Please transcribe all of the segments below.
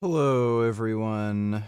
Hello, everyone.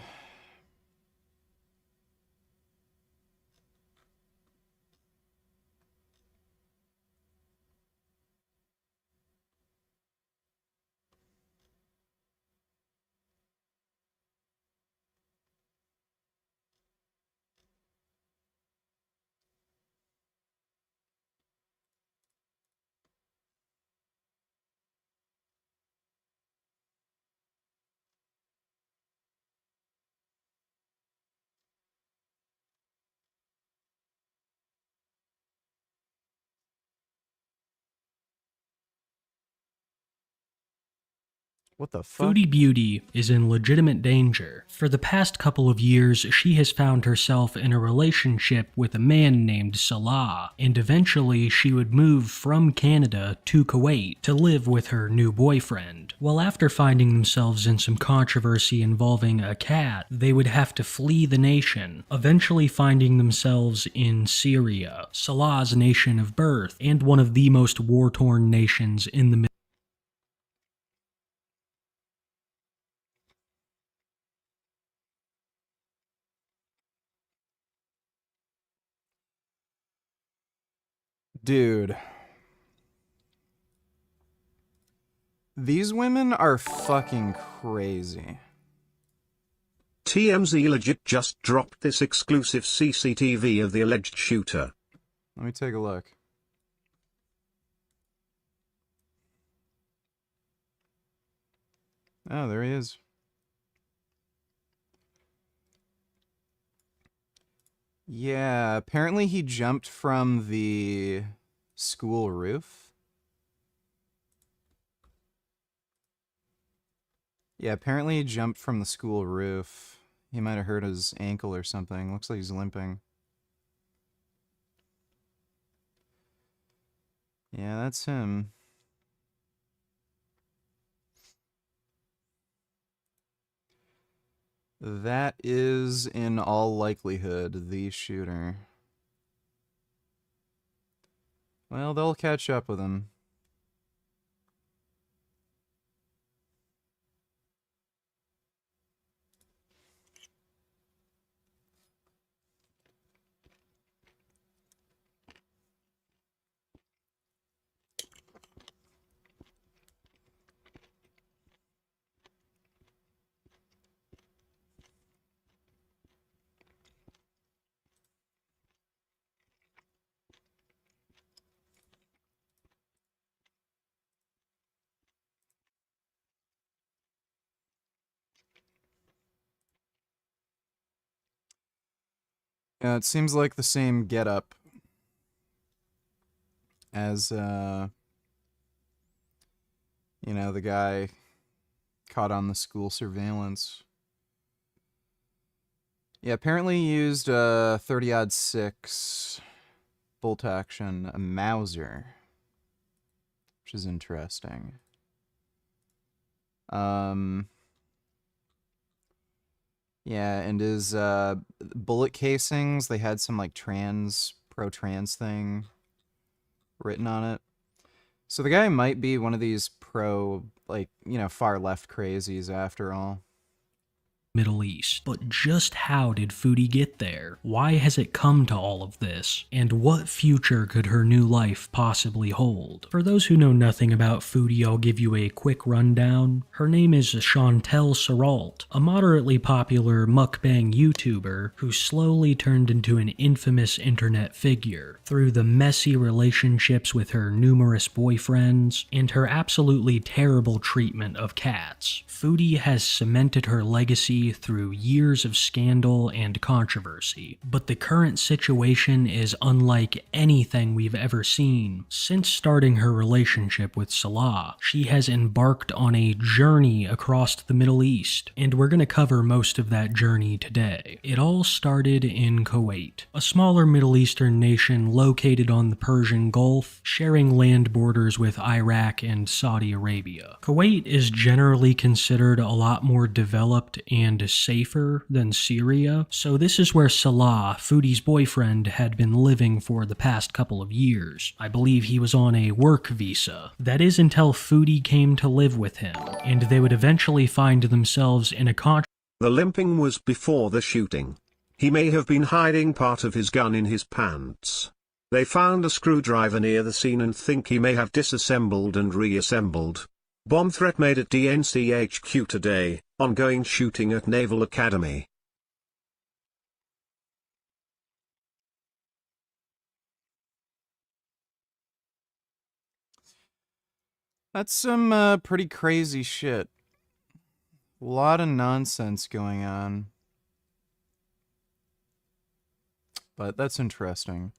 What the fuck? Foodie Beauty is in legitimate danger. For the past couple of years, she has found herself in a relationship with a man named Salah, and eventually she would move from Canada to Kuwait to live with her new boyfriend. Well, after finding themselves in some controversy involving a cat, they would have to flee the nation, eventually finding themselves in Syria, Salah's nation of birth, and one of the most war-torn nations in the Middle. Dude. These women are fucking crazy. TMZ legit just dropped this exclusive CCTV of the alleged shooter. Let me take a look. Oh, there he is. Yeah, apparently he jumped from the school roof. Yeah, apparently he jumped from the school roof. He might have hurt his ankle or something. Looks like he's limping. Yeah, that's him. That is, in all likelihood, the shooter. Well, they'll catch up with him. Yeah, it seems like the same getup as, you know, the guy caught on the school surveillance. Yeah, apparently he used a 30-06 bolt action, a Mauser, which is interesting. Yeah, and his bullet casings, they had some like pro-trans thing written on it. So the guy might be one of these far left crazies after all. Middle East. But just how did Foodie get there? Why has it come to all of this? And what future could her new life possibly hold? For those who know nothing about Foodie, I'll give you a quick rundown. Her name is Chantel Seralt, a moderately popular mukbang YouTuber who slowly turned into an infamous internet figure through the messy relationships with her numerous boyfriends and her absolutely terrible treatment of cats. Foodie has cemented her legacy through years of scandal and controversy, but the current situation is unlike anything we've ever seen. Since starting her relationship with Salah, she has embarked on a journey across the Middle East, and we're going to cover most of that journey today. It all started in Kuwait, a smaller Middle Eastern nation located on the Persian Gulf, sharing land borders with Iraq and Saudi Arabia. Kuwait is generally considered a lot more developed and and safer than Syria. So this is where Salah, Foodie's boyfriend, had been living for the past couple of years. I believe he was on a work visa. That is until Foodie came to live with him, and they would eventually find themselves in a The limping was before the shooting. He may have been hiding part of his gun in his pants. They found a screwdriver near the scene and think he may have disassembled and reassembled. Bomb threat made at DNCHQ today, ongoing shooting at Naval Academy. That's some pretty crazy shit. A lot of nonsense going on. But that's interesting.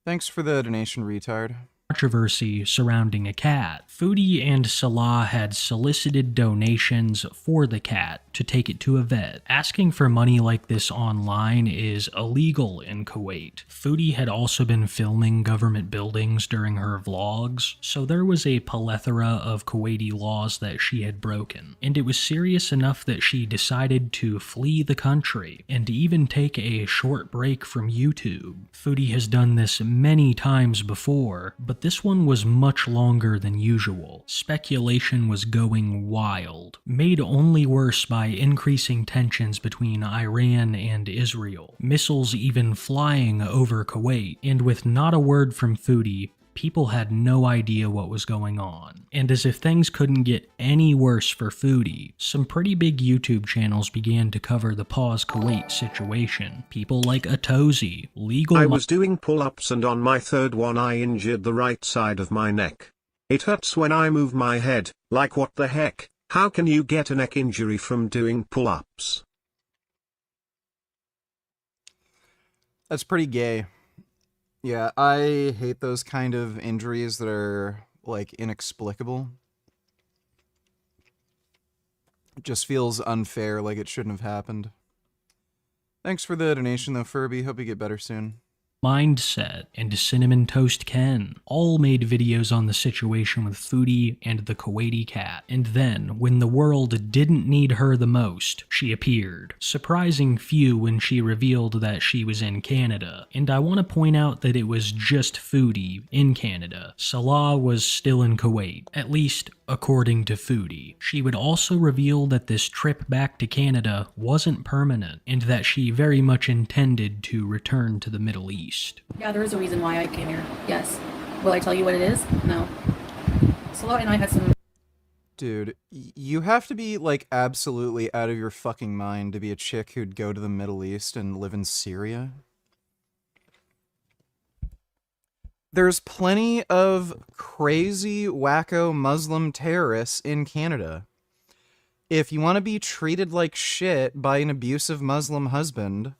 Thanks for the donation, retard. Controversy surrounding a cat. Foodie and Salah had solicited donations for the cat to take it to a vet. Asking for money like this online is illegal in Kuwait. Foodie had also been filming government buildings during her vlogs, so there was a plethora of Kuwaiti laws that she had broken. And it was serious enough that she decided to flee the country and even take a short break from YouTube. Foodie has done this many times before, but this one was much longer than usual. Speculation was going wild, made only worse by increasing tensions between Iran and Israel, missiles even flying over Kuwait, and with not a word from Foodie, people had no idea what was going on. And as if things couldn't get any worse for Foodie, some pretty big YouTube channels began to cover the Pause Kuwait situation. People like Atozi, Legal... I was doing pull-ups and on my third one I injured the right side of my neck. It hurts when I move my head, like what the heck, how can you get a neck injury from doing pull-ups? That's pretty gay. Yeah, I hate those kind of injuries that are, like, inexplicable. It just feels unfair, like it shouldn't have happened. Thanks for the donation, though, Furby. Hope you get better soon. Mindset and Cinnamon Toast Ken all made videos on the situation with Foodie and the Kuwaiti cat. And then, when the world didn't need her the most, she appeared. Surprising few when she revealed that she was in Canada. And I want to point out that it was just Foodie in Canada. Salah was still in Kuwait, at least according to Foodie. She would also reveal that this trip back to Canada wasn't permanent, and that she very much intended to return to the Middle East. Yeah, there is a reason why I came here. Yes. Will I tell you what it is? No. Salah and I had some... Dude, you have to be, like, absolutely out of your fucking mind to be a chick who'd go to the Middle East and live in Syria. There's plenty of crazy, wacko Muslim terrorists in Canada. If you want to be treated like shit by an abusive Muslim husband,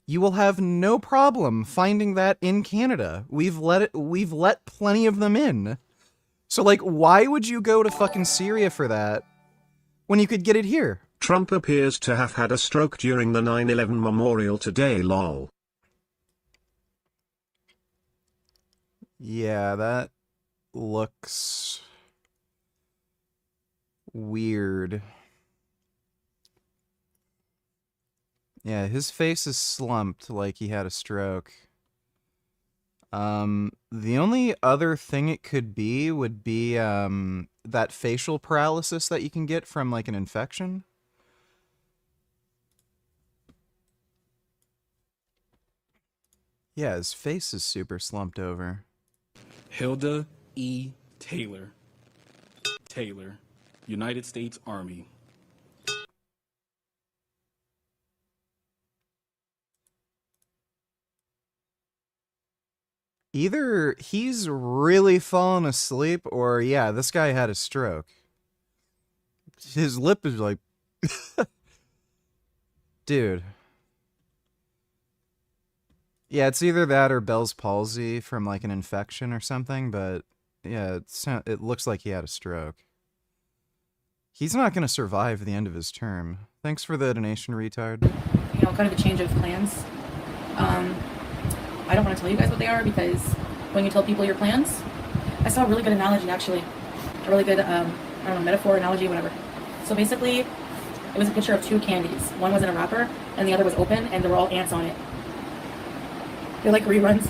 you will have no problem finding that in Canada. We've let plenty of them in. So, like, why would you go to fucking Syria for that when you could get it here? Trump appears to have had a stroke during the 9/11 memorial today, lol. Yeah, that looks weird. Yeah, his face is slumped like he had a stroke. The only other thing it could be would be, that facial paralysis that you can get from, like, an infection. Yeah, his face is super slumped over. Hilda E. Taylor, United States Army. Either he's really fallen asleep, or yeah, this guy had a stroke. His lip is like... Dude. Yeah, it's either that or Bell's palsy from, like, an infection or something, but yeah, it looks like he had a stroke. He's not going to survive the end of his term. Thanks for the donation, retard. You know, kind of a change of plans. I don't want to tell you guys what they are, because when you tell people your plans, I saw a really good analogy, actually. A really good, I don't know, metaphor, analogy, whatever. So basically, It was a picture of two candies. One was in a wrapper, and the other was open, and there were all ants on it. They're like reruns.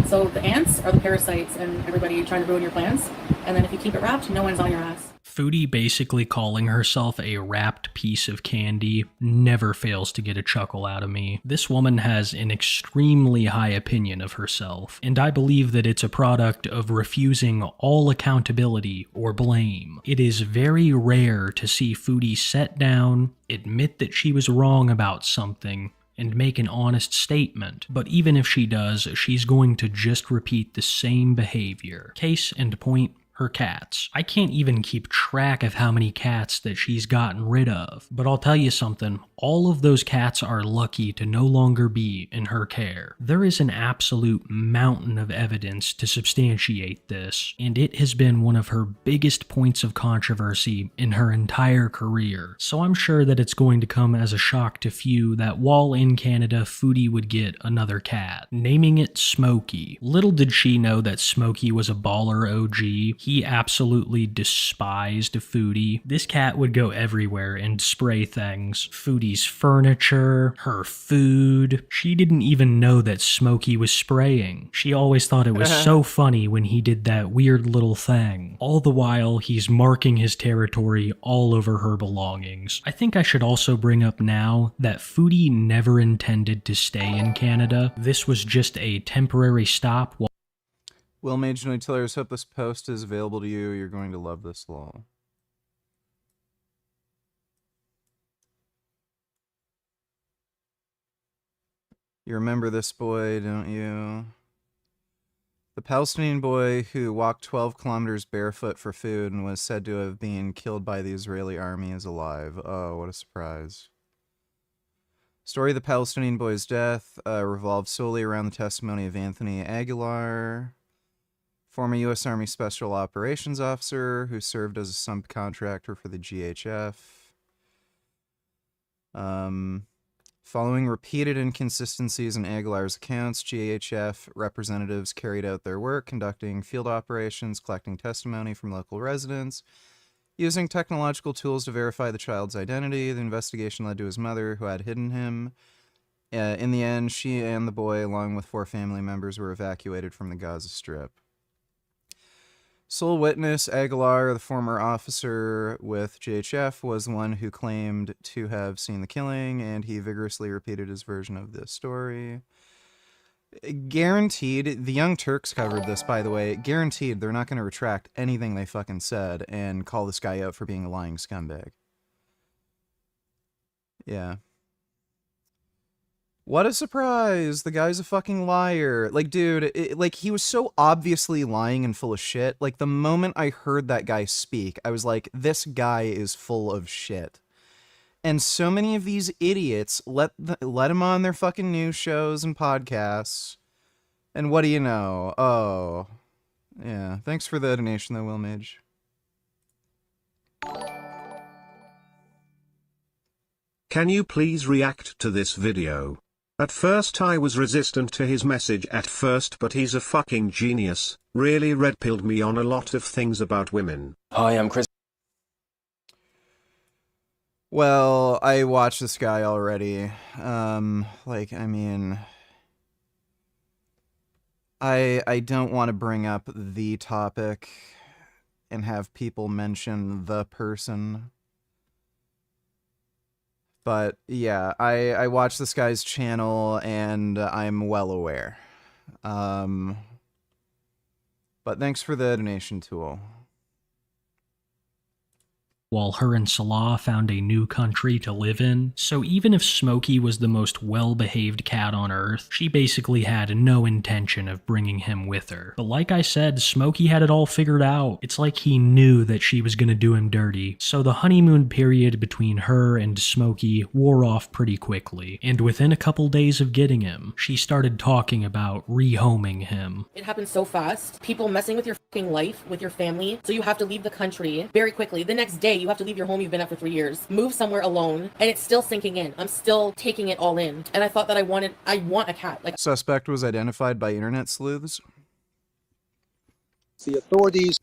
So the ants are the parasites and everybody trying to ruin your plans. And then if you keep it wrapped, no one's on your ass. Foodie basically calling herself a wrapped piece of candy never fails to get a chuckle out of me. This woman has an extremely high opinion of herself, and I believe that it's a product of refusing all accountability or blame. It is very rare to see Foodie sit down, admit that she was wrong about something, and make an honest statement. But even if she does, she's going to just repeat the same behavior. Case in point, her cats. I can't even keep track of how many cats that she's gotten rid of, but I'll tell you something, all of those cats are lucky to no longer be in her care. There is an absolute mountain of evidence to substantiate this, and it has been one of her biggest points of controversy in her entire career. So I'm sure that it's going to come as a shock to few that while in Canada, Foodie would get another cat, naming it Smokey. Little did she know that Smokey was a baller OG. He absolutely despised Foodie. This cat would go everywhere and spray things. Foodie's furniture, her food. She didn't even know that Smokey was spraying. She always thought it was so funny when he did that weird little thing. All the while, he's marking his territory all over her belongings. I think I should also bring up now that Foodie never intended to stay in Canada. This was just a temporary stop while Will Mage No Tellers, hope this post is available to you. You're going to love this lol. You remember this boy, don't you? The Palestinian boy who walked 12 kilometers barefoot for food and was said to have been killed by the Israeli army is alive. Oh, what a surprise. Story of the Palestinian boy's death revolved solely around the testimony of Anthony Aguilar, former U.S. Army Special Operations Officer who served as a subcontractor for the GHF. Following repeated inconsistencies in Aguilar's accounts, GHF representatives carried out their work, conducting field operations, collecting testimony from local residents, using technological tools to verify the child's identity. The investigation led to his mother, who had hidden him. In the end, she and the boy, along with 4 family members, were evacuated from the Gaza Strip. Sole witness Aguilar, the former officer with GHF, was the one who claimed to have seen the killing, and he vigorously repeated his version of this story. Guaranteed, the Young Turks covered this, by the way, guaranteed they're not going to retract anything they fucking said and call this guy out for being a lying scumbag. Yeah. What a surprise! The guy's a fucking liar. Like, dude, like, he was so obviously lying and full of shit. Like, the moment I heard that guy speak, I was like, this guy is full of shit. And so many of these idiots let him on their fucking news shows and podcasts. And what do you know? Oh. Yeah. Thanks for the donation, though, Will Mage. Can you please react to this video? At first I was resistant to his message at first, but he's a fucking genius, really red-pilled me on a lot of things about women. Hi, I'm Chris. Well, I watched this guy already. Like, I mean, I don't want to bring up the topic and have people mention the person. But yeah, I watched this guy's channel and I'm well aware. But thanks for the donation, Tool. while her and Salah found a new country to live in. So even if Smokey was the most well-behaved cat on Earth, she basically had no intention of bringing him with her. But like I said, Smokey had it all figured out. It's like he knew that she was gonna do him dirty. So the honeymoon period between her and Smokey wore off pretty quickly, and within a couple days of getting him, she started talking about rehoming him. It happens so fast. People messing with your fucking life, with your family. So you have to leave the country very quickly. The next day, you have to leave your home you've been at for 3 years, move somewhere alone, and it's still sinking in. I'm still taking it all in. And I thought that I want a cat. Like, Suspect was identified by internet sleuths. The authorities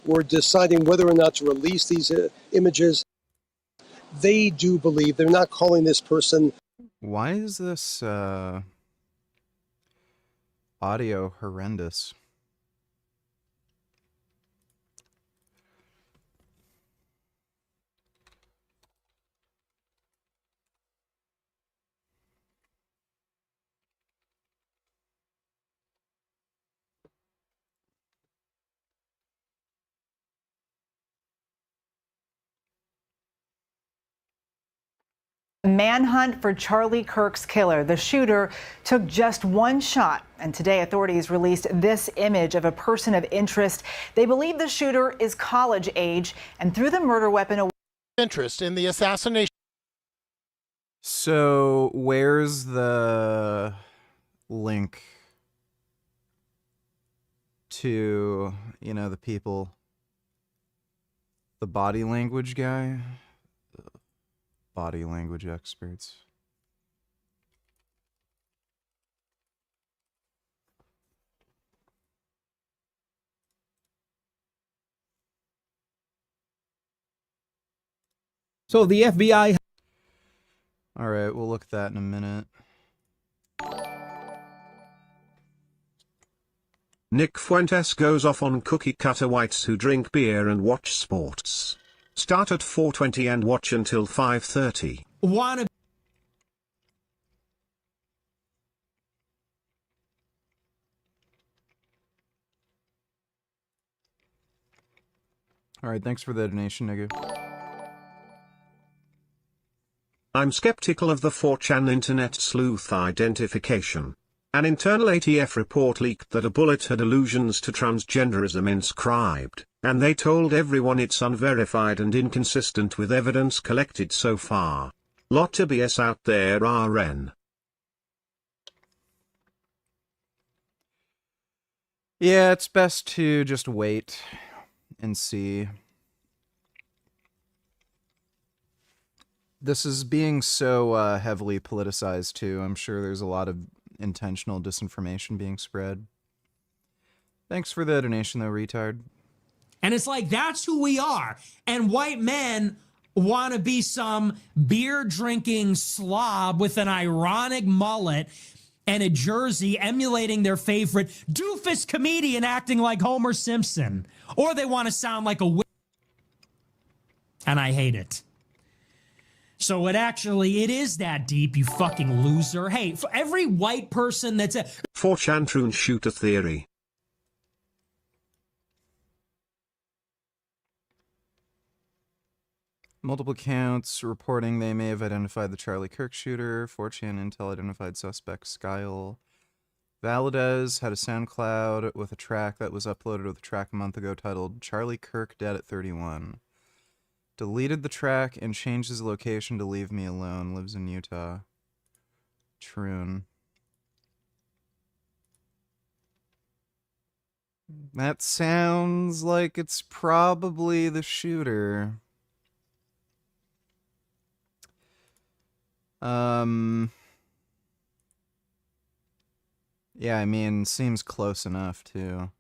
were deciding whether or not to release these images, they do believe, they're not calling this person. Why is this audio horrendous? Manhunt for Charlie Kirk's killer. The shooter took just one shot, and today authorities released this image of a person of interest. They believe the shooter is college age and threw the murder weapon. Interest in the assassination. So where's the link to, you know, the people, the body language guy? Body language experts. So the FBI... All right, we'll look at that in a minute. Nick Fuentes goes off on cookie cutter whites who drink beer and watch sports. Start at 4:20 and watch until 5:30. Wanna... All right, thanks for the donation, nigga. I'm skeptical of the 4chan internet sleuth identification. An internal ATF report leaked that a bullet had allusions to transgenderism inscribed, and they told everyone it's unverified and inconsistent with evidence collected so far. Lot of BS out there, RN. Yeah, it's best to just wait and see. This is being so heavily politicized too. I'm sure there's a lot of intentional disinformation being spread. Thanks for the donation though, retard. And it's like, that's who we are. And white men want to be some beer-drinking slob with an ironic mullet and a jersey emulating their favorite doofus comedian acting like Homer Simpson. Or they want to sound like a... And I hate it. So it is that deep, you fucking loser. Hey, for every white person that's... 4chan Troon shooter theory. Multiple counts reporting they may have identified the Charlie Kirk shooter. 4chan Intel identified suspect Skyle. Valadez had a SoundCloud with a track that was uploaded with a track a month ago titled Charlie Kirk Dead at 31. Deleted the track and changed his location to leave me alone. Lives in Utah. Troon. That sounds like it's probably the shooter. Yeah, I mean, seems close enough, too.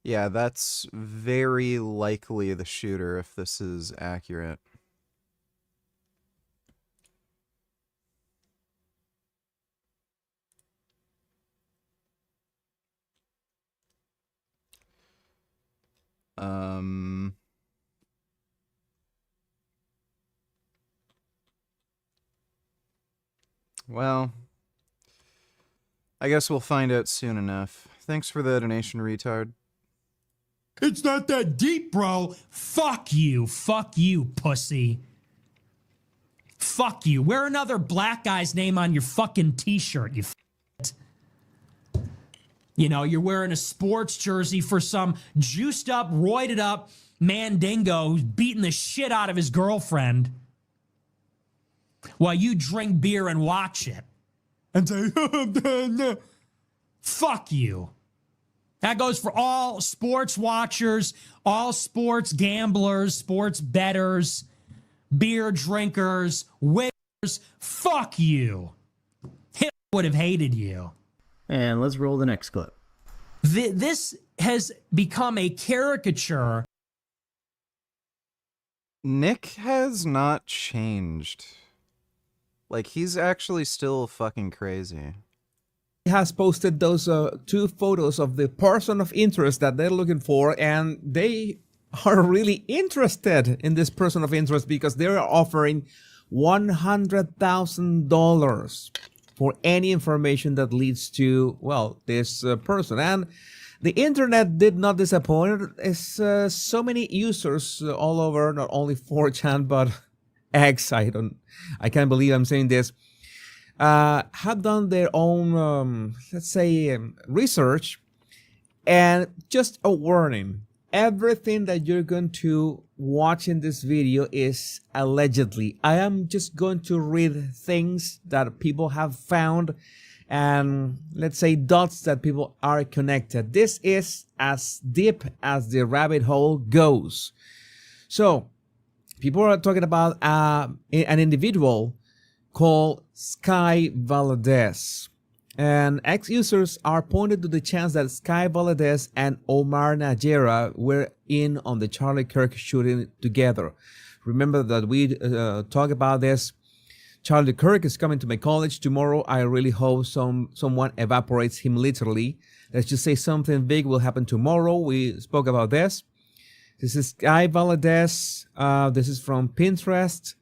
Yeah, that's very likely the shooter, if this is accurate. Well, I guess we'll find out soon enough. Thanks for the donation, retard. It's not that deep, bro. Fuck you, pussy. Fuck you. Wear another black guy's name on your fucking t-shirt, you f***. You know, you're wearing a sports jersey for some juiced up, roided up mandingo who's beating the shit out of his girlfriend while you drink beer and watch it. And say, fuck you. That goes for all sports watchers, all sports gamblers, sports bettors, beer drinkers, wiggers. Fuck you. Hitler would have hated you. And let's roll the next clip. This has become a caricature. Nick has not changed. Like, he's actually still fucking crazy. He has posted those two photos of the person of interest that they're looking for, and they are really interested in this person of interest because they're offering $100,000 for any information that leads to, well, this person. And the internet did not disappoint. It's so many users all over, not only 4chan, but X, I can't believe I'm saying this, have done their own, let's say, research. And just a warning, everything that you're going to watch in this video is allegedly. I am just going to read things that people have found and, let's say, dots that people are connected. This is as deep as the rabbit hole goes. So people are talking about an individual called Sky Valadez. And ex-users are pointed to the chance that Sky Valadez and Omar Najera were in on the Charlie Kirk shooting together. Remember that we talked about this. Charlie Kirk is coming to my college tomorrow. I really hope someone evaporates him literally. Let's just say something big will happen tomorrow. We spoke about this. This is Sky Valadez. This is from Pinterest.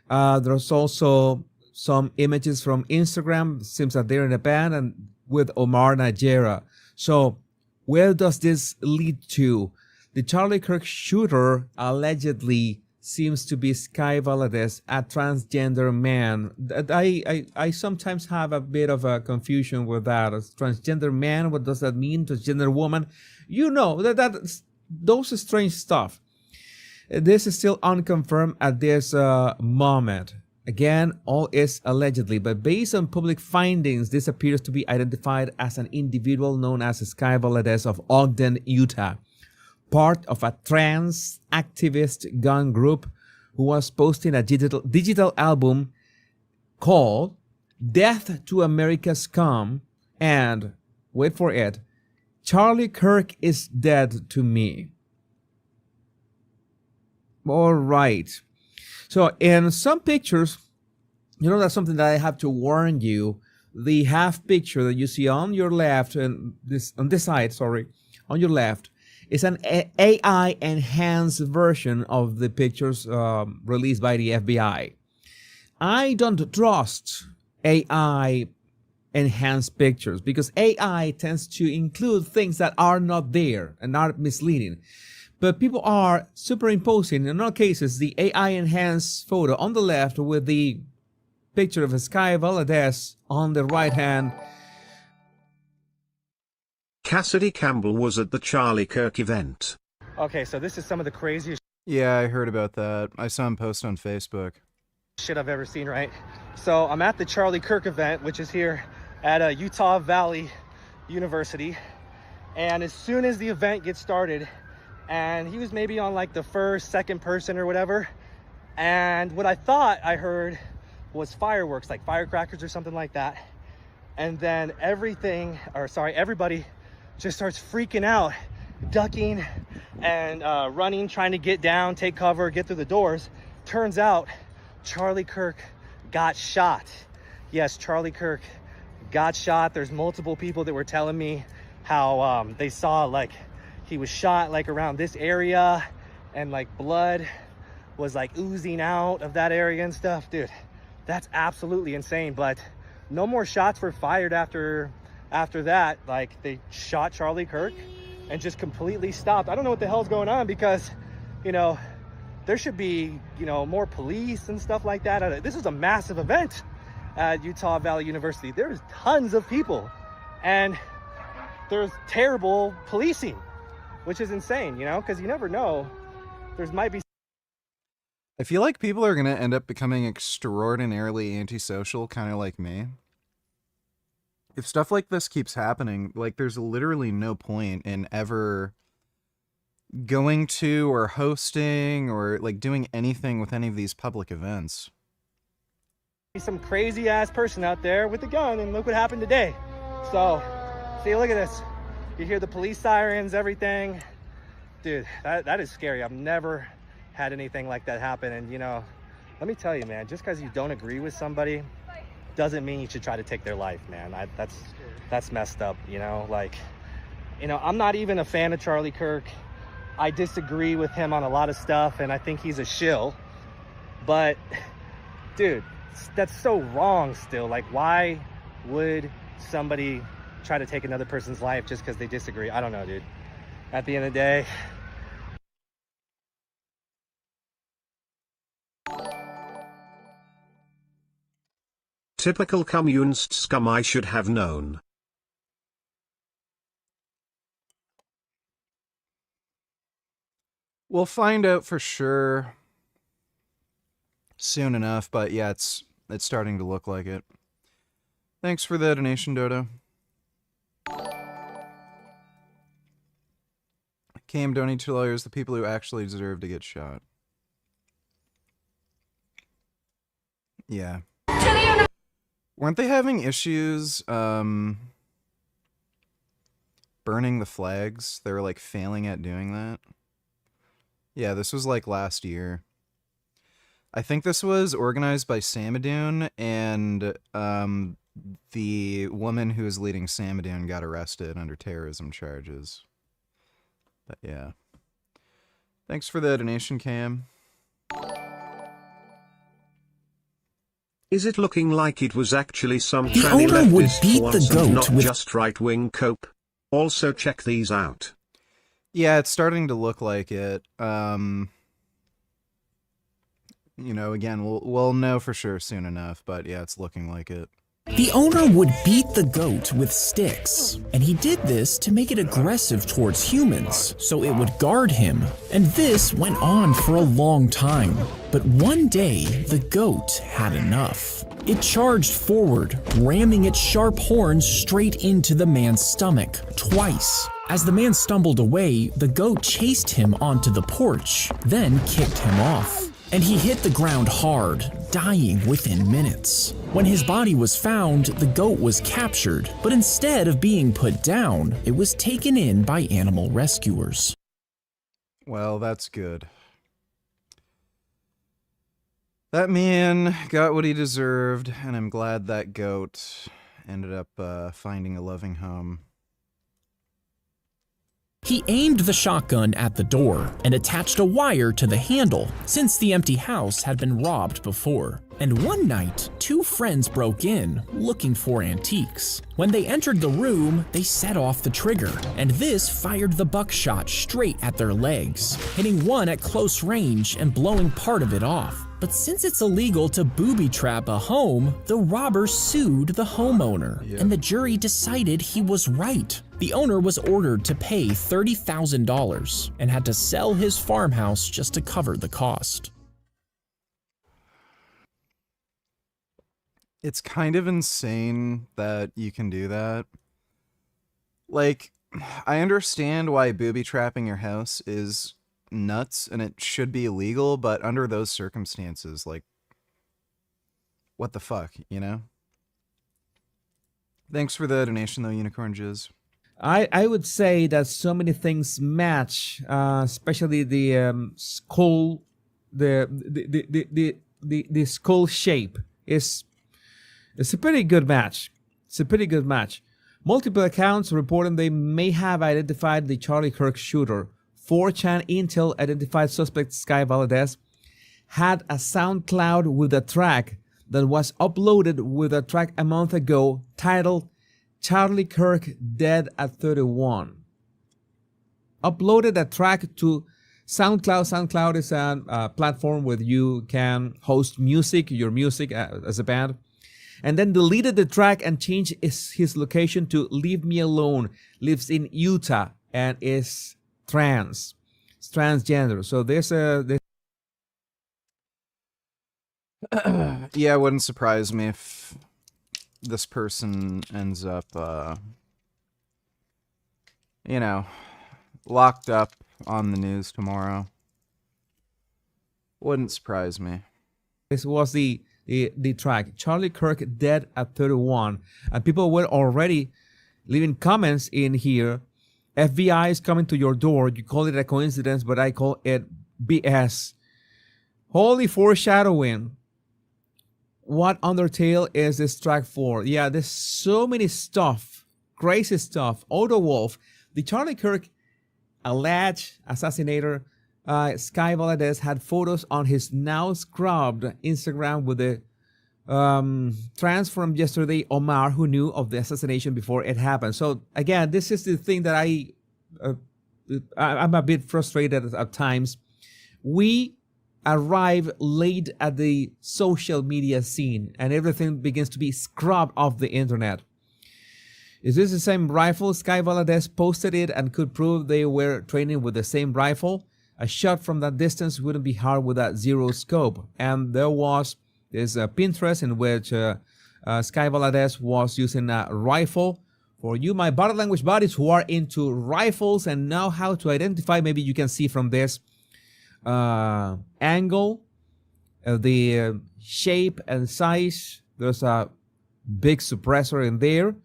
There's also some images from Instagram. It seems that they're in a band and with Omar Najera. So where does this lead to? The Charlie Kirk shooter allegedly seems to be Sky Valadez, a transgender man. I sometimes have a bit of a confusion with that. A transgender man, what does that mean? Transgender woman? You know, those strange stuff. This is still unconfirmed at this moment. Again, all is allegedly, but based on public findings, this appears to be identified as an individual known as Sky Valadez of Ogden, Utah, part of a trans activist gun group who was posting a digital album called Death to America's Scum and, wait for it, Charlie Kirk is dead to me. All right. So in some pictures, you know, that's something that I have to warn you. The half picture that you see on your left and on this side, sorry, on your left, is an AI enhanced version of the pictures released by the FBI. I don't trust AI enhanced pictures because AI tends to include things that are not there and are misleading. But people are superimposing, in all cases, the AI enhanced photo on the left with the picture of Sky Valadez on the right hand. Cassidy Campbell was at the Charlie Kirk event. Okay, so this is some of the craziest Yeah, I heard about that. I saw him post on Facebook. shit I've ever seen, right? So I'm at the Charlie Kirk event, which is here at Utah Valley University. And as soon as the event gets started, and he was maybe on like the first, second person or whatever, and what I thought I heard was fireworks, like firecrackers or something like that. And then everybody just starts freaking out, ducking and running, trying to get down, take cover, get through the doors. Turns out Charlie Kirk got shot. Yes, Charlie Kirk got shot. There's multiple people that were telling me how they saw like he was shot like around this area and like blood was like oozing out of that area and stuff. Dude, that's absolutely insane. But no more shots were fired after that. Like, they shot Charlie Kirk and just completely stopped. I don't know what the hell's going on because, you know, there should be, you know, more police and stuff like that. This is a massive event at Utah Valley University. There's tons of people and there's terrible policing, which is insane, you know, because you never know. Might be. I feel like people are going to end up becoming extraordinarily antisocial, kind of like me. If stuff like this keeps happening, like, there's literally no point in ever going to or hosting or like doing anything with any of these public events. Some crazy ass person out there with a gun, and look what happened today. So, see, look at this. You hear the police sirens, everything. Dude, that is scary. I've never had anything like that happen. And, you know, let me tell you, man, just because you don't agree with somebody doesn't mean you should try to take their life, man. That's messed up, you know? Like, you know, I'm not even a fan of Charlie Kirk. I disagree with him on a lot of stuff, and I think he's a shill. But, dude, that's so wrong still. Like, why would somebody try to take another person's life just because they disagree? I don't know, dude. At the end of the day, typical communist scum, I should have known. We'll find out for sure soon enough, but yeah, it's starting to look like it. Thanks for the donation, Dodo. Cam donating $2, the people who actually deserve to get shot. Yeah. Weren't they having issues burning the flags? They were like failing at doing that. Yeah, this was like last year. I think this was organized by Samadoun, and the woman who was leading Samadoun got arrested under terrorism charges. But yeah. Thanks for the donation, Cam. Is it looking like it was actually some The tranny owner would leftist beat for the once and goat not with- just right-wing cope? Also check these out. Yeah, it's starting to look like it. You know, again, we'll know for sure soon enough, but yeah, it's looking like it. The owner would beat the goat with sticks, and he did this to make it aggressive towards humans, so it would guard him. And this went on for a long time. But one day, the goat had enough. It charged forward, ramming its sharp horns straight into the man's stomach, twice. As the man stumbled away, the goat chased him onto the porch, then kicked him off. And he hit the ground hard, dying within minutes. When his body was found, the goat was captured, but instead of being put down, it was taken in by animal rescuers. Well, that's good. That man got what he deserved, and I'm glad that goat ended up finding a loving home. He aimed the shotgun at the door and attached a wire to the handle, since the empty house had been robbed before. And one night, two friends broke in, looking for antiques. When they entered the room, they set off the trigger, and this fired the buckshot straight at their legs, hitting one at close range and blowing part of it off. But since it's illegal to booby trap a home, the robbers sued the homeowner, and the jury decided he was right. The owner was ordered to pay $30,000 and had to sell his farmhouse just to cover the cost. It's kind of insane that you can do that. Like, I understand why booby trapping your house is nuts and it should be illegal, but under those circumstances, like, what the fuck, you know? Thanks for the donation though, Unicorn Jizz. I would say that so many things match, especially the skull, the skull shape is. It's a pretty good match. It's a pretty good match. Multiple accounts reporting they may have identified the Charlie Kirk shooter. 4chan Intel identified suspect Sky Valdez had a SoundCloud with a track that was uploaded with a track a month ago titled Charlie Kirk Dead at 31. Uploaded a track to SoundCloud. SoundCloud is a platform where you can host music, your music as a band. And then deleted the track and changed his location to Leave Me Alone. Lives in Utah and is trans. It's transgender. So there's a... Yeah, it wouldn't surprise me if this person ends up, you know, locked up on the news tomorrow. Wouldn't surprise me. This was the track, Charlie Kirk Dead at 31. And people were already leaving comments in here FBI is coming to your door. You call it a coincidence, but I call it BS. Holy foreshadowing. What Undertale is this track for? Yeah, there's so many stuff, crazy stuff. Otto Wolf, the Charlie Kirk alleged assassinator, Sky Valadez, had photos on his now scrubbed Instagram with the trans from yesterday, Omar, who knew of the assassination before it happened. So again, this is the thing that I'm a bit frustrated at times. We arrive late at the social media scene and everything begins to be scrubbed off the internet. Is this the same rifle? Sky Valadez posted it and could prove they were training with the same rifle. A shot from that distance wouldn't be hard with that zero scope. And there's a Pinterest in which Sky Valadez was using a rifle. For you, my body language buddies who are into rifles and know how to identify, maybe you can see from this angle, the shape and size. There's a big suppressor in there.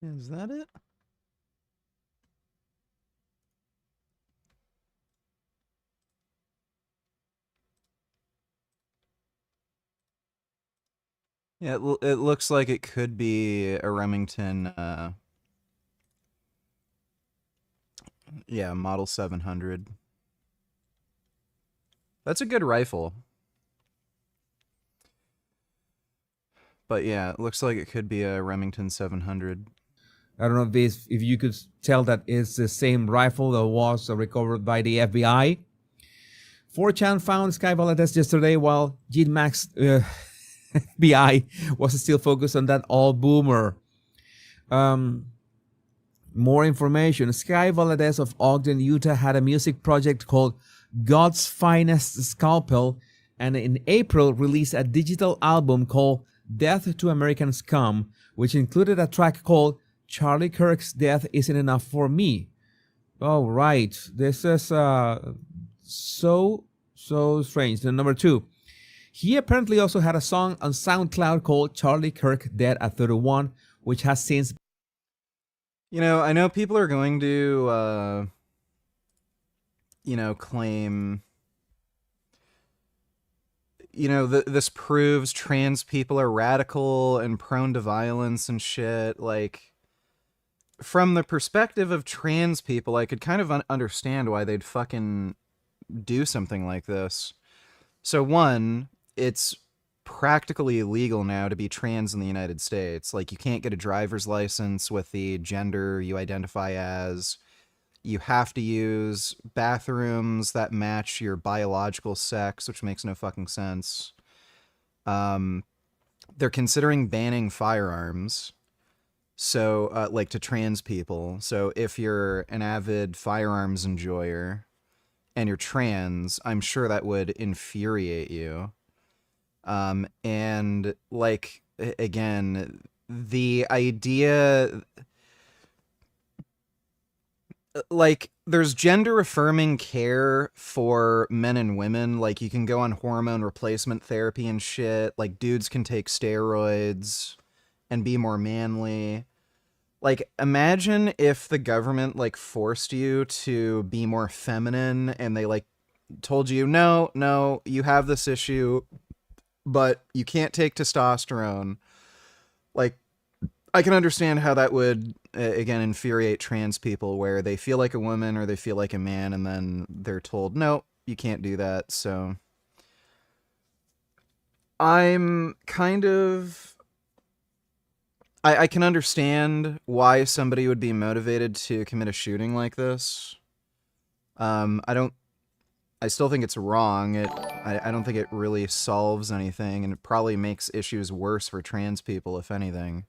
Is that it? Yeah, it looks like it could be a Remington, yeah, Model 700. That's a good rifle. But yeah, it looks like it could be a Remington 700. I don't know if you could tell that it's the same rifle that was recovered by the FBI. 4chan found Sky Valadez yesterday while GMAX FBI was still focused on that old boomer. More information. Sky Valadez of Ogden, Utah had a music project called God's Finest Scalpel, and in April released a digital album called Death to American Scum, which included a track called Charlie Kirk's Death Isn't Enough for Me. Oh, right. This is so strange. Then number 2. He apparently also had a song on SoundCloud called Charlie Kirk Dead at 31, which has since... You know, I know people are going to, claim... this proves trans people are radical and prone to violence and shit. Like, from the perspective of trans people, I could kind of understand why they'd fucking do something like this. So one, it's practically illegal now to be trans in the United States. Like, you can't get a driver's license with the gender you identify as. You have to use bathrooms that match your biological sex, which makes no fucking sense. They're considering banning firearms, so like to trans people. So if you're an avid firearms enjoyer and you're trans, I'm sure that would infuriate you. And like, again, the idea... Like, there's gender affirming care for men and women. Like, you can go on hormone replacement therapy and shit. Like, dudes can take steroids and be more manly. Like, imagine if the government, like, forced you to be more feminine and they, like, told you, no, you have this issue, but you can't take testosterone. Like, I can understand how that would, again, infuriate trans people, where they feel like a woman or they feel like a man, and then they're told, no, you can't do that. So I'm kind of... I can understand why somebody would be motivated to commit a shooting like this. I still think it's wrong. I don't think it really solves anything, and it probably makes issues worse for trans people, if anything.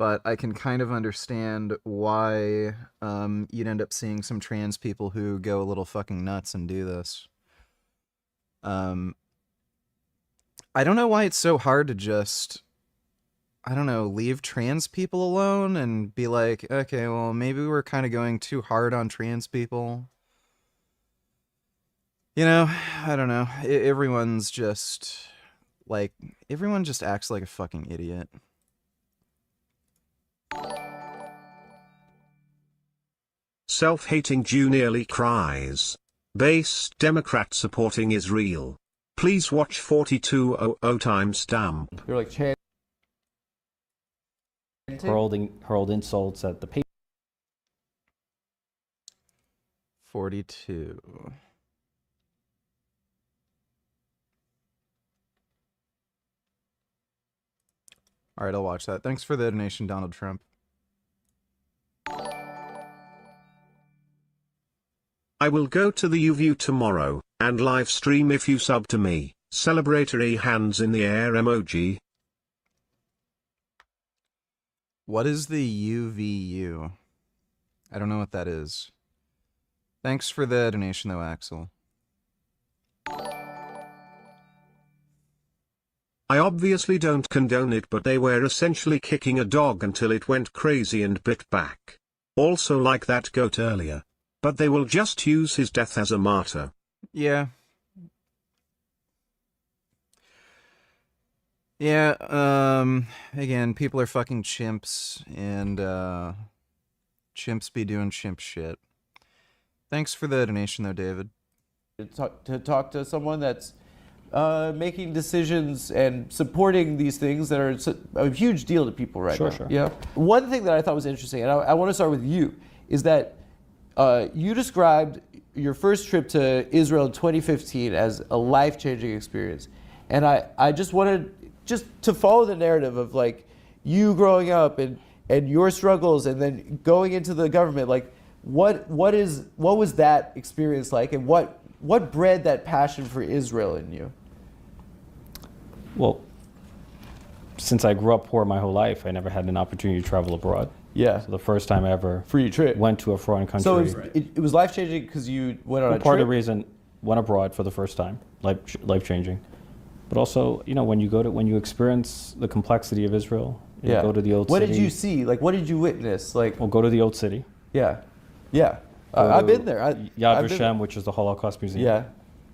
but I can kind of understand why you'd end up seeing some trans people who go a little fucking nuts and do this. I don't know why it's so hard to just, I don't know, leave trans people alone and be like, okay, well, maybe we're kind of going too hard on trans people. You know, I don't know. Everyone's just, like, everyone just acts like a fucking idiot. Self-hating Jew nearly cries. Base Democrat supporting Israel. Please watch 4200 timestamp. You're like chanting. Hurled insults at the people. 42. All right, I'll watch that. Thanks for the donation, Donald Trump. I will go to the UView tomorrow, and live stream if you sub to me. Celebratory hands in the air emoji. What is the UVU? I don't know what that is. Thanks for the donation, though, Axel. I obviously don't condone it, but they were essentially kicking a dog until it went crazy and bit back. Also like that goat earlier. But they will just use his death as a martyr. Yeah. Yeah, again, people are fucking chimps, and, chimps be doing chimp shit. Thanks for the donation, though, David. To talk to someone that's making decisions and supporting these things that are a huge deal to people right now. Sure. Yeah. One thing that I thought was interesting, and I want to start with you, is that you described your first trip to Israel in 2015 as a life-changing experience. And I just wanted to follow the narrative of like you growing up and your struggles and then going into the government. Like what was that experience like, and what bred that passion for Israel in you? Well, since I grew up poor my whole life, I never had an opportunity to travel abroad. Yeah. So the first time I ever free trip went to a foreign country. So it was life changing because you went on a trip. Part of the reason went abroad for the first time, life changing. But also, you know, when you experience the complexity of Israel, you go to the old city. What did you see? Like, what did you witness? Like, well, go to the old city. Yeah. I've been there. Yad Vashem, which is the Holocaust Museum.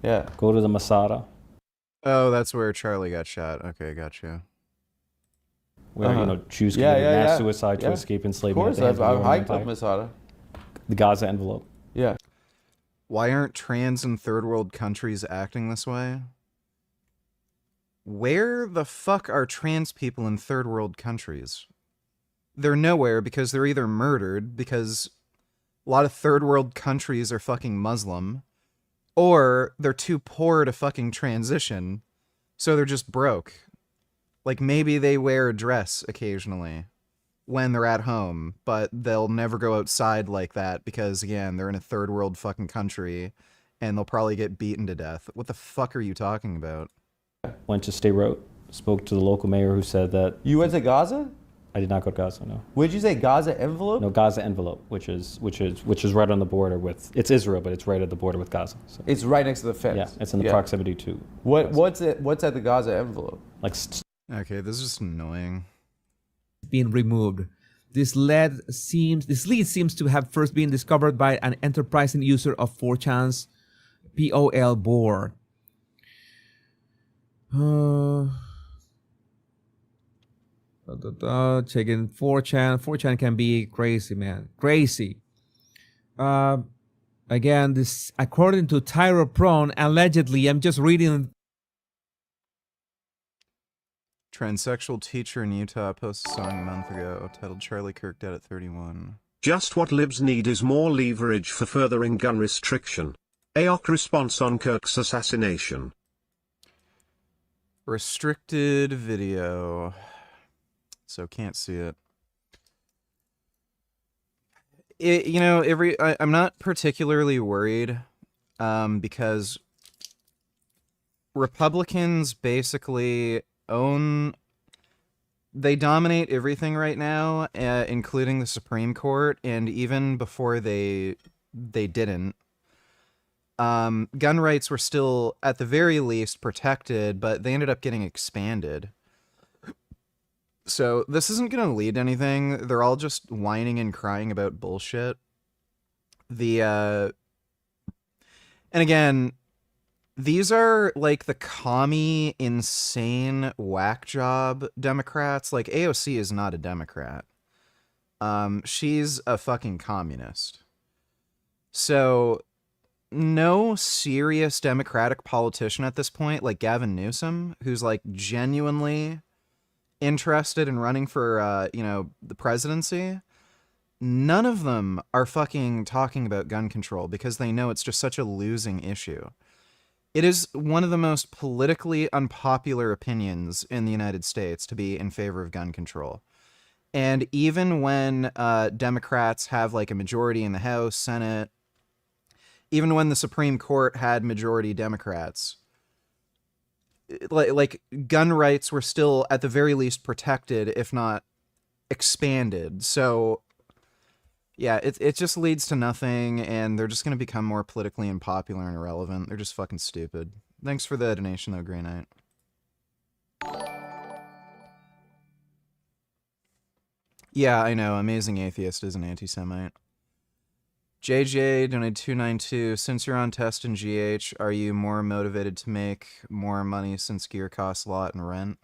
Yeah. Go to the Masada. Oh, that's where Charlie got shot. Okay, gotcha. Where Jews committed mass suicide to escape enslavement. Of course, I've hiked up Masada. The Gaza envelope. Yeah. Why aren't trans in third world countries acting this way? Where the fuck are trans people in third world countries? They're nowhere because they're either murdered because a lot of third world countries are fucking Muslim, or they're too poor to fucking transition, so they're just broke. Like, maybe they wear a dress occasionally when they're at home, but they'll never go outside like that because, again, they're in a third world fucking country and they'll probably get beaten to death. What the fuck are you talking about? Went to Sderot, spoke to the local mayor who said that... You went to Gaza? I did not go to Gaza, no. What did you say, Gaza envelope? No, Gaza envelope, which is right on the border with... It's Israel, but it's right at the border with Gaza. So. It's right next to the fence? Yeah, it's in the proximity to... What's at the Gaza envelope? Like... Okay, this is just annoying. Being removed. This lead seems to have first been discovered by an enterprising user of 4chan's POL board. Checking 4chan. 4chan can be crazy, man. Crazy. Again, this according to Tyro Prone, allegedly, I'm just reading. Transsexual teacher in Utah posted a song a month ago titled Charlie Kirk Dead at 31. Just what libs need is more leverage for furthering gun restriction. AOC response on Kirk's assassination. Restricted video. So can't see it. I'm not particularly worried because Republicans basically own they dominate everything right now, including the Supreme Court, and even before they didn't. Gun rights were still, at the very least, protected, but they ended up getting expanded. So this isn't going to lead to anything. They're all just whining and crying about bullshit. And again, these are like the commie, insane, whack job Democrats. Like AOC is not a Democrat. She's a fucking communist. So no serious Democratic politician at this point, like Gavin Newsom, who's like genuinely interested in running for, the presidency, none of them are fucking talking about gun control because they know it's just such a losing issue. It is one of the most politically unpopular opinions in the United States to be in favor of gun control. And even when Democrats have like a majority in the House, Senate, even when the Supreme Court had majority Democrats, like gun rights were still at the very least protected, if not expanded. So yeah, it just leads to nothing, and they're just going to become more politically unpopular and irrelevant. They're just fucking stupid. Thanks for the donation though, Grey Knight. Yeah, I know, Amazing Atheist is an anti-Semite. JJ donated 292. Since you're on test in GH, are you more motivated to make more money since gear costs a lot and rent?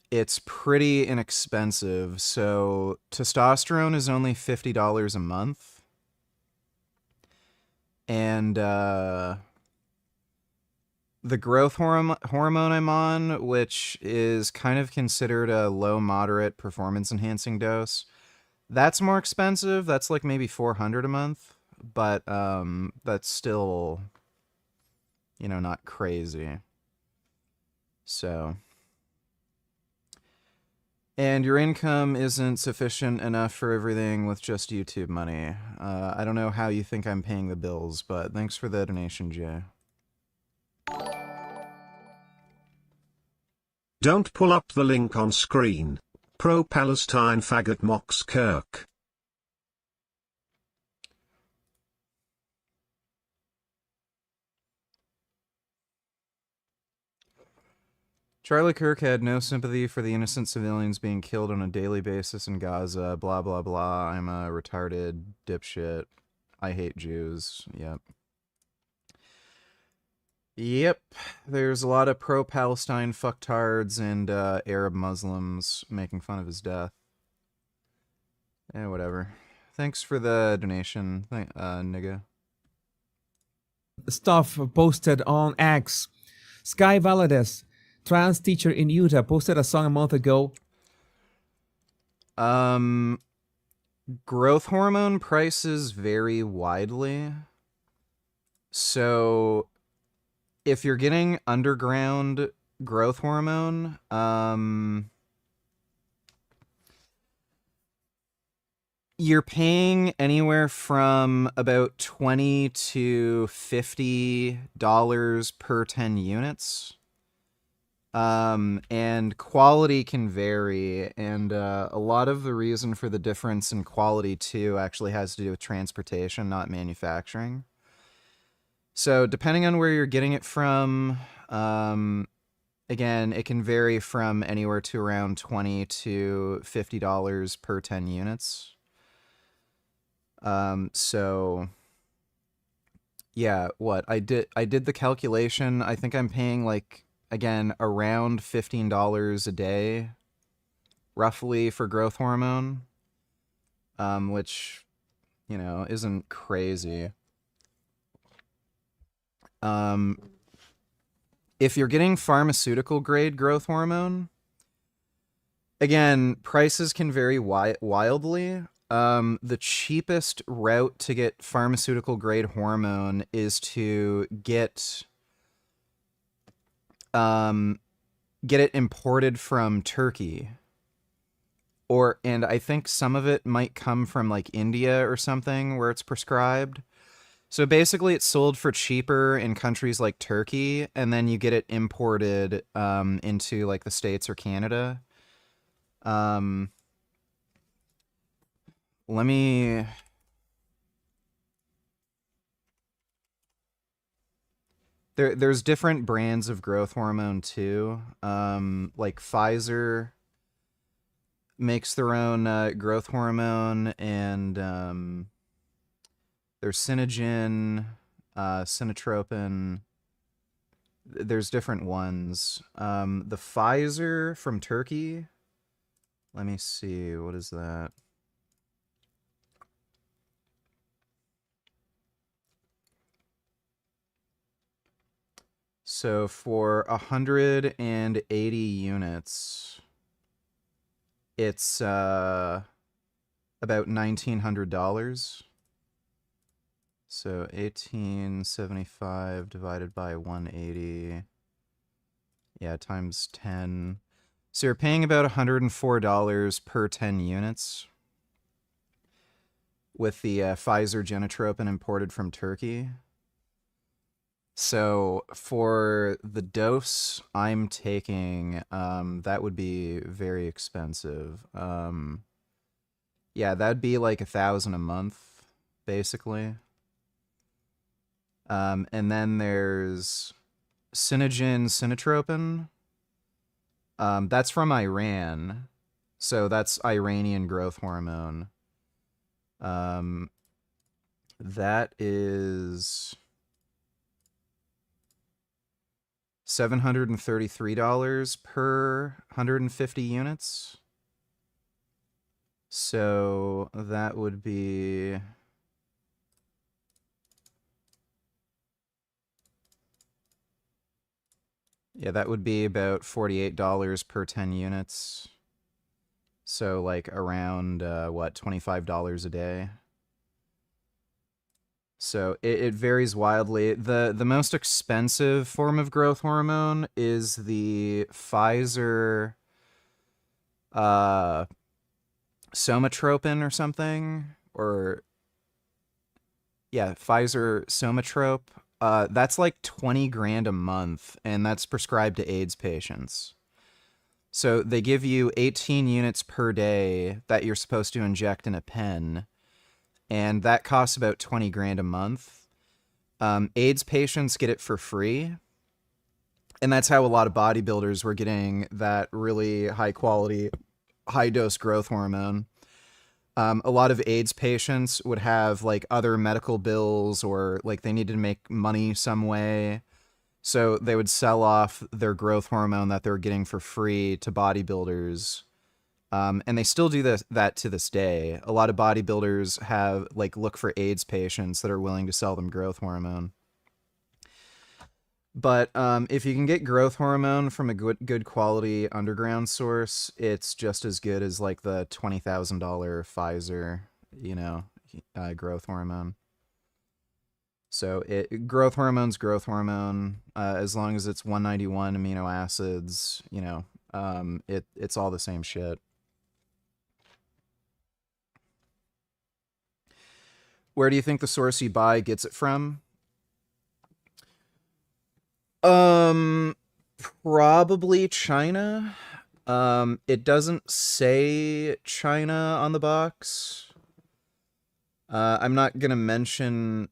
It's pretty inexpensive. So testosterone is only $50 a month. And the growth hormone I'm on, which is kind of considered a low moderate performance enhancing dose, that's more expensive. That's like maybe $400 a month, but that's still, not crazy. So, and your income isn't sufficient enough for everything with just YouTube money. I don't know how you think I'm paying the bills, but thanks for the donation, Jay. Don't pull up the link on screen. Pro-Palestine faggot mocks Kirk. Charlie Kirk had no sympathy for the innocent civilians being killed on a daily basis in Gaza. Blah, blah, blah. I'm a retarded dipshit. I hate Jews. Yep. Yep, there's a lot of pro-Palestine fucktards and Arab Muslims making fun of his death. Whatever. Thanks for the donation, nigga. Stuff posted on X. Sky Valadez, trans teacher in Utah, posted a song a month ago. Growth hormone prices vary widely. So if you're getting underground growth hormone, you're paying anywhere from about $20 to $50 per 10 units. And quality can vary, and a lot of the reason for the difference in quality too actually has to do with transportation, not manufacturing. So depending on where you're getting it from, again, it can vary from anywhere to around $20 to $50 per 10 units. So yeah, I did the calculation. I think I'm paying like, again, around $15 a day, roughly, for growth hormone, which, isn't crazy. If you're getting pharmaceutical grade growth hormone, again, prices can vary wildly. The cheapest route to get pharmaceutical grade hormone is to get it imported from Turkey, and I think some of it might come from like India or something where it's prescribed. So basically, it's sold for cheaper in countries like Turkey, and then you get it imported into like the States or Canada. Let me. There's different brands of growth hormone too. Like Pfizer makes their own growth hormone, and there's Synogen, Sinotropin. There's different ones. The Pfizer from Turkey. Let me see. What is that? So for 180 units, it's about $1,900. So 1875 divided by 180. Yeah, times 10. So you're paying about $104 per 10 units with the Pfizer Genotropin imported from Turkey. So for the dose I'm taking, that would be very expensive. Yeah, that'd be like $1,000 a month, basically. And then there's Synogen Sinotropin. That's from Iran. So that's Iranian growth hormone. That is $733 per 150 units. So that would be that would be about $48 per 10 units. So like around what, $25 a day. So it varies wildly. The most expensive form of growth hormone is the Pfizer somatropin or something, or yeah, Pfizer somatrope. That's like 20 grand a month, and that's prescribed to AIDS patients. So they give you 18 units per day that you're supposed to inject in a pen, and that costs about 20 grand a month. AIDS patients get it for free, and that's how a lot of bodybuilders were getting that really high quality, high dose growth hormone. A lot of AIDS patients would have like other medical bills, or like they needed to make money some way. So they would sell off their growth hormone that they were getting for free to bodybuilders. And they still do that to this day. A lot of bodybuilders have like look for AIDS patients that are willing to sell them growth hormone. But if you can get growth hormone from a good quality underground source, it's just as good as like the $20,000 Pfizer, growth hormone. So growth hormone's growth hormone, as long as it's 191 amino acids, it's all the same shit. Where do you think the source you buy gets it from? Probably China. It doesn't say China on the box. I'm not gonna mention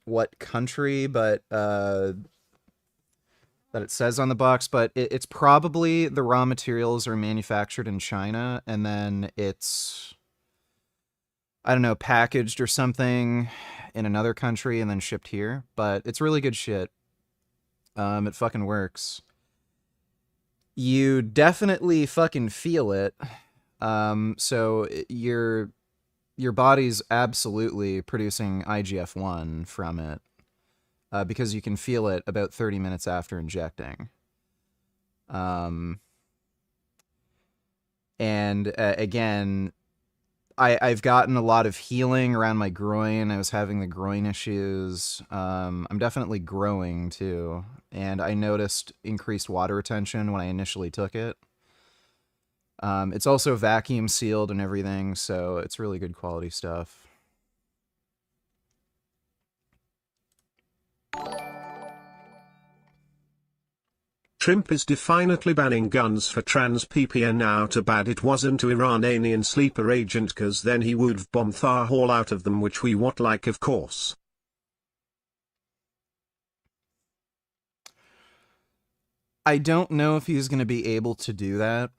what country, but that it says on the box, but it's probably the raw materials are manufactured in China, and then it's, I don't know, packaged or something in another country and then shipped here. But it's really good shit. It fucking works. You definitely fucking feel it. So your body's absolutely producing IGF-1 from it, because you can feel it about 30 minutes after injecting. And again, I've gotten a lot of healing around my groin. I was having the groin issues. I'm definitely growing too. And I noticed increased water retention when I initially took it. It's also vacuum sealed and everything, so it's really good quality stuff. Trump is definitely banning guns for trans people, and now too bad it wasn't to Iranian sleeper agent, cause then he would've bombed the hell out of them, which we what like of course. I don't know if he's going to be able to do that.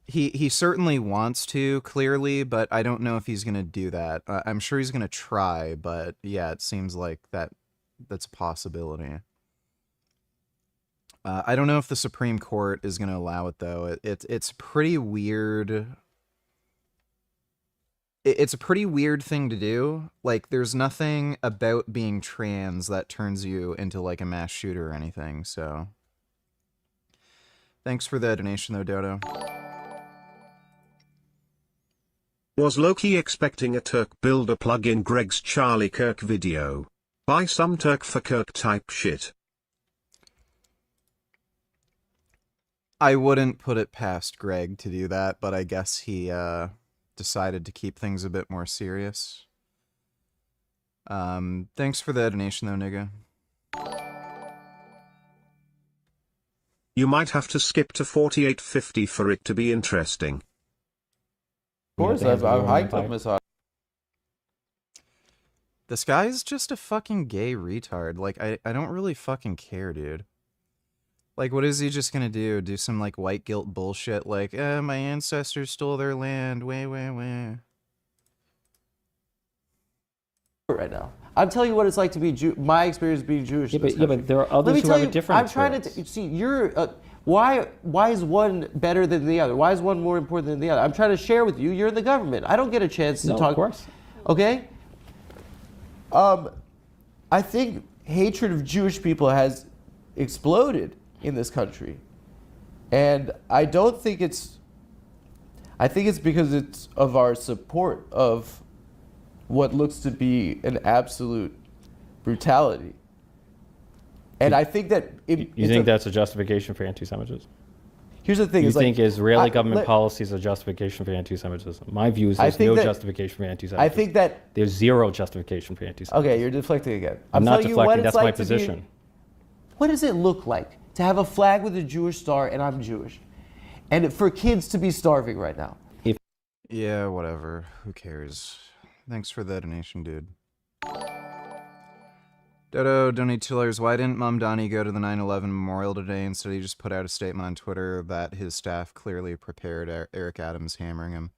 He certainly wants to, clearly, but I don't know if he's going to do that. I'm sure he's going to try, but yeah, it seems like that's a possibility. I don't know if the Supreme Court is going to allow it, though. It's pretty weird. It's a pretty weird thing to do. Like, there's nothing about being trans that turns you into, like, a mass shooter or anything, so... Thanks for the donation, though, Dodo. Was Loki expecting a Turk builder plug in Greg's Charlie Kirk video? Buy some Turk for Kirk type shit. I wouldn't put it past Greg to do that, but I guess he decided to keep things a bit more serious. Thanks for the donation, though, nigga. You might have to skip to 4850 for it to be interesting. Of course, I've hiked up Massage. This guy's just a fucking gay retard. Like, I don't really fucking care, dude. Like, what is he just gonna do? Do some, like, white guilt bullshit like, my ancestors stole their land, way. Right now, I'm telling you what it's like to be my experience being Jewish. Yeah, but there are others who have a different I'm trying to see, you're... why is one better than the other? Why is one more important than the other? I'm trying to share with you. You're in the government. I don't get a chance to talk. Of course. Okay? I think hatred of Jewish people has exploded in this country. And I don't think it's... I think it's because it's of our support of what looks to be an absolute brutality. And I think that... You think that's a justification for anti-Semitism? Here's the thing. You think Israeli government policy is a justification for anti-Semitism? My view is there's no justification for anti-Semitism. I think that... There's zero justification for anti-Semitism. Okay, you're deflecting again. I'm not deflecting. That's my position. What does it look like to have a flag with a Jewish star and I'm Jewish? And for kids to be starving right now? Yeah, whatever. Who cares? Thanks for the donation, dude. Dodo, donate $2. Why didn't Mom Donnie go to the 9/11 memorial today? Instead, he just put out a statement on Twitter that his staff clearly prepared Eric Adams hammering him.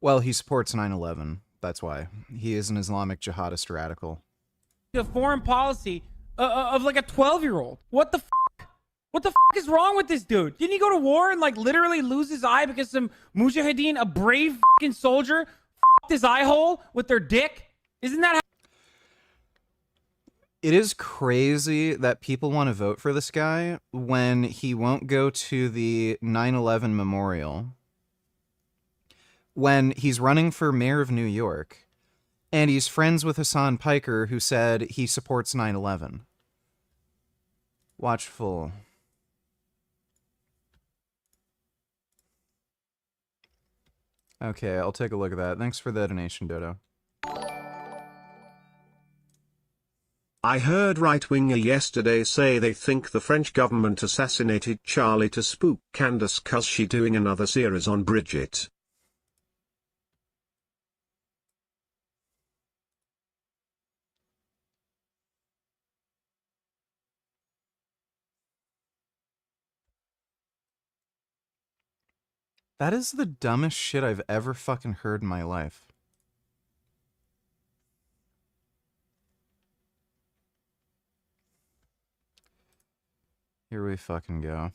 Well, he supports 9/11. That's why. He is an Islamic jihadist radical. The foreign policy of like a 12-year-old. What the fuck? What the fuck is wrong with this dude? Didn't he go to war and like literally lose his eye because some mujahideen, a brave fucking soldier, fucked his eye hole with their dick? Isn't that how... It is crazy that people want to vote for this guy when he won't go to the 9/11 memorial, when he's running for mayor of New York, and he's friends with Hassan Piker, who said he supports 9/11. Watch full. Okay, I'll take a look at that. Thanks for the donation, Dodo. I heard right-winger yesterday say they think the French government assassinated Charlie to spook Candace cause she doing another series on Bridget. That is the dumbest shit I've ever fucking heard in my life. Here we fucking go.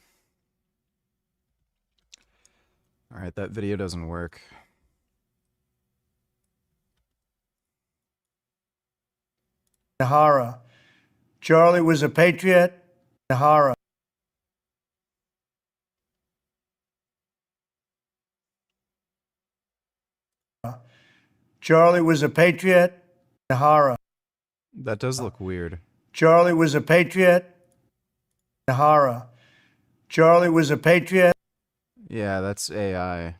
Alright, that video doesn't work. Nahara. Charlie was a patriot. Nahara. Charlie was a patriot. Nahara. That does look weird. Charlie was a patriot. Nahara. Charlie was a patriot. Yeah, that's AI.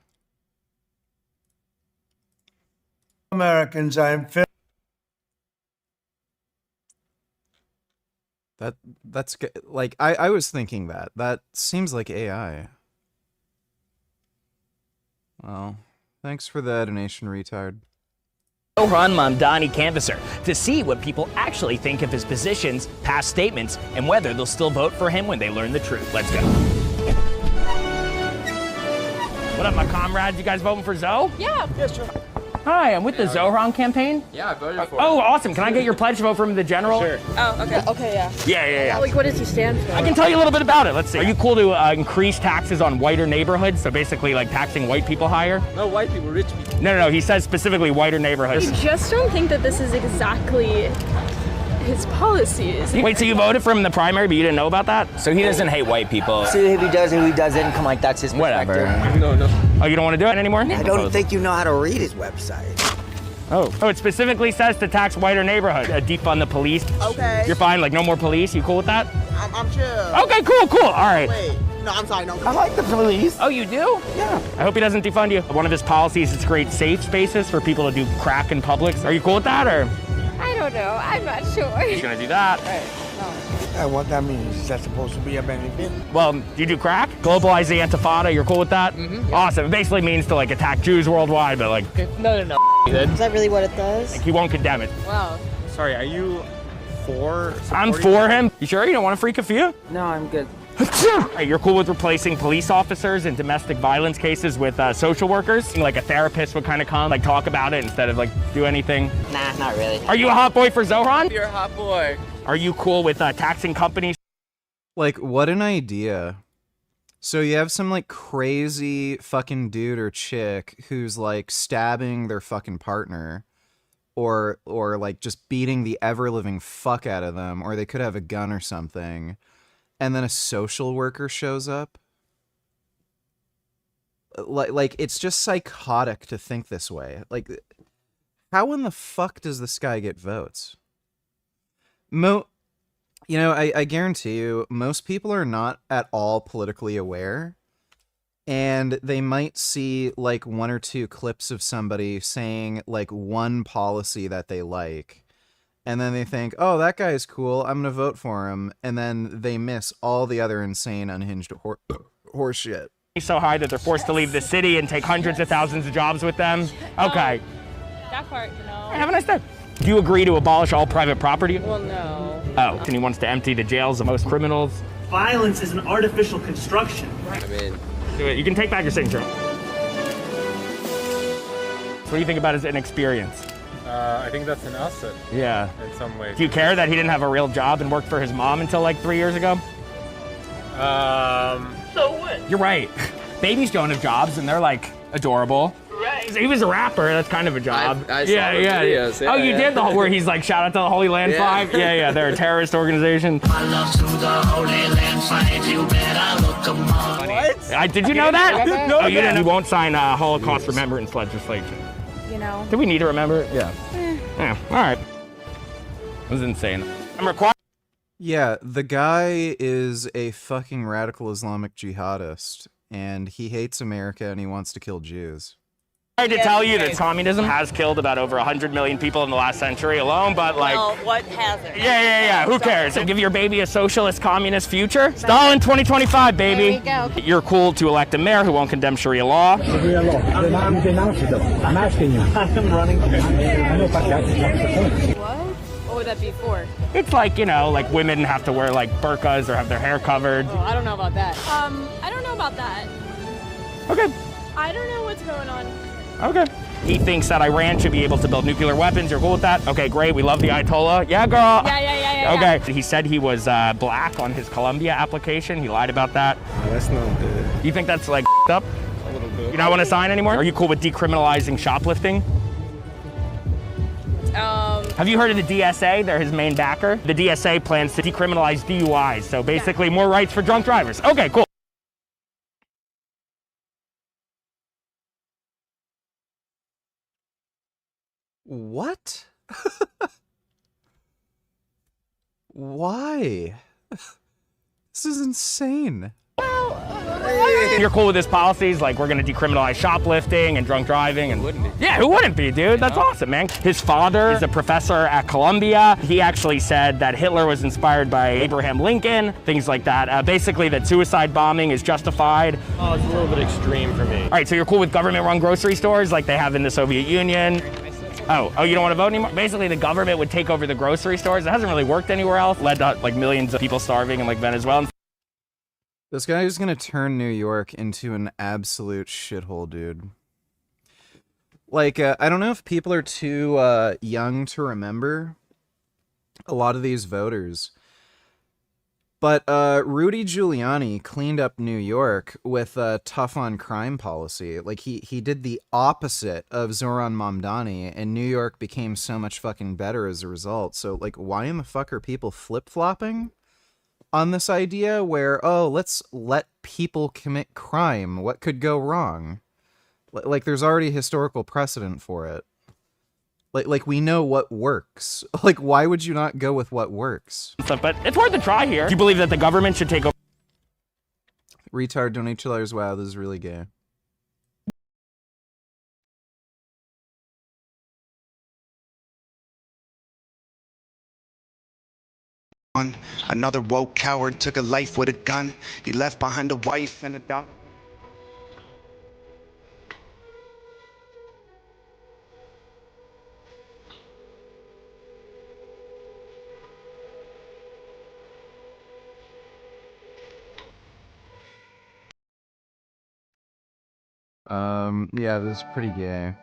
Americans, I am That's good. Like I was thinking that seems like AI. Well, thanks for the donation, retard. Zohran Mamdani canvasser to see what people actually think of his positions, past statements, and whether they'll still vote for him when they learn the truth. Let's go. What up, my comrades? You guys voting for Zoe? Yeah. Yes, sure. Hi, I'm with the Zohran campaign. Yeah, I voted for Oh, awesome. Can I get your pledge to vote for him, the general? Sure. Oh, okay. Okay, yeah. Yeah. Like, what does he stand for? I can tell you a little bit about it. Let's see. Are you cool to increase taxes on whiter neighborhoods? So basically, like taxing white people higher? No, white people, rich people. No. He says specifically whiter neighborhoods. I just don't think that this is exactly his policies. Wait, so you voted for him in the primary, but you didn't know about that? So he doesn't hate white people. See if he does or he doesn't, come like that's his perspective. Whatever. No. Oh, you don't want to do it anymore? I don't think you know how to read his website. Oh, it specifically says to tax whiter neighborhoods, defund the police. Okay. You're fine, like no more police. You cool with that? I'm chill. Okay, cool. All right. Wait, no, I'm sorry, no. I like the police. Oh, you do? Yeah. I hope he doesn't defund you. One of his policies is to create safe spaces for people to do crack in public. Are you cool with that, or? I don't know. I'm not sure. He's gonna do that. What that means, is that supposed to be a benefit? Well, do you do crack? Globalize the Intifada, you're cool with that? Mm-hmm. Awesome. It basically means to like attack Jews worldwide, but like, No. Is that really what it does? he won't condemn it. Wow. Sorry, are you for? I'm for him. You sure you don't want to freak a few? No, I'm good. Hey, you're cool with replacing police officers in domestic violence cases with social workers? Like a therapist would kind of come, like talk about it instead of like do anything? Nah, not really. Are you a hot boy for Zohran? You're a hot boy. Are you cool with taxing companies? Like, what an idea. So you have some like crazy fucking dude or chick who's like stabbing their fucking partner or like just beating the ever living fuck out of them, or they could have a gun or something. And then a social worker shows up. Like it's just psychotic to think this way. Like, how in the fuck does this guy get votes? I guarantee you, most people are not at all politically aware, and they might see like one or two clips of somebody saying like one policy that they like, and then they think, oh, that guy's cool, I'm gonna vote for him, and then they miss all the other insane, unhinged horse shit. So high that they're forced to leave the city and take hundreds of thousands of jobs with them. Okay. That part, no. Have a nice day. Do you agree to abolish all private property? Well, no. Oh, and he wants to empty the jails of most criminals. Violence is an artificial construction. I mean, do it. You can take back your signature. What do you think about his inexperience? I think that's an asset. Yeah. In some way. Do you care that he didn't have a real job and worked for his mom until like 3 years ago? So what? You're right. Babies don't have jobs and they're like adorable. Right. He was a rapper. That's kind of a job. I saw those videos. Oh, you did the whole where he's like, shout out to the Holy Land Five. Yeah. They're a terrorist organization. My love to the Holy Land Five. You better look them up. What? Did you know that? No, oh, you didn't. You won't sign Holocaust remembrance legislation. You know. Do we need to remember it? Yeah. Yeah. All right. That was insane. I'm required. Yeah, the guy is a fucking radical Islamic jihadist, and he hates America and he wants to kill Jews. To tell you that communism has killed about over 100 million people in the last century alone, but like... Well, what hasn't? Yeah. Who cares? Give your baby a socialist, communist future? Stalin 2025, baby. There we go. You're cool to elect a mayor who won't condemn Sharia law. Sharia law. I'm denouncing them. I'm asking you. I'm running. I know What? What would that be for? It's like, like women have to wear like burqas or have their hair covered. Oh, I don't know about that. I don't know about that. Okay. I don't know what's going on. Okay. He thinks that Iran should be able to build nuclear weapons. You're cool with that? Okay, great. We love the Ayatollah. Yeah, girl. Yeah. Okay. He said he was black on his Columbia application. He lied about that. That's not good. You think that's like up? A little bit. You not want to sign anymore? Are you cool with decriminalizing shoplifting? Have you heard of the DSA? They're his main backer. The DSA plans to decriminalize DUIs. So basically more rights for drunk drivers. Okay, cool. What? Why? This is insane. Well, You're cool with his policies, like we're gonna decriminalize shoplifting and drunk driving, and yeah, who wouldn't be, dude? That's awesome, man. His father is a professor at Columbia. He actually said that Hitler was inspired by Abraham Lincoln, things like that. Basically, that suicide bombing is justified. Oh, it's a little bit extreme for me. All right, so you're cool with government-run grocery stores like they have in the Soviet Union. Oh, you don't want to vote anymore? Basically, the government would take over the grocery stores. It hasn't really worked anywhere else. Led to like millions of people starving in like Venezuela. This guy is gonna turn New York into an absolute shithole, dude. Like, I don't know if people are too young to remember a lot of these voters, but Rudy Giuliani cleaned up New York with a tough on crime policy. Like, he did the opposite of Zoran Mamdani, and New York became so much fucking better as a result. So, like, why in the fuck are people flip-flopping on this idea where, oh, let's let people commit crime? What could go wrong? Like, there's already historical precedent for it. Like we know what works. Like, why would you not go with what works? But it's worth a try here. Do you believe that the government should take over? Retard, donate $2. Wow, this is really gay. Another woke coward took a life with a gun. He left behind a wife and a dog. Yeah, this is pretty gay.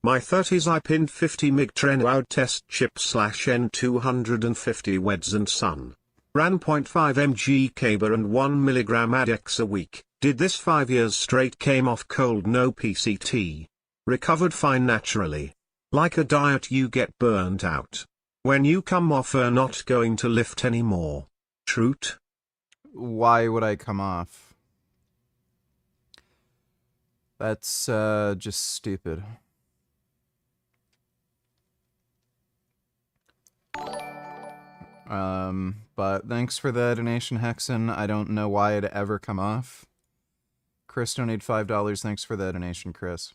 My 30s I pinned 50 MiG Tren out test chip /N250 Weds and Son. Ran 0.5 mg Caber and 1 mg Adex a week. Did this 5 years straight, came off cold, no PCT. Recovered fine naturally. Like a diet, you get burnt out. When you come off, are not going to lift anymore. Truth? Why would I come off? That's just stupid. But thanks for the donation, Hexen. I don't know why it'd ever come off. Chris donated $5. Thanks for the donation, Chris.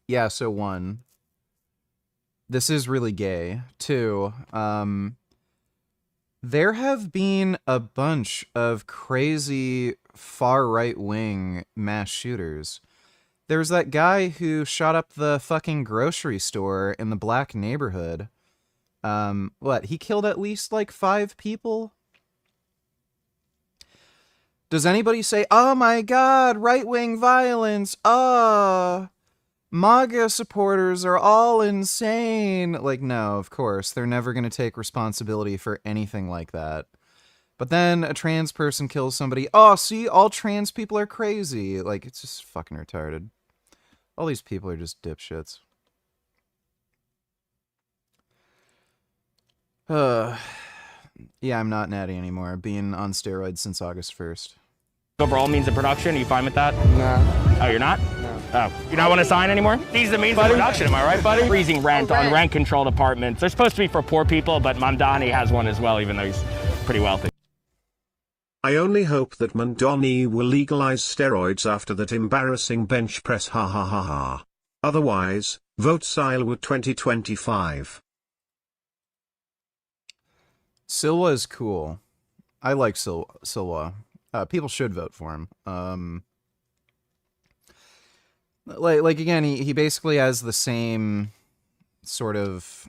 Yeah, so 1, this is really gay. 2, there have been a bunch of crazy far right-wing mass shooters. There's that guy who shot up the fucking grocery store in the black neighborhood. What, he killed at least like 5 people? Does anybody say, oh my god, right-wing violence, MAGA supporters are all insane? Like, no, of course, they're never gonna take responsibility for anything like that. But then a trans person kills somebody, oh, see, all trans people are crazy. Like, it's just fucking retarded. All these people are just dipshits. Yeah, I'm not natty anymore. Being on steroids since August 1st. Overall means of production, are you fine with that? No. Oh, you're not? No. Oh, you don't want to sign anymore? These are the means of production, am I right, buddy? Freezing rent on rent-controlled apartments. They're supposed to be for poor people, but Mamdani has one as well, even though he's pretty wealthy. I only hope that Mamdani will legalize steroids after that embarrassing bench press, ha ha ha ha. Otherwise, vote Silwood 2025. Silwa is cool. I like Silwa. People should vote for him. Like again, he basically has the same sort of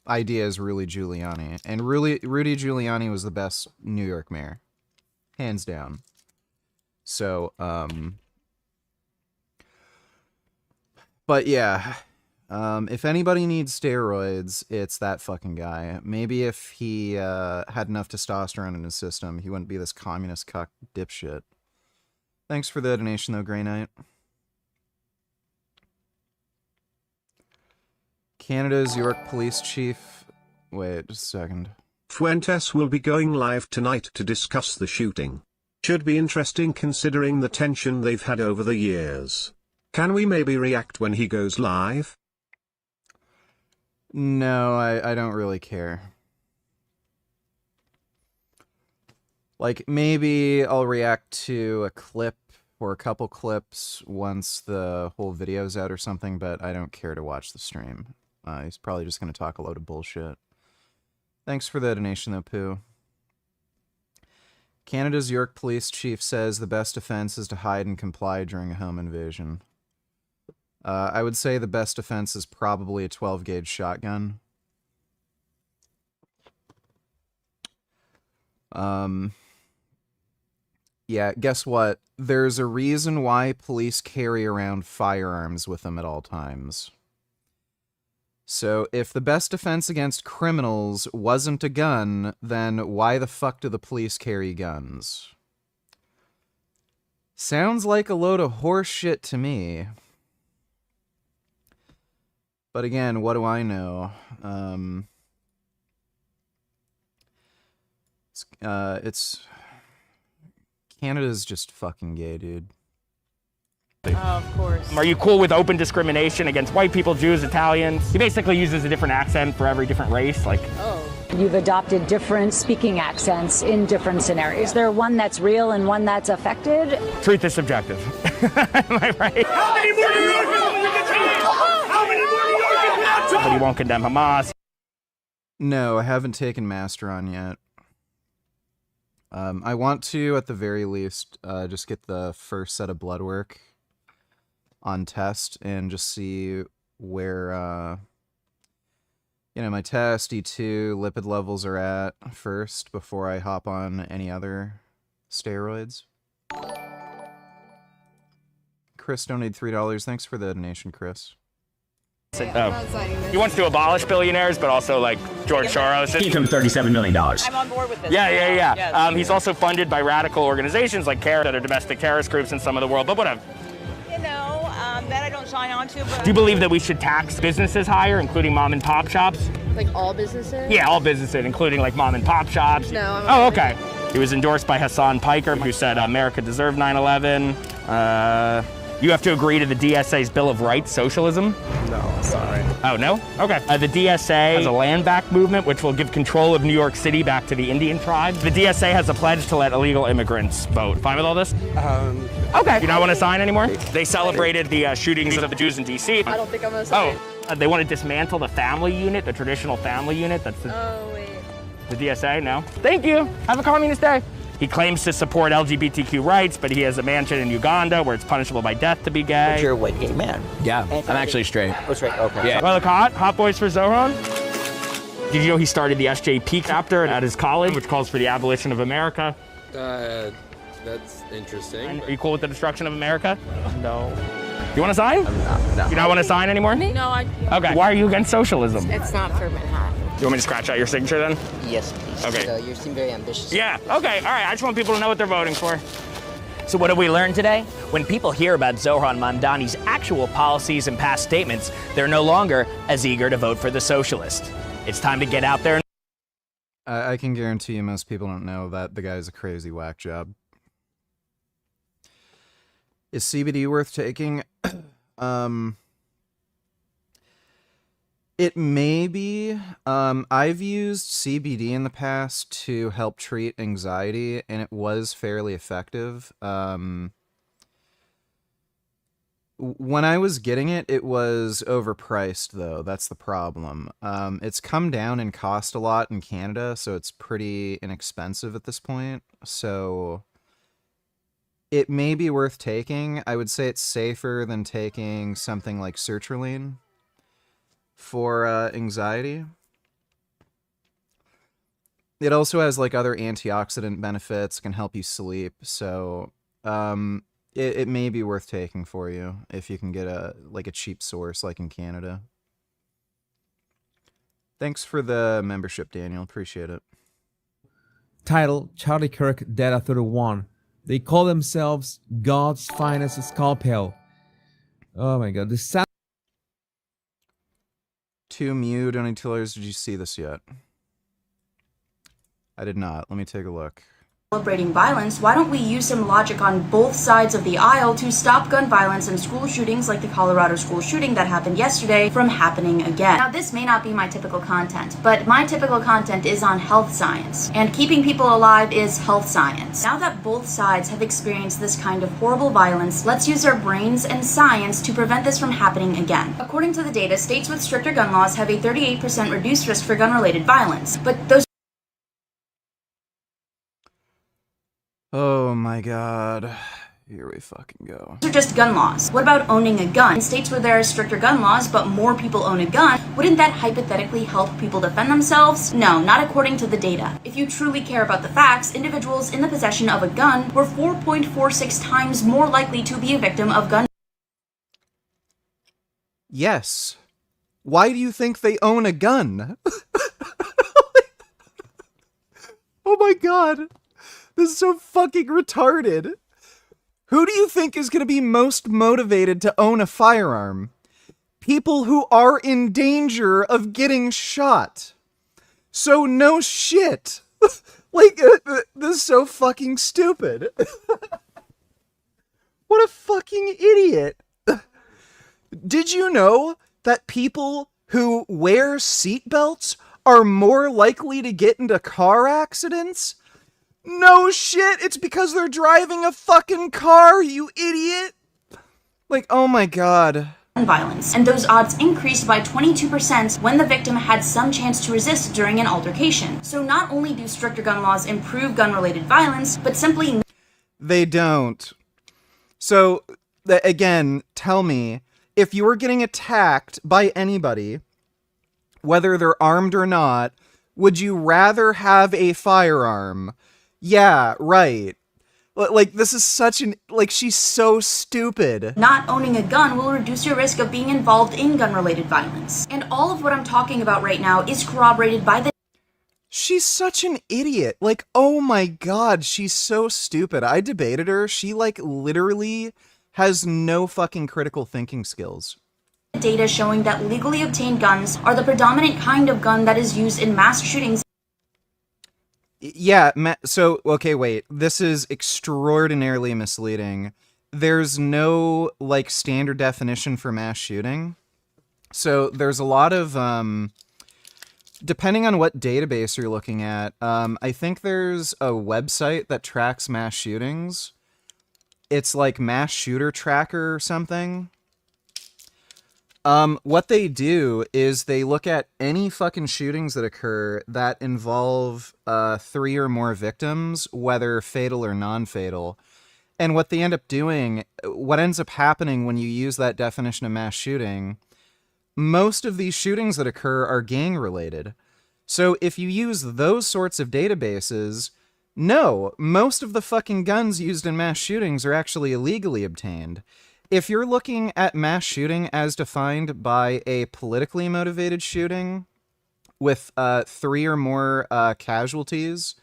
idea as Rudy Giuliani, and Rudy Giuliani was the best New York mayor, hands down. So, but yeah, if anybody needs steroids, it's that fucking guy. Maybe if he had enough testosterone in his system, he wouldn't be this communist cuck dipshit. Thanks for the donation, though, Grey Knight. Canada's York Police Chief. Wait, just a second. Fuentes will be going live tonight to discuss the shooting. Should be interesting considering the tension they've had over the years. Can we maybe react when he goes live? No, I don't really care. Like, maybe I'll react to a clip or a couple clips once the whole video's out or something, but I don't care to watch the stream. He's probably just going to talk a load of bullshit. Thanks for the donation, though, Pooh. Canada's York Police Chief says the best defense is to hide and comply during a home invasion. I would say the best defense is probably a 12-gauge shotgun. Yeah, guess what? There's a reason why police carry around firearms with them at all times. So if the best defense against criminals wasn't a gun, then why the fuck do the police carry guns? Sounds like a load of horse shit to me. But again, what do I know? It's Canada's just fucking gay, dude. Oh, of course. Are you cool with open discrimination against white people, Jews, Italians? He basically uses a different accent for every different race. Like, You've adopted different speaking accents in different scenarios. Is there one that's real and one that's affected? Truth is subjective. Am I right? How many more New Yorkers? How many more New Yorkers? But he won't condemn Hamas. No, I haven't taken Master on yet. I want to, at the very least, just get the first set of blood work on test and just see where, my test, E2, lipid levels are at first before I hop on any other steroids. Chris donated $3. Thanks for the donation, Chris. He wants to abolish billionaires, but also like George Soros. He from $37 million. I'm on board with this. Yeah. He's also funded by radical organizations like CARE that are domestic terrorist groups in some of the world, but whatever. That I don't sign on to. But Do you believe that we should tax businesses higher, including mom and pop shops? like all businesses? Yeah, all businesses, including like mom and pop shops. No. Oh, okay. He was endorsed by Hassan Piker, who said America deserved 9/11. You have to agree to the DSA's Bill of Rights socialism? No, sorry. Oh, no? Okay. The DSA has a land back movement, which will give control of New York City back to the Indian tribes. The DSA has a pledge to let illegal immigrants vote. Fine with all this? Okay. You not want to sign anymore? They celebrated the shootings of the Jews in D.C. I don't think I'm gonna sign. They want to dismantle the family unit, the traditional family unit. That's the, wait. the DSA, no? Thank you. Have a communist day. He claims to support LGBTQ rights, but he has a mansion in Uganda where it's punishable by death to be gay. But you're a white gay man. Yeah, I'm actually straight. Oh, straight. Okay. Yeah. Well, look hot. Hot boys for Zohan. Did you know he started the SJP chapter at his college, which calls for the abolition of America? That's interesting. Are you cool with the destruction of America? No. You want to sign? I'm not. No. You not want to sign anymore? No, Okay. Why are you against socialism? It's not for Manhattan. You want me to scratch out your signature then? Yes, please. Okay. You seem very ambitious. Yeah. Okay. All right. I just want people to know what they're voting for. So what did we learn today? When people hear about Zohran Mamdani's actual policies and past statements, they're no longer as eager to vote for the socialist. It's time to get out there. I can guarantee you most people don't know that the guy's a crazy whack job. Is CBD worth taking? It may be. I've used CBD in the past to help treat anxiety, and it was fairly effective. When I was getting it, it was overpriced, though. That's the problem. It's come down in cost a lot in Canada, so it's pretty inexpensive at this point. So it may be worth taking. I would say it's safer than taking something like sertraline for anxiety. It also has like other antioxidant benefits, can help you sleep. So it may be worth taking for you if you can get a cheap source like in Canada. Thanks for the membership, Daniel. Appreciate it. Title: Charlie Kirk Dead at 31. They call themselves God's finest scalpel. Oh my god, the sound. Two Mew donating $2. Did you see this yet? I did not. Let me take a look. celebrating violence, why don't we use some logic on both sides of the aisle to stop gun violence and school shootings like the Colorado school shooting that happened yesterday from happening again? Now, this may not be my typical content, but my typical content is on health science, and keeping people alive is health science. Now that both sides have experienced this kind of horrible violence, let's use our brains and science to prevent this from happening again. According to the data, states with stricter gun laws have a 38% reduced risk for gun-related violence, but those Oh my god. Here we fucking go. are just gun laws. What about owning a gun? In states where there are stricter gun laws, but more people own a gun, wouldn't that hypothetically help people defend themselves? No, not according to the data. If you truly care about the facts, individuals in the possession of a gun were 4.46 times more likely to be a victim of gun. Yes. Why do you think they own a gun? Oh my god. This is so fucking retarded. Who do you think is going to be most motivated to own a firearm? People who are in danger of getting shot. So no shit. Like, this is so fucking stupid. What a fucking idiot. Did you know that people who wear seatbelts are more likely to get into car accidents? No shit, it's because they're driving a fucking car, you idiot! Like, oh my god. Violence, and those odds increased by 22% when the victim had some chance to resist during an altercation. So not only do stricter gun laws improve gun-related violence, but simply... They don't. So, again, tell me, if you were getting attacked by anybody, whether they're armed or not, would you rather have a firearm? Yeah, right. Like, this is such an... Like, she's so stupid. Not owning a gun will reduce your risk of being involved in gun-related violence. And all of what I'm talking about right now is corroborated by the... She's such an idiot. Like, oh my god, she's so stupid. I debated her. She, like, literally has no fucking critical thinking skills. Data showing that legally obtained guns are the predominant kind of gun that is used in mass shootings. Yeah, so, okay, wait. This is extraordinarily misleading. There's no, like, standard definition for mass shooting. So, there's a lot of, depending on what database you're looking at, I think there's a website that tracks mass shootings. It's like Mass Shooter Tracker or something. What they do is they look at any fucking shootings that occur that involve 3 or more victims, whether fatal or non-fatal. And what they end up doing, what ends up happening when you use that definition of mass shooting, most of these shootings that occur are gang-related. So if you use those sorts of databases, no, most of the fucking guns used in mass shootings are actually illegally obtained. If you're looking at mass shooting as defined by a politically motivated shooting with 3 or more casualties,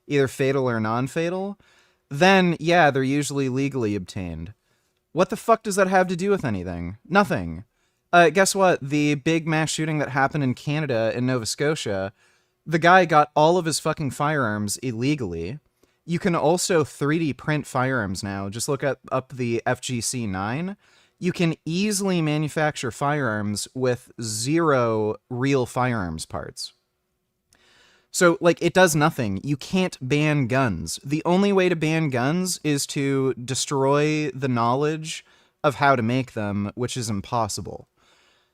either fatal or non-fatal, then yeah, they're usually legally obtained. What the fuck does that have to do with anything? Nothing. Guess what? The big mass shooting that happened in Canada in Nova Scotia, the guy got all of his fucking firearms illegally. You can also 3D print firearms now. Just look up the FGC-9. You can easily manufacture firearms with 0 real firearms parts. So, like, it does nothing. You can't ban guns. The only way to ban guns is to destroy the knowledge of how to make them, which is impossible.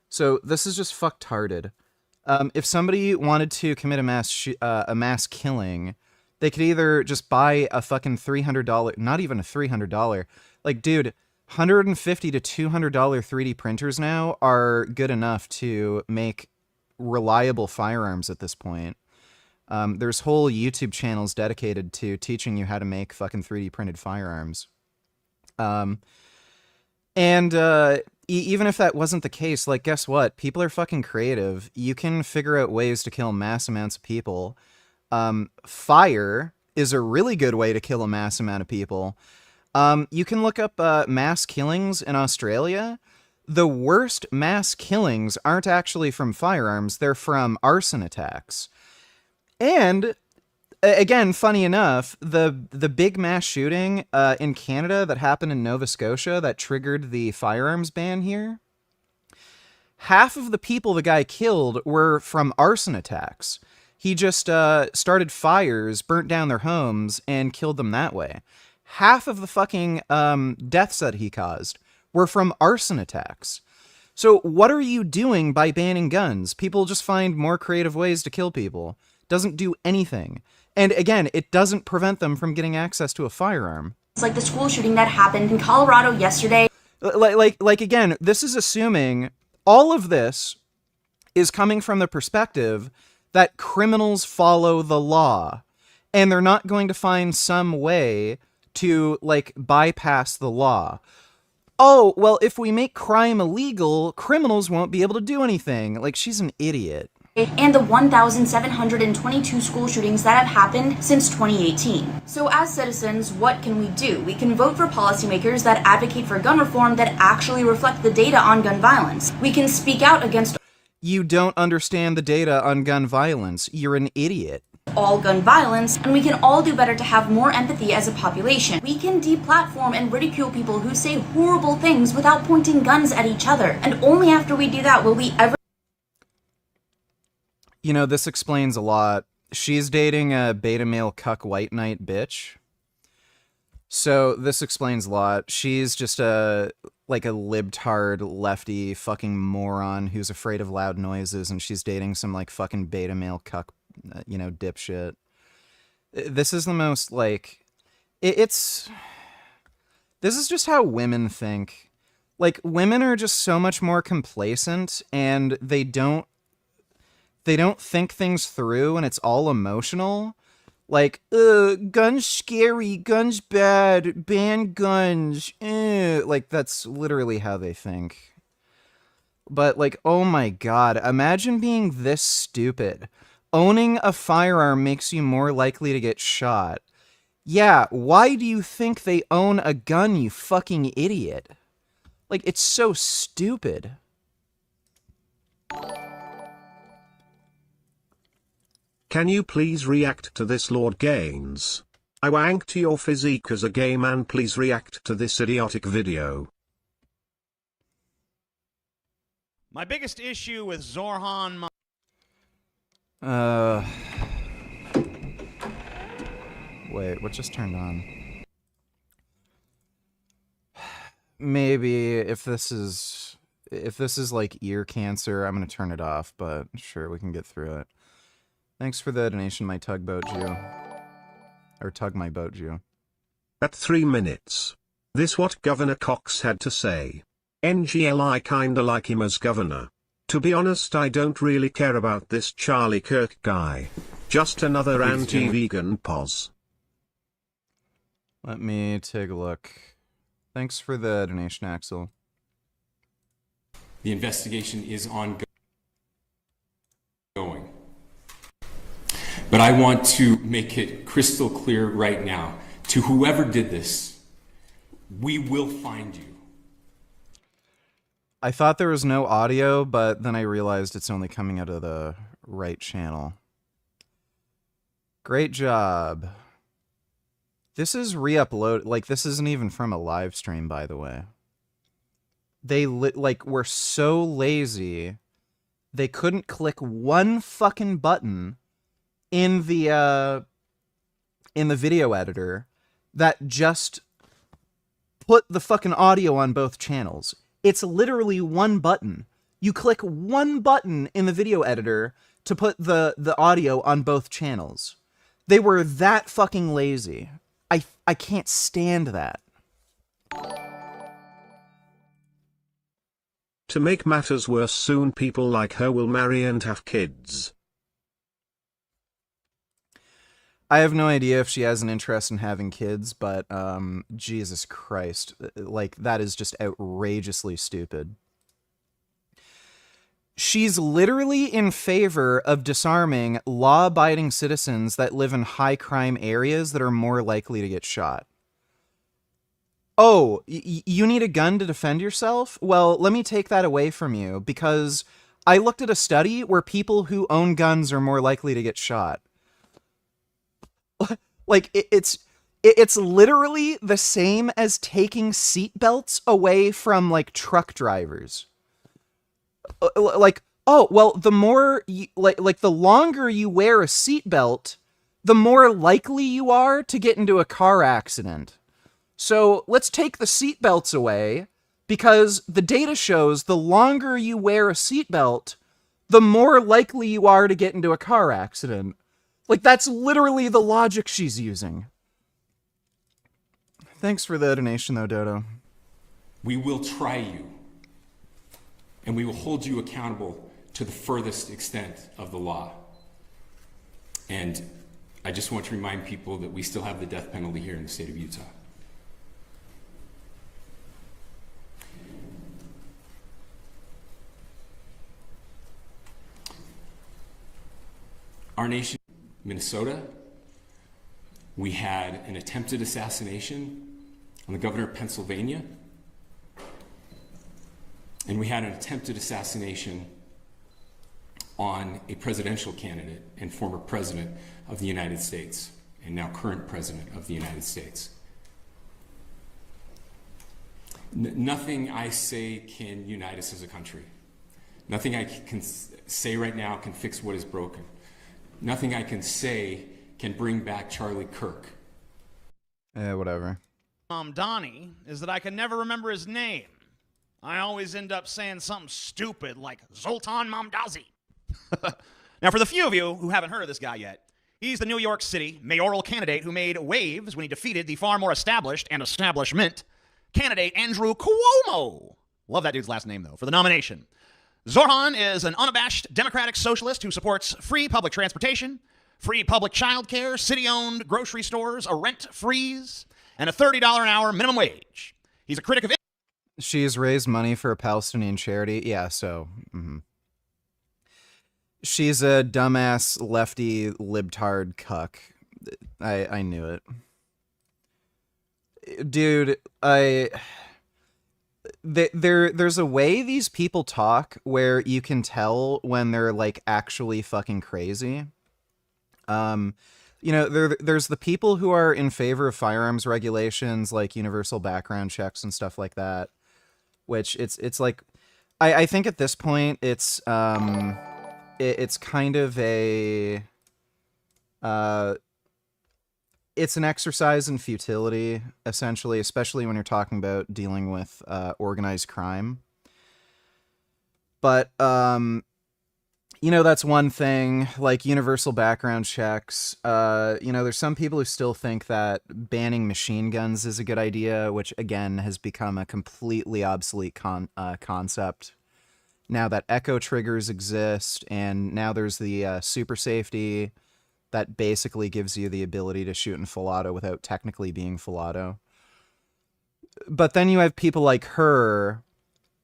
So, this is just fucktarded. If somebody wanted to commit a mass killing, they could either just buy a fucking $300, not even a $300, like, dude, $150 to $200 3D printers now are good enough to make reliable firearms at this point. There's whole YouTube channels dedicated to teaching you how to make fucking 3D printed firearms. Even if that wasn't the case, like, guess what? People are fucking creative. You can figure out ways to kill mass amounts of people. Fire is a really good way to kill a mass amount of people. You can look up mass killings in Australia. The worst mass killings aren't actually from firearms, they're from arson attacks. And again, funny enough, the big mass shooting in Canada that happened in Nova Scotia that triggered the firearms ban here, half of the people the guy killed were from arson attacks. He just started fires, burnt down their homes, and killed them that way. Half of the fucking deaths that he caused were from arson attacks. So what are you doing by banning guns? People just find more creative ways to kill people. Doesn't do anything. And again, it doesn't prevent them from getting access to a firearm. It's like the school shooting that happened in Colorado yesterday. Like again, this is assuming all of this is coming from the perspective that criminals follow the law, and they're not going to find some way to, like, bypass the law. Oh, well, if we make crime illegal, criminals won't be able to do anything. Like, she's an idiot. And the 1,722 school shootings that have happened since 2018. So as citizens, what can we do? We can vote for policymakers that advocate for gun reform that actually reflect the data on gun violence. We can speak out against... You don't understand the data on gun violence. You're an idiot. All gun violence, and we can all do better to have more empathy as a population. We can deplatform and ridicule people who say horrible things without pointing guns at each other. And only after we do that will we ever... You know, this explains a lot. She's dating a beta male cuck white knight bitch. So this explains a lot. She's just a libtard lefty fucking moron who's afraid of loud noises, and she's dating some like fucking beta male cuck, dipshit. This is the most like, this is just how women think. Like, women are just so much more complacent, and they don't think things through, and it's all emotional. Like, guns scary, guns bad, ban guns, like, that's literally how they think. But, like, oh my god, imagine being this stupid. Owning a firearm makes you more likely to get shot. Yeah, why do you think they own a gun, you fucking idiot? Like, it's so stupid. Can you please react to this, Lord Gaines? I wank to your physique as a gay man. Please react to this idiotic video. My biggest issue with Zorhan... Wait, what just turned on? Maybe if this is like ear cancer, I'm gonna turn it off, but sure, we can get through it. Thanks for the donation, my tugboat Jew. Or tug my boat Jew. At 3 minutes. This what Governor Cox had to say. NGL, I kinda like him as governor. To be honest, I don't really care about this Charlie Kirk guy. Just another anti-vegan pos. Let me take a look. Thanks for the donation, Axel. The investigation is ongoing. But I want to make it crystal clear right now, to whoever did this, we will find you. I thought there was no audio, but then I realized it's only coming out of the right channel. Great job. This is re-upload, like, this isn't even from a live stream, by the way. They, were so lazy, they couldn't click one fucking button in the video editor that just put the fucking audio on both channels. It's literally one button. You click one button in the video editor to put the audio on both channels. They were that fucking lazy. I can't stand that. To make matters worse, soon people like her will marry and have kids. I have no idea if she has an interest in having kids, but Jesus Christ, like, that is just outrageously stupid. She's literally in favor of disarming law-abiding citizens that live in high-crime areas that are more likely to get shot. Oh, you need a gun to defend yourself? Well, let me take that away from you, because I looked at a study where people who own guns are more likely to get shot. Like it's literally the same as taking seatbelts away from like truck drivers. Like, oh, well, the more you, like the longer you wear a seatbelt, the more likely you are to get into a car accident. So let's take the seatbelts away, because the data shows the longer you wear a seatbelt, the more likely you are to get into a car accident. Like, that's literally the logic she's using. Thanks for the donation, though, Dodo. We will try you, and we will hold you accountable to the furthest extent of the law. And I just want to remind people that we still have the death penalty here in the state of Utah. Our nation, Minnesota, we had an attempted assassination on the governor of Pennsylvania, and we had an attempted assassination on a presidential candidate and former president of the United States, and now current president of the United States. Nothing I say can unite us as a country. Nothing I can say right now can fix what is broken. Nothing I can say can bring back Charlie Kirk. Whatever. Donnie is that I can never remember his name. I always end up saying something stupid like Zoltan Mamdazi. Now, for the few of you who haven't heard of this guy yet, he's the New York City mayoral candidate who made waves when he defeated the far more established and establishment candidate Andrew Cuomo. Love that dude's last name, though, for the nomination. Zorhan is an unabashed democratic socialist who supports free public transportation, free public child care, city-owned grocery stores, a rent freeze, and a $30 an hour minimum wage. He's a critic of... She's raised money for a Palestinian charity. Yeah, so... She's a dumbass lefty libtard cuck. I knew it. Dude, there's a way these people talk where you can tell when they're like actually fucking crazy. You know, there's the people who are in favor of firearms regulations, like universal background checks and stuff like that, which it's like, I think at this point it's kind of a it's an exercise in futility, essentially, especially when you're talking about dealing with organized crime. But you know, that's one thing, like universal background checks. You know, there's some people who still think that banning machine guns is a good idea, which again has become a completely obsolete concept. Now that echo triggers exist, and now there's the super safety that basically gives you the ability to shoot in full auto without technically being full auto. But then you have people like her,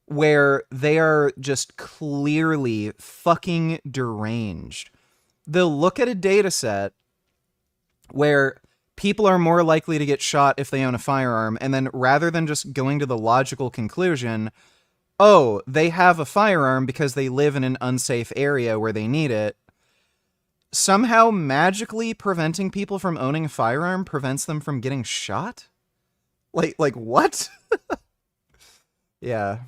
where they are just clearly fucking deranged. They'll look at a data set where people are more likely to get shot if they own a firearm, and then rather than just going to the logical conclusion, oh, they have a firearm because they live in an unsafe area where they need it, somehow magically preventing people from owning a firearm prevents them from getting shot? Like what? Yeah.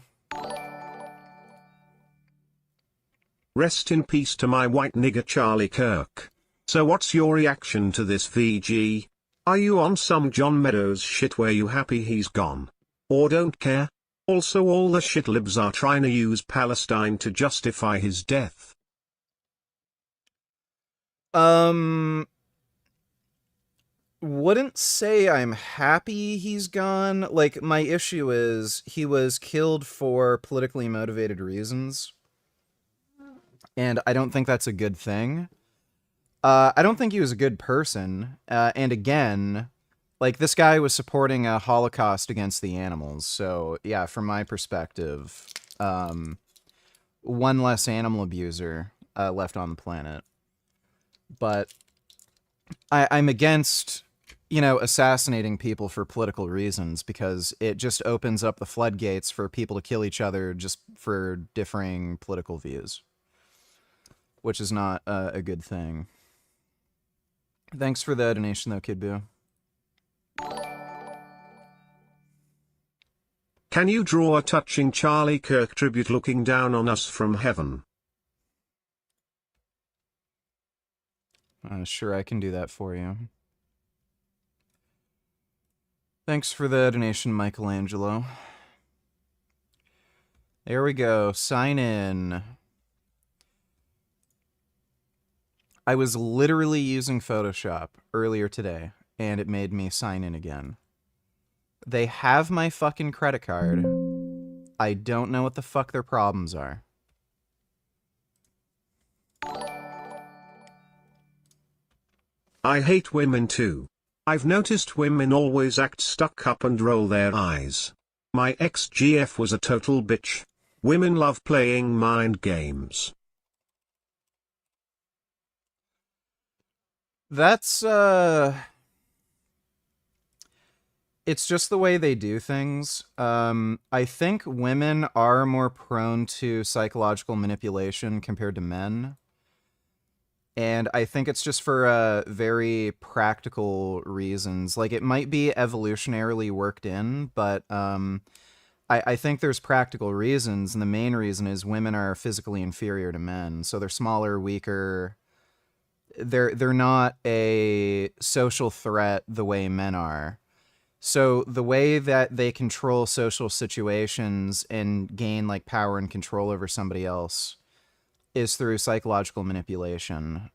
Rest in peace to my white nigger Charlie Kirk. So what's your reaction to this, VG? Are you on some John Meadows shit where you happy he's gone? Or don't care? Also, all the shit libs are trying to use Palestine to justify his death. Wouldn't say I'm happy he's gone. Like, my issue is he was killed for politically motivated reasons. And I don't think that's a good thing. I don't think he was a good person. And again, like, this guy was supporting a Holocaust against the animals. So, yeah, from my perspective, one less animal abuser left on the planet. But I'm against, you know, assassinating people for political reasons, because it just opens up the floodgates for people to kill each other just for differing political views, which is not a good thing. Thanks for the donation, though, Kid Boo. Can you draw a touching Charlie Kirk tribute looking down on us from heaven? Sure, I can do that for you. Thanks for the donation, Michelangelo. There we go. Sign in. I was literally using Photoshop earlier today, and it made me sign in again. They have my fucking credit card. I don't know what the fuck their problems are. I hate women too. I've noticed women always act stuck up and roll their eyes. My ex-GF was a total bitch. Women love playing mind games. That's, it's just the way they do things. I think women are more prone to psychological manipulation compared to men. And I think it's just for very practical reasons. Like, it might be evolutionarily worked in, but I think there's practical reasons, and the main reason is women are physically inferior to men. So they're smaller, weaker. They're not a social threat the way men are. So the way that they control social situations and gain like power and control over somebody else is through psychological manipulation.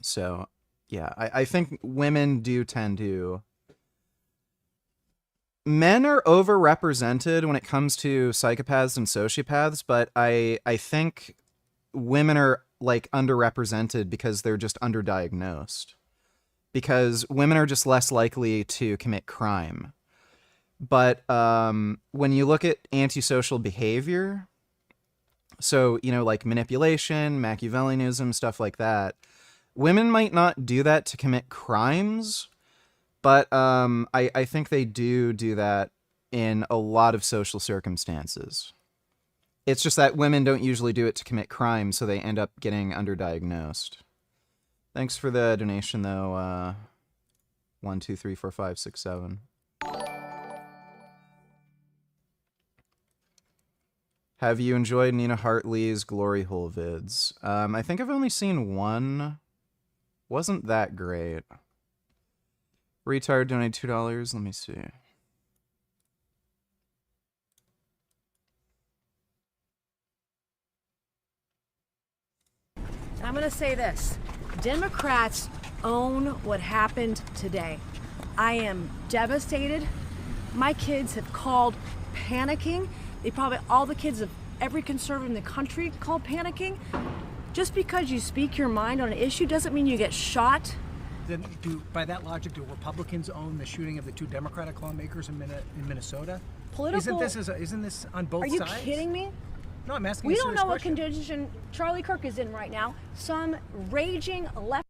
So yeah, I think women do tend to. Men are overrepresented when it comes to psychopaths and sociopaths, but I think women are like underrepresented because they're just underdiagnosed. Because women are just less likely to commit crime. But when you look at antisocial behavior, so, you know, like manipulation, Machiavellianism, stuff like that, women might not do that to commit crimes, but I think they do that in a lot of social circumstances. It's just that women don't usually do it to commit crime, so they end up getting underdiagnosed. Thanks for the donation, though. 1, 2, 3, 4, 5, 6, 7. Have you enjoyed Nina Hartley's Glory Hole vids? I think I've only seen one. Wasn't that great. Retard donated $2. Let me see. I'm going to say this. Democrats own what happened today. I am devastated. My kids have called panicking. They probably, all the kids of every conservative in the country called panicking. Just because you speak your mind on an issue doesn't mean you get shot. Then by that logic, do Republicans own the shooting of the 2 Democratic lawmakers in Minnesota? Political. Isn't this on both sides? Are you kidding me? No, I'm asking We you a don't serious know what question. condition Charlie Kirk is in right now. Some raging left.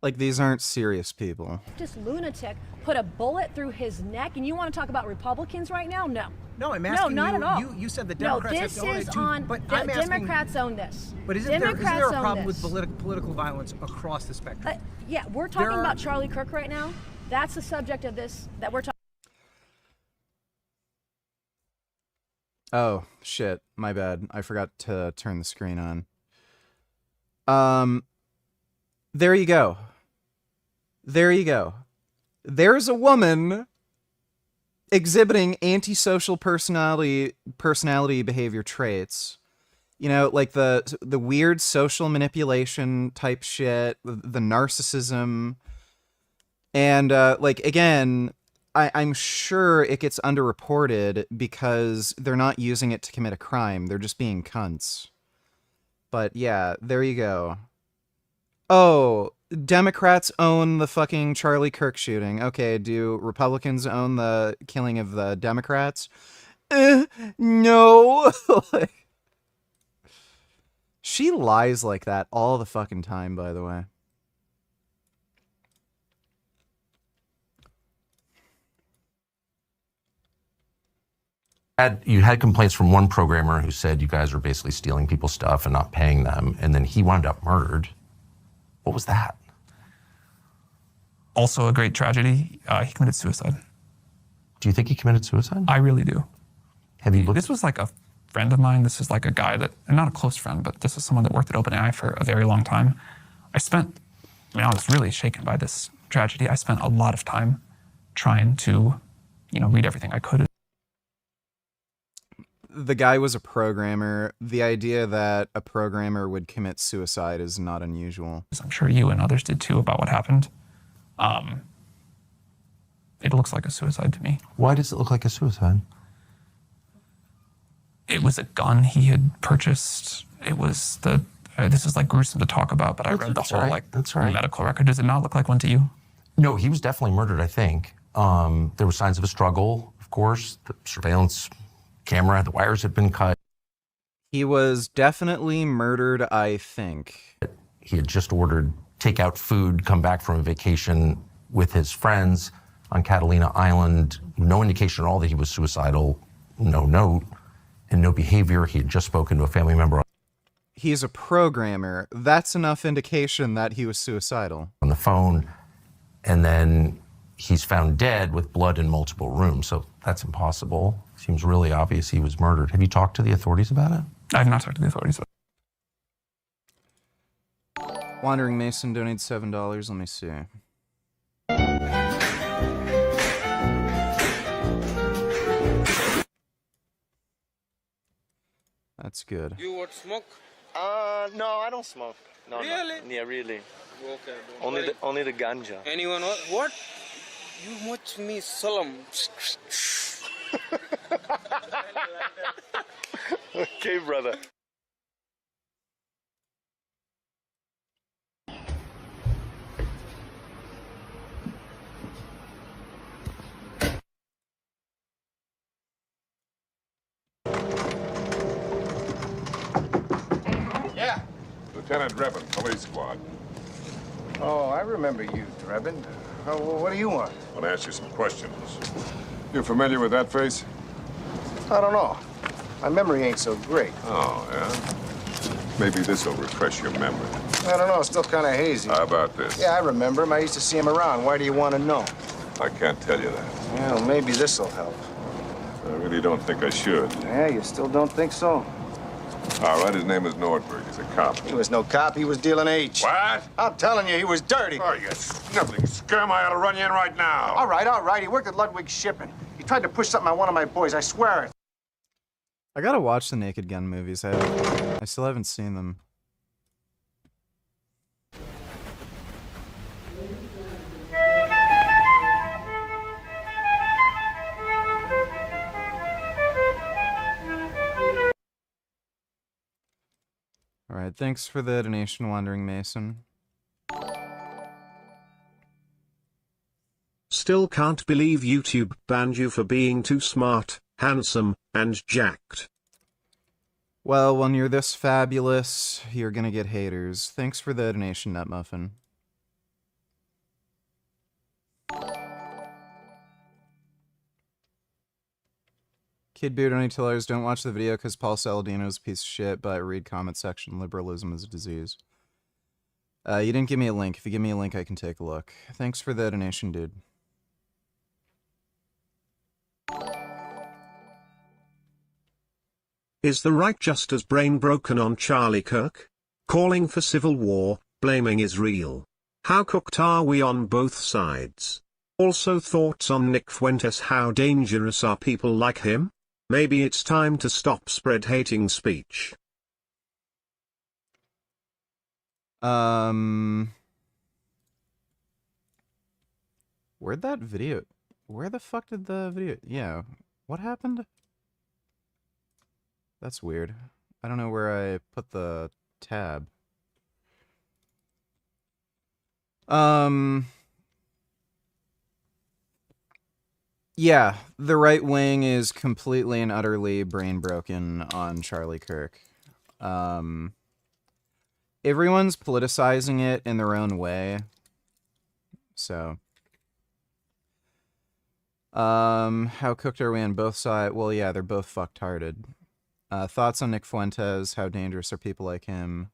Like, these aren't serious people. Just lunatic put a bullet through his neck, and you want to talk about Republicans right now? No. No, I'm asking no, not you. at all. You said the Democrats no, this have donated is to, on. but I'm asking, Democrats own this. But isn't there a Democrats problem own with this. political violence across the spectrum? Yeah, we're talking about Charlie Kirk right now. That's the subject of this that we're talking. Oh, shit. My bad. I forgot to turn the screen on. There you go. There you go. There's a woman exhibiting antisocial personality behavior traits. You know, like the weird social manipulation type shit, the narcissism. And, like, again, I'm sure it gets underreported because they're not using it to commit a crime. They're just being cunts. But yeah, there you go. Oh, Democrats own the fucking Charlie Kirk shooting. Okay, do Republicans own the killing of the Democrats? No. Like, she lies like that all the fucking time, by the way. You had complaints from one programmer who said you guys were basically stealing people's stuff and not paying them, and then he wound up murdered. What was that? Also a great tragedy. He committed suicide. Do you think he committed suicide? I really do. Have you looked? This was like a friend of mine. This is like a guy that, and not a close friend, but this is someone that worked at OpenAI for a very long time. I was really shaken by this tragedy. I spent a lot of time trying to, read everything I could. The guy was a programmer. The idea that a programmer would commit suicide is not unusual. I'm sure you and others did too about what happened. It looks like a suicide to me. Why does it look like a suicide? It was a gun he had purchased. It was this is like gruesome to talk about, but I read the whole medical record. Does it not look like one to you? No, he was definitely murdered, I think. There were signs of a struggle, of course. The surveillance camera, the wires had been cut. He was definitely murdered, I think. He had just ordered takeout food, come back from a vacation with his friends on Catalina Island. No indication at all that he was suicidal, no note, and no behavior. He had just spoken to a family member. He's a programmer. That's enough indication that he was suicidal. On the phone, and then he's found dead with blood in multiple rooms. So that's impossible. Seems really obvious he was murdered. Have you talked to the authorities about it? I have not talked to the authorities. Wandering Mason donates $7. Let me see. That's good. You would smoke? No, I don't smoke. No, Really? No. Yeah, really. Okay. Only the ganja. Anyone? What? You watch me solemn. Okay, brother. Yeah. Lieutenant Drebin, police squad. Oh, I remember you, Drebin. What do you want? I want to ask you some questions. You familiar with that face? I don't know. My memory ain't so great. Oh, yeah? Maybe this will refresh your memory. I don't know. It's still kind of hazy. How about this? Yeah, I remember him. I used to see him around. Why do you want to know? I can't tell you that. Well, maybe this'll help. I really don't think I should. Yeah, you still don't think so? All right, his name is Nordberg. He's a cop. He was no cop. He was dealing H. What? I'm telling you, he was dirty. Oh, you sniveling scum. I ought to run you in right now. All right. He worked at Ludwig Shipping. He tried to push something on one of my boys. I swear it. I gotta watch the Naked Gun movies. I still haven't seen them. Alright, thanks for the donation, Wandering Mason. Still can't believe YouTube banned you for being too smart, handsome, and jacked. Well, when you're this fabulous, you're gonna get haters. Thanks for the donation, Nutmuffin. Kid Beard only tellers don't watch the video because Paul Saladino's a piece of shit, but read comment section. Liberalism is a disease. You didn't give me a link. If you give me a link, I can take a look. Thanks for the donation, dude. Is the right just as brain broken on Charlie Kirk? Calling for civil war, blaming Israel. How cooked are we on both sides? Also thoughts on Nick Fuentes. How dangerous are people like him? Maybe it's time to stop spread hating speech. Where'd that video... Where the fuck did the video... Yeah, what happened? That's weird. I don't know where I put the tab. Yeah, the right wing is completely and utterly brain broken on Charlie Kirk. Everyone's politicizing it in their own way. So How cooked are we on both sides? Well, yeah, they're both fucktarded. Thoughts on Nick Fuentes? How dangerous are people like him?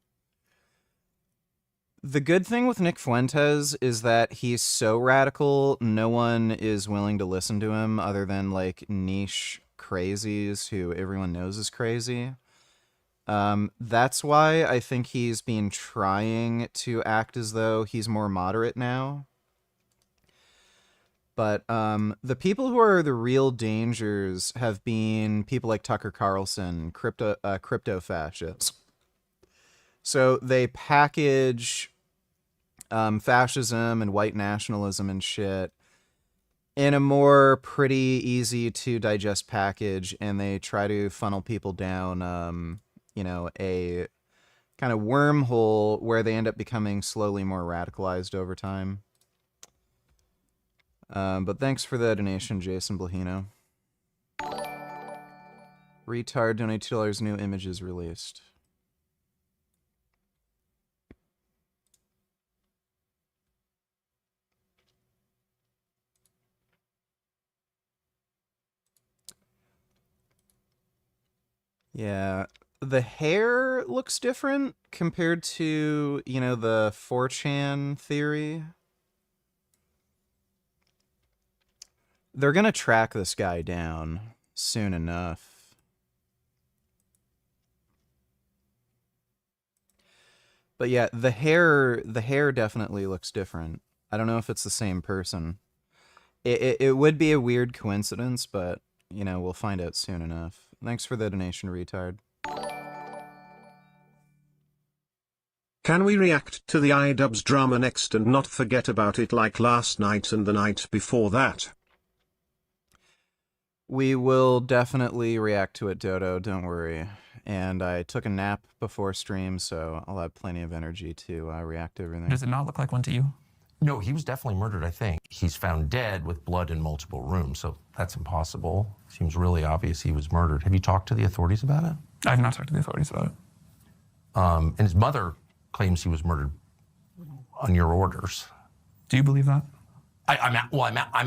The good thing with Nick Fuentes is that he's so radical, no one is willing to listen to him other than like niche crazies who everyone knows is crazy. That's why I think he's been trying to act as though he's more moderate now. But the people who are the real dangers have been people like Tucker Carlson, crypto fascists. So they package fascism and white nationalism and shit in a more pretty easy to digest package, and they try to funnel people down, you know, a kind of wormhole where they end up becoming slowly more radicalized over time. But thanks for the donation, Jason Blahino. Retard, donate $2, new images released. Yeah, the hair looks different compared to, you know, the 4chan theory. They're gonna track this guy down soon enough. But yeah, the hair definitely looks different. I don't know if it's the same person. It would be a weird coincidence, but, you know, we'll find out soon enough. Thanks for the donation, retard. Can we react to the iDubbbz drama next and not forget about it like last night and the night before that? We will definitely react to it, Dodo, don't worry. And I took a nap before stream, so I'll have plenty of energy to react to everything. Does it not look like one to you? No, he was definitely murdered, I think. He's found dead with blood in multiple rooms, so that's impossible. Seems really obvious he was murdered. Have you talked to the authorities about it? I have not talked to the authorities about it. And his mother claims he was murdered on your orders. Do you believe that? I'm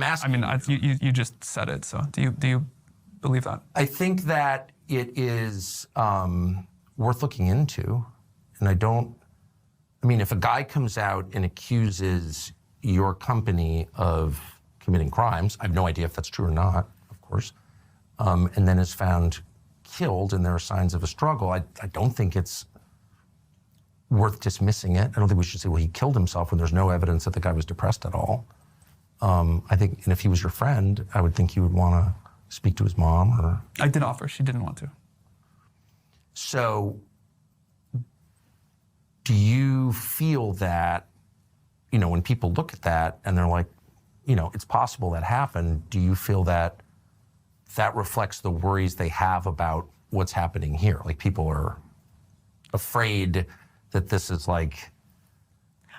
asking. I mean, you just said it, so do you believe that? I think that it is worth looking into, and I mean, if a guy comes out and accuses your company of committing crimes, I have no idea if that's true or not, of course, and then is found killed and there are signs of a struggle, I don't think it's worth dismissing it. I don't think we should say, well, he killed himself when there's no evidence that the guy was depressed at all. I think, and if he was your friend, I would think you would want to speak to his mom or... I did offer, she didn't want to. So, do you feel that, you know, when people look at that and they're like, you know, it's possible that happened, do you feel that that reflects the worries they have about what's happening here? Like, people are afraid that this is like...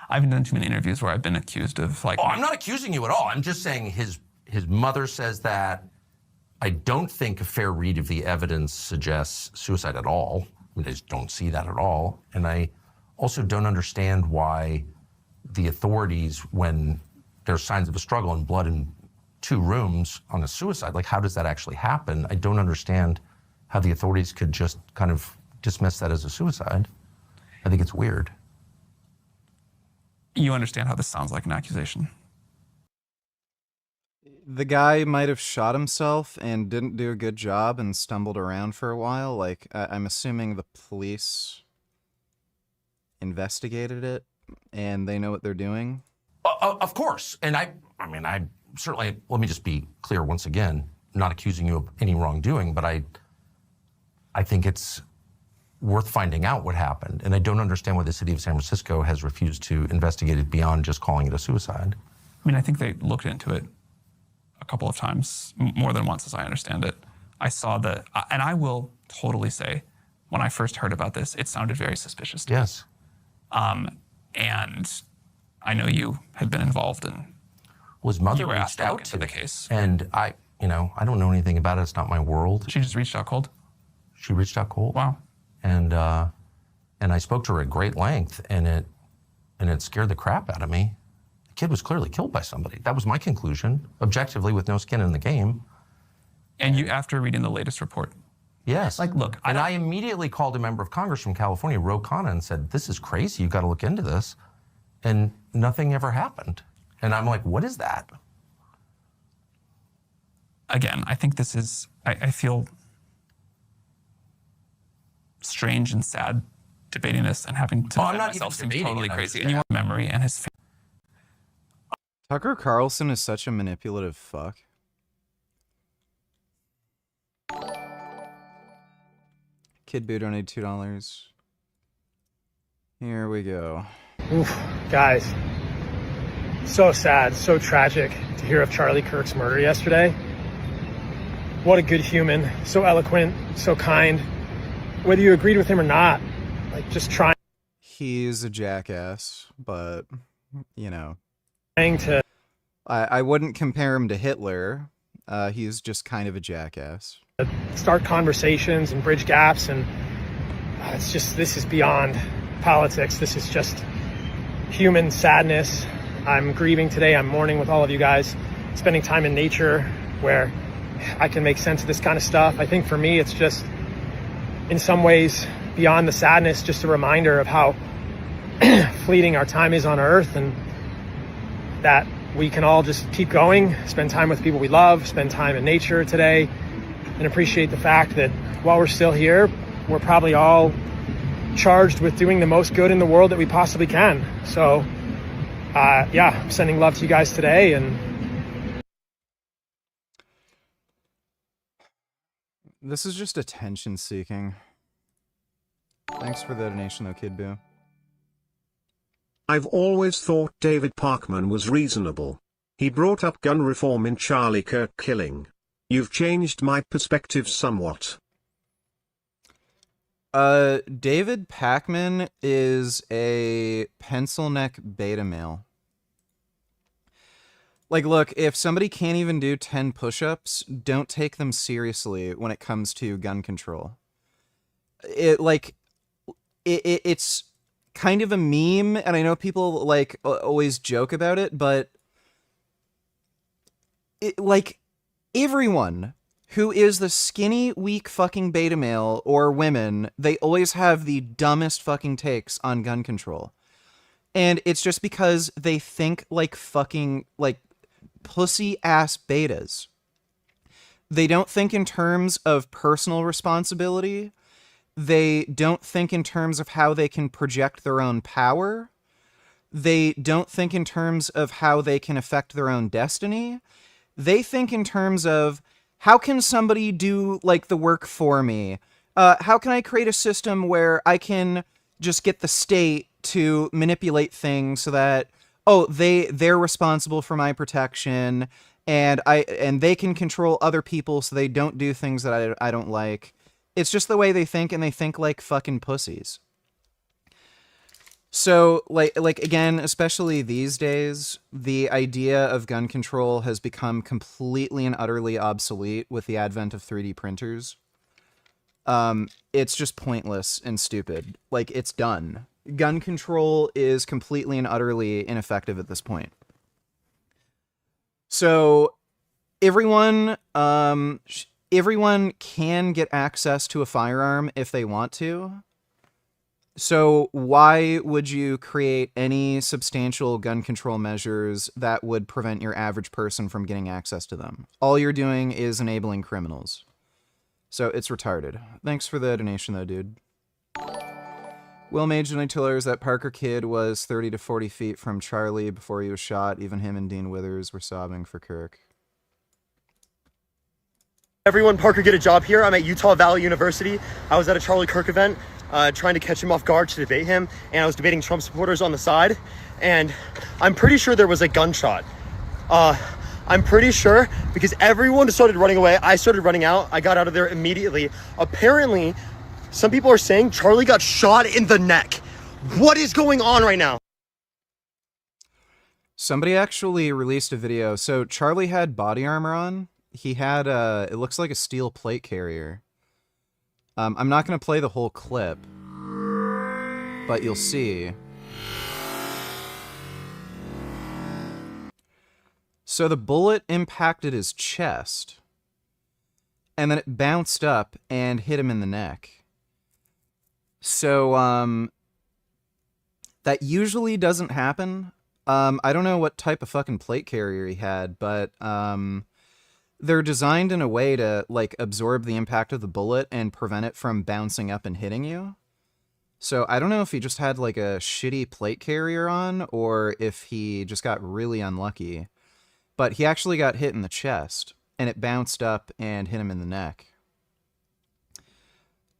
I haven't done too many interviews where I've been accused of like... Oh, I'm not accusing you at all. I'm just saying his mother says that. I don't think a fair read of the evidence suggests suicide at all. I mean, I just don't see that at all. And I also don't understand why the authorities, when there's signs of a struggle and blood in 2 rooms on a suicide, like, how does that actually happen? I don't understand how the authorities could just kind of dismiss that as a suicide. I think it's weird. You understand how this sounds like an accusation? The guy might have shot himself and didn't do a good job and stumbled around for a while. Like, I'm assuming the police investigated it and they know what they're doing. Of course. And I mean, I certainly, let me just be clear once again, not accusing you of any wrongdoing, but I think it's worth finding out what happened. And I don't understand why the city of San Francisco has refused to investigate it beyond just calling it a suicide. I mean, I think they looked into it a couple of times, more than once, as I understand it. I saw and I will totally say, when I first heard about this, it sounded very suspicious to me. Yes. And I know you had been involved in... Well, his mother you were reached asked to look out into to the me. case. And I don't know anything about it. It's not my world. She just reached out cold? She reached out cold. Wow. And I spoke to her at great length, and it scared the crap out of me. The kid was clearly killed by somebody. That was my conclusion, objectively, with no skin in the game. And you, after reading the latest report? Yes. Like, look, I immediately called a member of Congress from California, Ro Khanna, and said, this is crazy. You've got to look into this. And nothing ever happened. And I'm like, what is that? Again, I think this is, I feel strange and sad debating this and having to defend myself seems totally crazy. And you want memory and his. Tucker Carlson is such a manipulative fuck. Kid Boo donated $2. Here we go. Oof, guys. So sad, so tragic to hear of Charlie Kirk's murder yesterday. What a good human, so eloquent, so kind. Whether you agreed with him or not, like just trying. He's a jackass, but, you know. Trying to. I wouldn't compare him to Hitler. He's just kind of a jackass. Start conversations and bridge gaps, and it's just, this is beyond politics. This is just human sadness. I'm grieving today. I'm mourning with all of you guys, spending time in nature where I can make sense of this kind of stuff. I think for me, it's just, in some ways, beyond the sadness, just a reminder of how fleeting our time is on Earth, and that we can all just keep going, spend time with people we love, spend time in nature today, and appreciate the fact that while we're still here, we're probably all charged with doing the most good in the world that we possibly can. So, yeah, I'm sending love to you guys today. And this is just attention seeking. Thanks for the donation though, Kid Boo. I've always thought David Parkman was reasonable. He brought up gun reform in Charlie Kirk killing. You've changed my perspective somewhat. David Pakman is a pencil neck beta male. Like, look, if somebody can't even do 10 push-ups, don't take them seriously when it comes to gun control. It's kind of a meme, and I know people, like, always joke about it, but everyone who is the skinny, weak fucking beta male or women, they always have the dumbest fucking takes on gun control. And it's just because they think like fucking, like, pussy-ass betas. They don't think in terms of personal responsibility. They don't think in terms of how they can project their own power. They don't think in terms of how they can affect their own destiny. They think in terms of, how can somebody do, like, the work for me? How can I create a system where I can just get the state to manipulate things so that, oh, they're responsible for my protection, and they can control other people so they don't do things that I don't like. It's just the way they think, and they think like fucking pussies. So, like again, especially these days, the idea of gun control has become completely and utterly obsolete with the advent of 3D printers. It's just pointless and stupid. Like, it's done. Gun control is completely and utterly ineffective at this point. So, everyone can get access to a firearm if they want to. So why would you create any substantial gun control measures that would prevent your average person from getting access to them? All you're doing is enabling criminals. So it's retarded. Thanks for the donation though, dude. Will Mage donated $2. That Parker kid was 30 to 40 feet from Charlie before he was shot. Even him and Dean Withers were sobbing for Kirk. Everyone, Parker, get a job here. I'm at Utah Valley University. I was at a Charlie Kirk event trying to catch him off guard to debate him, and I was debating Trump supporters on the side, and I'm pretty sure there was a gunshot. I'm pretty sure because everyone started running away. I started running out. I got out of there immediately. Apparently, some people are saying Charlie got shot in the neck. What is going on right now? Somebody actually released a video. So Charlie had body armor on. He had it looks like a steel plate carrier. I'm not going to play the whole clip, but you'll see. So the bullet impacted his chest, and then it bounced up and hit him in the neck. So, that usually doesn't happen. I don't know what type of fucking plate carrier he had, but, they're designed in a way to, like, absorb the impact of the bullet and prevent it from bouncing up and hitting you. So I don't know if he just had, like, a shitty plate carrier on, or if he just got really unlucky. But he actually got hit in the chest, and it bounced up and hit him in the neck.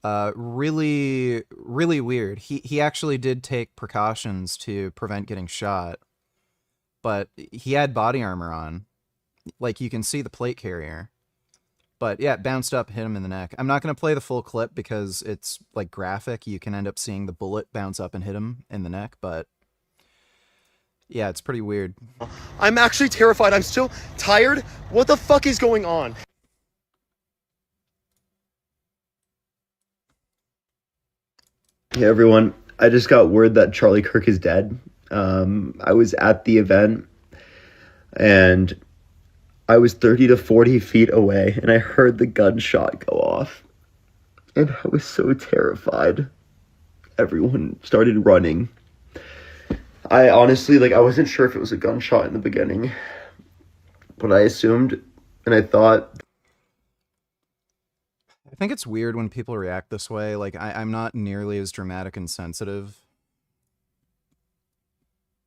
Really, really weird. He actually did take precautions to prevent getting shot, but he had body armor on. Like, you can see the plate carrier. But yeah, it bounced up, hit him in the neck. I'm not going to play the full clip because it's, like, graphic. You can end up seeing the bullet bounce up and hit him in the neck, but yeah, it's pretty weird. I'm actually terrified. I'm still tired. What the fuck is going on? Hey everyone, I just got word that Charlie Kirk is dead. I was at the event and I was 30 to 40 feet away and I heard the gunshot go off. And I was so terrified. Everyone started running. I honestly, I wasn't sure if it was a gunshot in the beginning, but I assumed and I thought. I think it's weird when people react this way. Like, I'm not nearly as dramatic and sensitive.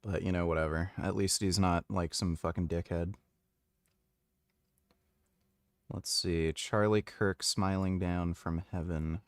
But, you know, whatever. At least he's not, like, some fucking dickhead. Let's see. Charlie Kirk smiling down from heaven.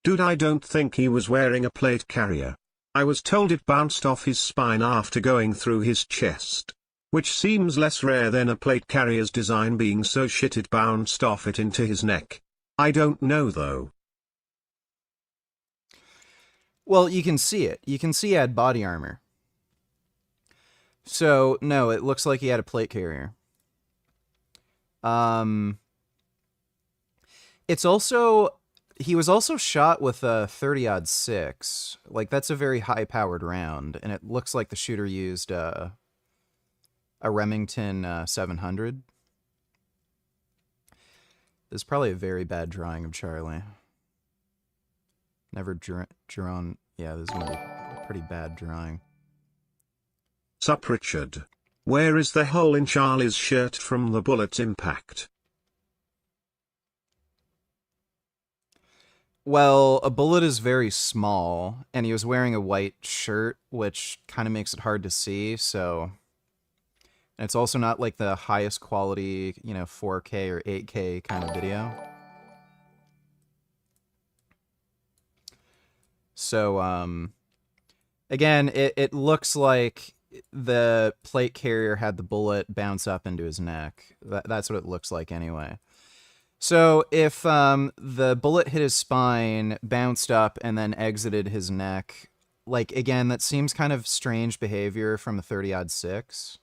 Dude, I don't think he was wearing a plate carrier. I was told it bounced off his spine after going through his chest. Which seems less rare than a plate carrier's design being so shit it bounced off it into his neck. I don't know though. Well, you can see it. You can see he had body armor. So, no, it looks like he had a plate carrier. It's also... He was also shot with a 30-06. Like, that's a very high-powered round, and it looks like the shooter used a Remington 700. This is probably a very bad drawing of Charlie. Never drawn... Yeah, this is going to be a pretty bad drawing. Sup, Richard? Where is the hole in Charlie's shirt from the bullet's impact? Well, a bullet is very small, and he was wearing a white shirt, which kind of makes it hard to see, so... And it's also not like the highest quality, you know, 4K or 8K kind of video. So, again, it looks like the plate carrier had the bullet bounce up into his neck. That's what it looks like anyway. So if the bullet hit his spine, bounced up, and then exited his neck, like, again, that seems kind of strange behavior from a 30-06.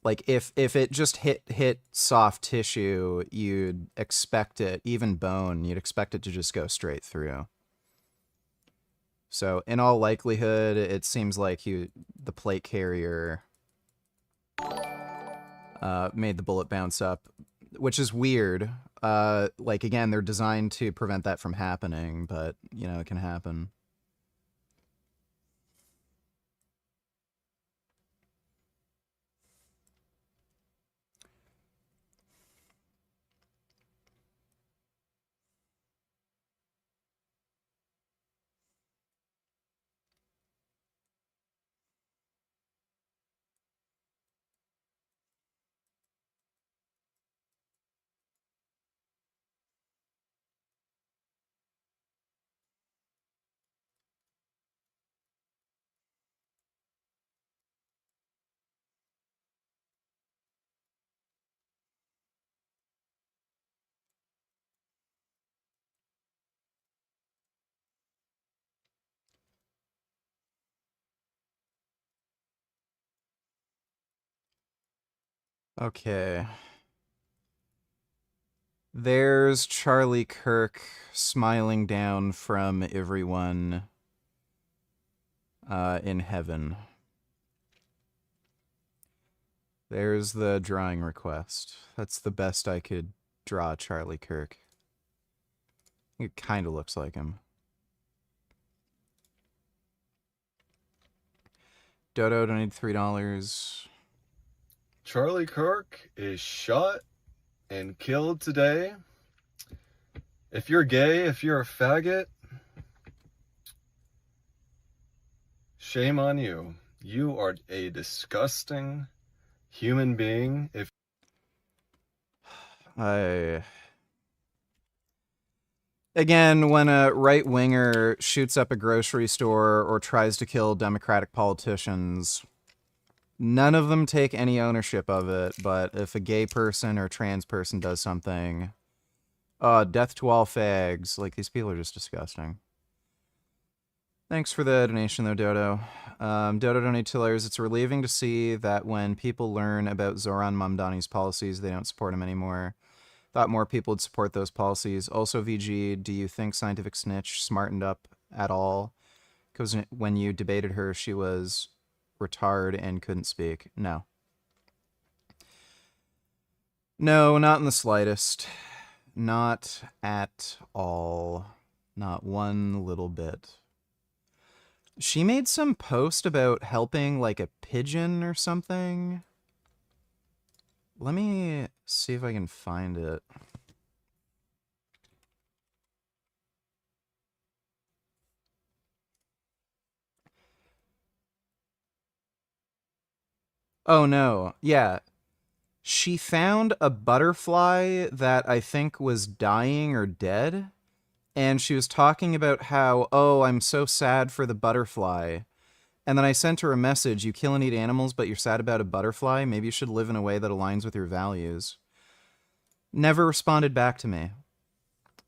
Like, if it just hit soft tissue, you'd expect it, even bone, you'd expect it to just go straight through. So, in all likelihood, it seems like the plate carrier... made the bullet bounce up, which is weird. Like, again, they're designed to prevent that from happening, but, you know, it can happen. Okay. There's Charlie Kirk smiling down from everyone in heaven. There's the drawing request. That's the best I could draw Charlie Kirk. It kind of looks like him. Dodo donated $3. Charlie Kirk is shot and killed today. If you're gay, if you're a faggot, shame on you. You are a disgusting human being. Again, when a right-winger shoots up a grocery store or tries to kill Democratic politicians, none of them take any ownership of it, but if a gay person or trans person does something, death to all fags. Like, these people are just disgusting. Thanks for the donation, though, Dodo. Dodo donated $2. It's relieving to see that when people learn about Zoran Mamdani's policies, they don't support him anymore. Thought more people would support those policies. Also, VG, do you think Scientific Snitch smartened up at all? Because when you debated her, she was retarded and couldn't speak. No. No, not in the slightest. Not at all. Not one little bit. She made some post about helping, like, a pigeon or something. Let me see if I can find it. Oh, no. Yeah. She found a butterfly that I think was dying or dead. And she was talking about how, oh, I'm so sad for the butterfly. And then I sent her a message, you kill and eat animals, but you're sad about a butterfly? Maybe you should live in a way that aligns with your values. Never responded back to me.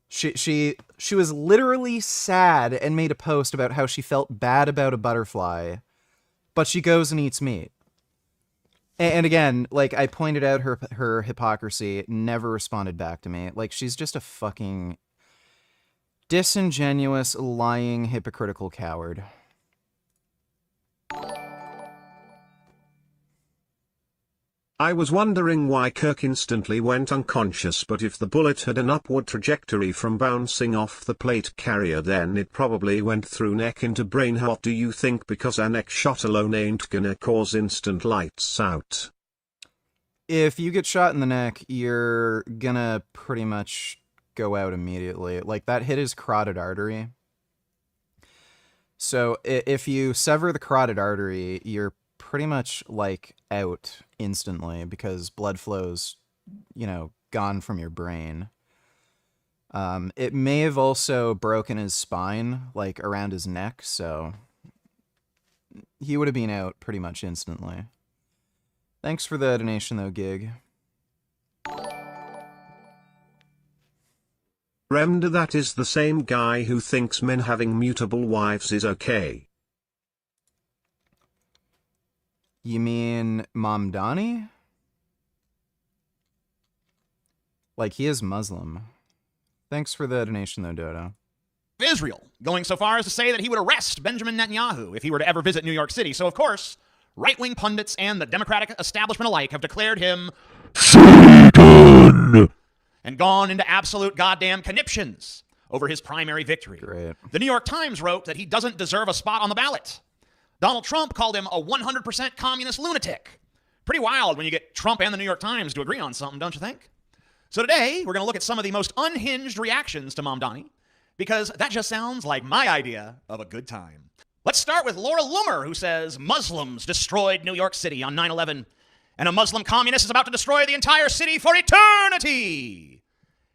She was literally sad and made a post about how she felt bad about a butterfly, but she goes and eats meat. And again, like, I pointed out her hypocrisy, never responded back to me. Like, she's just a fucking disingenuous, lying, hypocritical coward. I was wondering why Kirk instantly went unconscious, but if the bullet had an upward trajectory from bouncing off the plate carrier, then it probably went through neck into brain. What do you think? Because a neck shot alone ain't gonna cause instant lights out. If you get shot in the neck, you're gonna pretty much go out immediately. Like, that hit his carotid artery. So if you sever the carotid artery, you're pretty much, like, out instantly because blood flow's, you know, gone from your brain. It may have also broken his spine, like, around his neck, so he would have been out pretty much instantly. Thanks for the donation, though, Gig. Remda, that is the same guy who thinks men having mutable wives is okay. You mean Mamdani? Like, he is Muslim. Thanks for the donation, though, Dodo. Israel, going so far as to say that he would arrest Benjamin Netanyahu if he were to ever visit New York City. So, of course, right-wing pundits and the Democratic establishment alike have declared him Satan and gone into absolute goddamn conniptions over his primary victory. Great. The New York Times wrote that he doesn't deserve a spot on the ballot. Donald Trump called him a 100% communist lunatic. Pretty wild when you get Trump and the New York Times to agree on something, don't you think? So today, we're going to look at some of the most unhinged reactions to Mamdani, because that just sounds like my idea of a good time. Let's start with Laura Loomer, who says Muslims destroyed New York City on 9/11, and a Muslim communist is about to destroy the entire city for eternity.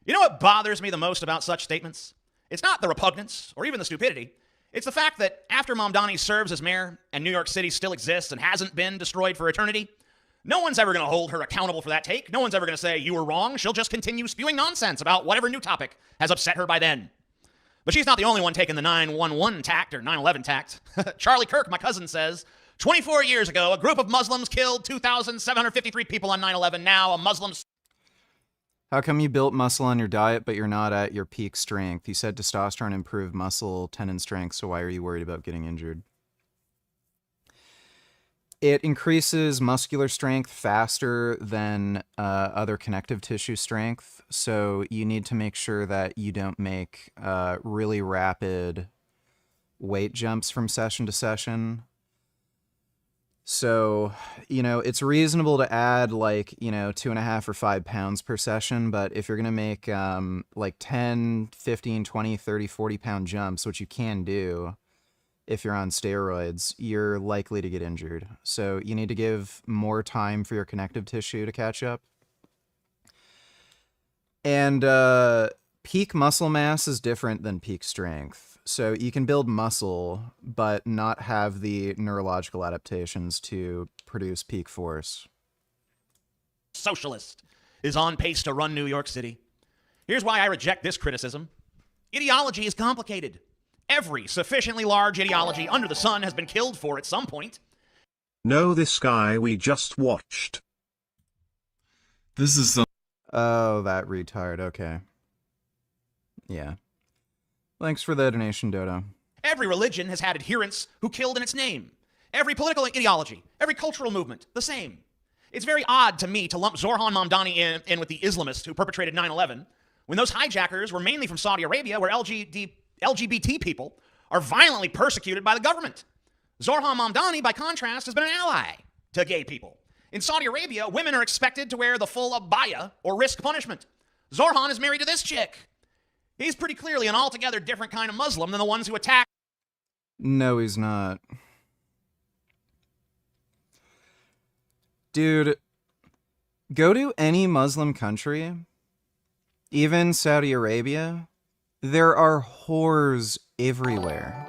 You know what bothers me the most about such statements? It's not the repugnance or even the stupidity. It's the fact that after Mamdani serves as mayor and New York City still exists and hasn't been destroyed for eternity, no one's ever going to hold her accountable for that take. No one's ever going to say, you were wrong. She'll just continue spewing nonsense about whatever new topic has upset her by then. But she's not the only one taking the 9/11 tact or 9/11 tact. Charlie Kirk, my cousin, says, 24 years ago, a group of Muslims killed 2,753 people on 9/11. Now, a Muslim... How come you built muscle on your diet, but you're not at your peak strength? You said testosterone improved muscle tendon strength, so why are you worried about getting injured? It increases muscular strength faster than other connective tissue strength, so you need to make sure that you don't make really rapid weight jumps from session to session. So, you know, it's reasonable to add like, 2.5 or 5 pounds per session, but if you're going to make like 10, 15, 20, 30, 40 pound jumps, which you can do if you're on steroids, you're likely to get injured. So you need to give more time for your connective tissue to catch up. And peak muscle mass is different than peak strength. So you can build muscle, but not have the neurological adaptations to produce peak force. Socialist is on pace to run New York City. Here's why I reject this criticism. Ideology is complicated. Every sufficiently large ideology under the sun has been killed for at some point. No, this guy we just watched. This is some... Oh, that retard. Okay. Yeah. Thanks for the donation, Dodo. Every religion has had adherents who killed in its name. Every political ideology, every cultural movement, the same. It's very odd to me to lump Zorhan Mamdani in with the Islamists who perpetrated 9/11, when those hijackers were mainly from Saudi Arabia, where LGBT people are violently persecuted by the government. Zorhan Mamdani, by contrast, has been an ally to gay people. In Saudi Arabia, women are expected to wear the full abaya or risk punishment. Zorhan is married to this chick. He's pretty clearly an altogether different kind of Muslim than the ones who attack. No, he's not. Dude, go to any Muslim country, even Saudi Arabia, there are whores everywhere.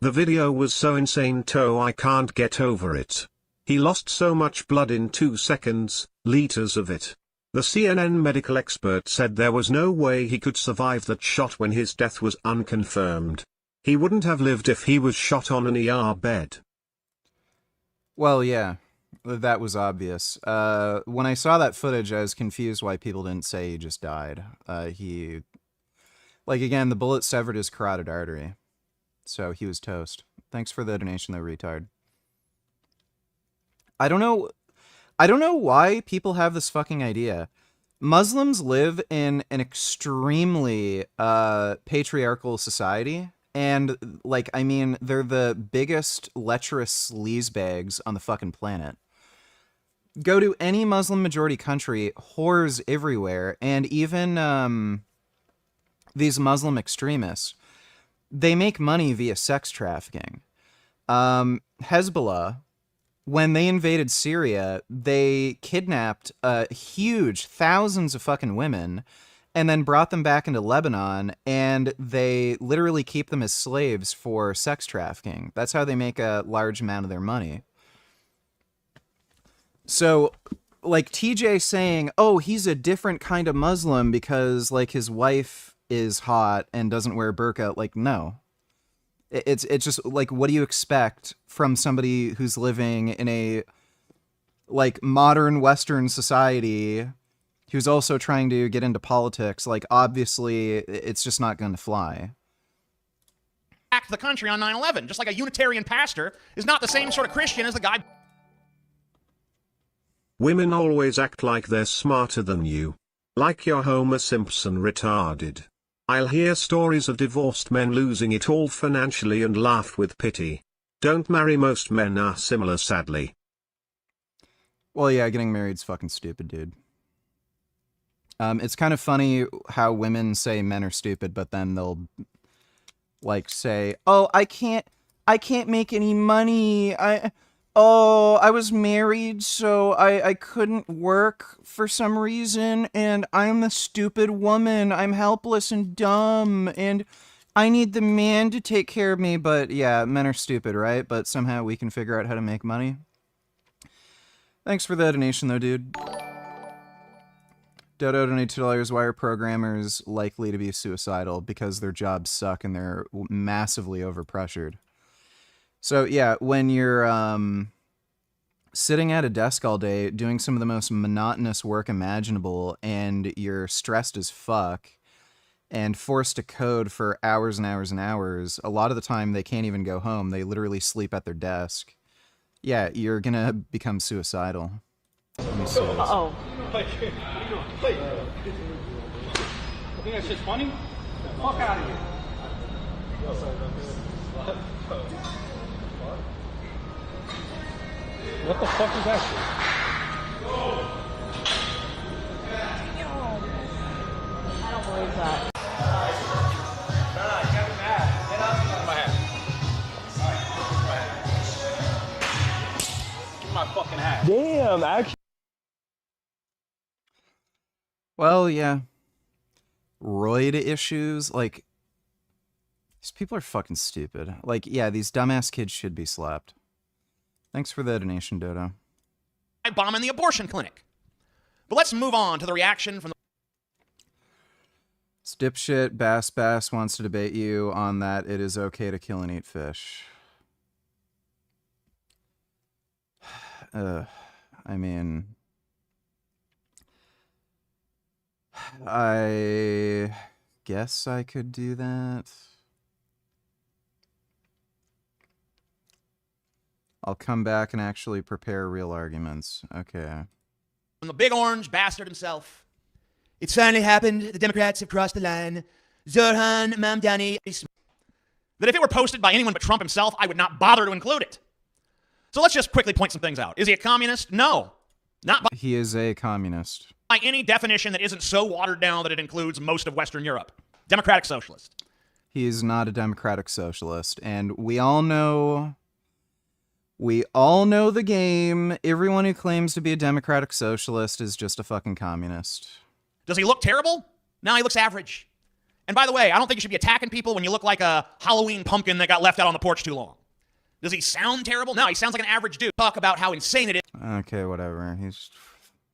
The video was so insane, I can't get over it. He lost so much blood in 2 seconds, liters of it. The CNN medical expert said there was no way he could survive that shot when his death was unconfirmed. He wouldn't have lived if he was shot on an ER bed. Well, yeah, that was obvious. When I saw that footage, I was confused why people didn't say he just died. Again, the bullet severed his carotid artery. So he was toast. Thanks for the donation, though, retard. I don't know why people have this fucking idea. Muslims live in an extremely patriarchal society. And, they're the biggest lecherous sleazebags on the fucking planet. Go to any Muslim majority country, whores everywhere, and even these Muslim extremists, they make money via sex trafficking. Hezbollah, when they invaded Syria, they kidnapped huge thousands of fucking women and then brought them back into Lebanon, and they literally keep them as slaves for sex trafficking. That's how they make a large amount of their money. So, TJ saying, oh, he's a different kind of Muslim because, his wife is hot and doesn't wear burqa, no. It's just, what do you expect from somebody who's living in a, modern Western society who's also trying to get into politics? Obviously, it's just not going to fly. Attacked the country on 9/11, just like a Unitarian pastor is not the same sort of Christian as the guy. Women always act like they're smarter than you. Like your Homer Simpson retarded. I'll hear stories of divorced men losing it all financially and laugh with pity. Don't marry, most men are similar, sadly. Well, yeah, getting married's fucking stupid, dude. It's kind of funny how women say men are stupid, but then they'll say, "Oh, I can't make any money. I was married, so I couldn't work for some reason, and I'm a stupid woman. I'm helpless and dumb, and I need the man to take care of me." But yeah, men are stupid, right? But somehow we can figure out how to make money. Thanks for the donation, though, dude. Dodo donated $2. Why are programmers likely to be suicidal? Because their jobs suck and they're massively overpressured. So yeah, when you're sitting at a desk all day doing some of the most monotonous work imaginable, and you're stressed as fuck and forced to code for hours and hours and hours, a lot of the time they can't even go home. They literally sleep at their desk. Yeah, you're gonna become suicidal. Let me see this. Uh-oh. You think that shit's funny? Fuck out of here. What the fuck is that shit? I don't believe that. My fucking hat. Damn, actually. Well, yeah. Roid issues, like, these people are fucking stupid. Like, yeah, these dumbass kids should be slapped. Thanks for the donation, Dodo. Bombing the abortion clinic. But let's move on to the reaction from the... This dipshit Bass wants to debate you on that it is okay to kill and eat fish. I mean, I guess I could do that. I'll come back and actually prepare real arguments. Okay. From the big orange bastard himself. It's finally happened. The Democrats have crossed the line. Zoran Mamdani. That if it were posted by anyone but Trump himself, I would not bother to include it. So let's just quickly point some things out. Is he a communist? No. Not by... He is a communist. By any definition that isn't so watered down that it includes most of Western Europe. Democratic socialist. He is not a democratic socialist. And we all know the game. Everyone who claims to be a democratic socialist is just a fucking communist. Does he look terrible? No, he looks average. And by the way, I don't think you should be attacking people when you look like a Halloween pumpkin that got left out on the porch too long. Does he sound terrible? No, he sounds like an average dude. Talk about how insane it is. Okay, whatever. He's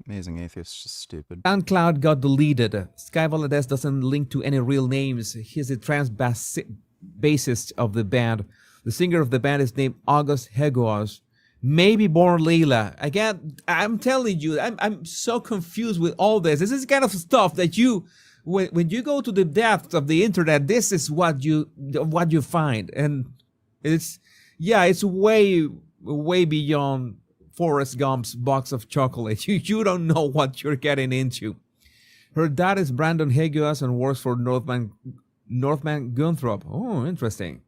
amazing atheist, just stupid. SoundCloud got deleted. Sky Valadez doesn't link to any real names. He's the trans bassist of the band. The singer of the band is named August Hegoas. Maybe born Leila. Again, I'm telling you, I'm so confused with all this. This is kind of stuff that you, when you go to the depths of the internet, this is what you find, and it's way beyond Forrest Gump's box of chocolate. You don't know what you're getting into. Her dad is Brandon Hegoas and works for Northman Gunthrop. Oh, interesting.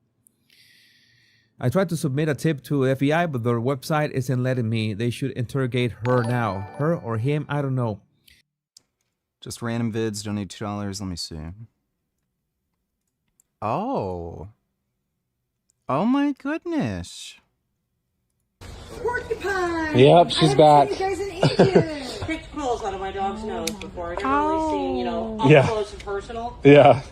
I tried to submit a tip to FBI, but their website isn't letting me. They should interrogate her now. Her or him, I don't know. Just random vids, donate $2. Let me see. Oh. Oh my goodness. Porcupine! Yep, she's back. I haven't seen you guys in ages. Picked quills out of my dog's nose before. I've never really seen, up close and personal. Yeah.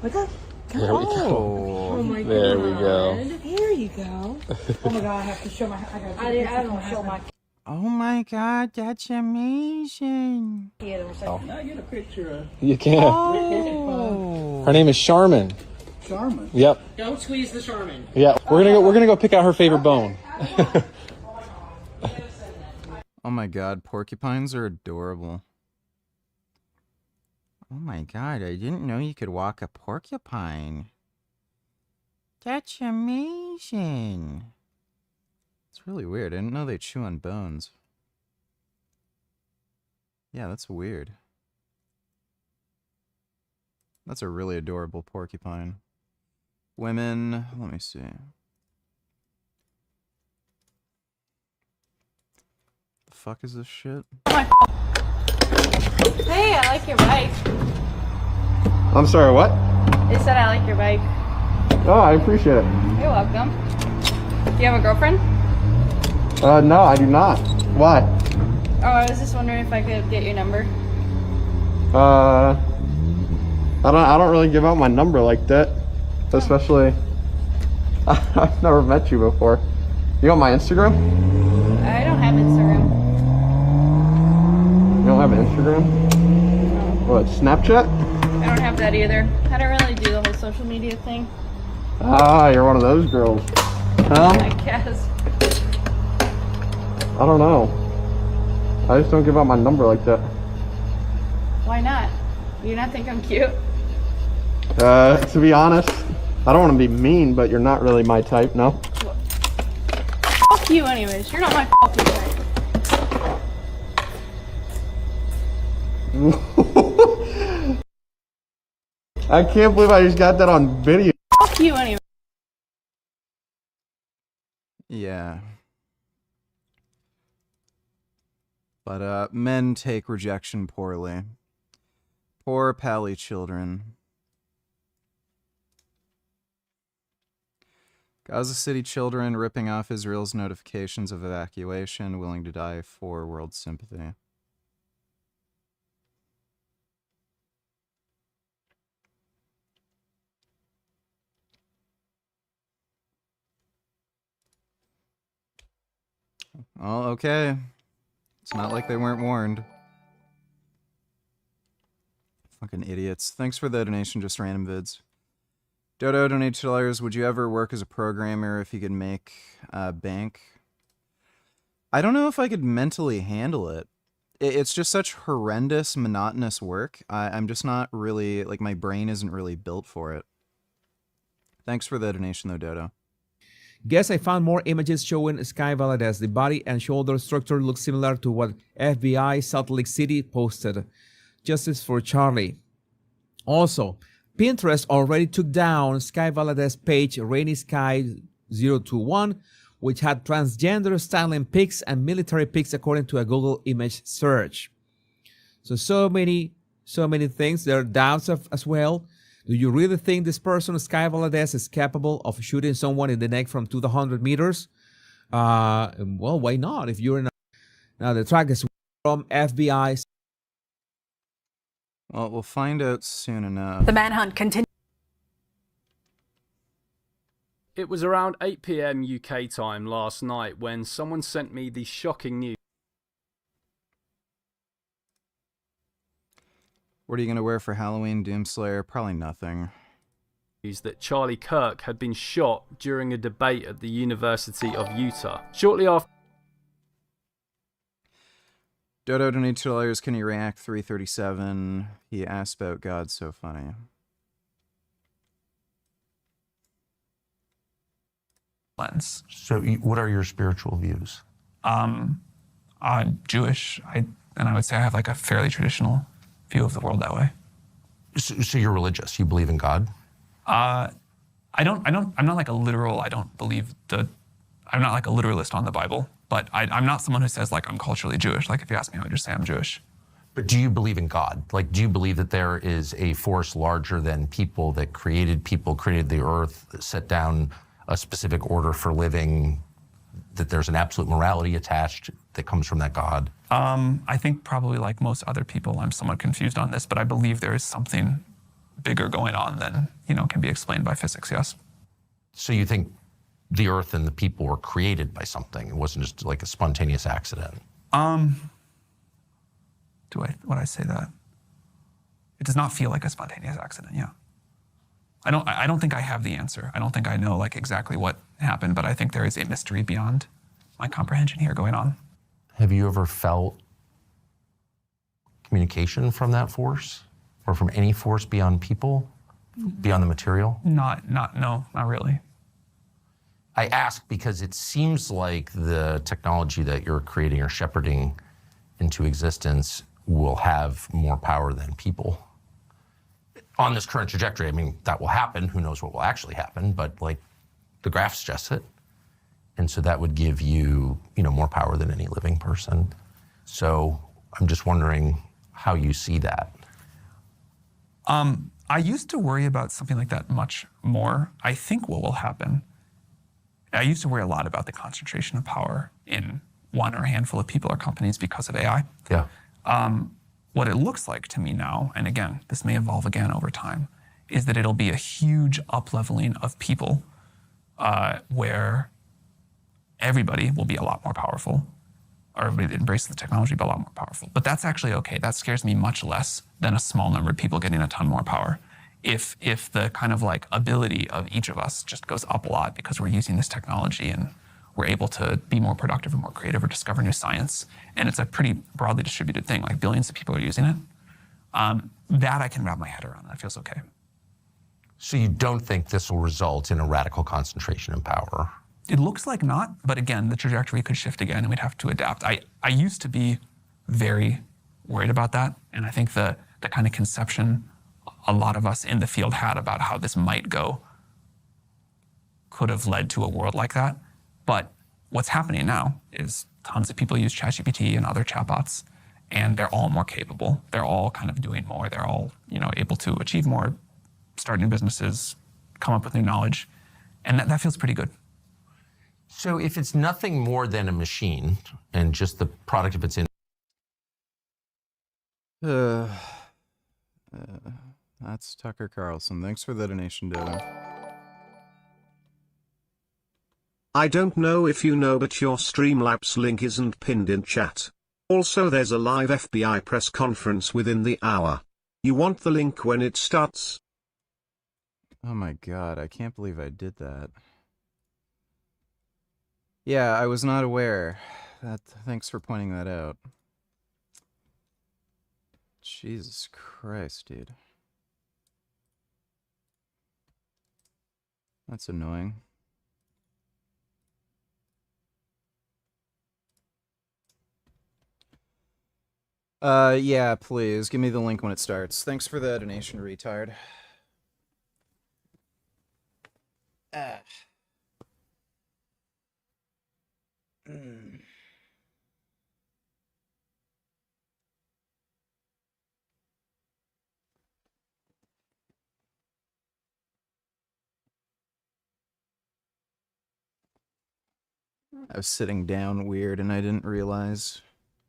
What's that? There we go. Oh my god. There we go. Here you go. Oh my god, I have to show my... I don't show my... Oh my god, that's amazing. Can I get a picture? You can. Oh. Her name is Charmin. Charmin? Yep. Don't squeeze the Charmin. Yeah, we're gonna go pick out her favorite bone. Oh my god, porcupines are adorable. Oh my god, I didn't know you could walk a porcupine. That's amazing. It's really weird. I didn't know they chew on bones. Yeah, that's weird. That's a really adorable porcupine. Women, let me see. The fuck is this shit? Hey, I like your bike. I'm sorry, what? They said I like your bike. Oh, I appreciate it. You're welcome. Do you have a girlfriend? No, I do not. Why? Oh, I was just wondering if I could get your number. I don't really give out my number like that. Especially, I've never met you before. You got my Instagram? I don't have Instagram. You don't have an Instagram? No. What, Snapchat? I don't have that either. I don't really do the whole social media thing. Ah, you're one of those girls. Huh? I guess. I don't know. I just don't give out my number like that. Why not? You not think I'm cute? To be honest, I don't want to be mean, but you're not really my type, no? Fuck you anyways. You're not my fucking type. I can't believe I just got that on video. Fuck you anyway. Yeah. But men take rejection poorly. Poor pally children. Gaza City children ripping off Israel's notifications of evacuation, willing to die for world sympathy. Oh, okay. It's not like they weren't warned. Fucking idiots. Thanks for the donation, just random vids. Dodo donated $2. Would you ever work as a programmer if you could make bank? I don't know if I could mentally handle it. It's just such horrendous, monotonous work. I'm just not really, like, my brain isn't really built for it. Thanks for the donation, though, Dodo. Guess I found more images showing Sky Valadez. The body and shoulder structure looks similar to what FBI Salt Lake City posted. Justice for Charlie. Also, Pinterest already took down Sky Valadez page Rainy Sky 021, which had transgender styling pics and military pics according to a Google image search. So many things. There are doubts as well. Do you really think this person, Sky Valadez, is capable of shooting someone in the neck from 200 meters? Well, why not? If you're in a... Now, the track is from FBI. Well, we'll find out soon enough. The manhunt continues. It was around 8 PM UK time last night when someone sent me the shocking news. What are you going to wear for Halloween, Doomslayer? Probably nothing. That Charlie Kirk had been shot during a debate at the University of Utah. Shortly after... Dodo donated $2. Can you react? 337. He asked about God. So funny. Lens. So what are your spiritual views? I'm Jewish, and I would say I have like a fairly traditional view of the world that way. So you're religious. You believe in God? I'm not like a literal, I'm not like a literalist on the Bible, but I'm not someone who says like I'm culturally Jewish. Like if you ask me, I would just say I'm Jewish. But do you believe in God? Like, do you believe that there is a force larger than people, created the earth, that set down a specific order for living, that there's an absolute morality attached that comes from that God? I think probably like most other people, I'm somewhat confused on this, but I believe there is something bigger going on than, can be explained by physics, yes. So you think the earth and the people were created by something? It wasn't just like a spontaneous accident? Would I say that? It does not feel like a spontaneous accident, yeah. I don't think I have the answer. I don't think I know like exactly what happened, but I think there is a mystery beyond my comprehension here going on. Have you ever felt communication from that force, or from any force beyond people, beyond the material? No, not really. I ask because it seems like the technology that you're creating or shepherding into existence will have more power than people. On this current trajectory, I mean, that will happen. Who knows what will actually happen, but like the graph suggests it. And so that would give you, more power than any living person. So I'm just wondering how you see that. I used to worry about something like that much more. I think what will happen, I used to worry a lot about the concentration of power in one or a handful of people or companies because of AI. Yeah. What it looks like to me now, and again, this may evolve again over time, is that it'll be a huge up-leveling of people where everybody will be a lot more powerful, or everybody that embraces the technology will be a lot more powerful. But that's actually okay. That scares me much less than a small number of people getting a ton more power. if the kind of like ability of each of us just goes up a lot because we're using this technology and we're able to be more productive and more creative or discover new science, and it's a pretty broadly distributed thing, like billions of people are using it, that I can wrap my head around. That feels okay. So you don't think this will result in a radical concentration in power? It looks like not, but again, the trajectory could shift again and we'd have to adapt. I used to be very worried about that, and I think the kind of conception a lot of us in the field had about how this might go could have led to a world like that. But what's happening now is tons of people use ChatGPT and other chatbots, and they're all more capable. They're all kind of doing more. They're all, able to achieve more, start new businesses, come up with new knowledge, and that feels pretty good. So if it's nothing more than a machine and just the product of its That's Tucker Carlson. Thanks for the donation, Dylan. I don't know if you know, but your Streamlabs link isn't pinned in chat. Also, there's a live FBI press conference within the hour. You want the link when it starts? Oh my god, I can't believe I did that. Yeah, I was not aware. Thanks for pointing that out. Jesus Christ, dude. That's annoying. Yeah, please. Give me the link when it starts. Thanks for the donation, retard. I was sitting down weird and I didn't realize.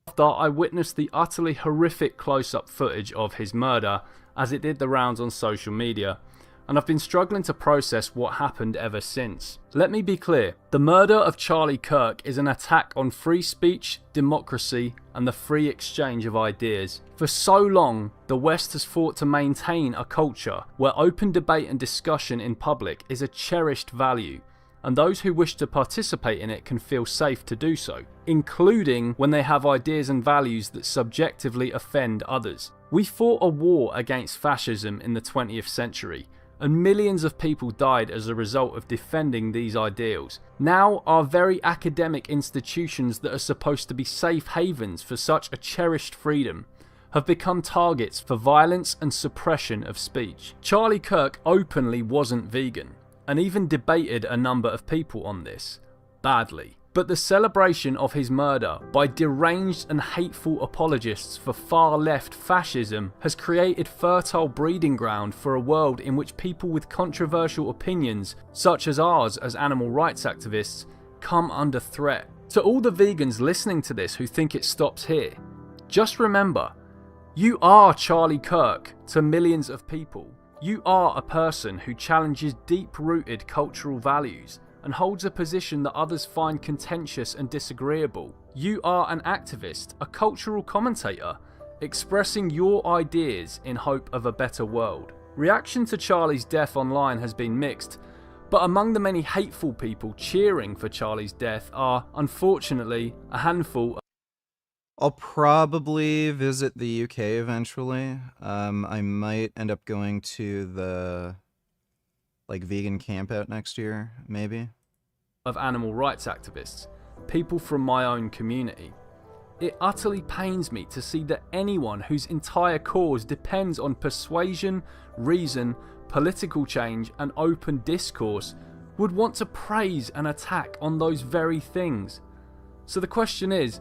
After I witnessed the utterly horrific close-up footage of his murder as it did the rounds on social media, and I've been struggling to process what happened ever since. Let me be clear, the murder of Charlie Kirk is an attack on free speech, democracy, and the free exchange of ideas. For so long, the West has fought to maintain a culture where open debate and discussion in public is a cherished value, and those who wish to participate in it can feel safe to do so, including when they have ideas and values that subjectively offend others. We fought a war against fascism in the 20th century, and millions of people died as a result of defending these ideals. Now, our very academic institutions that are supposed to be safe havens for such a cherished freedom have become targets for violence and suppression of speech. Charlie Kirk openly wasn't vegan, and even debated a number of people on this, badly. But the celebration of his murder by deranged and hateful apologists for far-left fascism has created fertile breeding ground for a world in which people with controversial opinions, such as ours as animal rights activists, come under threat. To all the vegans listening to this who think it stops here, just remember, you are Charlie Kirk to millions of people. You are a person who challenges deep-rooted cultural values and holds a position that others find contentious and disagreeable. You are an activist, a cultural commentator, expressing your ideas in hope of a better world. Reaction to Charlie's death online has been mixed, but among the many hateful people cheering for Charlie's death are, unfortunately, a handful. I'll probably visit the UK eventually. I might end up going to the vegan camp out next year, maybe. Of animal rights activists, people from my own community. It utterly pains me to see that anyone whose entire cause depends on persuasion, reason, political change, and open discourse would want to praise an attack on those very things. So the question is,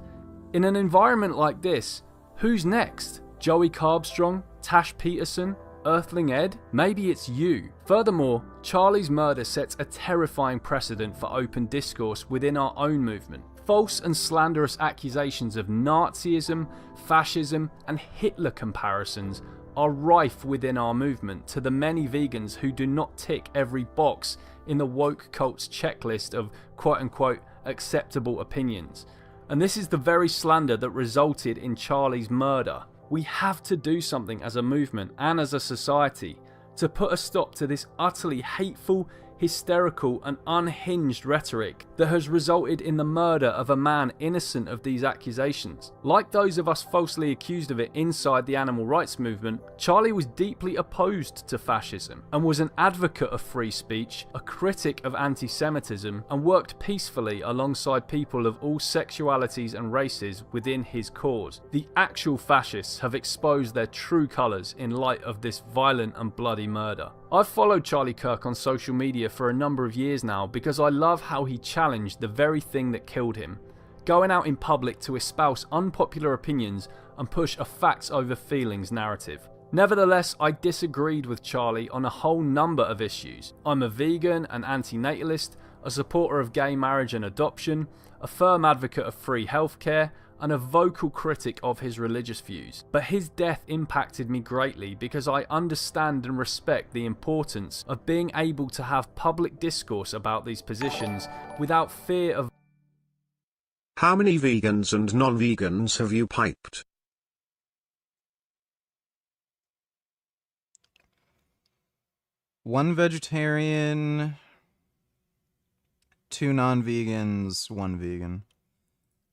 in an environment like this, who's next? Joey Carbstrong? Tash Peterson? Earthling Ed? Maybe it's you. Furthermore, Charlie's murder sets a terrifying precedent for open discourse within our own movement. False and slanderous accusations of Nazism, fascism, and Hitler comparisons are rife within our movement to the many vegans who do not tick every box in the woke cult's checklist of quote-unquote acceptable opinions. And this is the very slander that resulted in Charlie's murder. We have to do something as a movement and as a society to put a stop to this utterly hateful, hysterical and unhinged rhetoric that has resulted in the murder of a man innocent of these accusations. Like those of us falsely accused of it inside the animal rights movement, Charlie was deeply opposed to fascism and was an advocate of free speech, a critic of anti-Semitism, and worked peacefully alongside people of all sexualities and races within his cause. The actual fascists have exposed their true colours in light of this violent and bloody murder. I've followed Charlie Kirk on social media for a number of years now because I love how he challenged the very thing that killed him, going out in public to espouse unpopular opinions and push a facts over feelings narrative. Nevertheless, I disagreed with Charlie on a whole number of issues. I'm a vegan, an anti-natalist, a supporter of gay marriage and adoption, a firm advocate of free healthcare, and a vocal critic of his religious views. But his death impacted me greatly because I understand and respect the importance of being able to have public discourse about these positions without fear of... How many vegans and non-vegans have you piped? One vegetarian, 2 non-vegans, 1 vegan.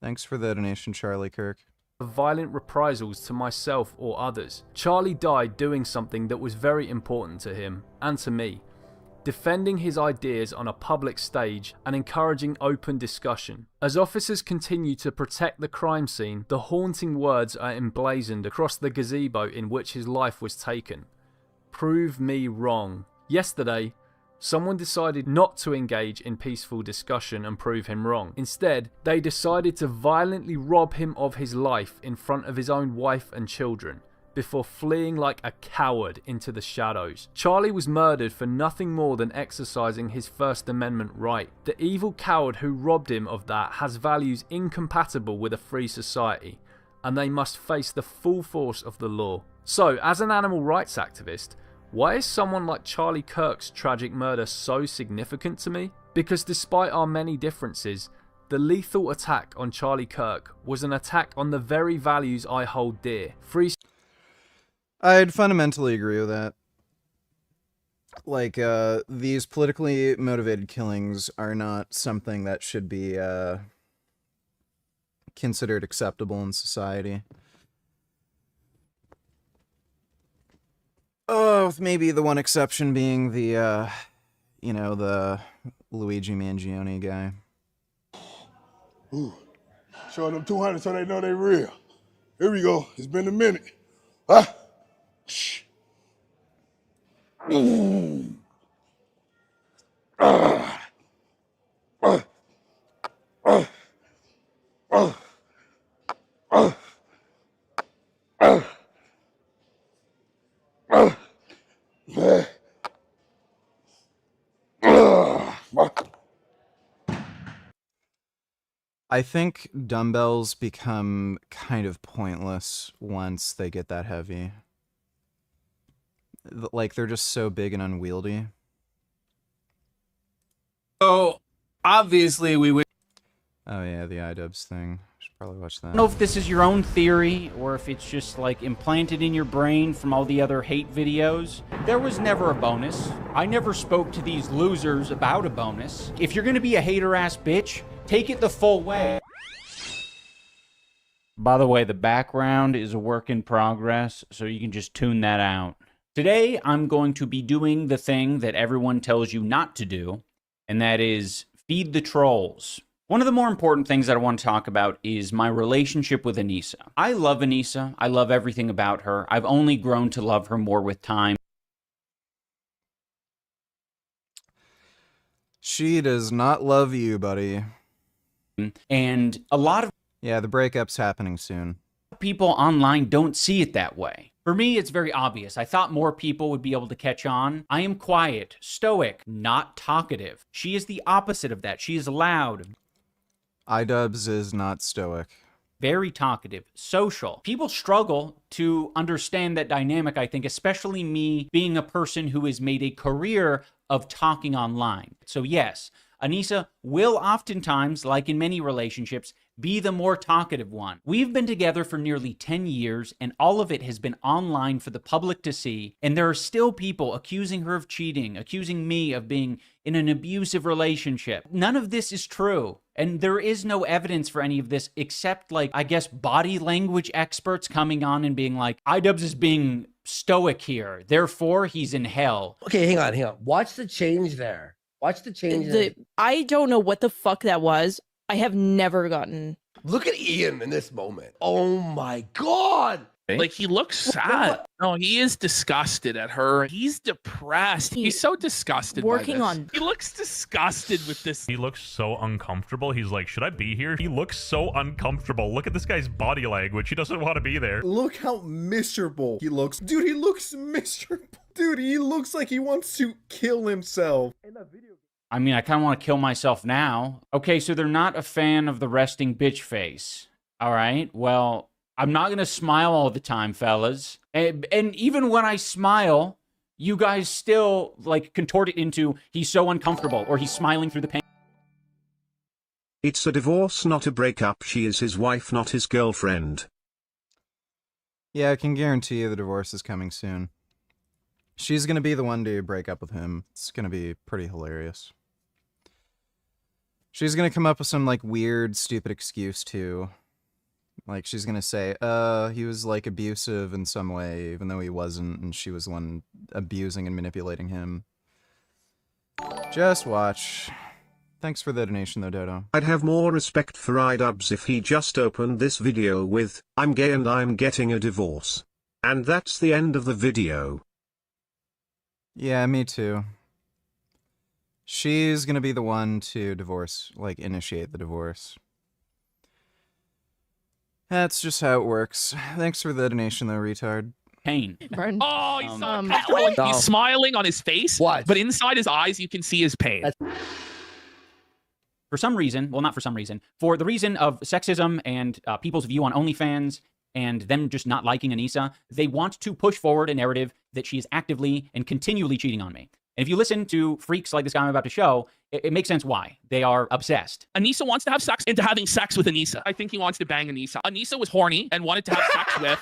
Thanks for the donation, Charlie Kirk. Violent reprisals to myself or others. Charlie died doing something that was very important to him and to me, defending his ideas on a public stage and encouraging open discussion. As officers continue to protect the crime scene, the haunting words are emblazoned across the gazebo in which his life was taken. Prove me wrong. Yesterday, someone decided not to engage in peaceful discussion and prove him wrong. Instead, they decided to violently rob him of his life in front of his own wife and children, before fleeing like a coward into the shadows. Charlie was murdered for nothing more than exercising his First Amendment right. The evil coward who robbed him of that has values incompatible with a free society, and they must face the full force of the law. So, as an animal rights activist, why is someone like Charlie Kirk's tragic murder so significant to me? Because despite our many differences, the lethal attack on Charlie Kirk was an attack on the very values I hold dear. I'd fundamentally agree with that. Like, these politically motivated killings are not something that should be considered acceptable in society. Oh, with maybe the one exception being the, the Luigi Mangione guy. Ooh, showing them 200 so they know they real. Here we go. It's been a minute. Huh? Shh. I think dumbbells become kind of pointless once they get that heavy. Like, they're just so big and unwieldy. So, obviously, we would... Oh yeah, the iDubbbz thing. Should probably watch that. I don't know if this is your own theory or if it's just like implanted in your brain from all the other hate videos. There was never a bonus. I never spoke to these losers about a bonus. If you're gonna be a hater-ass bitch, take it the full way. By the way, the background is a work in progress, so you can just tune that out. Today, I'm going to be doing the thing that everyone tells you not to do, and that is feed the trolls. One of the more important things that I want to talk about is my relationship with Anissa. I love Anissa. I love everything about her. I've only grown to love her more with time. She does not love you, buddy. And a lot of... Yeah, the breakup's happening soon. People online don't see it that way. For me, it's very obvious. I thought more people would be able to catch on. I am quiet, stoic, not talkative. She is the opposite of that. She is loud. iDubbbz is not stoic. Very talkative, social. People struggle to understand that dynamic, I think, especially me being a person who has made a career of talking online. So yes, Anissa will oftentimes, like in many relationships, be the more talkative one. We've been together for nearly 10 years, and all of it has been online for the public to see, and there are still people accusing her of cheating, accusing me of being in an abusive relationship. None of this is true, and there is no evidence for any of this except, like, I guess body language experts coming on and being like, iDubbbz is being stoic here, therefore he's in hell. Okay, hang on. Watch the change there. Watch the change. I don't know what the fuck that was. I have never gotten. Look at Ian in this moment. Oh my God. Like, he looks sad. No, he is disgusted at her. He's depressed. He's so disgusted Working by this. on- He looks disgusted with this. He looks so uncomfortable. He's like, should I be here? He looks so uncomfortable. Look at this guy's body language. He doesn't want to be there. Look how miserable he looks. Dude, he looks miserable. Dude, he looks like he wants to kill himself. I mean, I kind of want to kill myself now. Okay, so they're not a fan of the resting bitch face. All right, well, I'm not going to smile all the time, fellas. And even when I smile, you guys still, like, contort it into he's so uncomfortable or he's smiling through the pain. It's a divorce, not a breakup. She is his wife, not his girlfriend. Yeah, I can guarantee you the divorce is coming soon. She's gonna be the one to break up with him. It's gonna be pretty hilarious. She's gonna come up with some, like, weird, stupid excuse, too. Like, she's gonna say, he was, like, abusive in some way, even though he wasn't, and she was the one abusing and manipulating him. Just watch. Thanks for the donation, though, Dodo. I'd have more respect for iDubbbz if he just opened this video with, I'm gay and I'm getting a divorce. And that's the end of the video. Yeah, me too. She's gonna be the one to divorce, like, initiate the divorce. That's just how it works. Thanks for the donation, though, retard. Pain. Oh, he's so uncomfortable. He's smiling on his face, but inside his eyes, you can see his pain. For some reason, well, not for some reason, for the reason of sexism and people's view on OnlyFans and them just not liking Anissa, they want to push forward a narrative that she is actively and continually cheating on me. And if you listen to freaks like this guy I'm about to show, it makes sense why. They are obsessed. Anissa wants to have sex into having sex with Anissa. I think he wants to bang Anissa. Anissa was horny and wanted to have sex with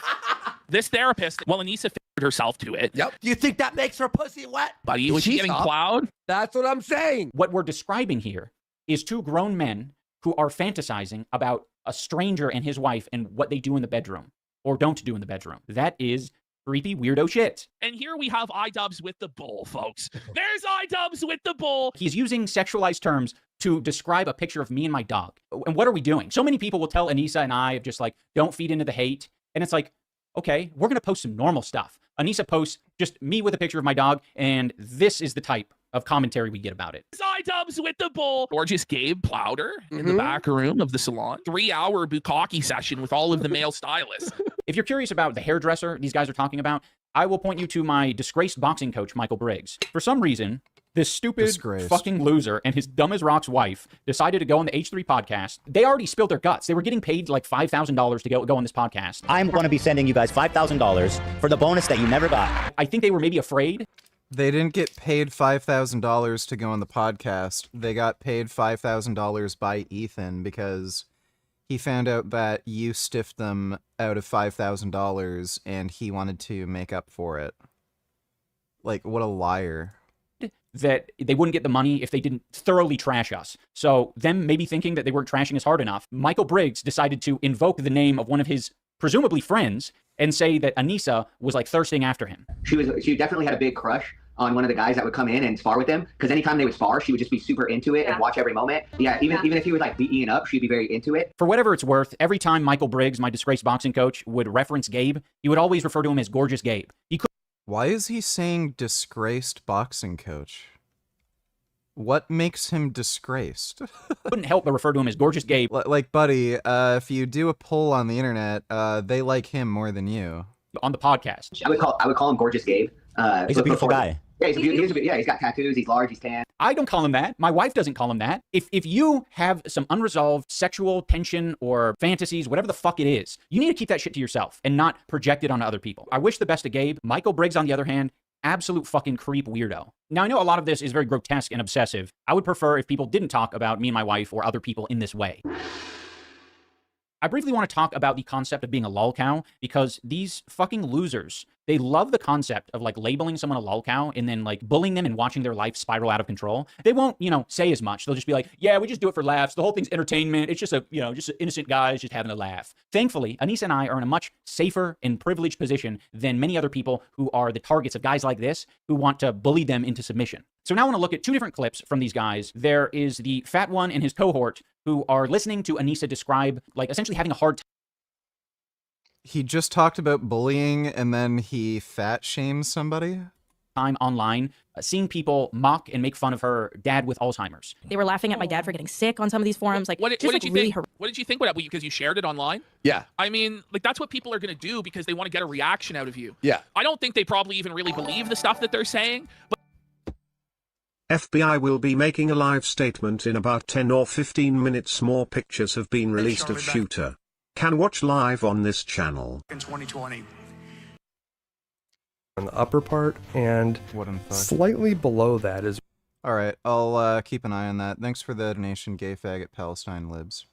this therapist. Well, Anissa figured herself to it. Yep. Do you think that makes her pussy wet? Buddy, was she getting plowed? That's what I'm saying. What we're describing here is two grown men who are fantasizing about a stranger and his wife and what they do in the bedroom or don't do in the bedroom. That is creepy, weirdo shit. And here we have iDubbbz with the bull, folks. There's iDubbbz with the bull. He's using sexualized terms to describe a picture of me and my dog. And what are we doing? So many people will tell Anissa and I, just like, don't feed into the hate. And it's like, okay, we're going to post some normal stuff. Anissa posts just me with a picture of my dog, and this is the type of commentary we get about it. iDubbbz with the bull. Gorgeous Gabe plowed her in the back room of the salon. 3-hour bukkake session with all of the male stylists. If you're curious about the hairdresser these guys are talking about, I will point you to my disgraced boxing coach, Michael Briggs. For some reason, this stupid fucking loser and his dumb as rocks wife decided to go on the H3 podcast. They already spilled their guts. They were getting paid like $5,000 to go on this podcast. I'm going to be sending you guys $5,000 for the bonus that you never got. I think they were maybe afraid. They didn't get paid $5,000 to go on the podcast. They got paid $5,000 by Ethan because he found out that you stiffed them out of $5,000 and he wanted to make up for it. Like, what a liar. That they wouldn't get the money if they didn't thoroughly trash us. So them maybe thinking that they weren't trashing us hard enough, Michael Briggs decided to invoke the name of one of his presumably friends and say that Anissa was like thirsting after him. She definitely had a big crush on one of the guys that would come in and spar with him, because anytime they would spar, she would just be super into it and watch every moment. Yeah, even if he would like beat Ian up, she'd be very into it. For whatever it's worth, every time Michael Briggs, my disgraced boxing coach, would reference Gabe, he would always refer to him as Gorgeous Gabe. He could. Why is he saying disgraced boxing coach? What makes him disgraced? Couldn't help but refer to him as Gorgeous Gabe. Like, buddy, if you do a poll on the internet, they like him more than you. On the podcast. I would call him Gorgeous Gabe. He's a beautiful guy. Yeah, he's got tattoos, he's large, he's tan. I don't call him that. My wife doesn't call him that. If you have some unresolved sexual tension or fantasies, whatever the fuck it is, you need to keep that shit to yourself and not project it onto other people. I wish the best of Gabe. Michael Briggs, on the other hand, Absolute fucking creep weirdo. Now, I know a lot of this is very grotesque and obsessive. I would prefer if people didn't talk about me and my wife or other people in this way. I briefly want to talk about the concept of being a lol cow, because these fucking losers, they love the concept of like labeling someone a lol cow and then like bullying them and watching their life spiral out of control. They won't, you know, say as much. They'll just be like, yeah, we just do it for laughs. The whole thing's entertainment. It's just just innocent guys just having a laugh. Thankfully, Anissa and I are in a much safer and privileged position than many other people who are the targets of guys like this who want to bully them into submission. So now I want to look at two different clips from these guys. There is the fat one and his cohort who are listening to Anissa describe, like, essentially having a hard time. He just talked about bullying and then he fat shames somebody? Time online, seeing people mock and make fun of her dad with Alzheimer's. They were laughing at my dad for getting sick on some of these forums. Like, What did you think? What did you think about that? Because you shared it online? Yeah. I mean, like, that's what people are going to do because they want to get a reaction out of you. Yeah. I don't think they probably even really believe the stuff that they're saying, but FBI will be making a live statement in about 10 or 15 minutes. More pictures have been released of shooter. Can watch live on this channel. In 2020. On the upper part, and what in fuck? Slightly below that is... Alright, I'll keep an eye on that. Thanks for the donation, gay faggot Palestine libs.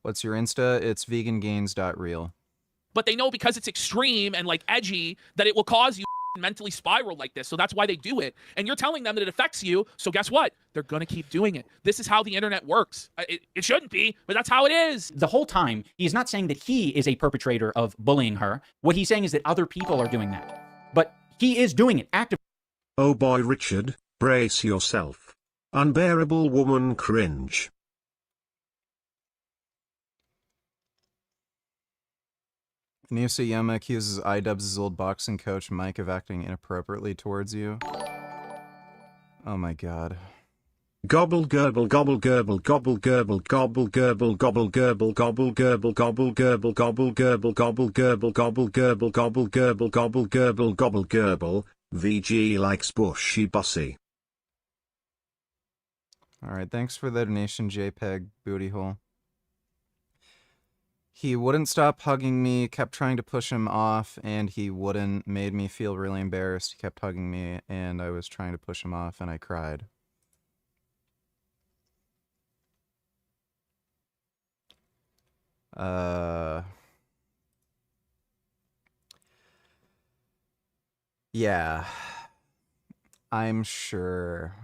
What's your Insta? It's vegangains.real. but they know because it's extreme and like edgy that it will cause you mentally spiral like this. So that's why they do it. And you're telling them that it affects you. So guess what? They're going to keep doing it. This is how the internet works. It shouldn't be, but that's how it is. The whole time, he's not saying that he is a perpetrator of bullying her. What he's saying is that other people are doing that. But he is doing it actively. Oh boy, Richard, brace yourself. Unbearable woman cringe. Niyosayama accuses iDubbbz' old boxing coach Mike of acting inappropriately towards you. Oh my god. Gobble gerbil gobble gerbil gobble gerbil gobble gerbil gobble gerbil gobble gerbil gobble gerbil gobble gerbil gobble gerbil gobble gerbil gobble gerbil gobble gerbil gobble gerbil. VG likes bushy bussy. Alright, thanks for the donation, JPEG booty hole. He wouldn't stop hugging me, kept trying to push him off, and he wouldn't. Made me feel really embarrassed. He kept hugging me, and I was trying to push him off, and I cried. Yeah. I'm sure.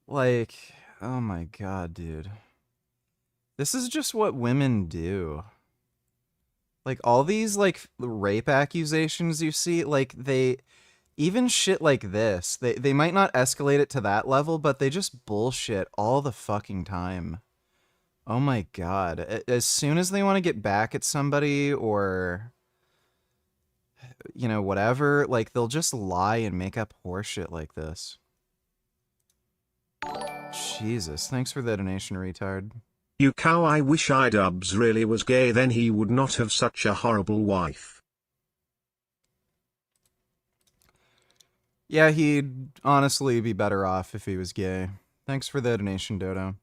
Like, oh my god, dude. This is just what women do. Like, all these, like, rape accusations you see, like, even shit like this, they might not escalate it to that level, but they just bullshit all the fucking time. Oh my god. As soon as they want to get back at somebody, or, you know, whatever, like, they'll just lie and make up horseshit like this. Jesus, thanks for the donation, retard. You cow, I wish iDubbbz really was gay, then he would not have such a horrible wife. Yeah, he'd honestly be better off if he was gay. Thanks for the donation, Dodo.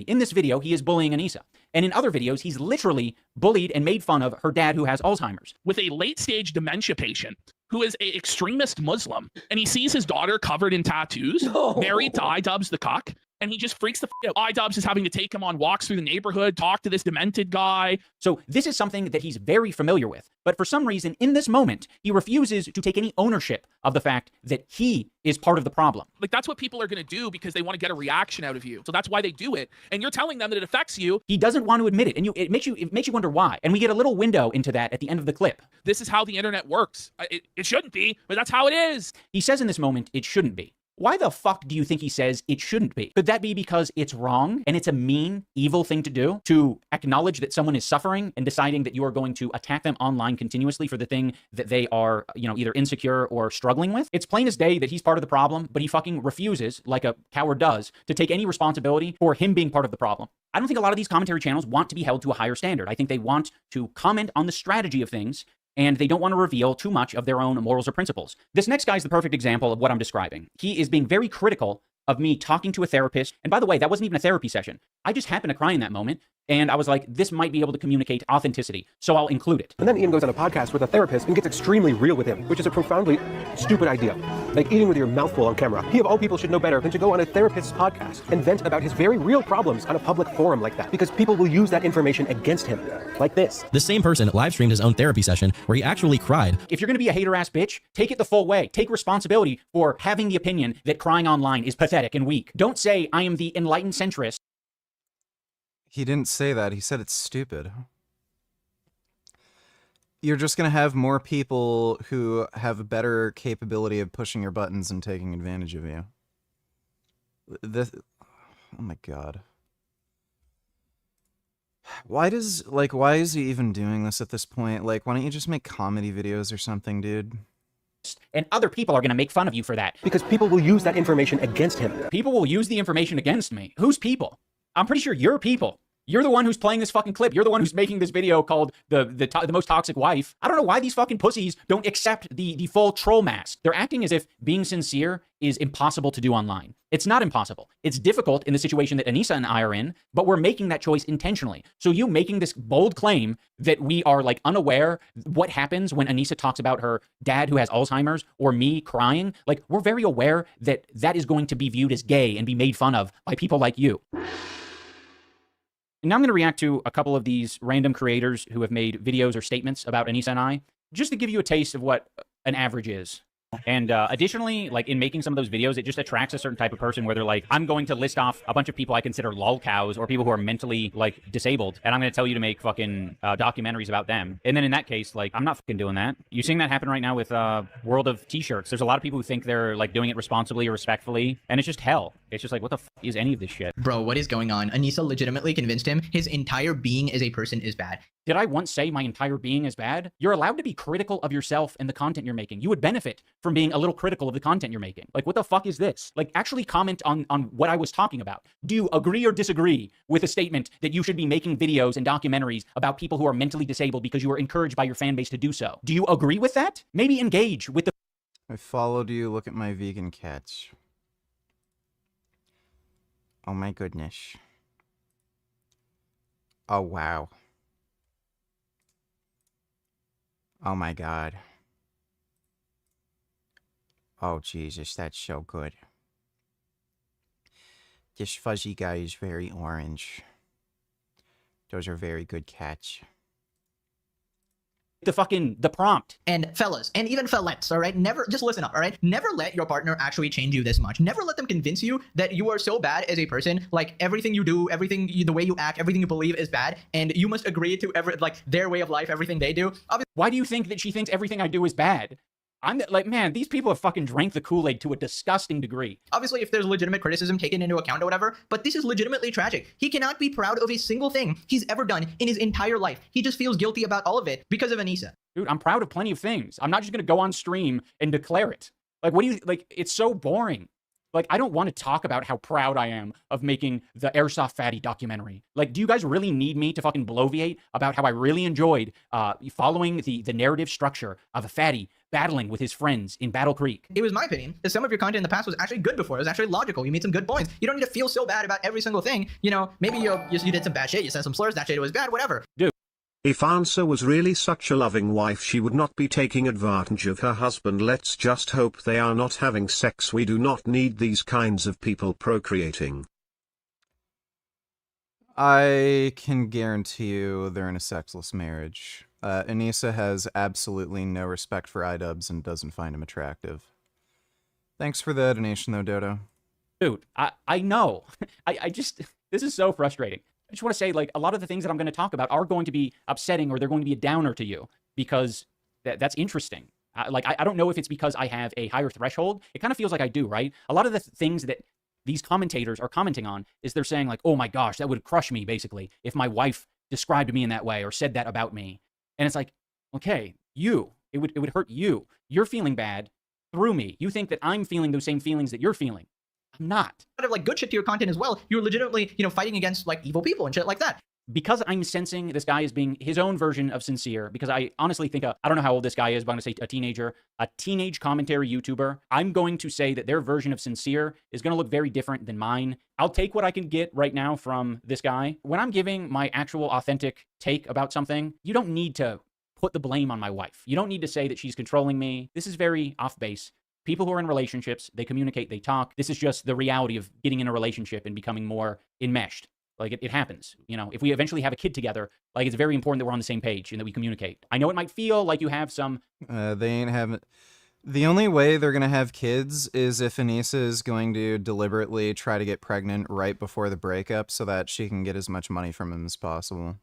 In this video, he is bullying Anissa. And in other videos, he's literally bullied and made fun of her dad who has Alzheimer's. With a late-stage dementia patient who is an extremist Muslim, and he sees his daughter covered in tattoos, married to iDubbbz the cuck, and he just freaks the f out. iDubbbz is having to take him on walks through the neighborhood, talk to this demented guy. So this is something that he's very familiar with. But for some reason, in this moment, he refuses to take any ownership of the fact that he is part of the problem. Like, that's what people are going to do because they want to get a reaction out of you. So that's why they do it. And you're telling them that it affects you. He doesn't want to admit it, and it makes you wonder why. And we get a little window into that at the end of the clip. This is how the internet works. It shouldn't be, but that's how it is. He says in this moment, it shouldn't be. Why the fuck do you think he says it shouldn't be? Could that be because it's wrong and it's a mean, evil thing to do? To acknowledge that someone is suffering and deciding that you are going to attack them online continuously for the thing that they are, you know, either insecure or struggling with? It's plain as day that he's part of the problem, but he fucking refuses, like a coward does, to take any responsibility for him being part of the problem. I don't think a lot of these commentary channels want to be held to a higher standard. I think they want to comment on the strategy of things, and they don't want to reveal too much of their own morals or principles. This next guy is the perfect example of what I'm describing. He is being very critical of me talking to a therapist. And by the way, that wasn't even a therapy session. I just happened to cry in that moment. And I was like, this might be able to communicate authenticity, so I'll include it. And then Ian goes on a podcast with a therapist and gets extremely real with him, which is a profoundly stupid idea. Like eating with your mouth full on camera. He of all people should know better than to go on a therapist's podcast and vent about his very real problems on a public forum like that, because people will use that information against him, like this. The same person live streamed his own therapy session where he actually cried. If you're gonna be a hater-ass bitch, take it the full way. Take responsibility for having the opinion that crying online is pathetic and weak. Don't say, I am the enlightened centrist. He didn't say that. He said it's stupid. You're just going to have more people who have a better capability of pushing your buttons and taking advantage of you. This, oh my god. Why is he even doing this at this point? Like, why don't you just make comedy videos or something, dude? And other people are going to make fun of you for that. Because people will use that information against him. People will use the information against me. Who's people? I'm pretty sure you're people. You're the one who's playing this fucking clip. You're the one who's making this video called the most toxic wife. I don't know why these fucking pussies don't accept the full troll mask. They're acting as if being sincere is impossible to do online. It's not impossible. It's difficult in the situation that Anissa and I are in, but we're making that choice intentionally. So you making this bold claim that we are like unaware what happens when Anissa talks about her dad who has Alzheimer's or me crying, like we're very aware that that is going to be viewed as gay and be made fun of by people like you. And now I'm going to react to a couple of these random creators who have made videos or statements about Anissa and I, just to give you a taste of what an average is. And additionally, like in making some of those videos, it just attracts a certain type of person where they're like, I'm going to list off a bunch of people I consider lol cows or people who are mentally like disabled. And I'm going to tell you to make fucking documentaries about them. And then in that case, like, I'm not fucking doing that. You're seeing that happen right now with World of T-shirts. There's a lot of people who think they're like doing it responsibly or respectfully. And it's just hell. It's just like, what the f is any of this shit? Bro, what is going on? Anissa legitimately convinced him his entire being as a person is bad. Did I once say my entire being is bad? You're allowed to be critical of yourself and the content you're making. You would benefit from being a little critical of the content you're making. Like, what the fuck is this? Like, actually comment on what I was talking about. Do you agree or disagree with a statement that you should be making videos and documentaries about people who are mentally disabled because you are encouraged by your fan base to do so? Do you agree with that? Maybe engage with the... I followed you. Look at my vegan cats. Oh my goodness. Oh wow. Oh my god. Oh Jesus, that's so good. This fuzzy guy is very orange. Those are very good cats. The prompt. And fellas, and even fellettes, all right? Never, just listen up, all right? Never let your partner actually change you this much. Never let them convince you that you are so bad as a person, like everything you do, everything, the way you act, everything you believe is bad, and you must agree to like their way of life, everything they do. Why do you think that she thinks everything I do is bad? I'm like, man, these people have fucking drank the Kool-Aid to a disgusting degree. Obviously, if there's legitimate criticism taken into account or whatever, but this is legitimately tragic. He cannot be proud of a single thing he's ever done in his entire life. He just feels guilty about all of it because of Anissa. Dude, I'm proud of plenty of things. I'm not just gonna go on stream and declare it. Like, what do you, like, it's so boring. Like, I don't want to talk about how proud I am of making the Airsoft Fatty documentary. Like, do you guys really need me to fucking bloviate about how I really enjoyed following the narrative structure of a fatty battling with his friends in Battle Creek? It was my opinion that some of your content in the past was actually good before. It was actually logical. You made some good points. You don't need to feel so bad about every single thing. You know, maybe you did some bad shit. You said some slurs. That shit was bad. Whatever. Dude. If Ansa was really such a loving wife, she would not be taking advantage of her husband. Let's just hope they are not having sex. We do not need these kinds of people procreating. I can guarantee you they're in a sexless marriage. Anissa has absolutely no respect for iDubbbz and doesn't find him attractive. Thanks for the donation, though, Dodo. Dude, I know. I just, this is so frustrating. I just want to say, like, a lot of the things that I'm going to talk about are going to be upsetting or they're going to be a downer to you because that's interesting. I don't know if it's because I have a higher threshold. It kind of feels like I do, right? A lot of the things that these commentators are commenting on is they're saying like, oh my gosh, that would crush me, basically, if my wife described me in that way or said that about me. And it's like, okay, it would hurt you. You're feeling bad through me. You think that I'm feeling those same feelings that you're feeling. I'm not. Of like good shit to your content as well. You're legitimately, fighting against like evil people and shit like that. because I'm sensing this guy as being his own version of sincere, because I honestly think, I don't know how old this guy is, but I'm going to say a teenager, a teenage commentary YouTuber, I'm going to say that their version of sincere is going to look very different than mine. I'll take what I can get right now from this guy. When I'm giving my actual authentic take about something, you don't need to put the blame on my wife. You don't need to say that she's controlling me. This is very off base. People who are in relationships, they communicate, they talk. This is just the reality of getting in a relationship and becoming more enmeshed. Like, it happens. You know, if we eventually have a kid together, like, it's very important that we're on the same page and that we communicate. I know it might feel like you have some... They ain't having... The only way they're going to have kids is if Anissa is going to deliberately try to get pregnant right before the breakup so that she can get as much money from him as possible.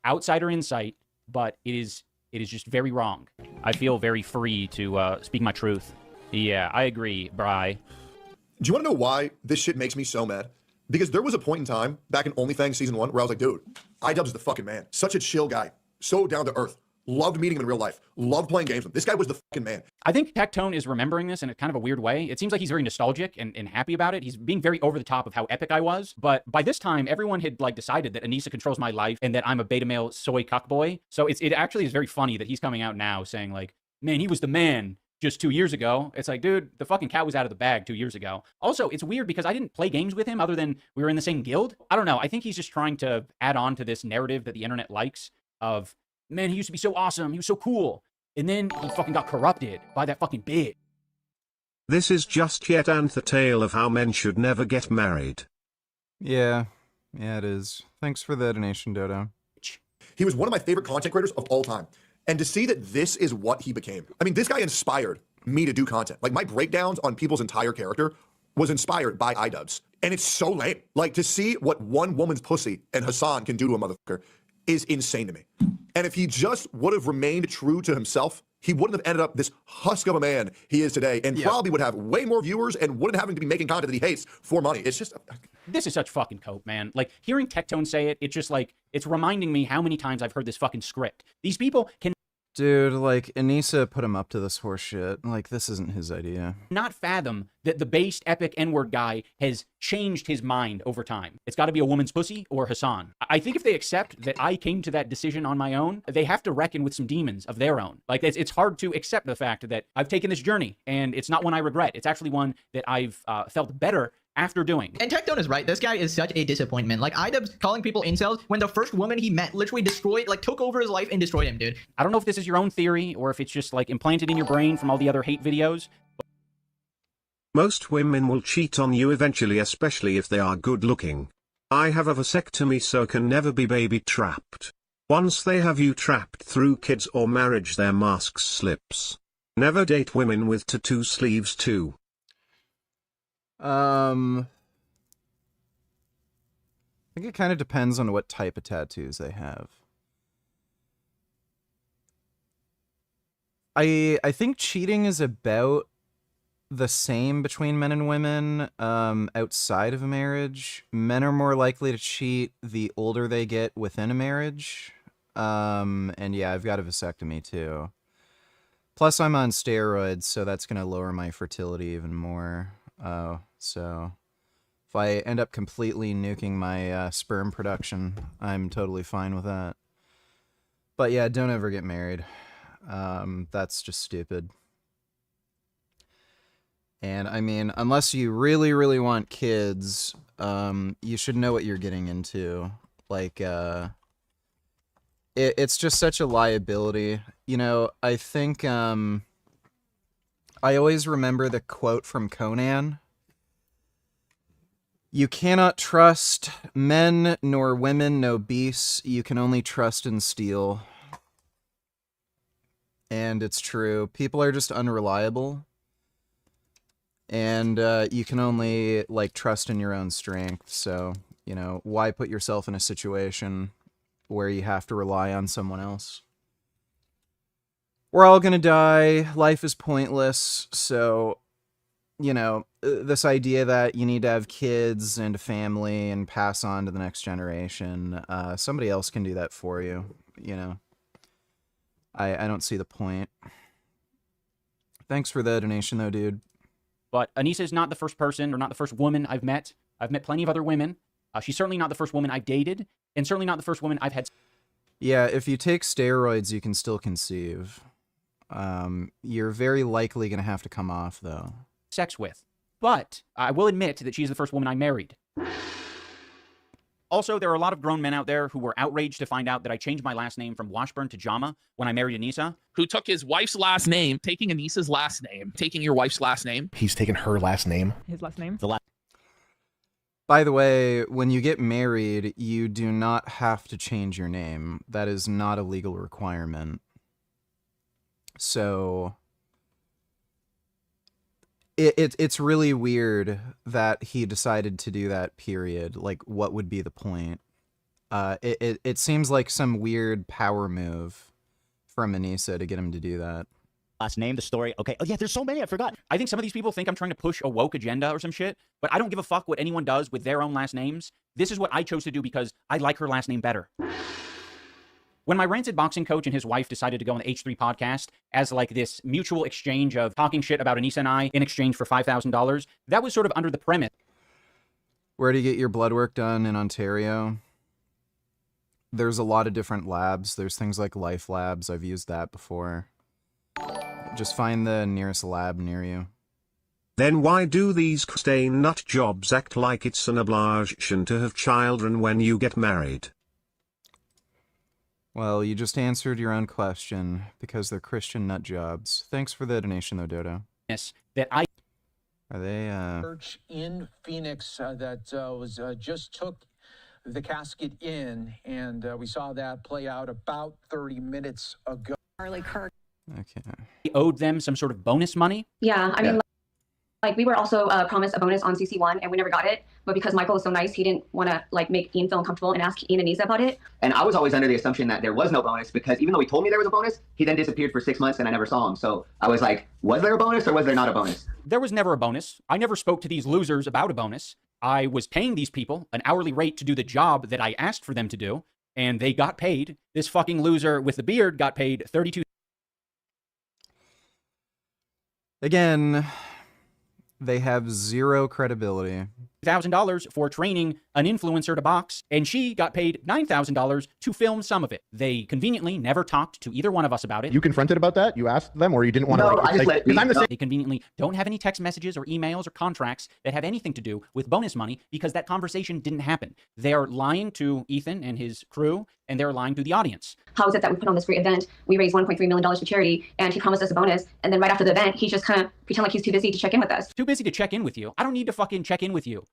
Outsider insight, but it is just very wrong. I feel very free to speak my truth. Yeah, I agree, Bri. Do you want to know why this shit makes me so mad? Because there was a point in time back in OnlyFans season 1 where I was like, dude, iDubbbz the fucking man. Such a chill guy. So down to earth. Loved meeting him in real life. Loved playing games with him. This guy was the fucking man. I think Tectone is remembering this in a kind of a weird way. It seems like he's very nostalgic and happy about it. He's being very over the top of how epic I was. But by this time, everyone had like decided that Anissa controls my life and that I'm a beta male soy cuckboy. So it actually is very funny that he's coming out now saying like, man, he was the man just 2 years ago. It's like, dude, the fucking cat was out of the bag 2 years ago. Also, it's weird because I didn't play games with him other than we were in the same guild. I don't know. I think he's just trying to add on to this narrative that the internet likes of, man, he used to be so awesome. He was so cool. And then he fucking got corrupted by that fucking bitch. This is just yet another tale of how men should never get married. Yeah, it is. Thanks for the donation, Dodo. He was one of my favorite content creators of all time. And to see that this is what he became. I mean, this guy inspired me to do content. Like, my breakdowns on people's entire character was inspired by iDubbbz. And it's so lame. Like, to see what one woman's pussy and Hassan can do to a motherfucker is insane to me. And if he just would have remained true to himself, he wouldn't have ended up this husk of a man he is today, and probably would have way more viewers and wouldn't having to be making content that he hates for money. It's just... This is such fucking cope, man. Like, hearing Tectone say it, it's just like, it's reminding me how many times I've heard this fucking script. These people can... Dude, like, Anissa put him up to this horse shit. Like, this isn't his idea. Not fathom that the based epic N-word guy has changed his mind over time. It's got to be a woman's pussy or Hassan. I think if they accept that I came to that decision on my own, they have to reckon with some demons of their own. Like, it's hard to accept the fact that I've taken this journey, and it's not one I regret. It's actually one that I've felt better after doing. And Tectone is right. This guy is such a disappointment. Like, iDubbbz calling people incels when the first woman he met literally destroyed, like, took over his life and destroyed him, dude. I don't know if this is your own theory or if it's just, like, implanted in your brain from all the other hate videos. Most women will cheat on you eventually, especially if they are good looking. I have a vasectomy so can never be baby trapped. Once they have you trapped through kids or marriage, their mask slips. Never date women with tattoo sleeves too. I think it kind of depends on what type of tattoos they have. I think cheating is about the same between men and women outside of a marriage. Men are more likely to cheat the older they get within a marriage. And yeah, I've got a vasectomy too. Plus I'm on steroids, so that's going to lower my fertility even more. So if I end up completely nuking my sperm production, I'm totally fine with that. But yeah, don't ever get married. That's just stupid. And I mean, unless you really, really want kids, you should know what you're getting into. Like, it's just such a liability. You know, I think, I always remember the quote from Conan. You cannot trust men nor women, no beasts. You can only trust in steel. And it's true. People are just unreliable. And you can only, like, trust in your own strength. So, you know, why put yourself in a situation where you have to rely on someone else? We're all gonna die. Life is pointless. So, you know, this idea that you need to have kids and a family and pass on to the next generation, somebody else can do that for you, you know. I don't see the point. Thanks for the donation, though, dude. But Anissa is not the first person or not the first woman I've met. I've met plenty of other women. She's certainly not the first woman I've dated. and certainly not the first woman I've had. Yeah, if you take steroids, you can still conceive. You're very likely going to have to come off, though. Sex with. But I will admit that she's the first woman I married. Also, there are a lot of grown men out there who were outraged to find out that I changed my last name from Washburn to Jama when I married Anissa. Who took his wife's last name, taking Anissa's last name, taking your wife's last name. He's taken her last name. His last name? By the way, when you get married, you do not have to change your name. That is not a legal requirement. So it's really weird that he decided to do that, period. Like, what would be the point? It seems like some weird power move from Anissa to get him to do that. Last name, the story. Okay. Oh, yeah, there's so many. I forgot. I think some of these people think I'm trying to push a woke agenda or some shit, but I don't give a fuck what anyone does with their own last names. This is what I chose to do because I like her last name better. When my rancid boxing coach and his wife decided to go on the H3 podcast as like this mutual exchange of talking shit about Anissa and I in exchange for $5,000, that was sort of under the premise. Where do you get your blood work done in Ontario? There's a lot of different labs. There's things like Life Labs. I've used that before. Just find the nearest lab near you. Then why do these Christian nut jobs act like it's an obligation to have children when you get married? Well, you just answered your own question, because they're Christian nut jobs. Thanks for the donation, though, Dodo. Yes, that I... Are they, Church in Phoenix that just took the casket in, and we saw that play out about 30 minutes ago. Charlie Kirk. Okay. He owed them some sort of bonus money? Yeah, I mean, like we were also promised a bonus on CC1 and we never got it. But because Michael was so nice, he didn't want to like make Ian feel uncomfortable and ask Ian and Anissa about it. And I was always under the assumption that there was no bonus because even though he told me there was a bonus, he then disappeared for 6 months and I never saw him. So I was like, was there a bonus or was there not a bonus? There was never a bonus. I never spoke to these losers about a bonus. I was paying these people an hourly rate to do the job that I asked for them to do, and they got paid. This fucking loser with the beard got paid $32,000. Again, they have zero credibility. For training an influencer to box, and she got paid $9,000 to film some of it. They conveniently never talked to either one of us about it. You confronted about that? You asked them, or you didn't want to? No, I just let. I'm the same. They conveniently don't have any text messages or emails or contracts that have anything to do with bonus money because that conversation didn't happen. They're lying to Ethan and his crew, and they're lying to the audience. How is it that we put on this great event? We raised $1.3 million for charity, and he promised us a bonus. And then right after the event, he just kind of pretend like he's too busy to check in with us. Too busy to check in with you? I don't need to fucking check in with you.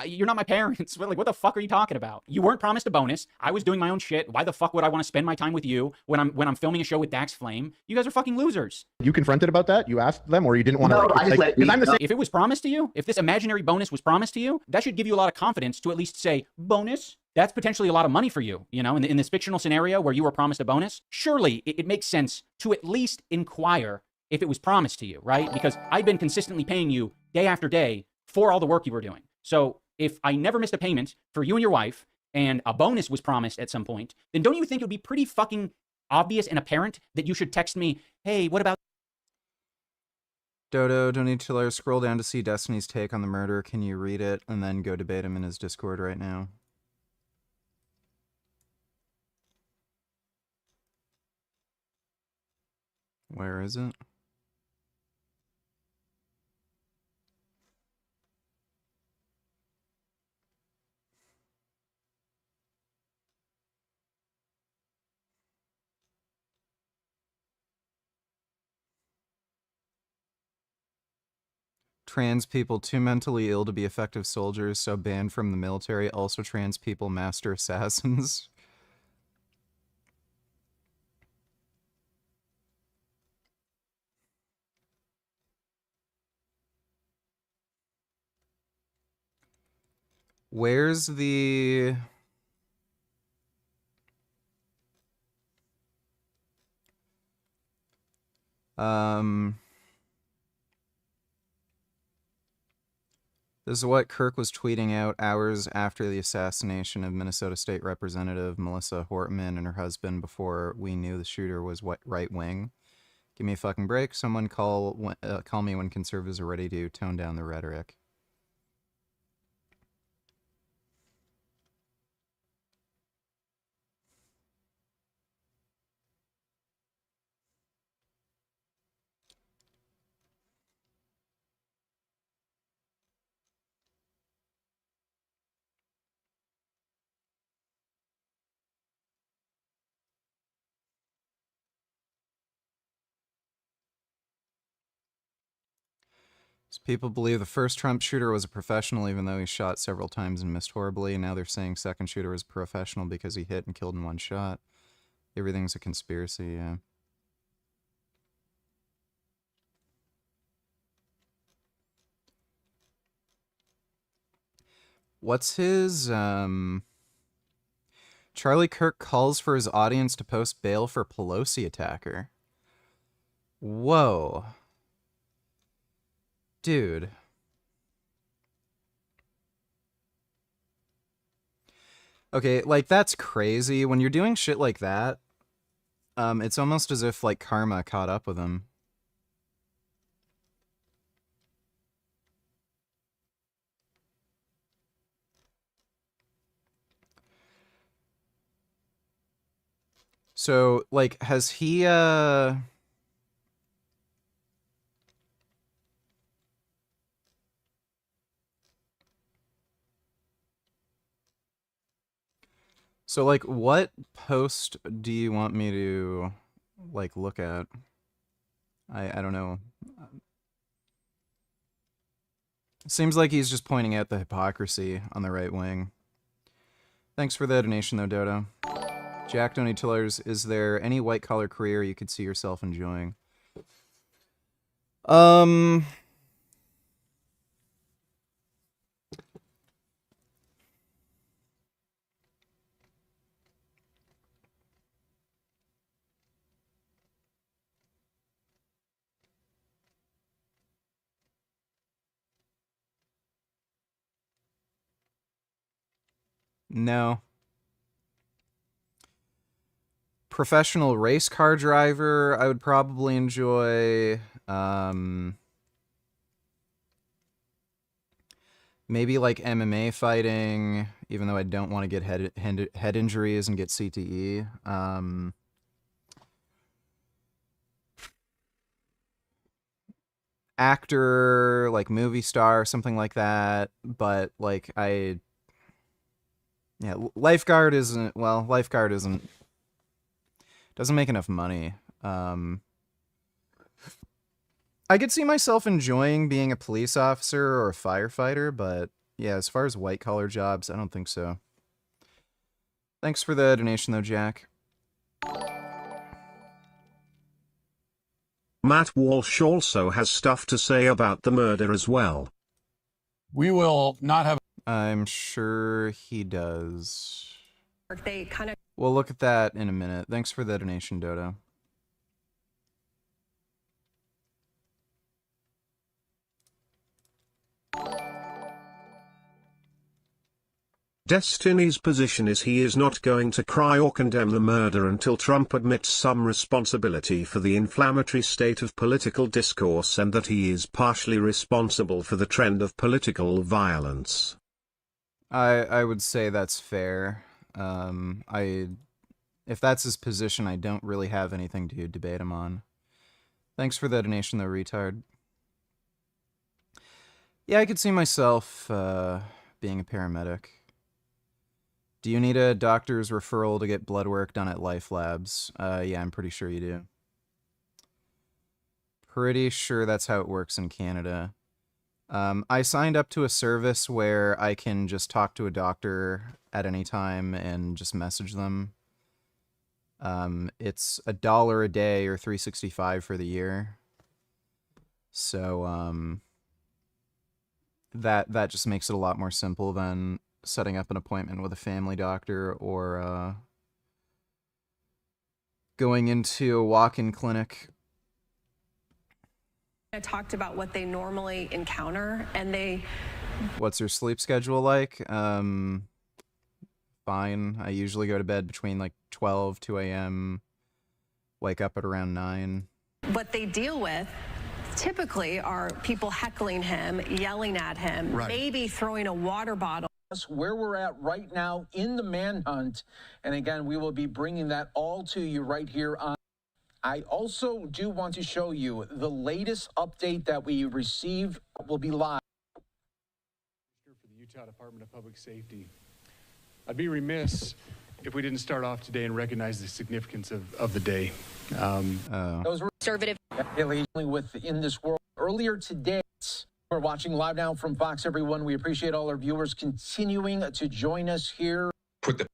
You're not my parents. Like, what the fuck are you talking about? You weren't promised a bonus. I was doing my own shit. Why the fuck would I want to spend my time with you when I'm filming a show with Dax Flame? You guys are fucking losers. You confronted about that? You asked them, or you didn't want to? No, I just let. I'm the same. If it was promised to you, if this imaginary bonus was promised to you, that should give you a lot of confidence to at least say, bonus? That's potentially a lot of money for you, you know, in this fictional scenario where you were promised a bonus. Surely it makes sense to at least inquire if it was promised to you, right? Because I've been consistently paying you day after day for all the work you were doing. So if I never missed a payment for you and your wife and a bonus was promised at some point, then don't you think it would be pretty fucking obvious and apparent that you should text me, hey, what about... Dodo, donate to scroll down to see Destiny's take on the murder. Can you read it and then go debate him in his Discord right now? Where is it? Trans people too mentally ill to be effective soldiers, so banned from the military. Also trans people master assassins. Where's the... This is what Kirk was tweeting out hours after the assassination of Minnesota State Representative Melissa Hortman and her husband before we knew the shooter was right-wing. Give me a fucking break. Someone call me when conservatives are ready to tone down the rhetoric. People believe the first Trump shooter was a professional even though he shot several times and missed horribly, and now they're saying second shooter was a professional because he hit and killed in one shot. Everything's a conspiracy, yeah. What's his, Charlie Kirk calls for his audience to post bail for Pelosi attacker. Whoa. Dude. Okay, like, that's crazy. When you're doing shit like that, it's almost as if, like, karma caught up with him. So, like, has he, So, like, what post do you want me to, like, look at? I don't know. Seems like he's just pointing out the hypocrisy on the right wing. Thanks for the donation, though, Dodo. Jack Donatillers, is there any white-collar career you could see yourself enjoying? No. Professional race car driver, I would probably enjoy. Maybe like MMA fighting, even though I don't want to get head injuries and get CTE. Actor, like movie star, something like that. But like yeah, lifeguard isn't, well, lifeguard doesn't make enough money. I could see myself enjoying being a police officer or a firefighter, but yeah, as far as white-collar jobs, I don't think so. Thanks for the donation, though, Jack. Matt Walsh also has stuff to say about the murder as well. We will not have... I'm sure he does. They kind of... We'll look at that in a minute. Thanks for the donation, Dodo. Destiny's position is he is not going to cry or condemn the murder until Trump admits some responsibility for the inflammatory state of political discourse and that he is partially responsible for the trend of political violence. I would say that's fair. If that's his position, I don't really have anything to debate him on. Thanks for the donation, though, retard. Yeah, I could see myself being a paramedic. Do you need a doctor's referral to get blood work done at Life Labs? Yeah, I'm pretty sure you do. Pretty sure that's how it works in Canada. I signed up to a service where I can just talk to a doctor at any time and just message them. It's $1 a day or $365 for the year. So that just makes it a lot more simple than setting up an appointment with a family doctor or going into a walk-in clinic. I talked about what they normally encounter, and What's your sleep schedule like? Fine. I usually go to bed between like 12, 2 a.m., wake up at around 9. what they deal with typically are people heckling him, yelling at him, maybe throwing a water bottle. Where we're at right now in the manhunt. And again, we will be bringing that all to you right here on. I also do want to show you the latest update that we received will be live. For the Utah Department of Public Safety. I'd be remiss if we didn't start off today and recognize the significance of the day. Those were conservative with in this world. Earlier today, We're watching live now from Fox, everyone. We appreciate all our viewers continuing to join us here. Put the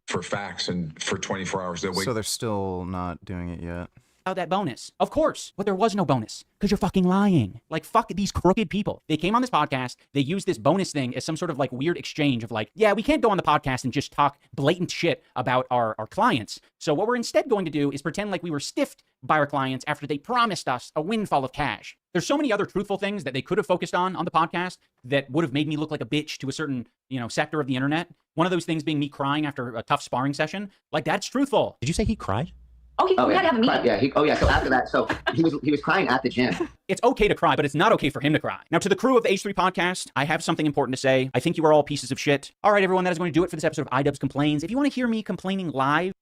for facts and for 24 hours. They'll wait. So they're still not doing it yet. About that bonus. Of course, but there was no bonus because you're fucking lying. Like, fuck these crooked people. They came on this podcast. They used this bonus thing as some sort of like weird exchange of like, yeah, we can't go on the podcast and just talk blatant shit about our clients. So what we're instead going to do is pretend like we were stiffed by our clients after they promised us a windfall of cash. There's so many other truthful things that they could have focused on the podcast that would have made me look like a bitch to a certain, sector of the internet. One of those things being me crying after a tough sparring session. Like, that's truthful. Did you say he cried? Oh, we had to have a meeting. Yeah. So after that, so he was crying at the gym. It's okay to cry, but it's not okay for him to cry. Now, to the crew of the H3 podcast, I have something important to say. I think you are all pieces of shit. All right, everyone, that is going to do it for this episode of iDubbbz Complains. If you want to hear me complaining live,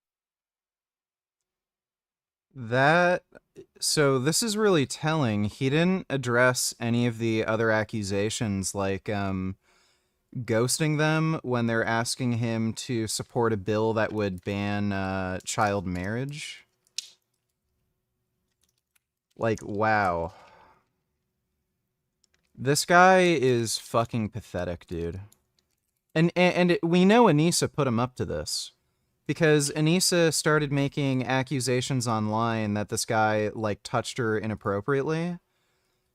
so this is really telling. He didn't address any of the other accusations, like ghosting them when they're asking him to support a bill that would ban child marriage. Like, wow. This guy is fucking pathetic, dude. And we know Anissa put him up to this. Because Anissa started making accusations online that this guy, like, touched her inappropriately.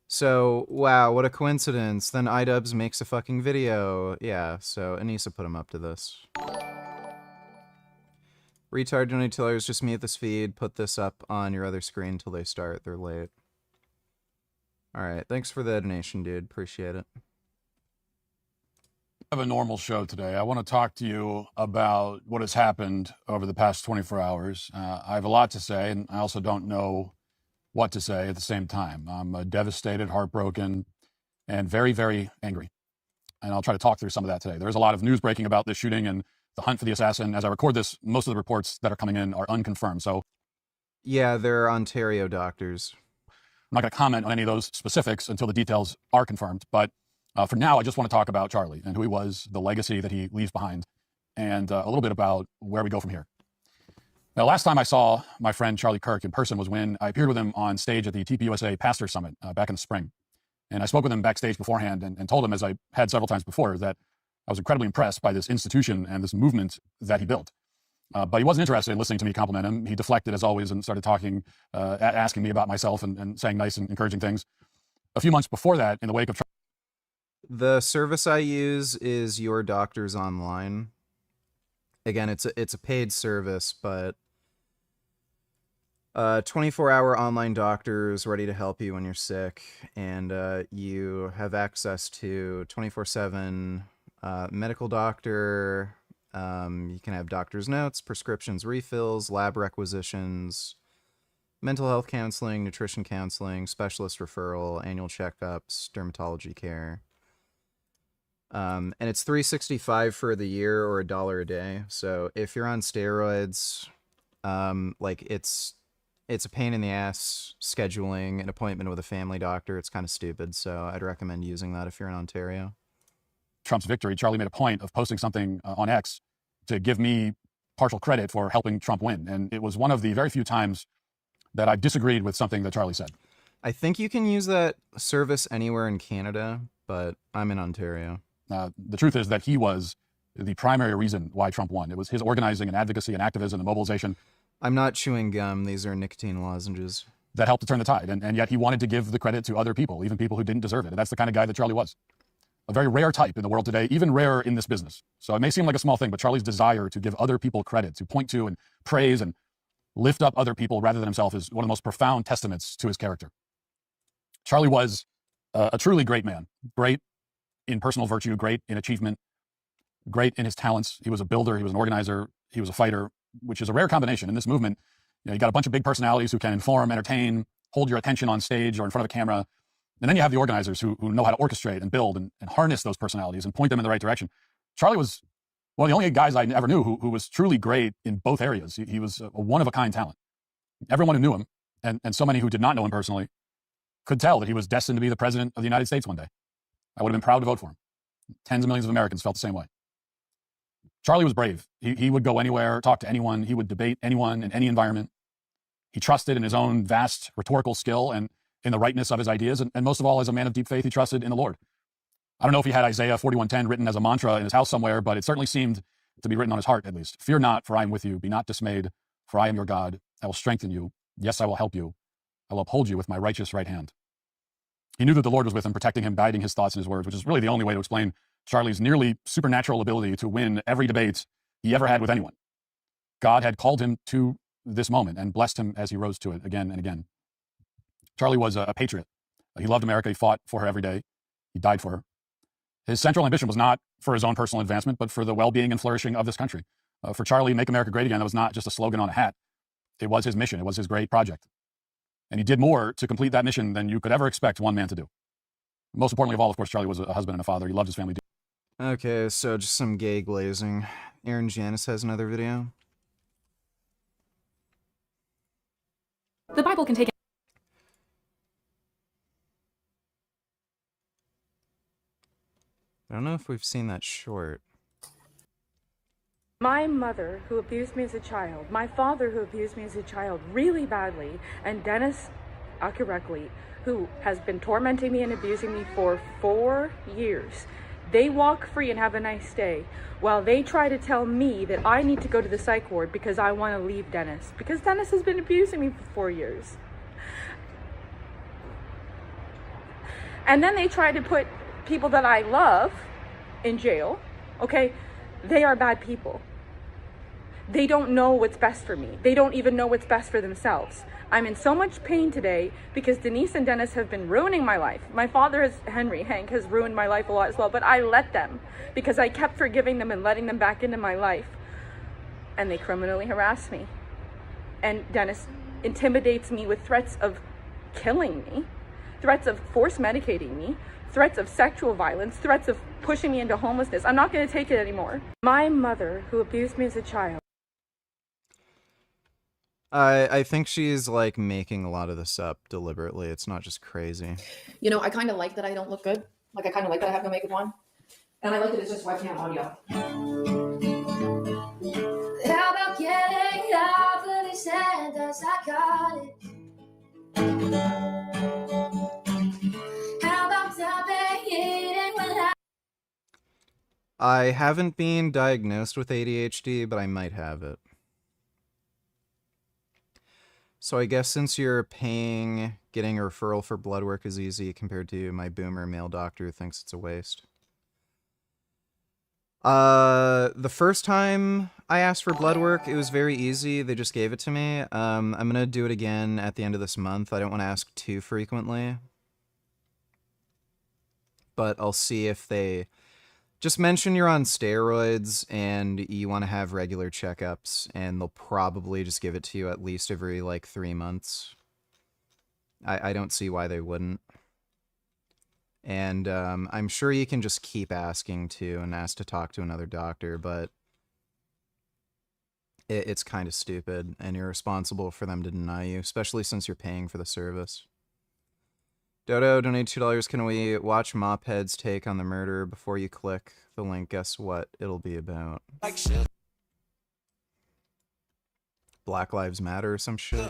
So, wow, what a coincidence. Then iDubbbz makes a fucking video. Yeah, so Anissa put him up to this. Retard donators, just mute this feed. Put this up on your other screen till they start. They're late. Alright, thanks for the donation, dude. Appreciate it. I have a normal show today. I want to talk to you about what has happened over the past 24 hours. I have a lot to say, and I also don't know what to say at the same time. I'm devastated, heartbroken, and very, very angry. And I'll try to talk through some of that today. There's a lot of news breaking about this shooting and the hunt for the assassin. As I record this, most of the reports that are coming in are unconfirmed. So, yeah, they're Ontario doctors. I'm not going to comment on any of those specifics until the details are confirmed. But for now, I just want to talk about Charlie and who he was, the legacy that he leaves behind, and a little bit about where we go from here. Now, last time I saw my friend Charlie Kirk in person was when I appeared with him on stage at the TPUSA Pastor Summit back in the spring. And I spoke with him backstage beforehand and told him, as I had several times before, that I was incredibly impressed by this institution and this movement that he built. But he wasn't interested in listening to me compliment him. He deflected, as always, and started talking, asking me about myself and saying nice and encouraging things. A few months before that, in the wake of... The service I use is Your Doctors Online. Again, it's a paid service, but 24-hour online doctors ready to help you when you're sick, and you have access to 24/7 medical doctor. You can have doctor's notes, prescriptions, refills, lab requisitions, mental health counseling, nutrition counseling, specialist referral, annual checkups, dermatology care. And it's $365 for the year or $1 a day. So if you're on steroids, like it's a pain in the ass scheduling an appointment with a family doctor. It's kind of stupid. So I'd recommend using that if you're in Ontario. Trump's victory, Charlie made a point of posting something on X to give me partial credit for helping Trump win. And it was one of the very few times that I disagreed with something that Charlie said. I think you can use that service anywhere in Canada, but I'm in Ontario. The truth is that he was the primary reason why Trump won. It was his organizing and advocacy and activism and mobilization. I'm not chewing gum. These are nicotine lozenges. That helped to turn the tide. And yet he wanted to give the credit to other people, even people who didn't deserve it. And that's the kind of guy that Charlie was. A very rare type in the world today, even rarer in this business. So it may seem like a small thing, but Charlie's desire to give other people credit, to point to and praise and lift up other people rather than himself is one of the most profound testaments to his character. Charlie was a truly great man, great in personal virtue, great in achievement, great in his talents. He was a builder, he was an organizer, he was a fighter, which is a rare combination in this movement. You got a bunch of big personalities who can inform, entertain, hold your attention on stage or in front of a camera. And then you have the organizers who know how to orchestrate and build and harness those personalities and point them in the right direction. Charlie was one of the only guys I ever knew who was truly great in both areas. He was a one-of-a-kind talent. Everyone who knew him, and so many who did not know him personally, could tell that he was destined to be the president of the United States one day. I would have been proud to vote for him. Tens of millions of Americans felt the same way. Charlie was brave. He would go anywhere, talk to anyone. He would debate anyone in any environment. He trusted in his own vast rhetorical skill, and in the rightness of his ideas, and most of all, as a man of deep faith, he trusted in the Lord. I don't know if he had Isaiah 41:10 written as a mantra in his house somewhere, but it certainly seemed to be written on his heart, at least. Fear not, for I am with you. Be not dismayed, for I am your God. I will strengthen you. Yes, I will help you. I will uphold you with my righteous right hand. He knew that the Lord was with him, protecting him, guiding his thoughts and his words, which is really the only way to explain Charlie's nearly supernatural ability to win every debate he ever had with anyone. God had called him to this moment and blessed him as he rose to it again and again. Charlie was a patriot. He loved America. He fought for her every day. He died for her. His central ambition was not for his own personal advancement, but for the well-being and flourishing of this country. For Charlie, Make America Great Again, that was not just a slogan on a hat. It was his mission. It was his great project. And he did more to complete that mission than you could ever expect one man to do. Most importantly of all, of course, Charlie was a husband and a father. He loved his family dearly. Okay, so just some gay glazing. Erin Janus has another video. The Bible can take I don't know if we've seen that short. My mother, who abused me as a child, my father, who abused me as a child really badly, and Dennis Akirekli, who has been tormenting me and abusing me for 4 years. They walk free and have a nice day, while they try to tell me that I need to go to the psych ward because I want to leave Dennis, because Dennis has been abusing me for 4 years. And then they try to put people that I love in jail. Okay, they are bad people. They don't know what's best for me. They don't even know what's best for themselves. I'm in so much pain today because Denise and Dennis have been ruining my life. My father, Hank, has ruined my life a lot as well, but I let them because I kept forgiving them and letting them back into my life. And they criminally harass me. And Dennis intimidates me with threats of killing me, threats of force medicating me, threats of sexual violence, threats of pushing me into homelessness. I'm not going to take it anymore. My mother, who abused me as a child. I think she's like making a lot of this up deliberately. It's not just crazy. You know, I kind of like that I don't look good. Like, I kind of like that I have no makeup on. And I like that it's just webcam audio. How about getting off of this hand as I got it? How about stopping eating when I haven't been diagnosed with ADHD, but I might have it. So I guess since you're paying, getting a referral for blood work is easy compared to my boomer male doctor who thinks it's a waste. The first time I asked for blood work, it was very easy. They just gave it to me. I'm gonna do it again at the end of this month. I don't want to ask too frequently. But I'll see if they just mention you're on steroids and you want to have regular checkups, and they'll probably just give it to you at least every like 3 months. I don't see why they wouldn't. And I'm sure you can just keep asking too and ask to talk to another doctor, but it's kind of stupid and irresponsible for them to deny you, especially since you're paying for the service. Dodo, donate $2. Can we watch Mophead's take on the murder before you click the link? Guess what it'll be about? Black Lives Matter or some shit?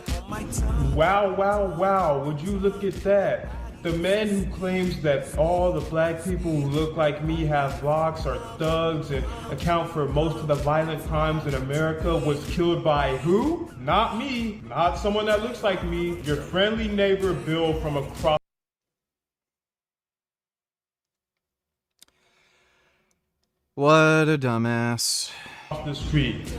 Wow, wow, wow. Would you look at that? The man who claims that all the black people who look like me have blocks are thugs and account for most of the violent crimes in America was killed by who? Not me. Not someone that looks like me. Your friendly neighbor Bill from across What a dumbass. the street.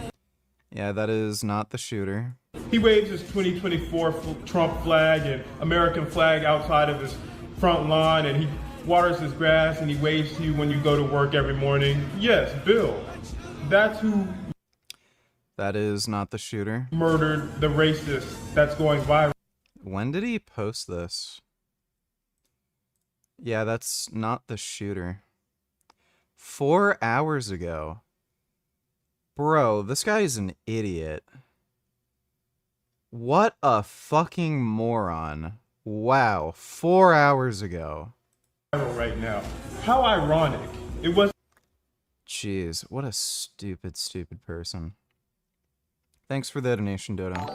Yeah, that is not the shooter. He waves his 2024 Trump flag and American flag outside of his front lawn, and he waters his grass, and he waves to you when you go to work every morning. Yes, Bill. That's who... That is not the shooter. ...murdered the racist that's going viral. When did he post this? Yeah, that's not the shooter. 4 hours ago. Bro, this guy's an idiot. What a fucking moron. Wow, 4 hours ago. Right now. How ironic. It was... Jeez, what a stupid, stupid person. Thanks for the donation, Dodo.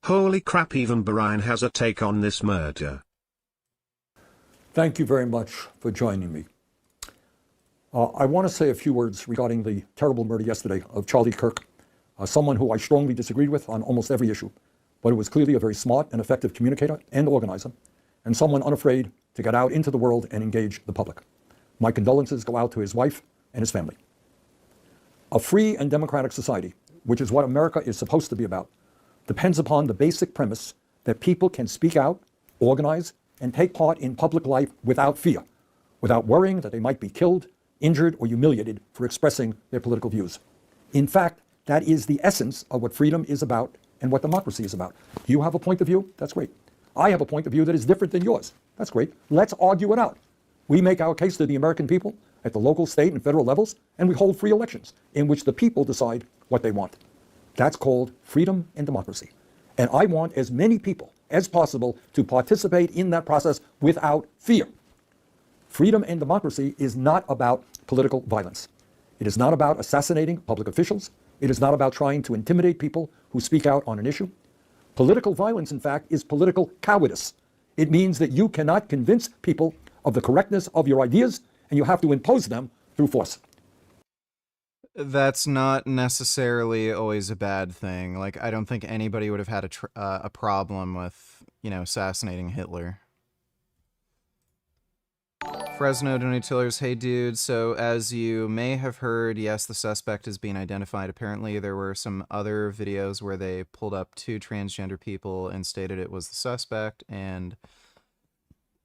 Holy crap, even Bahrain has a take on this murder. Thank you very much for joining me. I want to say a few words regarding the terrible murder yesterday of Charlie Kirk, someone who I strongly disagreed with on almost every issue, but who was clearly a very smart and effective communicator and organizer, and someone unafraid to get out into the world and engage the public. My condolences go out to his wife and his family. A free and democratic society, which is what America is supposed to be about, depends upon the basic premise that people can speak out, organize, and take part in public life without fear, without worrying that they might be killed, injured, or humiliated for expressing their political views. In fact, that is the essence of what freedom is about and what democracy is about. You have a point of view, that's great. I have a point of view that is different than yours, that's great. Let's argue it out. We make our case to the American people at the local, state, and federal levels, and we hold free elections in which the people decide what they want. That's called freedom and democracy. And I want as many people as possible to participate in that process without fear. Freedom and democracy is not about political violence. It is not about assassinating public officials. It is not about trying to intimidate people who speak out on an issue. Political violence, in fact, is political cowardice. It means that you cannot convince people of the correctness of your ideas, and you have to impose them through force. That's not necessarily always a bad thing. Like, I don't think anybody would have had a problem with, assassinating Hitler. Fresno Donatillers, hey dude, so as you may have heard, yes, the suspect is being identified. Apparently there were some other videos where they pulled up 2 transgender people and stated it was the suspect, and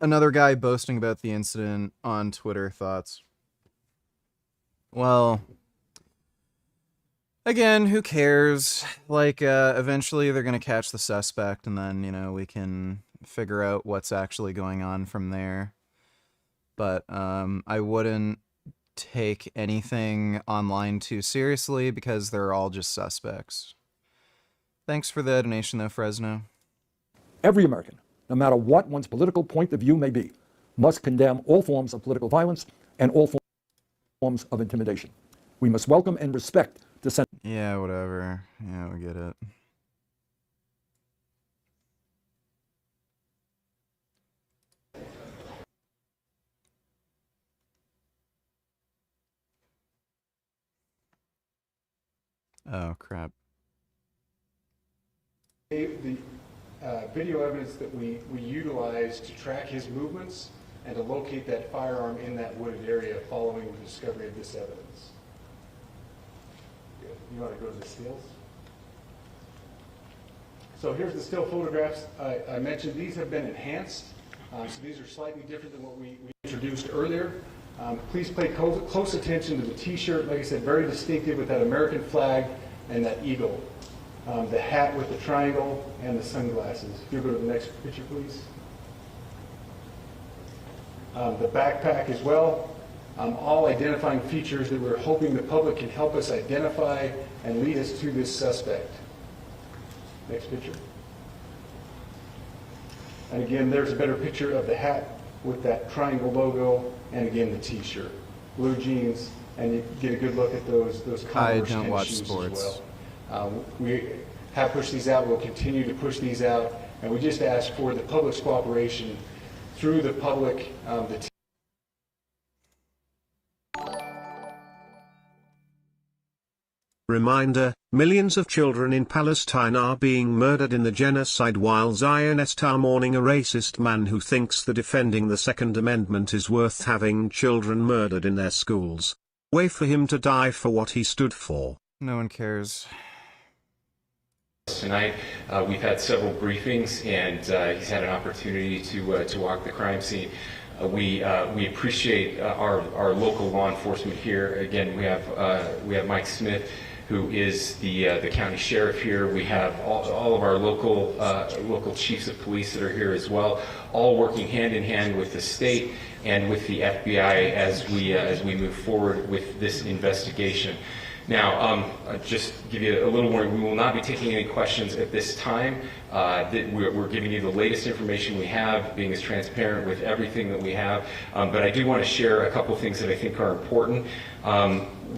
another guy boasting about the incident on Twitter. Thoughts? Well, again, who cares? Like, eventually they're gonna catch the suspect, and then, we can figure out what's actually going on from there. But I wouldn't take anything online too seriously because they're all just suspects. Thanks for the donation, though, Fresno. Every American, no matter what one's political point of view may be, must condemn all forms of political violence and all forms of intimidation. We must welcome and respect dissent. Yeah, whatever. Yeah, we get it. Oh, crap. The video evidence that we utilized to track his movements and to locate that firearm in that wooded area following the discovery of this evidence. Good. You want to go to the stills? So here's the still photographs. I mentioned these have been enhanced. So these are slightly different than what we introduced earlier. Please pay close attention to the t-shirt. Like I said, very distinctive with that American flag and that eagle. The hat with the triangle and the sunglasses. If you go to the next picture, please. The backpack as well. All identifying features that we're hoping the public can help us identify and lead us to this suspect. Next picture. And again, there's a better picture of the hat with that triangle logo, and again the t-shirt, blue jeans, and you get a good look at those Converse I don't watch shoes sports. as well. We have pushed these out. We'll continue to push these out, and we just ask for the public's cooperation through the public. Reminder, millions of children in Palestine are being murdered in the genocide while Zionists are mourning a racist man who thinks that defending the Second Amendment is worth having children murdered in their schools. Wait for him to die for what he stood for. No one cares. Tonight, we've had several briefings, and he's had an opportunity to walk the crime scene. We appreciate our local law enforcement here. Again, we have Mike Smith, who is the county sheriff here. We have all of our local chiefs of police that are here as well, all working hand in hand with the state and with the FBI as we move forward with this investigation. Now, just give you a little warning, we will not be taking any questions at this time. We're giving you the latest information we have, being as transparent with everything that we have. But I do want to share a couple things that I think are important.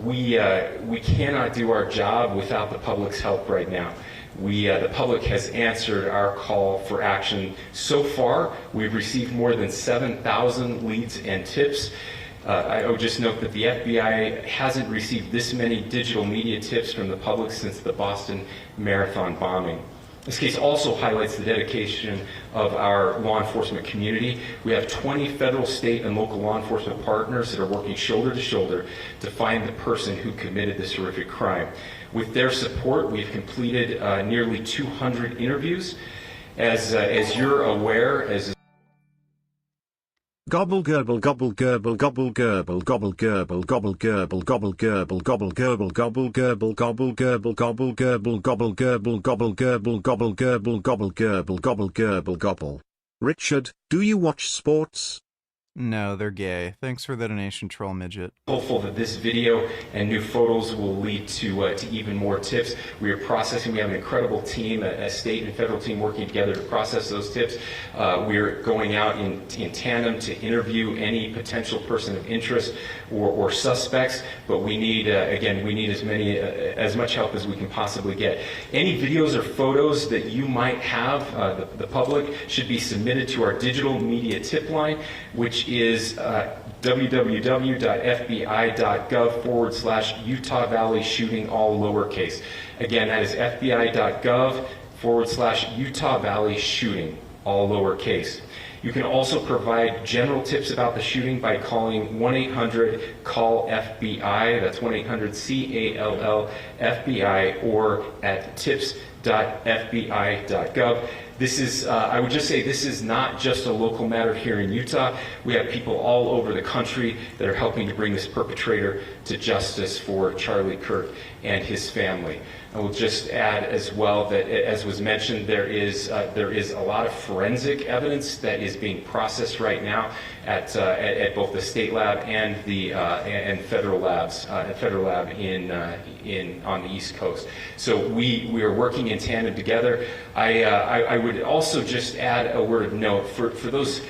We cannot do our job without the public's help right now. The public has answered our call for action. So far, we've received more than 7,000 leads and tips. I would just note that the FBI hasn't received this many digital media tips from the public since the Boston Marathon bombing. This case also highlights the dedication of our law enforcement community. We have 20 federal, state, and local law enforcement partners that are working shoulder to shoulder to find the person who committed this horrific crime. With their support, we've completed nearly 200 interviews. As you're aware, as Gobble gerbil gobble gerbil gobble gerbil gobble gerbil gobble gerbil gobble gerbil gobble gerbil gobble gerbil gobble gerbil gobble gerbil gobble gerbil gobble gerbil gobble gerbil gobble gerbil gobble gerbil gobble. Richard, do you watch sports? No, they're gay. Thanks for the donation, Troll Midget. Hopeful that this video and new photos will lead to even more tips. We are processing. We have an incredible team, a state and federal team working together to process those tips. We're going out in tandem to interview any potential person of interest or suspects. But we need, again, we need as much help as we can possibly get. Any videos or photos that you might have, the public, should be submitted to our digital media tip line, which is www.fbi.gov/Utah Valley shooting, all lowercase. Again, that is fbi.gov/Utah Valley shooting, all lowercase. You can also provide general tips about the shooting by calling 1-800-CALL-FBI. That's 1-800-CALL-FBI, or at tips.fbi.gov. This is, I would just say, this is not just a local matter here in Utah. We have people all over the country that are helping to bring this perpetrator to justice for Charlie Kirk and his family. I will just add as well that, as was mentioned, there is a lot of forensic evidence that is being processed right now at both the state lab and the federal labs, federal lab on the East Coast. So we are working in tandem together. I would also just add a word of note for those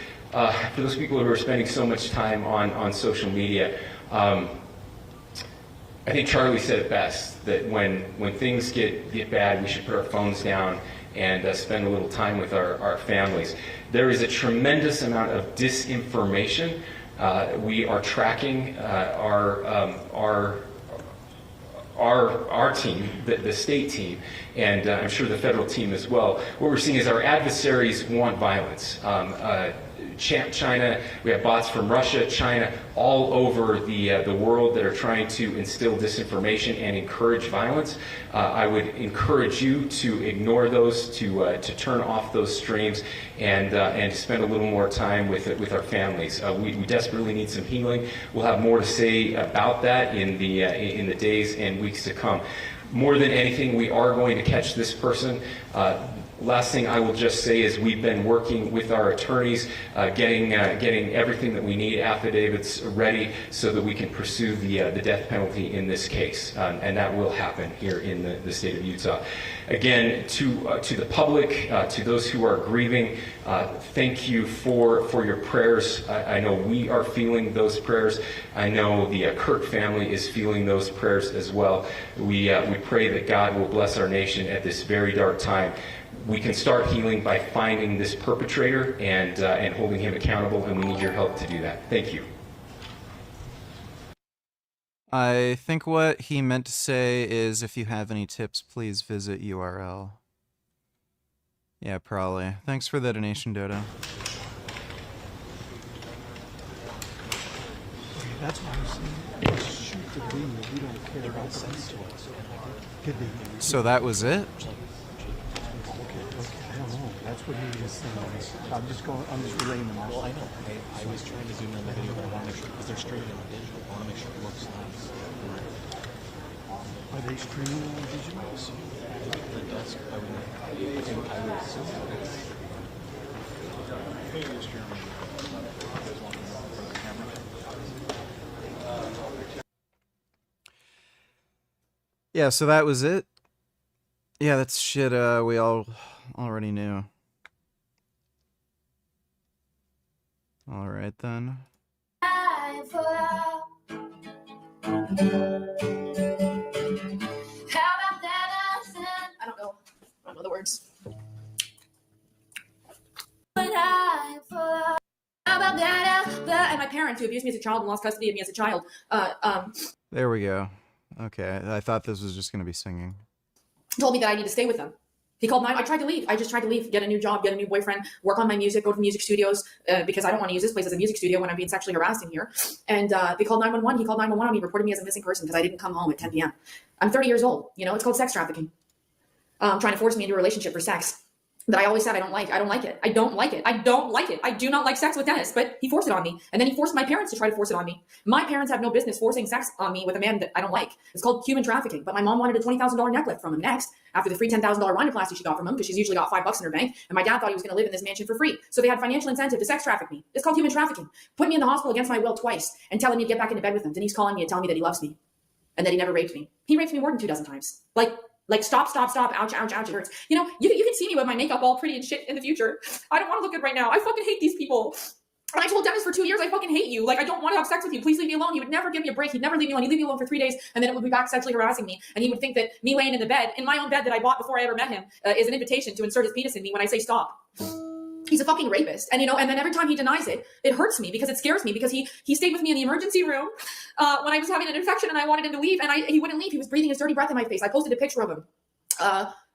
people who are spending so much time on social media. I think Charlie said it best, that when things get bad, we should put our phones down and spend a little time with our families. There is a tremendous amount of disinformation. We are tracking our team, the state team, and I'm sure the federal team as well. What we're seeing is our adversaries want violence. China, we have bots from Russia, China, all over the world that are trying to instill disinformation and encourage violence. I would encourage you to ignore those, to turn off those streams, and spend a little more time with our families. We desperately need some healing. We'll have more to say about that in the days and weeks to come. More than anything, we are going to catch this person. Last thing I will just say is we've been working with our attorneys, getting everything that we need, affidavits ready, so that we can pursue the death penalty in this case, and that will happen here in the state of Utah. Again, to the public, to those who are grieving, thank you for your prayers. I know we are feeling those prayers. I know the Kirk family is feeling those prayers as well. We pray that God will bless our nation at this very dark time. We can start healing by finding this perpetrator and holding him accountable, and we need your help to do that. Thank you. I think what he meant to say is, if you have any tips, please visit URL. Yeah, probably. Thanks for the donation, Dodo. That's why I'm saying, shoot the video. We don't care about sense to us. So that was it? I don't know. That's what he was saying. I'm just relaying them. Well, I know. I was trying to zoom in on the video, but I want to make sure, because they're streaming on digital, I want to make sure it looks nice. Are they streaming on digital? The desk, I would assume it is. Yeah, so that was it. Yeah, that's shit we all already knew. Alright then. I don't know. parents who abused me as a child and lost custody of me as a child. There we go. Okay, I thought this was just gonna be singing. Told me that I need to stay with them. He called I tried to leave. I just tried to leave, get a new job, get a new boyfriend, work on my music, go to music studios, because I don't want to use this place as a music studio when I'm being sexually harassed in here. And they called 911. He called 911 on me, reported me as a missing person because I didn't come home at 10 p.m. I'm 30 years old. You know, it's called sex trafficking. Trying to force me into a relationship for sex that I always said I don't like. I don't like it. I don't like it. I don't like it. I do not like sex with Dennis, but he forced it on me. And then he forced my parents to try to force it on me. My parents have no business forcing sex on me with a man that I don't like. It's called human trafficking. But my mom wanted a $20,000 neck lift from him next after the free $10,000 rhinoplasty she got from him, because she's usually got $5 in her bank. And my dad thought he was going to live in this mansion for free. So they had financial incentive to sex traffic me. It's called human trafficking. Put me in the hospital against my will twice and telling me to get back into bed with him. Then he's calling me and telling me that he loves me and that he never raped me. He raped me more than 24 times. Like, stop, ouch, it hurts. You know, you can see me with my makeup all pretty and shit in the future. I don't want to look good right now. I fucking hate these people. And I told Dennis for 2 years, I fucking hate you. Like, I don't want to have sex with you. Please leave me alone. He would never give me a break. He'd never leave me alone. He'd leave me alone for 3 days, and then it would be back sexually harassing me. And he would think that me laying in the bed, in my own bed that I bought before I ever met him, is an invitation to insert his penis in me when I say stop. He's a fucking rapist. And, you know, and then every time he denies it, it hurts me because it scares me, because he stayed with me in the emergency room when I was having an infection and I wanted him to leave, and he wouldn't leave. He was breathing his dirty breath in my face. I posted a picture of him.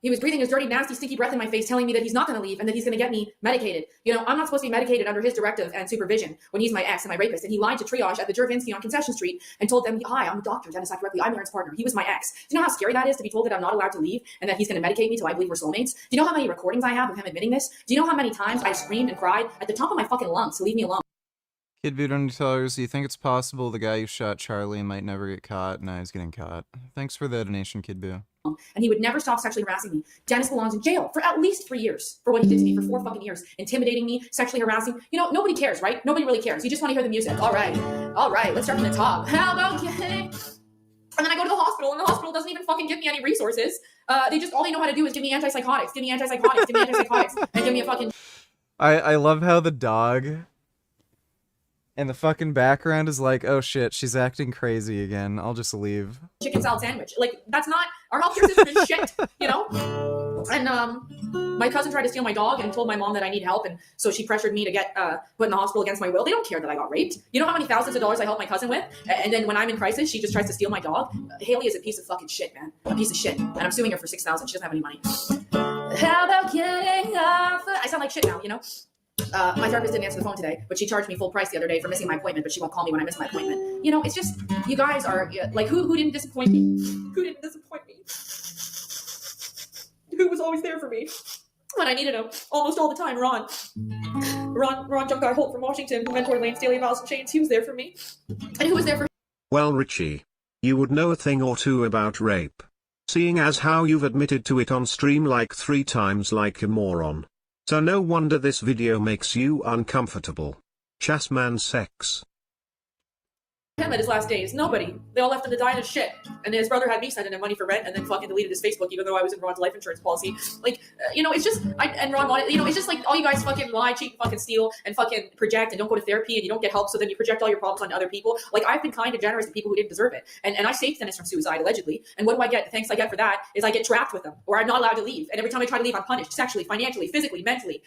He was breathing his dirty, nasty, stinky breath in my face, telling me that he's not going to leave and that he's going to get me medicated. You know, I'm not supposed to be medicated under his directive and supervision when he's my ex and my rapist. And he lied to triage at the Jervinsky on Concession Street and told them, hi, I'm a doctor, Dennis Directly. I'm Erin's partner. He was my ex. Do you know how scary that is, to be told that I'm not allowed to leave and that he's going to medicate me till I believe we're soulmates? Do you know how many recordings I have of him admitting this? Do you know how many times I screamed and cried at the top of my fucking lungs to leave me alone? Kid Boot $20. Do you think it's possible the guy who shot Charlie might never get caught? No, he's getting caught. Thanks for the donation, Kid Boo. And he would never stop sexually harassing me. Dennis belongs in jail for at least 3 years for what he did to me for 4 fucking years. Intimidating me, sexually harassing. You know, nobody cares, right? Nobody really cares. You just want to hear the music. All right, let's start from the top. How about getting... And then I go to the hospital, and the hospital doesn't even fucking give me any resources. All they know how to do is give me antipsychotics, and give me a fucking... I love how the dog and the fucking background is like, oh shit, she's acting crazy again. I'll just leave. Chicken salad sandwich. Like, that's not... Our healthcare system is shit, you know? And my cousin tried to steal my dog and told my mom that I need help, and so she pressured me to get put in the hospital against my will. They don't care that I got raped. You know how many thousands of dollars I helped my cousin with? And then when I'm in crisis, she just tries to steal my dog. Haley is a piece of fucking shit, man. A piece of shit. And I'm suing her for $6,000. She doesn't have any money. How about getting off? I sound like shit now, you know? My therapist didn't answer the phone today, but she charged me full price the other day for missing my appointment, but she won't call me when I miss my appointment. You know, it's just, you guys are, like, who didn't disappoint me? Who didn't disappoint me? Who was always there for me when I needed him almost all the time? Ron Junk Guy Holt from Washington, who mentored Lane Staley, Miles and Chains. He was there for me. And who was there for... Well, Richie, you would know a thing or two about rape, seeing as how you've admitted to it on stream like 3 times like a moron. So no wonder this video makes you uncomfortable. Chessman sex. Him at his last days. Nobody. They all left him to die in his shit. And his brother had me sending him money for rent and then fucking deleted his Facebook even though I was in Ron's life insurance policy. Like, you know, it's just, and Ron wanted, you know, it's just like all you guys fucking lie, cheat, and fucking steal, and fucking project and don't go to therapy and you don't get help, so then you project all your problems onto other people. Like, I've been kind and generous to people who didn't deserve it. And I saved Dennis from suicide, allegedly. And what do I get? The thanks I get for that is I get trapped with him, or I'm not allowed to leave. And every time I try to leave, I'm punished sexually, financially, physically, mentally.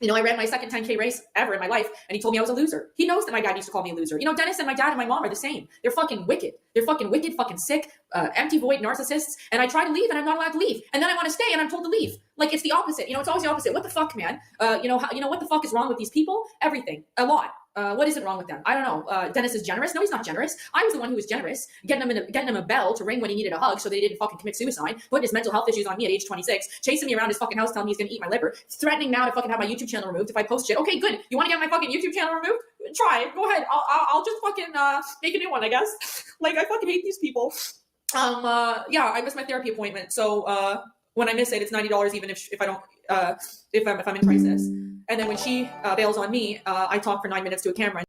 You know, I ran my second 10K race ever in my life, and he told me I was a loser. He knows that my dad used to call me a loser. You know, Dennis and my dad and my mom are the same. They're fucking wicked. They're fucking wicked, fucking sick, empty void narcissists. And I try to leave, and I'm not allowed to leave. And then I want to stay, and I'm told to leave. Like, it's the opposite. You know, it's always the opposite. What the fuck, man? You know, what the fuck is wrong with these people? Everything. A lot. What isn't wrong with them? I don't know. Dennis is generous. No, he's not generous. I was the one who was generous, getting him a bell to ring when he needed a hug so that he didn't fucking commit suicide, putting his mental health issues on me at age 26, chasing me around his fucking house telling me he's gonna eat my liver, threatening now to fucking have my YouTube channel removed if I post shit. Okay, good. You want to get my fucking YouTube channel removed? Try. Go ahead. I'll just fucking make a new one, I guess. Like, I fucking hate these people. Yeah, I missed my therapy appointment, so when I miss it, it's $90 even if I don't if I'm in crisis. And then when she bails on me, I talk for 9 minutes to a camera.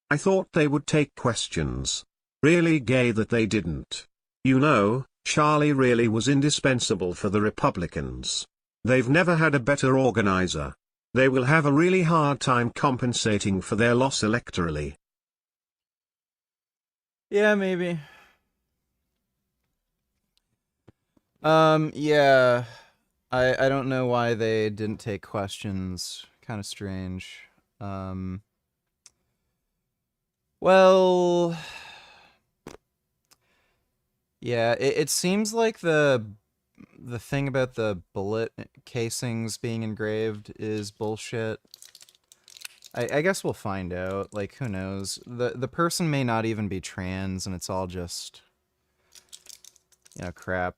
I thought they would take questions. Really gay that they didn't. You know, Charlie really was indispensable for the Republicans. They've never had a better organizer. They will have a really hard time compensating for their loss electorally. Yeah, maybe. Yeah. I don't know why they didn't take questions. Kind of strange. Well, yeah, it seems like the thing about the bullet casings being engraved is bullshit. I guess we'll find out. Like, who knows? The person may not even be trans, and it's all just, you know, crap.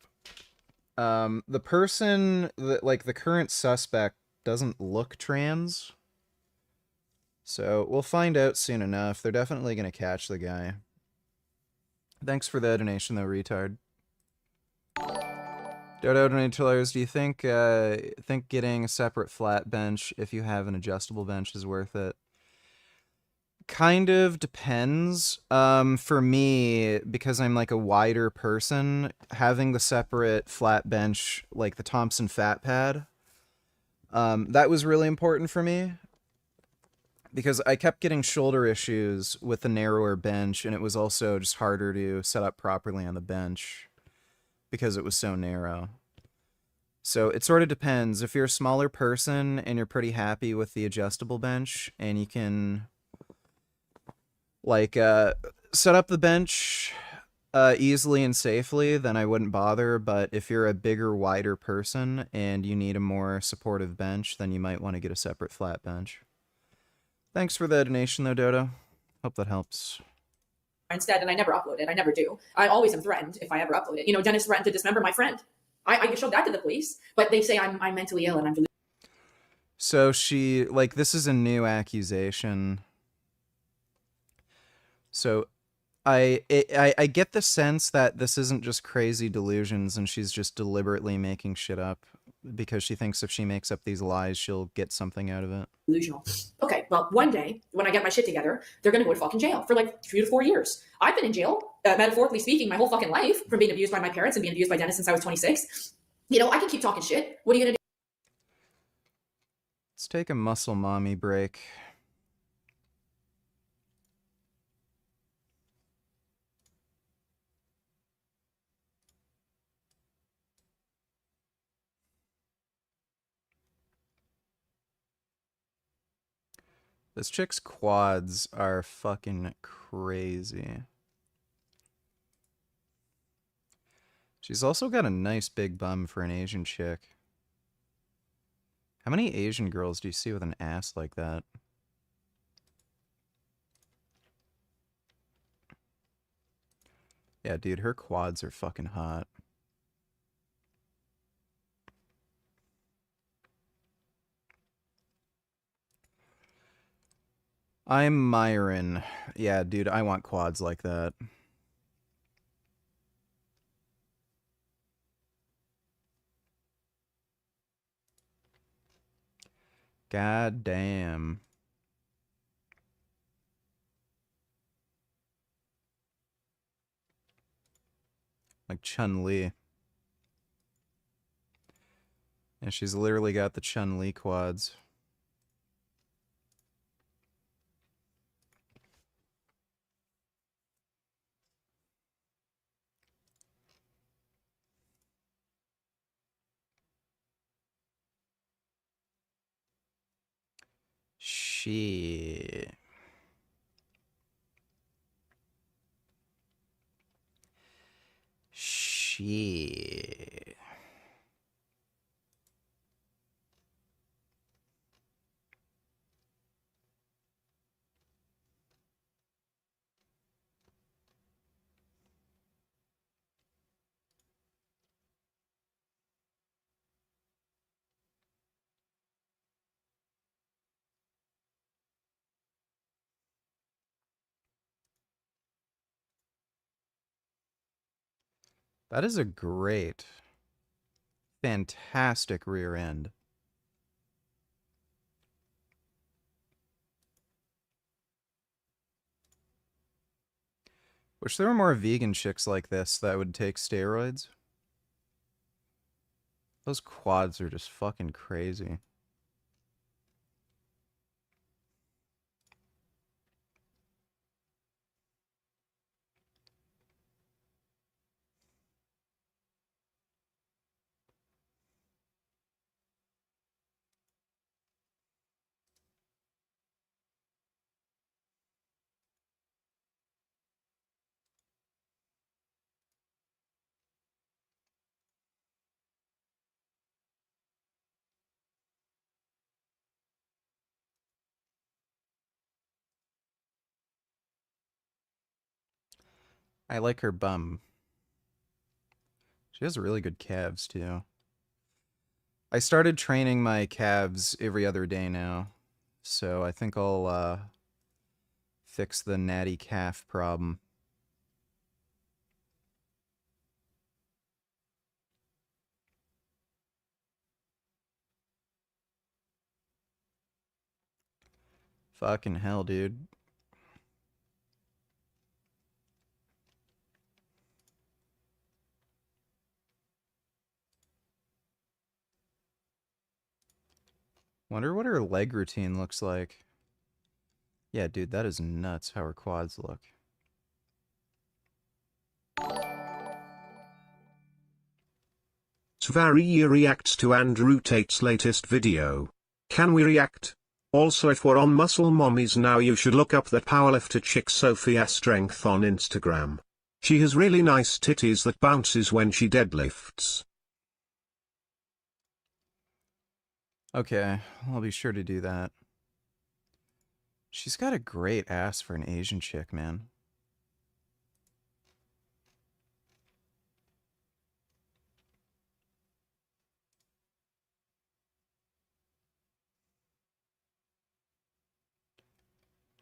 The person, like, the current suspect doesn't look trans. So, we'll find out soon enough. They're definitely gonna catch the guy. Thanks for the donation, though, retard. Dodo donators, do you think getting a separate flat bench if you have an adjustable bench is worth it? Kind of depends. For me, because I'm like a wider person, having the separate flat bench, like the Thompson Fat Pad, that was really important for me. Because I kept getting shoulder issues with the narrower bench, and it was also just harder to set up properly on the bench because it was so narrow. So it sort of depends. If you're a smaller person and you're pretty happy with the adjustable bench and you can like set up the bench easily and safely, then I wouldn't bother. But if you're a bigger, wider person and you need a more supportive bench, then you might want to get a separate flat bench. Thanks for the donation though, Dodo. Hope that helps. Instead, and I never upload it. I never do. I always am threatened if I ever upload it. You know, Janus threatened to dismember my friend. I showed that to the police, but they say I'm mentally ill and I'm delusional. So she, like, this is a new accusation. So I get the sense that this isn't just crazy delusions and she's just deliberately making shit up because she thinks if she makes up these lies, she'll get something out of it. Delusional. Okay, well, one day when I get my shit together, they're gonna go to fucking jail for like 3 to 4 years. I've been in jail, metaphorically speaking, my whole fucking life from being abused by my parents and being abused by Dennis since I was 26. You know, I can keep talking shit. What are you gonna do? Let's take a muscle mommy break. This chick's quads are fucking crazy. She's also got a nice big bum for an Asian chick. How many Asian girls do you see with an ass like that? Yeah, dude, her quads are fucking hot. I'm Myron. Yeah, dude, I want quads like that. God damn. Like Chun-Li. Yeah, she's literally got the Chun-Li quads. Shit. Shit. That is a great, fantastic rear end. Wish there were more vegan chicks like this that would take steroids. Those quads are just fucking crazy. I like her bum. She has really good calves, too. I started training my calves every other day now, so I think I'll fix the natty calf problem. Fucking hell, dude. Wonder what her leg routine looks like. Yeah, dude, that is nuts how her quads look. Svari reacts to Andrew Tate's latest video. Can we react? Also, if we're on Muscle Mommies now, you should look up that powerlifter chick Sophia Strength on Instagram. She has really nice titties that bounces when she deadlifts. Okay, I'll be sure to do that. She's got a great ass for an Asian chick, man.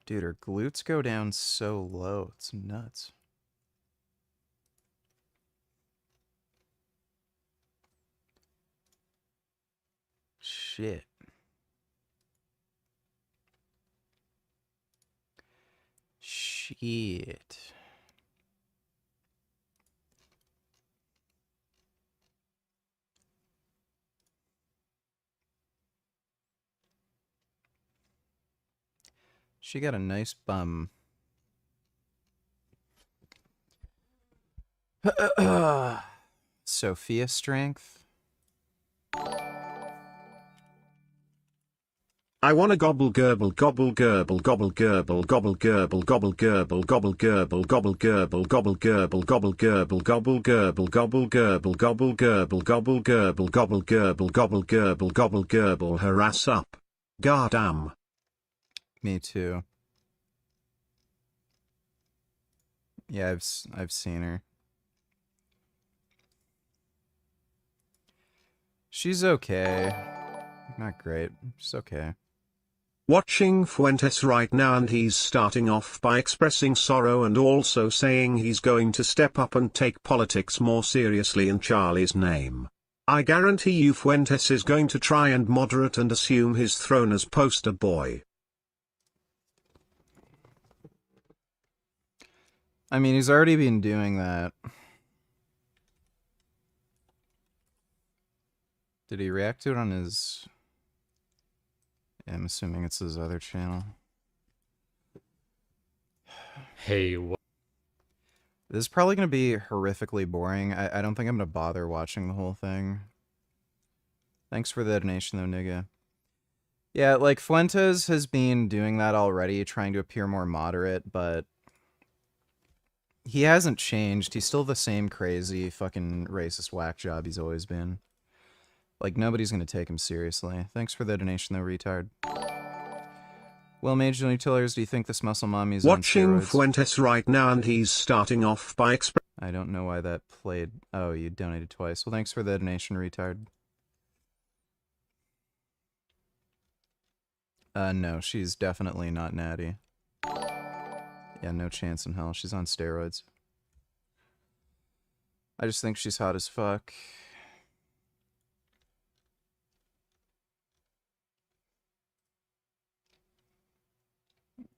Dude, her glutes go down so low. It's nuts. Shit. Shit. She got a nice bum. Sophia Strength. I wanna gobble gerbil gobble gerbil gobble gerbil gobble gerbil gobble gerbil gobble gerbil gobble gerbil gobble gerbil gobble gerbil gobble gerbil gobble gerbil gobble gerbil gobble gerbil gobble gerbil gobble gerbil gobble gerbil her ass up. Goddamn. Me too. Yeah, I've seen her. She's okay. Not great. She's okay. Watching Fuentes right now, and he's starting off by expressing sorrow and also saying he's going to step up and take politics more seriously in Charlie's name. I guarantee you Fuentes is going to try and moderate and assume his throne as poster boy. I mean, he's already been doing that. Did he react to it on his... Yeah, I'm assuming it's his other channel. Hey, what? This is probably going to be horrifically boring. I don't think I'm going to bother watching the whole thing. Thanks for the donation, though, nigga. Yeah, like, Fuentes has been doing that already, trying to appear more moderate, but... he hasn't changed. He's still the same crazy, fucking racist whack job he's always been. Like, nobody's gonna take him seriously. Thanks for the donation, though, retard. Well, Mage Utilers, do you think this muscle mommy's Watching on steroids? Fuentes right now, and he's starting off by I don't know why that played... Oh, you donated twice. Well, thanks for the donation, retard. No, she's definitely not natty. Yeah, no chance in hell. She's on steroids. I just think she's hot as fuck.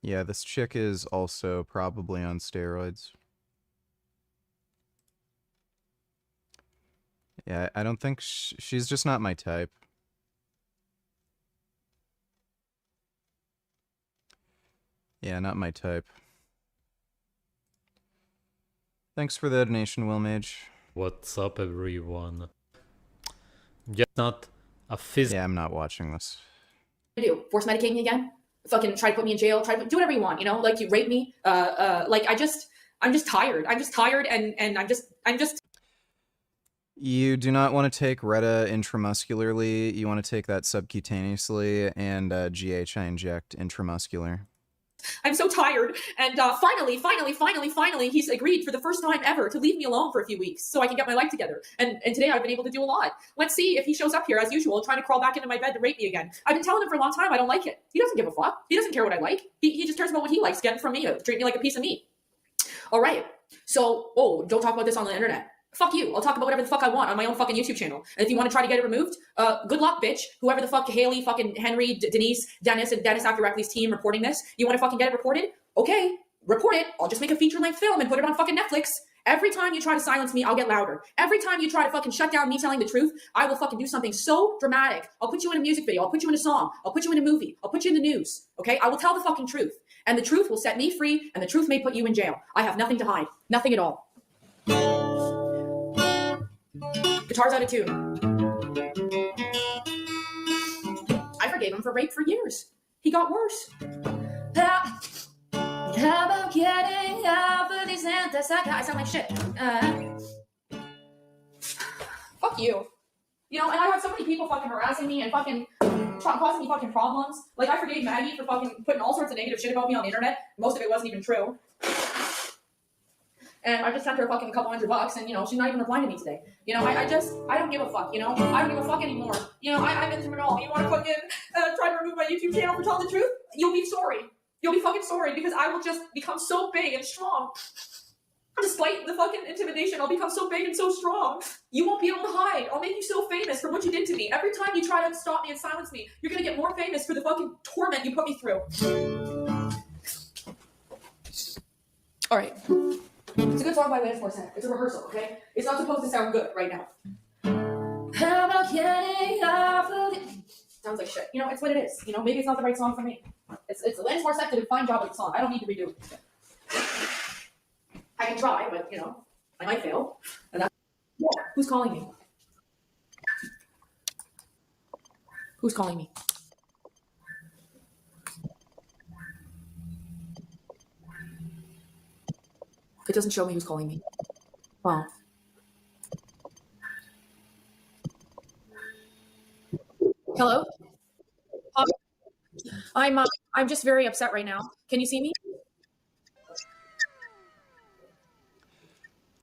Yeah, this chick is also probably on steroids. Yeah, I don't think she's just not my type. Yeah, not my type. Thanks for the donation, Will Mage. What's up, everyone? Just not a physical. Yeah, I'm not watching this. Do force medicate me again, fucking try to put me in jail, try to do whatever you want, you know, like you rape me, like I'm just tired, and I'm just You do not want to take Retta intramuscularly. You want to take that subcutaneously, and GH I inject intramuscular. I'm so tired. And finally, he's agreed for the first time ever to leave me alone for a few weeks so I can get my life together. And today I've been able to do a lot. Let's see if he shows up here as usual, trying to crawl back into my bed to rape me again. I've been telling him for a long time I don't like it. He doesn't give a fuck. He doesn't care what I like. He just cares about what he likes getting from me, treat me like a piece of meat. All right. So, don't talk about this on the internet. Fuck you. I'll talk about whatever the fuck I want on my own fucking YouTube channel. And if you want to try to get it removed, good luck, bitch. Whoever the fuck, Haley, fucking Henry, Denise, Dennis, and Dennis After Reckley's team reporting this, you want to fucking get it reported? Okay, report it. I'll just make a feature-length film and put it on fucking Netflix. Every time you try to silence me, I'll get louder. Every time you try to fucking shut down me telling the truth, I will fucking do something so dramatic. I'll put you in a music video. I'll put you in a song. I'll put you in a movie. I'll put you in the news. Okay? I will tell the fucking truth. And the truth will set me free, and the truth may put you in jail. I have nothing to hide. Nothing at all. Guitar's out of tune. I forgave him for rape for years. He got worse. How about getting off of these anti-psychotics? I sound like shit. Fuck you. You know, and I have so many people fucking harassing me and fucking causing me fucking problems. Like, I forgave Maggie for fucking putting all sorts of negative shit about me on the internet. Most of it wasn't even true. And I just sent her fucking a couple $100 and, you know, she's not even replying to me today. You know, I don't give a fuck, you know? I don't give a fuck anymore. You know, I'm into it all. You want to fucking try to remove my YouTube channel for telling the truth? You'll be sorry. You'll be fucking sorry because I will just become so big and strong. Despite the fucking intimidation, I'll become so big and so strong. You won't be able to hide. I'll make you so famous for what you did to me. Every time you try to stop me and silence me, you're gonna get more famous for the fucking torment you put me through. All right. It's a good song by Janus for a second. It's a rehearsal, okay? It's not supposed to sound good right now. How about getting off of it? Sounds like shit. You know, it's what it is. You know, maybe it's not the right song for me. It's Janus for a second. Did a fine job with the song. I don't need to redo it. I can try, but, you know, I might fail. And that's... Yeah. Who's calling me? Who's calling me? It doesn't show me who's calling me. Wow. Hello? I'm just very upset right now. Can you see me?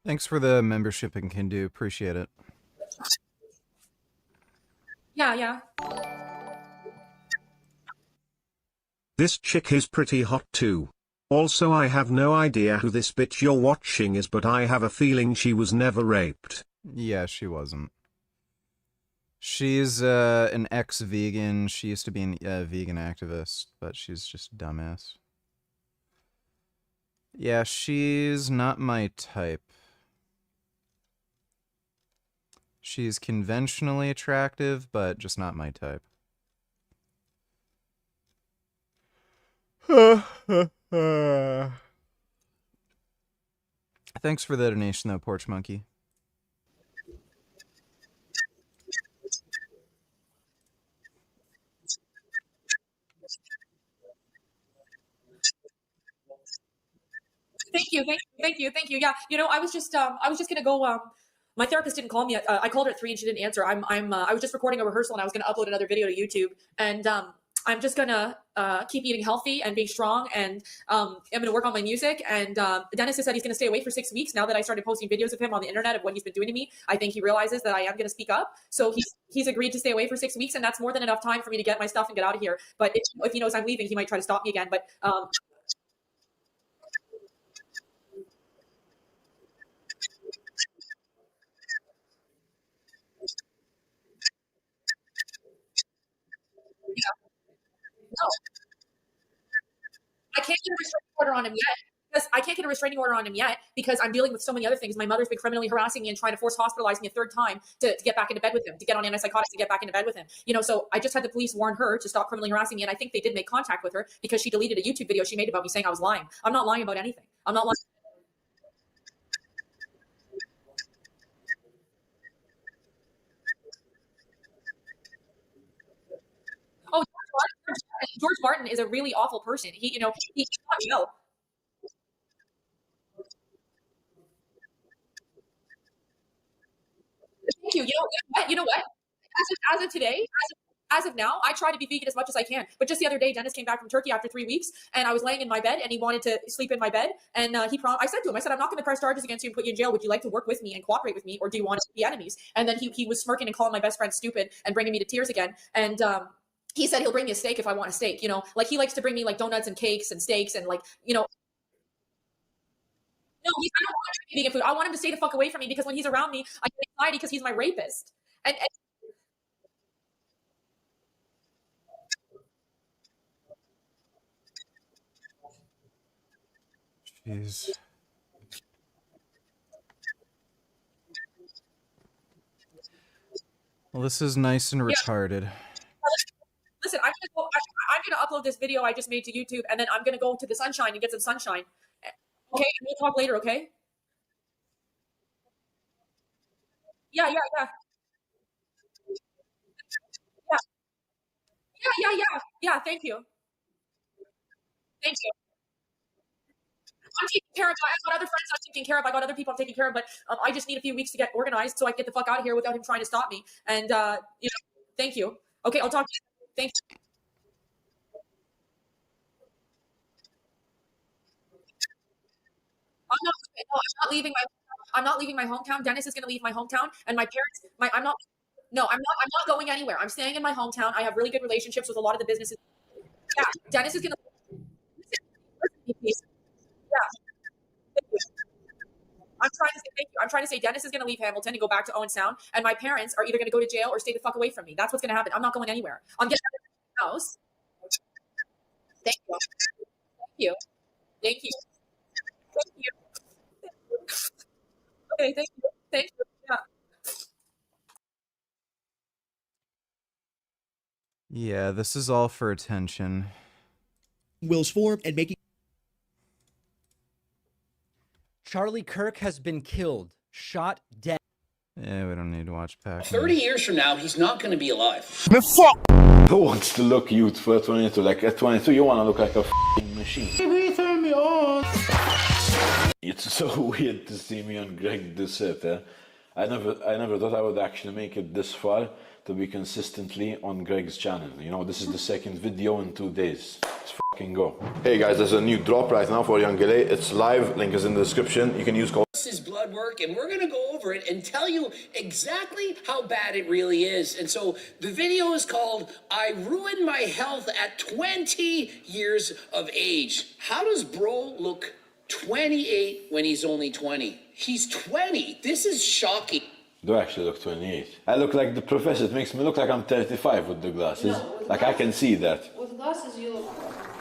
Thanks for the membership and can do. Appreciate it. Yeah. This chick is pretty hot too. Also, I have no idea who this bitch you're watching is, but I have a feeling she was never raped. Yeah, she wasn't. She's an ex-vegan. She used to be a vegan activist, but she's just a dumbass. Yeah, she's not my type. She's conventionally attractive, but just not my type. Thanks for the donation, though, Porch Monkey. Thank you. Yeah, you know, I was just gonna go. My therapist didn't call me. I called her at 3 and she didn't answer. I was just recording a rehearsal and I was gonna upload another video to YouTube. And I'm just gonna keep eating healthy and being strong. And I'm gonna work on my music. And Dennis has said he's gonna stay away for 6 weeks. Now that I started posting videos of him on the internet of what he's been doing to me, I think he realizes that I am gonna speak up. So he's agreed to stay away for 6 weeks, and that's more than enough time for me to get my stuff and get out of here. But if he knows I'm leaving, he might try to stop me again. But no, I can't get a restraining order on him yet. I can't get a restraining order on him yet because I'm dealing with so many other things. My mother's been criminally harassing me and trying to force hospitalize me a third time to get back into bed with him, to get on antipsychotics to get back into bed with him. You know, so I just had the police warn her to stop criminally harassing me, and I think they did make contact with her because she deleted a YouTube video she made about me saying I was lying. I'm not lying about anything. I'm not lying. Oh, George Martin is a really awful person. He got me out. Thank you. You know what? As of today, As of now, I try to be vegan as much as I can. But just the other day, Dennis came back from Turkey after 3 weeks, and I was laying in my bed, and he wanted to sleep in my bed. And I said to him, I'm not going to press charges against you and put you in jail. Would you like to work with me and cooperate with me, or do you want to be enemies? And then he was smirking and calling my best friend stupid and bringing me to tears again. And he said he'll bring me a steak if I want a steak. You know, like he likes to bring me like donuts and cakes and steaks and like, you know. No, I don't want to eat vegan food. I want him to stay the fuck away from me because when he's around me, I get anxiety because he's my rapist. And Jeez. Well, this is nice and retarded. Listen, I'm gonna upload this video I just made to YouTube, and then I'm gonna go to the sunshine and get some sunshine. Okay, and we'll talk later. Okay? Yeah. Yeah. Thank you. Thank you. I'm taking care of. I got other friends I'm taking care of. I got other people I'm taking care of, but I just need a few weeks to get organized so I can get the fuck out of here without him trying to stop me. And you know, thank you. Okay, I'll talk to you. Thank you. I'm not leaving my hometown. Dennis is going to leave my hometown, and my parents. I'm not. No, I'm not going anywhere. I'm staying in my hometown. I have really good relationships with a lot of the businesses. Yeah, Dennis is going to. Listen to me, please. Yeah. Thank you. I'm trying to say thank you. I'm trying to say Dennis is going to leave Hamilton and go back to Owen Sound, and my parents are either going to go to jail or stay the fuck away from me. That's what's going to happen. I'm not going anywhere. I'm getting out of the house. Thank you. Thank you. Thank you. Thank you. Okay, thank you. Thank you. Yeah. Yeah, this is all for attention. Wills form and making. Charlie Kirk has been killed, shot dead. Yeah, we don't need to watch Pac. 30 years from now, he's not going to be alive. The fuck? Who wants to look youthful at 22? Like at 22, you want to look like a f***ing machine. Turn me on. It's so weird to see me on Greg this set. I never thought I would actually make it this far to be consistently on Greg's channel. You know, this is the second video in 2 days. Let's fucking go. Hey guys, there's a new drop right now for Young Gillet. It's live. Link is in the description. You can use code. This is blood work, and we're going to go over it and tell you exactly how bad it really is. And so the video is called I Ruined My Health at 20 Years of Age. How does bro look 28 when he's only 20? He's 20. This is shocking. Do I actually look 28? I look like the professor. It makes me look like I'm 35 with the glasses. No, with like glasses, I can see that. With glasses you look,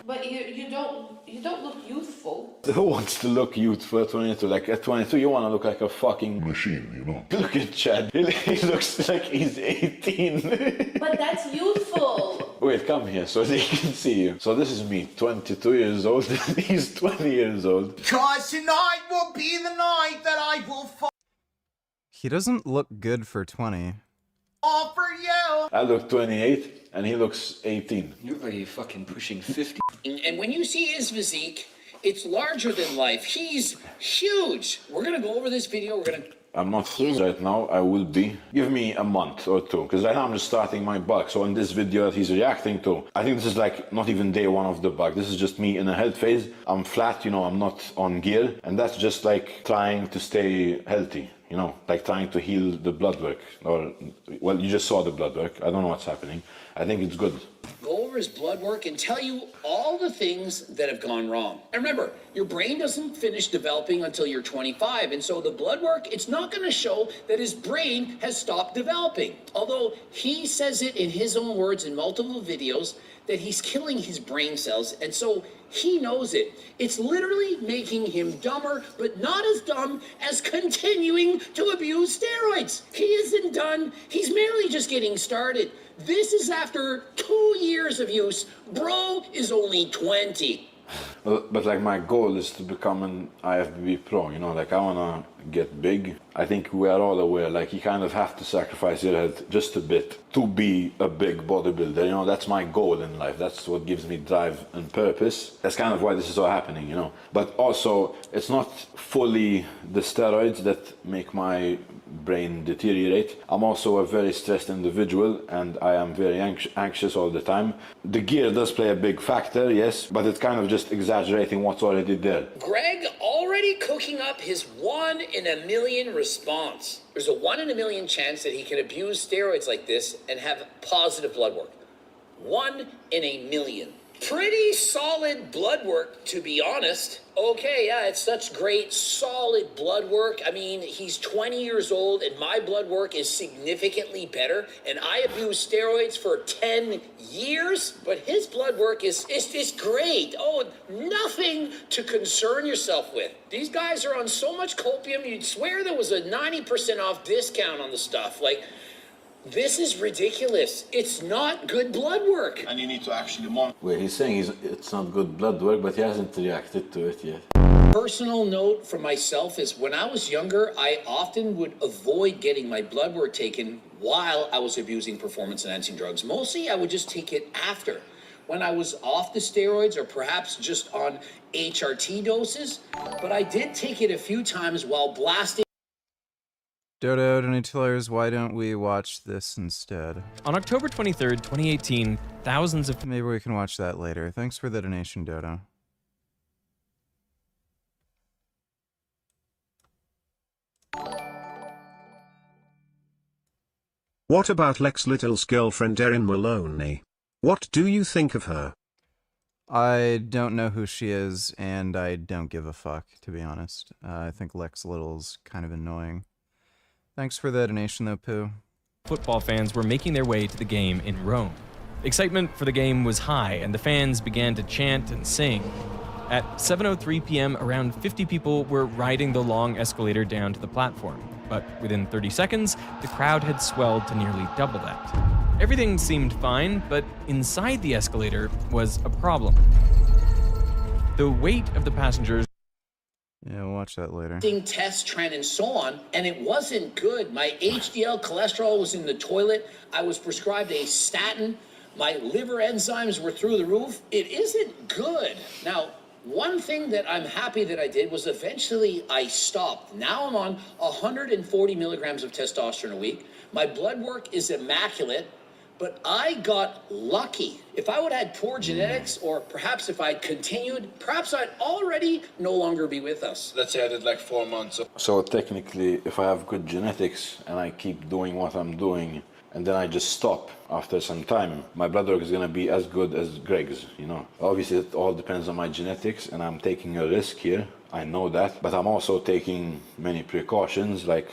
but you don't look youthful. Who wants to look youthful at 22? Like at 22 you want to look like a fucking machine, you know? Look at Chad. He looks like he's 18. But that's youthful. Wait, come here so they can see you. So this is me, 22 years old. He's 20 years old. Cause tonight will be the night that I will He doesn't look good for 20. fall for you. I look 28 and he looks 18. You look like you're fucking pushing 50. And when you see his physique, it's larger than life. He's huge. We're going to go over this video. We're going to... I'm not huge right now, I will be. Give me a month or two, because right now I'm just starting my bulk. So in this video that he's reacting to, I think this is like not even day one of the bulk. This is just me in a health phase. I'm flat, you know, I'm not on gear. And that's just like trying to stay healthy, you know, like trying to heal the blood work. Or, well, you just saw the blood work. I don't know what's happening. I think it's good. Go over his blood work and tell you all the things that have gone wrong. And remember, your brain doesn't finish developing until you're 25. And so the blood work, it's not going to show that his brain has stopped developing. Although he says it in his own words in multiple videos that he's killing his brain cells. And so he knows it. It's literally making him dumber, but not as dumb as continuing to abuse steroids. He isn't done. He's merely just getting started. This is after 2 years of use. Bro is only 20. But like my goal is to become an IFBB pro, you know, like I want to get big. I think we are all aware, like you kind of have to sacrifice your health just a bit to be a big bodybuilder. You know, that's my goal in life. That's what gives me drive and purpose. That's kind of why this is all happening, you know. But also, it's not fully the steroids that make my brain deteriorate. I'm also a very stressed individual and I am very anxious all the time. The gear does play a big factor, yes, but it's kind of just exaggerating what's already there. Greg already cooking up his 1 in a million response. There's a 1 in a million chance that he can abuse steroids like this and have positive blood work. 1 in a million. Pretty solid blood work, to be honest. Okay, yeah, it's such great, solid blood work. I mean, he's 20 years old and my blood work is significantly better. And I abused steroids for 10 years, but his blood work is great. Oh, nothing to concern yourself with. These guys are on so much copium, you'd swear there was a 90% off discount on the stuff. Like, this is ridiculous. It's not good blood work. And you need to actually monitor. Wait, he's saying it's not good blood work, but he hasn't reacted to it yet. Personal note for myself is when I was younger, I often would avoid getting my blood work taken while I was abusing performance-enhancing drugs. Mostly, I would just take it after. When I was off the steroids or perhaps just on HRT doses, but I did take it a few times while blasting. Dodo, Donatellas, why don't we watch this instead? On October 23rd, 2018, thousands of... Maybe we can watch that later. Thanks for the donation, Dodo. What about Lex Little's girlfriend Erin Maloney? What do you think of her? I don't know who she is, and I don't give a fuck, to be honest. I think Lex Little's kind of annoying. Thanks for the donation, though, Pooh. Football fans were making their way to the game in Rome. Excitement for the game was high, and the fans began to chant and sing. At 7:03 p.m., around 50 people were riding the long escalator down to the platform. But within 30 seconds, the crowd had swelled to nearly double that. Everything seemed fine, but inside the escalator was a problem. The weight of the passengers... Yeah, we'll watch that later. Tests, trend, and so on, and it wasn't good. My HDL cholesterol was in the toilet. I was prescribed a statin. My liver enzymes were through the roof. It isn't good. Now, one thing that I'm happy that I did was eventually I stopped. Now I'm on 140 milligrams of testosterone a week. My blood work is immaculate. But I got lucky. If I would have had poor genetics, or perhaps if I'd continued, perhaps I'd already no longer be with us. Let's say I did like 4 months. So technically, if I have good genetics and I keep doing what I'm doing, and then I just stop after some time, my blood work is gonna be as good as Greg's, you know. Obviously, it all depends on my genetics, and I'm taking a risk here. I know that, but I'm also taking many precautions, like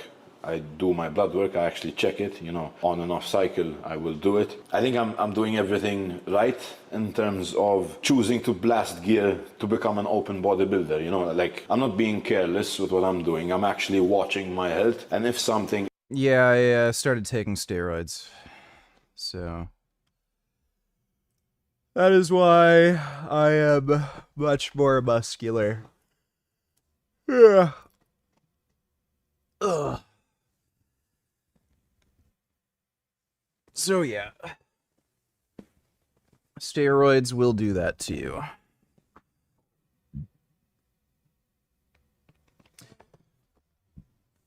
I do my blood work, I actually check it, you know, on and off cycle, I will do it. I think I'm doing everything right in terms of choosing to blast gear to become an open bodybuilder, you know, like I'm not being careless with what I'm doing, I'm actually watching my health, and if something... Yeah, I started taking steroids, so... That is why I am much more muscular. Yeah. Ugh. So yeah, steroids will do that to you.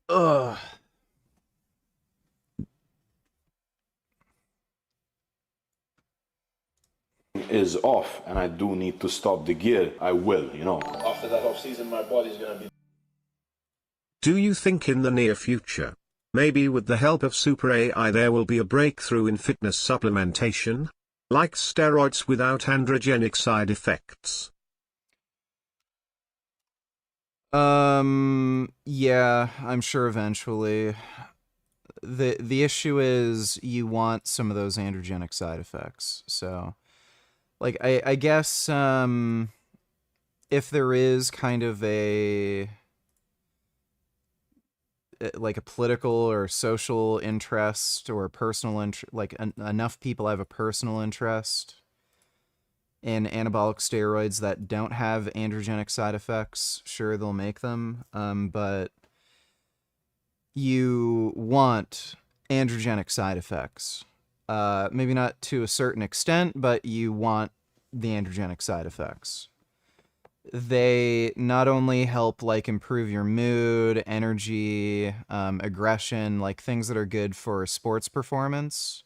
Ugh. Is off and I do need to stop the gear, I will, you know. After that off season, my body's gonna be... Do you think in the near future, maybe with the help of Super AI, there will be a breakthrough in fitness supplementation? Like steroids without androgenic side effects? Yeah, I'm sure eventually. The issue is you want some of those androgenic side effects. So, like, I guess, if there is kind of a political or social interest or personal interest, like enough people have a personal interest in anabolic steroids that don't have androgenic side effects, sure, they'll make them. But you want androgenic side effects. Maybe not to a certain extent, but you want the androgenic side effects. They not only help like improve your mood, energy, aggression, like things that are good for sports performance,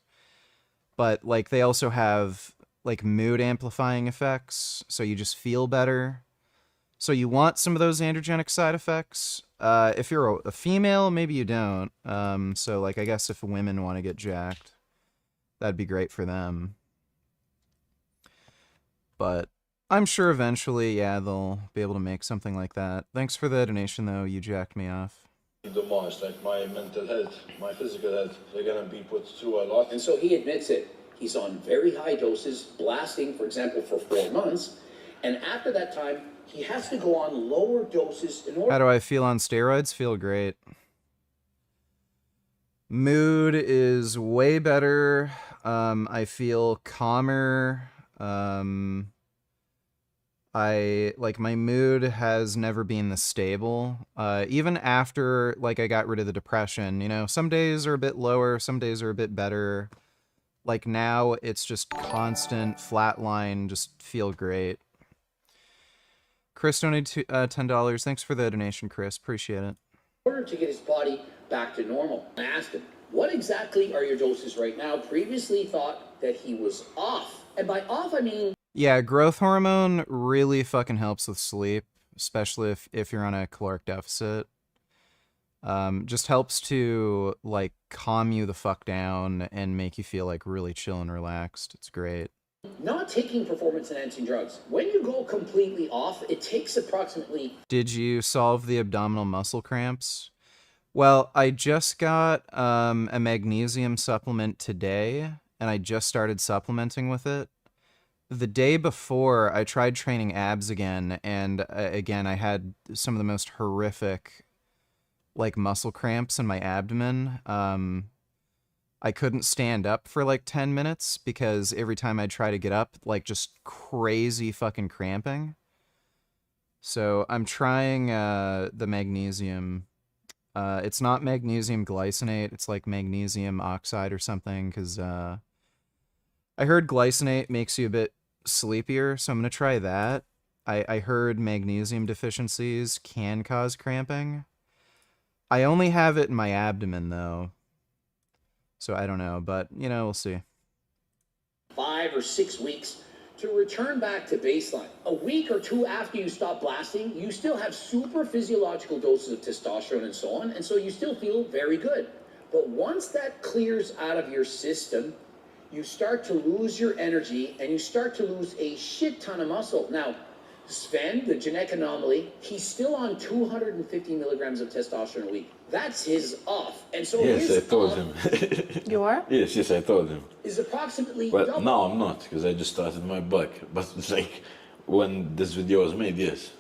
but like they also have like mood amplifying effects, so you just feel better. So you want some of those androgenic side effects. If you're a female, maybe you don't. So like I guess if women want to get jacked, that'd be great for them. But I'm sure eventually, yeah, they'll be able to make something like that. Thanks for the donation, though. You jacked me off. The most, like my mental health, my physical health, they're gonna be put through a lot. And so he admits it. He's on very high doses, blasting, for example, for 4 months. And after that time, he has to go on lower doses in order... How do I feel on steroids? Feel great. Mood is way better. I feel calmer. My mood has never been this stable. Even after like I got rid of the depression, you know, some days are a bit lower, some days are a bit better. Like now it's just constant flatline, just feel great. Chris donated $10. Thanks for the donation, Chris. Appreciate it. In order to get his body back to normal. I asked him, what exactly are your doses right now? Previously thought that he was off. And by off, I mean... Yeah, growth hormone really fucking helps with sleep, especially if you're on a caloric deficit. Just helps to, like, calm you the fuck down and make you feel, like, really chill and relaxed. It's great. Not taking performance-enhancing drugs. When you go completely off, it takes approximately... Did you solve the abdominal muscle cramps? Well, I just got a magnesium supplement today, and I just started supplementing with it. The day before, I tried training abs again, and again, I had some of the most horrific, like, muscle cramps in my abdomen. I couldn't stand up for, like, 10 minutes, because every time I'd try to get up, like, just crazy fucking cramping. So, I'm trying the magnesium. It's not magnesium glycinate, it's like magnesium oxide or something, because I heard glycinate makes you a bit sleepier, so I'm gonna try that. I heard magnesium deficiencies can cause cramping. I only have it in my abdomen though, so I don't know, but you know, we'll see. 5 or 6 weeks to return back to baseline. A week or two after you stop blasting, you still have super physiological doses of testosterone and so on, and so you still feel very good. But once that clears out of your system, you start to lose your energy and you start to lose a shit ton of muscle. Now, Sven, the genetic anomaly, he's still on 250 milligrams of testosterone a week. That's his off. And so Yes, I told him. You are? Yes, I told him. Is approximately But double. no, I'm not, because I just started my buck. But it's like, when this video was made, yes.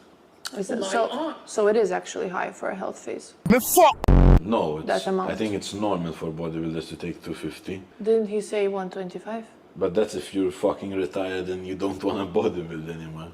Is it so it is actually high for a health phase. No, That amount. I think it's normal for bodybuilders to take 250. Didn't he say 125? But that's if you're fucking retired and you don't want to bodybuild anymore.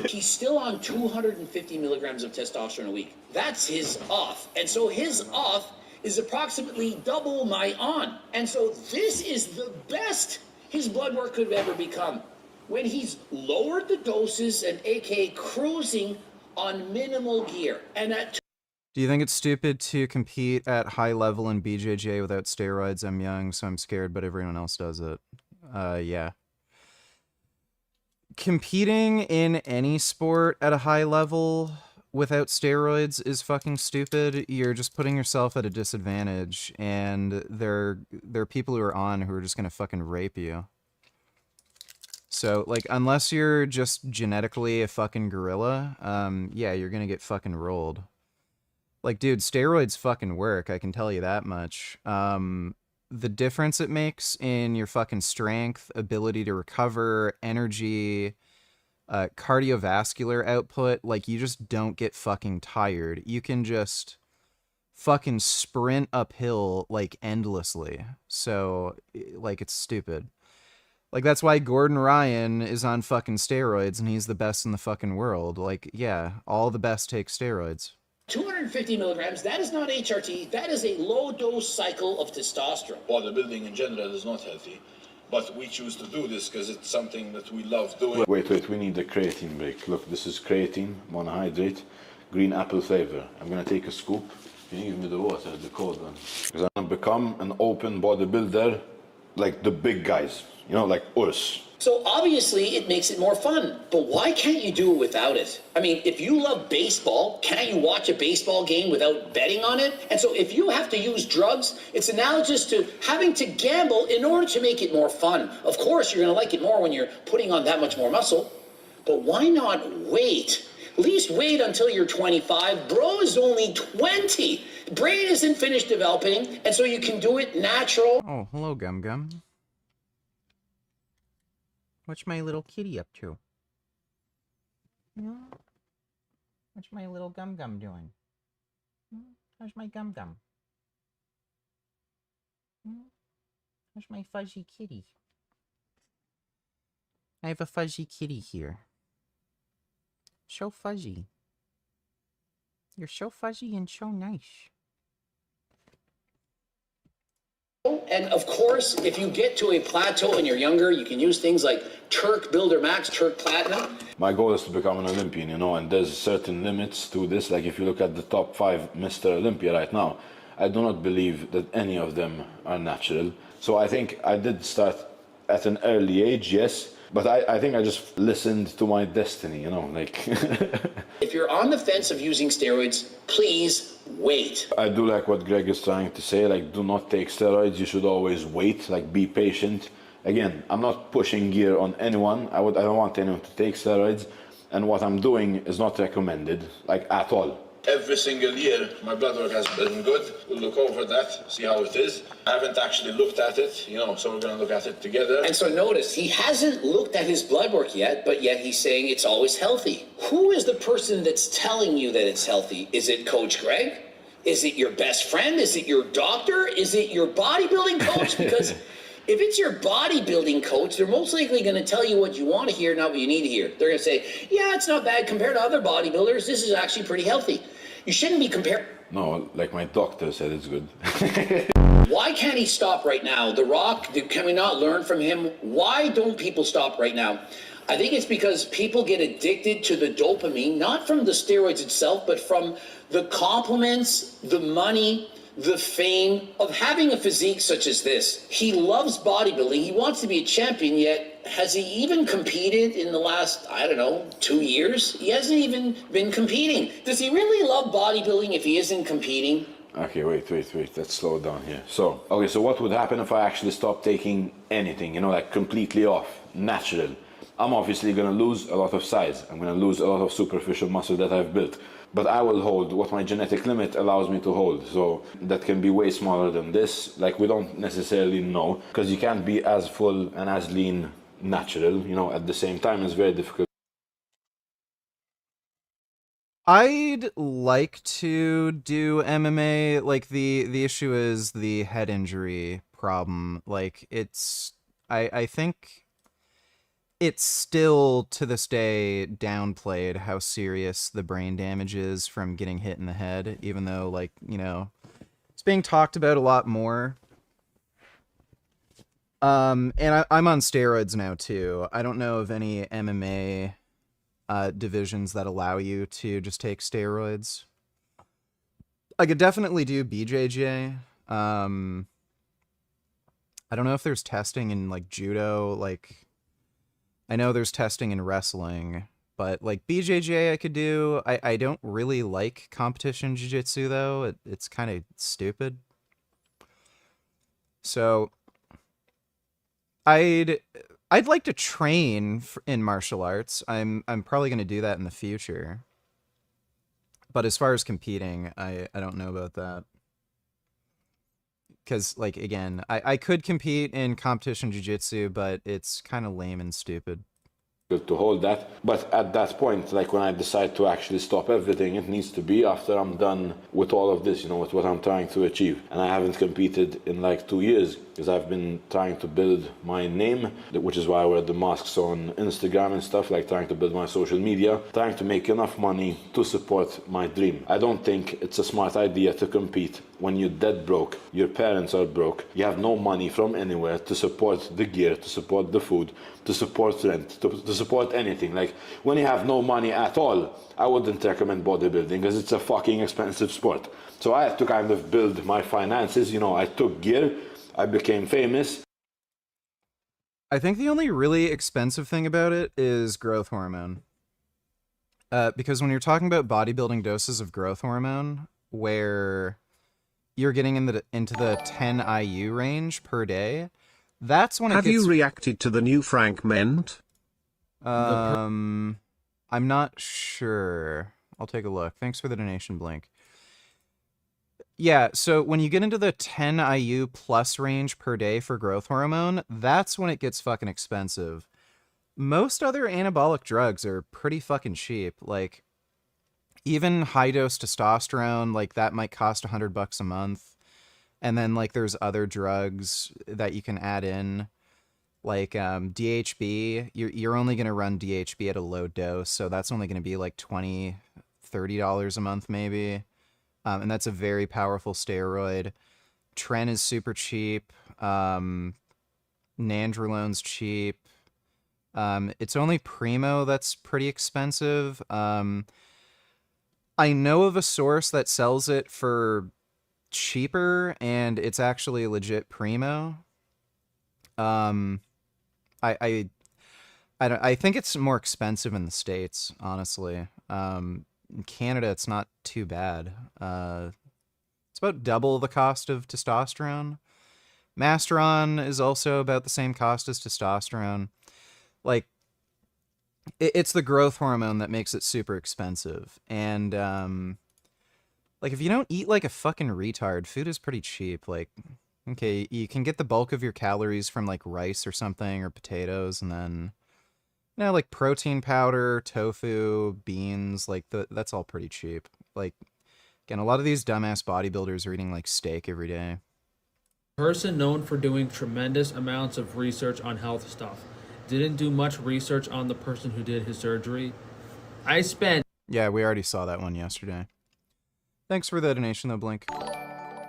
He's still on 250 milligrams of testosterone a week. That's his off. And so his off is approximately double my on. And so this is the best his blood work could ever become. When he's lowered the doses and aka cruising on minimal gear. And at Do you think it's stupid to compete at high level in BJJ without steroids? I'm young, so I'm scared, but everyone else does it. Yeah. Competing in any sport at a high level without steroids is fucking stupid. You're just putting yourself at a disadvantage, and there are people who are on who are just gonna fucking rape you. So, like, unless you're just genetically a fucking gorilla, yeah, you're gonna get fucking rolled. Like, dude, steroids fucking work, I can tell you that much. The difference it makes in your fucking strength, ability to recover, energy, cardiovascular output, like, you just don't get fucking tired. You can just fucking sprint uphill, like, endlessly. So, like, it's stupid. Like, that's why Gordon Ryan is on fucking steroids and he's the best in the fucking world. Like, yeah, all the best take steroids. 250 milligrams, that is not HRT, that is a low dose cycle of testosterone. Bodybuilding in general is not healthy, but we choose to do this because it's something that we love doing. Wait, we need a creatine break. Look, this is creatine, monohydrate, green apple flavor. I'm gonna take a scoop. Can you give me the water, the cold one? Because I'm gonna become an open bodybuilder like the big guys, you know, like us. So obviously it makes it more fun, but why can't you do it without it? I mean, if you love baseball, can't you watch a baseball game without betting on it? And so if you have to use drugs, it's analogous to having to gamble in order to make it more fun. Of course, you're gonna like it more when you're putting on that much more muscle, but why not wait? At least wait until you're 25. Bro is only 20. Brain isn't finished developing, and so you can do it natural. Oh, hello, Gum Gum. What's my little kitty up to? What's my little Gum Gum doing? How's my Gum Gum? How's my fuzzy kitty? I have a fuzzy kitty here. So fuzzy. You're so fuzzy and so nice. And of course, if you get to a plateau and you're younger, you can use things like Turk Builder Max, Turk Platinum. My goal is to become an Olympian, you know, and there's certain limits to this. Like if you look at the top 5 Mr. Olympia right now, I do not believe that any of them are natural. So I think I did start at an early age, yes, but I think I just listened to my destiny, you know, like... If you're on the fence of using steroids, please wait. I do like what Greg is trying to say, like, do not take steroids, you should always wait, like, be patient. Again, I'm not pushing gear on anyone, I don't want anyone to take steroids, and what I'm doing is not recommended, like, at all. Every single year, my blood work has been good. We'll look over that, see how it is. I haven't actually looked at it, you know, so we're going to look at it together. And so notice, he hasn't looked at his blood work yet, but yet he's saying it's always healthy. Who is the person that's telling you that it's healthy? Is it Coach Greg? Is it your best friend? Is it your doctor? Is it your bodybuilding coach? Because if it's your bodybuilding coach, they're most likely going to tell you what you want to hear, not what you need to hear. They're going to say, yeah, it's not bad compared to other bodybuilders. This is actually pretty healthy. You shouldn't be comparing. No, like my doctor said it's good. Why can't he stop right now? The Rock, can we not learn from him? Why don't people stop right now? I think it's because people get addicted to the dopamine, not from the steroids itself, but from the compliments, the money, the fame of having a physique such as this. He loves bodybuilding. He wants to be a champion, yet has he even competed in the last, I don't know, 2 years? He hasn't even been competing. Does he really love bodybuilding if he isn't competing? Okay, wait, let's slow down here. So what would happen if I actually stopped taking anything, you know, like completely off, natural? I'm obviously gonna lose a lot of size. I'm gonna lose a lot of superficial muscle that I've built. But I will hold what my genetic limit allows me to hold. So that can be way smaller than this. Like, we don't necessarily know, because you can't be as full and as lean natural, you know, at the same time. It's very difficult. I'd like to do MMA. Like, the issue is the head injury problem. Like, I think it's still, to this day, downplayed how serious the brain damage is from getting hit in the head, even though, like, you know, it's being talked about a lot more. And I'm on steroids now, too. I don't know of any MMA divisions that allow you to just take steroids. I could definitely do BJJ. I don't know if there's testing in, like, judo, like... I know there's testing in wrestling, but like BJJ I could do. I don't really like competition jiu-jitsu though. It's kind of stupid. So I'd like to train in martial arts. I'm probably going to do that in the future. But as far as competing, I don't know about that. Because, like, again, I could compete in competition jiu-jitsu, but it's kind of lame and stupid. to hold that. But at that point, like when I decide to actually stop everything, it needs to be after I'm done with all of this, you know, with what I'm trying to achieve. And I haven't competed in like 2 years because I've been trying to build my name, which is why I wear the masks on Instagram and stuff, like trying to build my social media, trying to make enough money to support my dream. I don't think it's a smart idea to compete when you're dead broke, your parents are broke, you have no money from anywhere to support the gear, to support the food, to support rent, to support anything. Like when you have no money at all, I wouldn't recommend bodybuilding because it's a fucking expensive sport. So I had to kind of build my finances, you know, I took gear, I became famous. I think the only really expensive thing about it is growth hormone. Because when you're talking about bodybuilding doses of growth hormone, where you're getting into the 10 IU range per day, that's when it Have gets... you reacted to the new fragment? I'm not sure. I'll take a look. Thanks for the donation, Blink. Yeah, so when you get into the 10 IU plus range per day for growth hormone, that's when it gets fucking expensive. Most other anabolic drugs are pretty fucking cheap. Like, even high-dose testosterone, like, that might cost $100 a month. And then, like, there's other drugs that you can add in. Like, DHB, you're only going to run DHB at a low dose, so that's only going to be, like, $20, $30 a month, maybe. And that's a very powerful steroid. Tren is super cheap. Nandrolone's cheap. It's only Primo that's pretty expensive. I know of a source that sells it for cheaper, and it's actually legit Primo. I think it's more expensive in the States, honestly. In Canada, it's not too bad. It's about double the cost of testosterone. Masteron is also about the same cost as testosterone. Like, it's the growth hormone that makes it super expensive. And, like, if you don't eat like a fucking retard, food is pretty cheap. Like, okay, you can get the bulk of your calories from, like, rice or something, or potatoes, and then... You know, like protein powder, tofu, beans, like that's all pretty cheap. Like, again, a lot of these dumbass bodybuilders are eating like steak every day. Person known for doing tremendous amounts of research on health stuff. Didn't do much research on the person who did his surgery. I spent... Yeah, we already saw that one yesterday. Thanks for the donation though, Blink.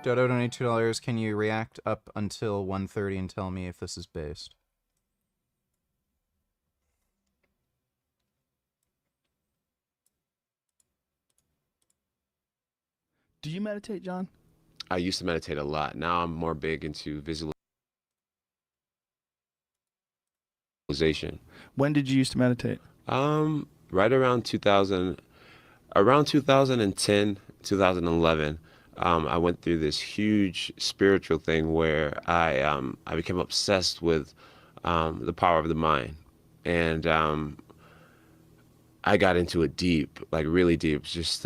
Dodo donated $2. Can you react up until 1:30 and tell me if this is based? Do you meditate, John? I used to meditate a lot. Now I'm more big into visualization. When did you used to meditate? Right around 2010, 2011. I went through this huge spiritual thing where I became obsessed with the power of the mind, and I got into it deep, like really deep, just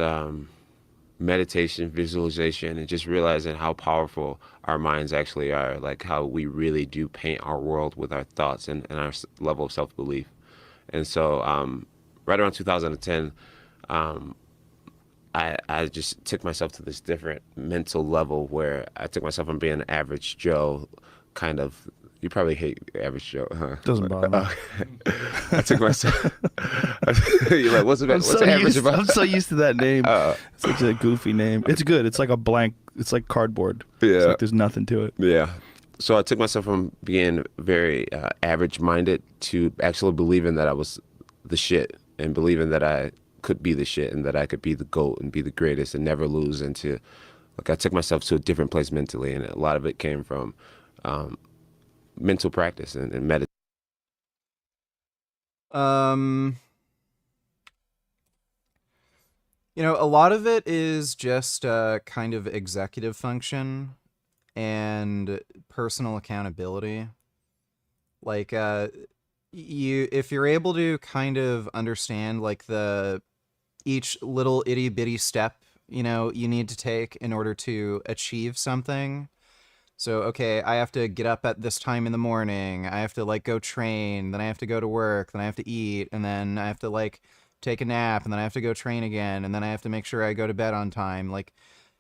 meditation, visualization, and just realizing how powerful our minds actually are, like how we really do paint our world with our thoughts and our level of self-belief. And so right around 2010, I just took myself to this different mental level where I took myself from being an average Joe, kind of. You probably hate average Joe, huh? Doesn't bother me. I took myself. You're like, what's average about? I'm so used to that name. It's such a goofy name. It's good. It's like a blank. It's like cardboard. Yeah. It's like there's nothing to it. Yeah. So I took myself from being very average-minded to actually believing that I was the shit, and believing that I could be the shit, and that I could be the GOAT and be the greatest and never lose. And to, like, I took myself to a different place mentally, and a lot of it came from mental practice and meditation. You know, a lot of it is just kind of executive function and personal accountability. Like, if you're able to kind of understand like each little itty bitty step, you know, you need to take in order to achieve something, So, okay, I have to get up at this time in the morning. I have to like go train, then I have to go to work, then I have to eat, and then I have to like take a nap, and then I have to go train again, and then I have to make sure I go to bed on time. Like,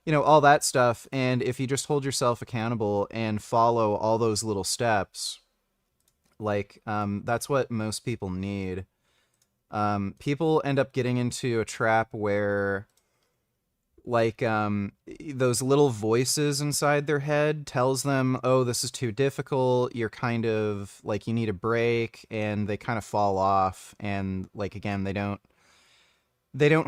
you know, all that stuff. And if you just hold yourself accountable and follow all those little steps, like, that's what most people need. People end up getting into a trap where, like, those little voices inside their head tells them, oh, this is too difficult, you're kind of like, you need a break, and they kind of fall off, and like, again, they don't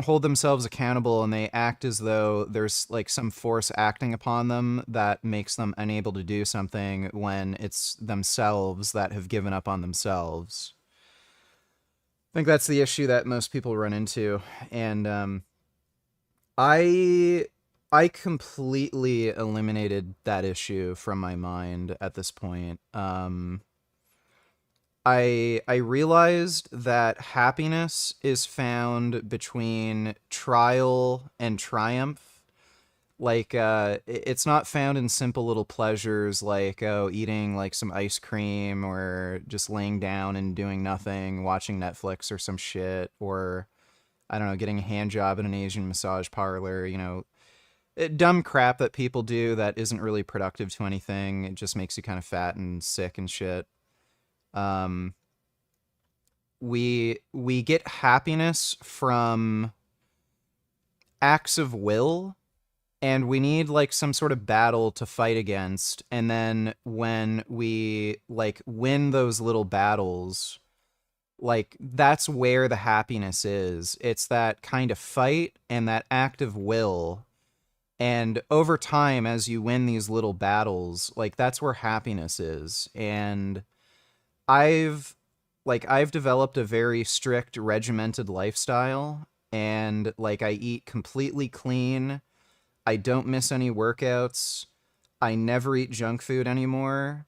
hold themselves accountable, and they act as though there's like some force acting upon them that makes them unable to do something when it's themselves that have given up on themselves. I think that's the issue that most people run into. And I completely eliminated that issue from my mind at this point. I realized that happiness is found between trial and triumph. Like, it's not found in simple little pleasures like, oh, eating like some ice cream, or just laying down and doing nothing, watching Netflix or some shit, or I don't know, getting a hand job in an Asian massage parlor, you know, dumb crap that people do that isn't really productive to anything. It just makes you kind of fat and sick and shit. We get happiness from acts of will, and we need like some sort of battle to fight against. And then when we like win those little battles, like, that's where the happiness is. It's that kind of fight and that act of will. And over time, as you win these little battles, like, that's where happiness is. And I've developed a very strict, regimented lifestyle, and like, I eat completely clean. I don't miss any workouts. I never eat junk food anymore.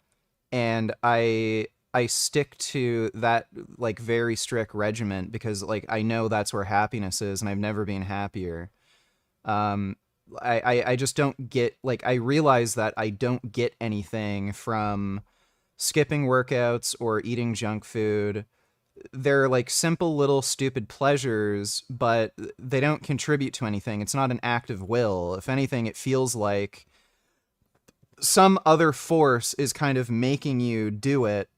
And I stick to that like very strict regiment because like I know that's where happiness is, and I've never been happier. I just don't get, like, I realize that I don't get anything from skipping workouts or eating junk food. They're like simple little stupid pleasures, but they don't contribute to anything. It's not an act of will. If anything, it feels like some other force is kind of making you do it,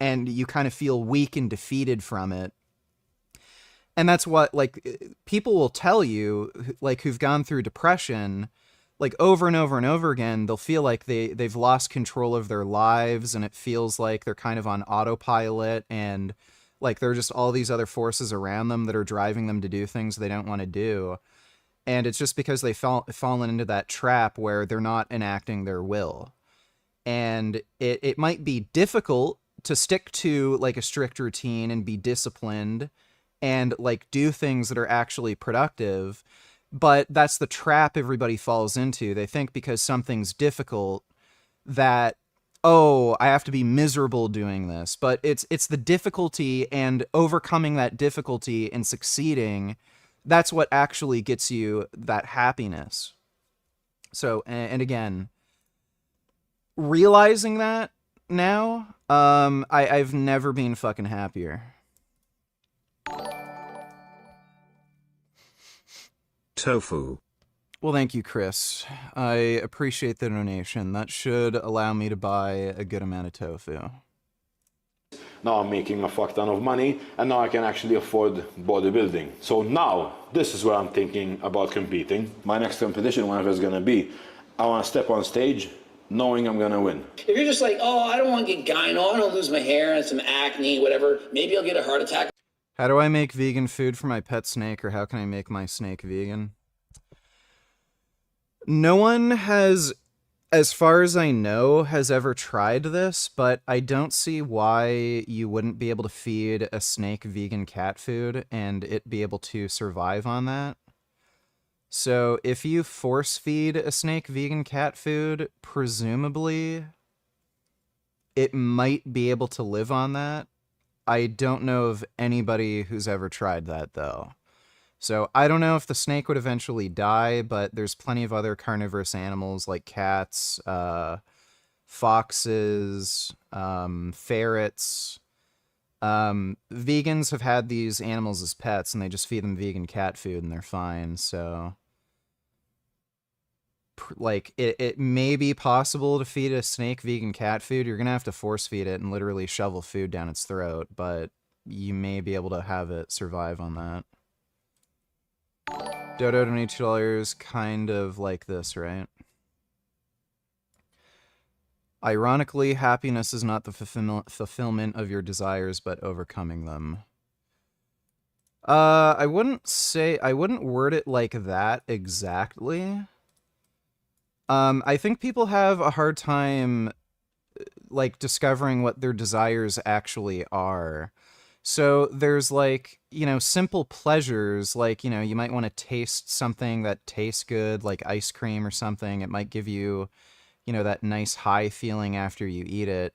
and you kind of feel weak and defeated from it. And that's what, like, people will tell you, like, who've gone through depression, like, over and over and over again, they'll feel like they've lost control of their lives, and it feels like they're kind of on autopilot, and like there are just all these other forces around them that are driving them to do things they don't want to do. And it's just because they've fallen into that trap where they're not enacting their will. And it might be difficult to stick to like a strict routine and be disciplined and like do things that are actually productive, but that's the trap everybody falls into. They think because something's difficult that, oh, I have to be miserable doing this. But it's the difficulty and overcoming that difficulty and succeeding. That's what actually gets you that happiness. So, and again, realizing that now, I've never been fucking happier. Tofu. Well, thank you, Chris. I appreciate the donation. That should allow me to buy a good amount of tofu. Now I'm making a fuck ton of money, and now I can actually afford bodybuilding. So now, this is where I'm thinking about competing. My next competition, whatever it's gonna be, I wanna step on stage knowing I'm gonna win. If you're just like, oh, I don't want to get gyno, I don't lose my hair and some acne, whatever, maybe I'll get a heart attack. How do I make vegan food for my pet snake, or how can I make my snake vegan? No one has, as far as I know, has ever tried this, but I don't see why you wouldn't be able to feed a snake vegan cat food and it be able to survive on that. So if you force feed a snake vegan cat food, presumably it might be able to live on that. I don't know of anybody who's ever tried that, though. So I don't know if the snake would eventually die, but there's plenty of other carnivorous animals like cats, foxes, ferrets. Vegans have had these animals as pets, and they just feed them vegan cat food, and they're fine. So, like, it may be possible to feed a snake vegan cat food. You're gonna have to force feed it and literally shovel food down its throat, but you may be able to have it survive on that. Dodo donated $2, kind of like this, right? Ironically, happiness is not the fulfillment of your desires, but overcoming them. I wouldn't word it like that exactly. I think people have a hard time, like, discovering what their desires actually are. So there's, like, you know, simple pleasures, like, you know, you might want to taste something that tastes good, like ice cream or something. It might give you, you know, that nice high feeling after you eat it.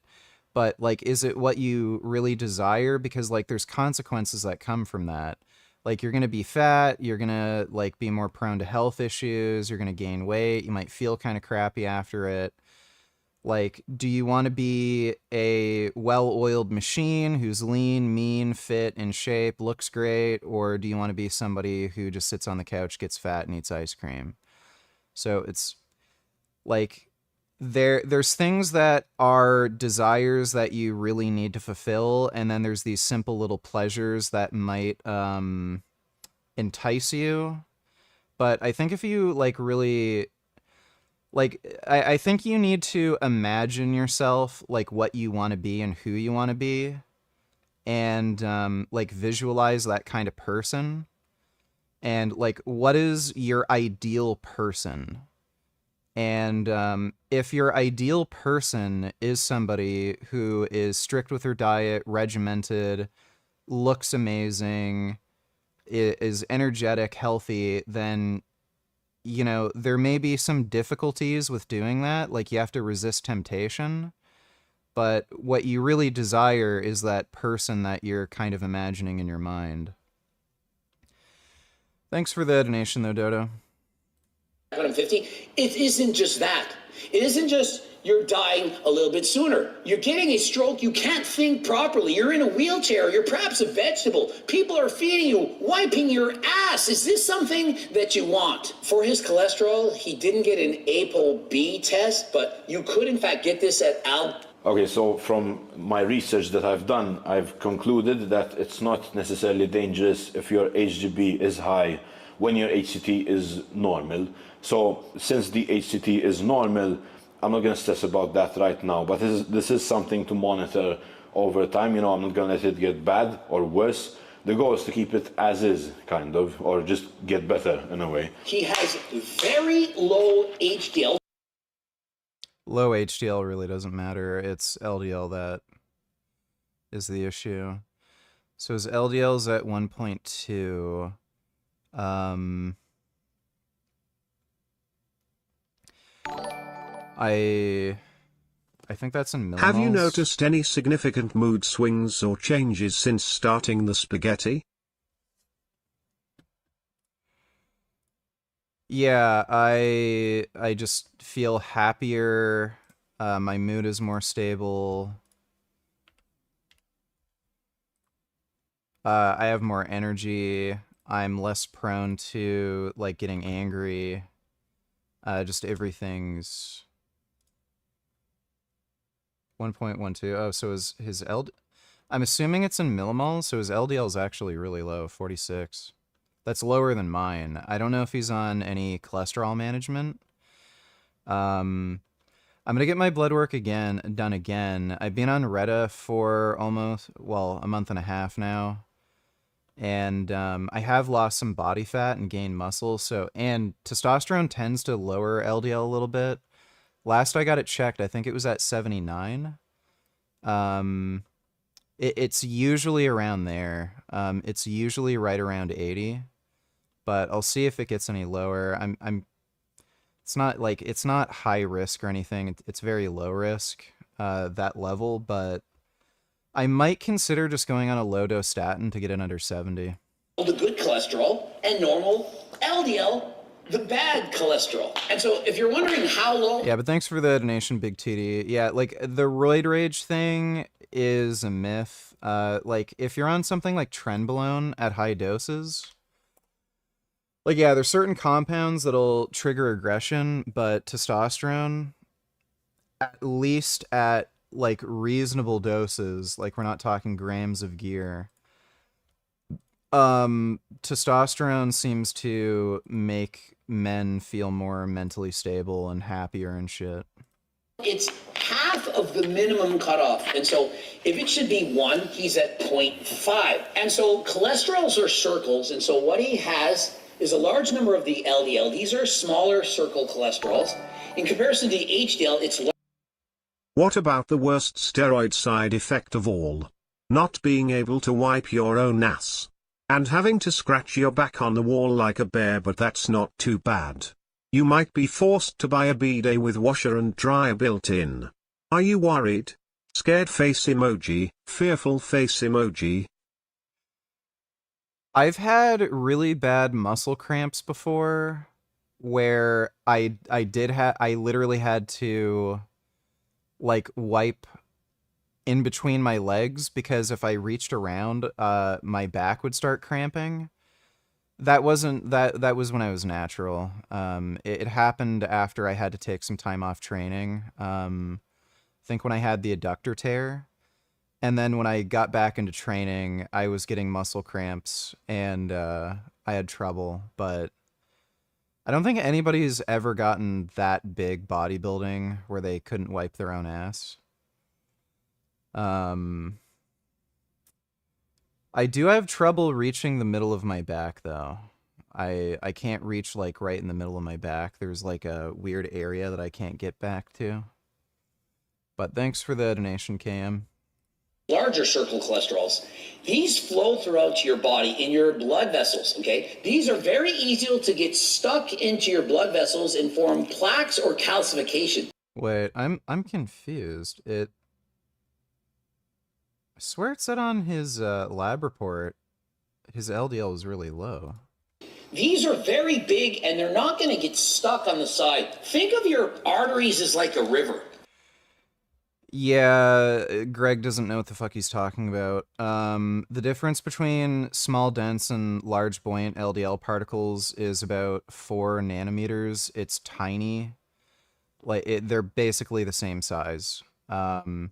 But, like, is it what you really desire? Because, like, there's consequences that come from that. Like, you're going to be fat, you're going to, like, be more prone to health issues, you're going to gain weight, you might feel kind of crappy after it. Like, do you want to be a well-oiled machine who's lean, mean, fit, in shape, looks great, or do you want to be somebody who just sits on the couch, gets fat, and eats ice cream? So it's, like, there's things that are desires that you really need to fulfill, and then there's these simple little pleasures that might entice you. But I think if you, like, really, like, I think you need to imagine yourself, like, what you want to be and who you want to be, and like, visualize that kind of person, and, like, what is your ideal person? And if your ideal person is somebody who is strict with their diet, regimented, looks amazing, is energetic, healthy, then, you know, there may be some difficulties with doing that. Like, you have to resist temptation. But what you really desire is that person that you're kind of imagining in your mind. Thanks for the donation, though, Dodo. When I'm 50, it isn't just that. It isn't just you're dying a little bit sooner. You're getting a stroke. You can't think properly. You're in a wheelchair. You're perhaps a vegetable. People are feeding you, wiping your ass. Is this something that you want? For his cholesterol, he didn't get an ApoB test, but you could, in fact, get this at Okay, so from my research that I've done, I've concluded that it's not necessarily dangerous if your HGB is high when your HCT is normal. So since the HCT is normal, I'm not going to stress about that right now, but this is something to monitor over time. You know, I'm not going to let it get bad or worse. The goal is to keep it as is, kind of, or just get better in a way. He has very low HDL. Low HDL really doesn't matter. It's LDL that is the issue. So his LDL is at 1.2. I think that's in millimoles. Have you noticed any significant mood swings or changes since starting the spaghetti? Yeah, I just feel happier. My mood is more stable. I have more energy. I'm less prone to, like, getting angry. Just everything's 1.12. Oh, so his LD... I'm assuming it's in millimoles, so his LDL is actually really low, 46. That's lower than mine. I don't know if he's on any cholesterol management. I'm going to get my blood work done again. I've been on Retta for almost, well, a month and a half now. And I have lost some body fat and gained muscle. So, and testosterone tends to lower LDL a little bit. Last I got it checked, I think it was at 79. It's usually around there. It's usually right around 80. But I'll see if it gets any lower. It's not high risk or anything. It's very low risk, that level, but I might consider just going on a low dose statin to get it under 70. The good cholesterol and normal LDL. the bad cholesterol. And so if you're wondering how low... Yeah, but thanks for the donation, Big TD. Yeah, like, the roid rage thing is a myth. Like, if you're on something like trenbolone at high doses, like, yeah, there's certain compounds that'll trigger aggression, but testosterone, at least at, like, reasonable doses, like, we're not talking grams of gear, testosterone seems to make men feel more mentally stable and happier and shit. It's half of the minimum cutoff. And so if it should be 1, he's at 0.5. And so cholesterols are circles. And so what he has is a large number of the LDL. These are smaller circle cholesterols. In comparison to the HDL, it's large. What about the worst steroid side effect of all? Not being able to wipe your own ass. And having to scratch your back on the wall like a bear, but that's not too bad. You might be forced to buy a bidet with washer and dryer built in. Are you worried? Scared face emoji, fearful face emoji. I've had really bad muscle cramps before where I literally had to, like, wipe in between my legs because if I reached around, my back would start cramping. That was when I was natural. It happened after I had to take some time off training. I think when I had the adductor tear. And then when I got back into training, I was getting muscle cramps and I had trouble. But I don't think anybody's ever gotten that big bodybuilding where they couldn't wipe their own ass. I do have trouble reaching the middle of my back, though. I can't reach, like, right in the middle of my back. There's, like, a weird area that I can't get back to. But thanks for the donation, KM. Larger circle cholesterols. These flow throughout your body in your blood vessels, okay? These are very easy to get stuck into your blood vessels and form plaques or calcification. Wait, I'm confused. I swear it said on his lab report his LDL was really low. These are very big and they're not going to get stuck on the side. Think of your arteries as like a river. Yeah, Greg doesn't know what the fuck he's talking about. The difference between small, dense, and large buoyant LDL particles is about 4 nanometers. It's tiny. Like, they're basically the same size. And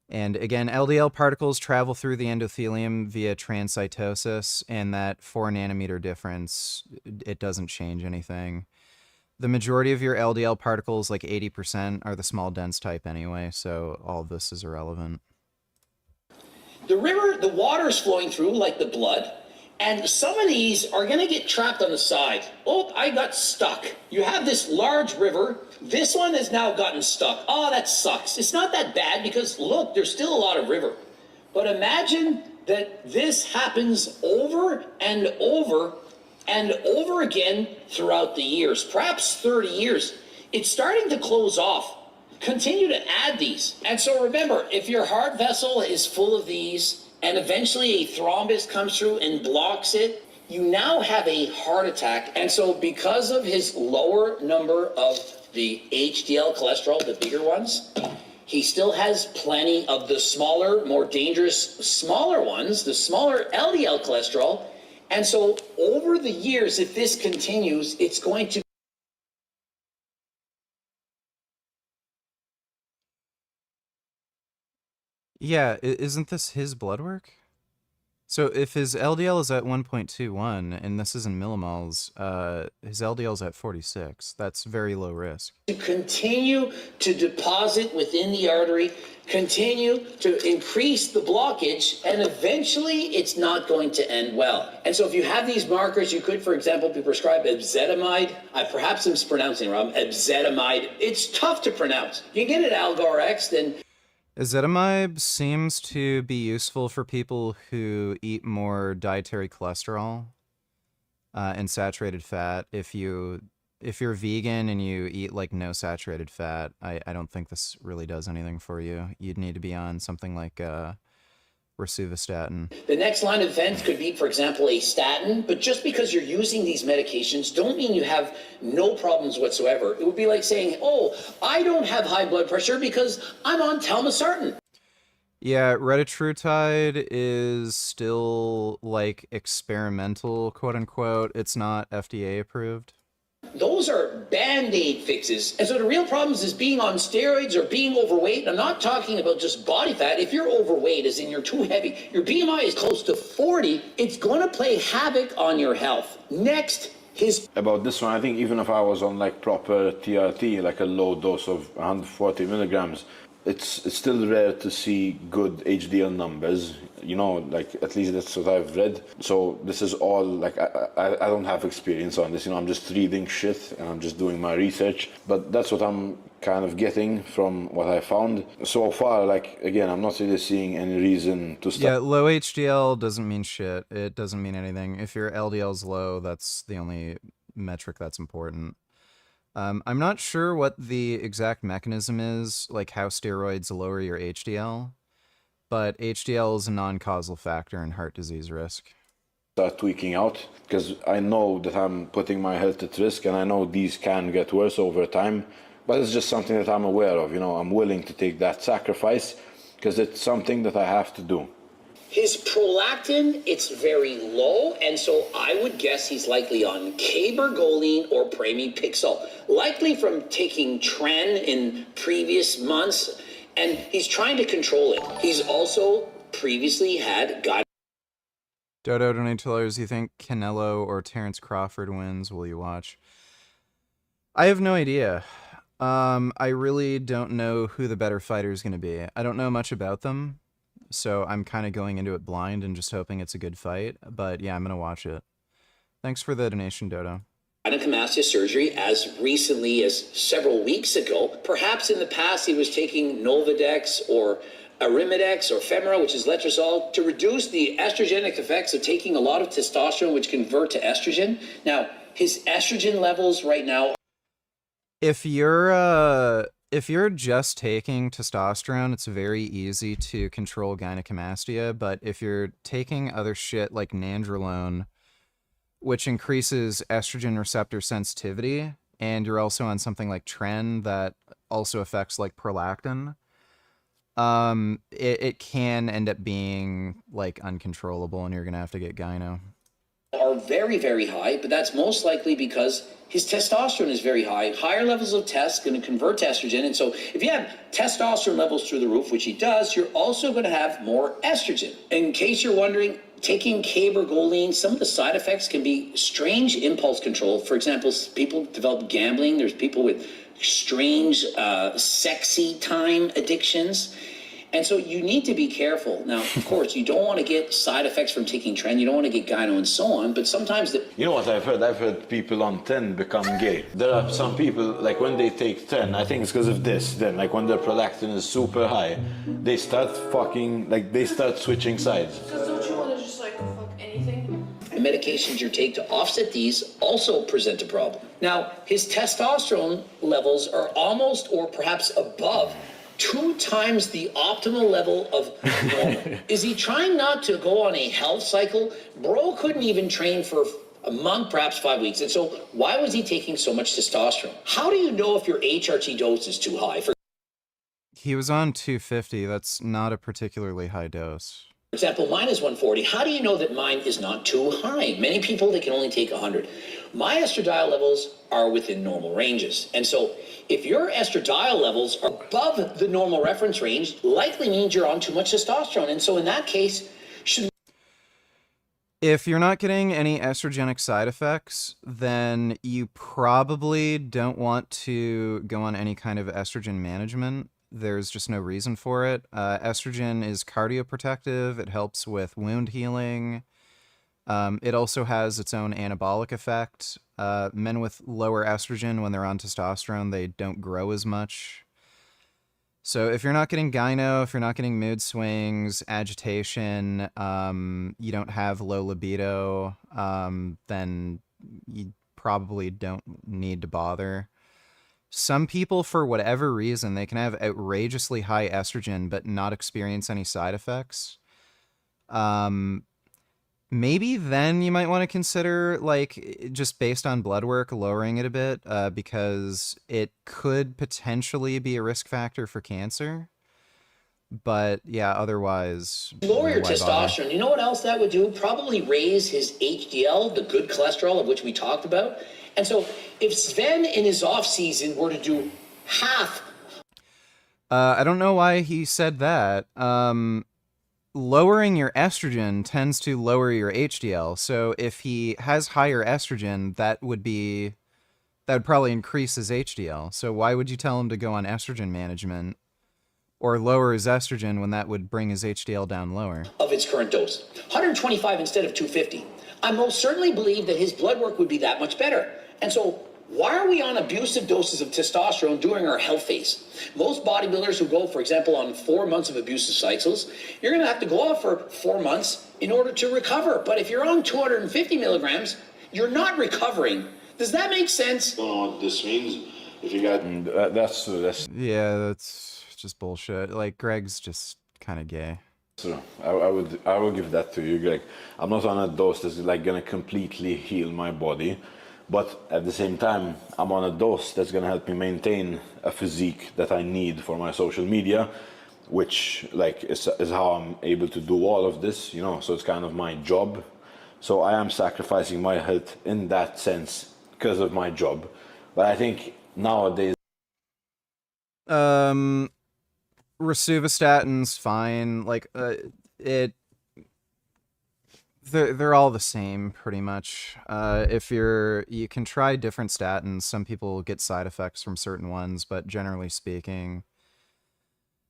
again, LDL particles travel through the endothelium via transcytosis, and that 4 nanometer difference, it doesn't change anything. The majority of your LDL particles, like 80%, are the small dense type anyway, so all of this is irrelevant. The river, the water's flowing through like the blood, and some of these are going to get trapped on the side. Oh, I got stuck. You have this large river. This one has now gotten stuck. Oh, that sucks. It's not that bad because, look, there's still a lot of river. But imagine that this happens over and over and over again throughout the years, perhaps 30 years. It's starting to close off. Continue to add these. And so remember, if your heart vessel is full of these and eventually a thrombus comes through and blocks it, you now have a heart attack. And so because of his lower number of the HDL cholesterol, the bigger ones, he still has plenty of the smaller, more dangerous, smaller ones, the smaller LDL cholesterol. And so over the years, if this continues, it's going to... Yeah, isn't this his blood work? So if his LDL is at 1.21 and this is in millimoles, his LDL is at 46. That's very low risk. To continue to deposit within the artery, continue to increase the blockage, and eventually it's not going to end well. And so if you have these markers, you could, for example, be prescribed ezetimibe. I perhaps am pronouncing it wrong, ezetimibe. It's tough to pronounce. You get it Algar-X, then... Ezetimibe seems to be useful for people who eat more dietary cholesterol and saturated fat. If you're vegan and you eat like no saturated fat, I don't think this really does anything for you. You'd need to be on something like rosuvastatin. The next line of defense could be, for example, a statin, but just because you're using these medications don't mean you have no problems whatsoever. It would be like saying, oh, I don't have high blood pressure because I'm on telmisartan. Yeah, retatrutide is still like experimental, quote unquote. It's not FDA approved. Those are band-aid fixes. And so the real problem is being on steroids or being overweight. I'm not talking about just body fat. If you're overweight, as in you're too heavy, your BMI is close to 40, it's going to play havoc on your health. Next, about this one, I think even if I was on like proper TRT, like a low dose of 140 milligrams, it's still rare to see good HDL numbers, you know, like at least that's what I've read. So this is all like, I don't have experience on this, you know, I'm just reading shit and I'm just doing my research, but that's what I'm kind of getting from what I found so far. Like, again, I'm not really seeing any reason to stop. Yeah, low HDL doesn't mean shit. It doesn't mean anything. If your LDL's low, that's the only metric that's important. I'm not sure what the exact mechanism is, like how steroids lower your HDL, but HDL is a non-causal factor in heart disease risk. Start tweaking out, because I know that I'm putting my health at risk, and I know these can get worse over time, but it's just something that I'm aware of. You know, I'm willing to take that sacrifice because it's something that I have to do. his prolactin, it's very low, and so I would guess he's likely on cabergoline or pramipixole, likely from taking tren in previous months, and he's trying to control it. He's also previously had Dodo $20. You think Canelo or Terrence Crawford wins? Will you watch? I have no idea. I really don't know who the better fighter is going to be. I don't know much about them, so I'm kind of going into it blind and just hoping it's a good fight. But yeah, I'm going to watch it. Thanks for the donation, Dodo. gynecomastia surgery as recently as several weeks ago. Perhaps in the past he was taking Nolvadex or Arimidex or Femara, which is letrozole, to reduce the estrogenic effects of taking a lot of testosterone, which convert to estrogen. Now, his estrogen levels right now. If you're just taking testosterone, it's very easy to control gynecomastia. But if you're taking other shit like nandrolone, which increases estrogen receptor sensitivity, and you're also on something like tren that also affects like prolactin, it can end up being like uncontrollable, and you're gonna have to get gyno. Are very, very high, but that's most likely because his testosterone is very high. Higher levels of test going to convert to estrogen, and so if you have testosterone levels through the roof, which he does, you're also going to have more estrogen. In case you're wondering, taking cabergoline, some of the side effects can be strange impulse control. For example, people develop gambling. There's people with strange sexy time addictions. And so you need to be careful. Now, of course, you don't want to get side effects from taking tren. You don't want to get gyno and so on. But sometimes You know what I've heard? I've heard people on 10 become gay. There are some people, like when they take 10, I think it's because of this, then, like when their prolactin is super high, they start fucking, like they start switching sides. Because don't you want to just like fuck anything? the medications you take to offset these also present a problem. Now, his testosterone levels are almost or perhaps above 2 times the optimal level of normal. Is he trying not to go on a health cycle? Bro couldn't even train for a month, perhaps 5 weeks. And so why was he taking so much testosterone? How do you know if your HRT dose is too high? For He was on 250. That's not a particularly high dose. example, mine is 140. How do you know that mine is not too high? Many people, they can only take 100. My estradiol levels are within normal ranges. And so if your estradiol levels are above the normal reference range, likely means you're on too much testosterone. And so in that case, If you're not getting any estrogenic side effects, then you probably don't want to go on any kind of estrogen management. There's just no reason for it. Estrogen is cardioprotective. It helps with wound healing. It also has its own anabolic effect. Men with lower estrogen, when they're on testosterone, they don't grow as much. So if you're not getting gyno, if you're not getting mood swings, agitation, you don't have low libido, then you probably don't need to bother. Some people, for whatever reason, they can have outrageously high estrogen but not experience any side effects. Maybe then you might want to consider, like, just based on blood work, lowering it a bit, because it could potentially be a risk factor for cancer. But yeah, otherwise, Lower your why bother? testosterone. You know what else that would do? Probably raise his HDL, the good cholesterol of which we talked about. And so if Sven in his off season were to do half. I don't know why he said that. Lowering your estrogen tends to lower your HDL. So if he has higher estrogen, that would probably increase his HDL. So why would you tell him to go on estrogen management or lower his estrogen when that would bring his HDL down lower? Of its current dose, 125 instead of 250. I most certainly believe that his blood work would be that much better. And so why are we on abusive doses of testosterone during our health phase? Most bodybuilders who go, for example, on 4 months of abusive cycles, you're going to have to go off for 4 months in order to recover. But if you're on 250 milligrams, you're not recovering. Does that make sense? I don't know what this means. If you got that's Yeah, that's just bullshit. Like, Greg's just kind of gay. so I would give that to you, Greg. I'm not on a dose that's like gonna completely heal my body, but at the same time, I'm on a dose that's gonna help me maintain a physique that I need for my social media, which like is how I'm able to do all of this, you know. So it's kind of my job. So I am sacrificing my health in that sense because of my job. But I think nowadays, Rosuvastatin's fine. Like, they're all the same pretty much. If you can try different statins. Some people get side effects from certain ones, but generally speaking,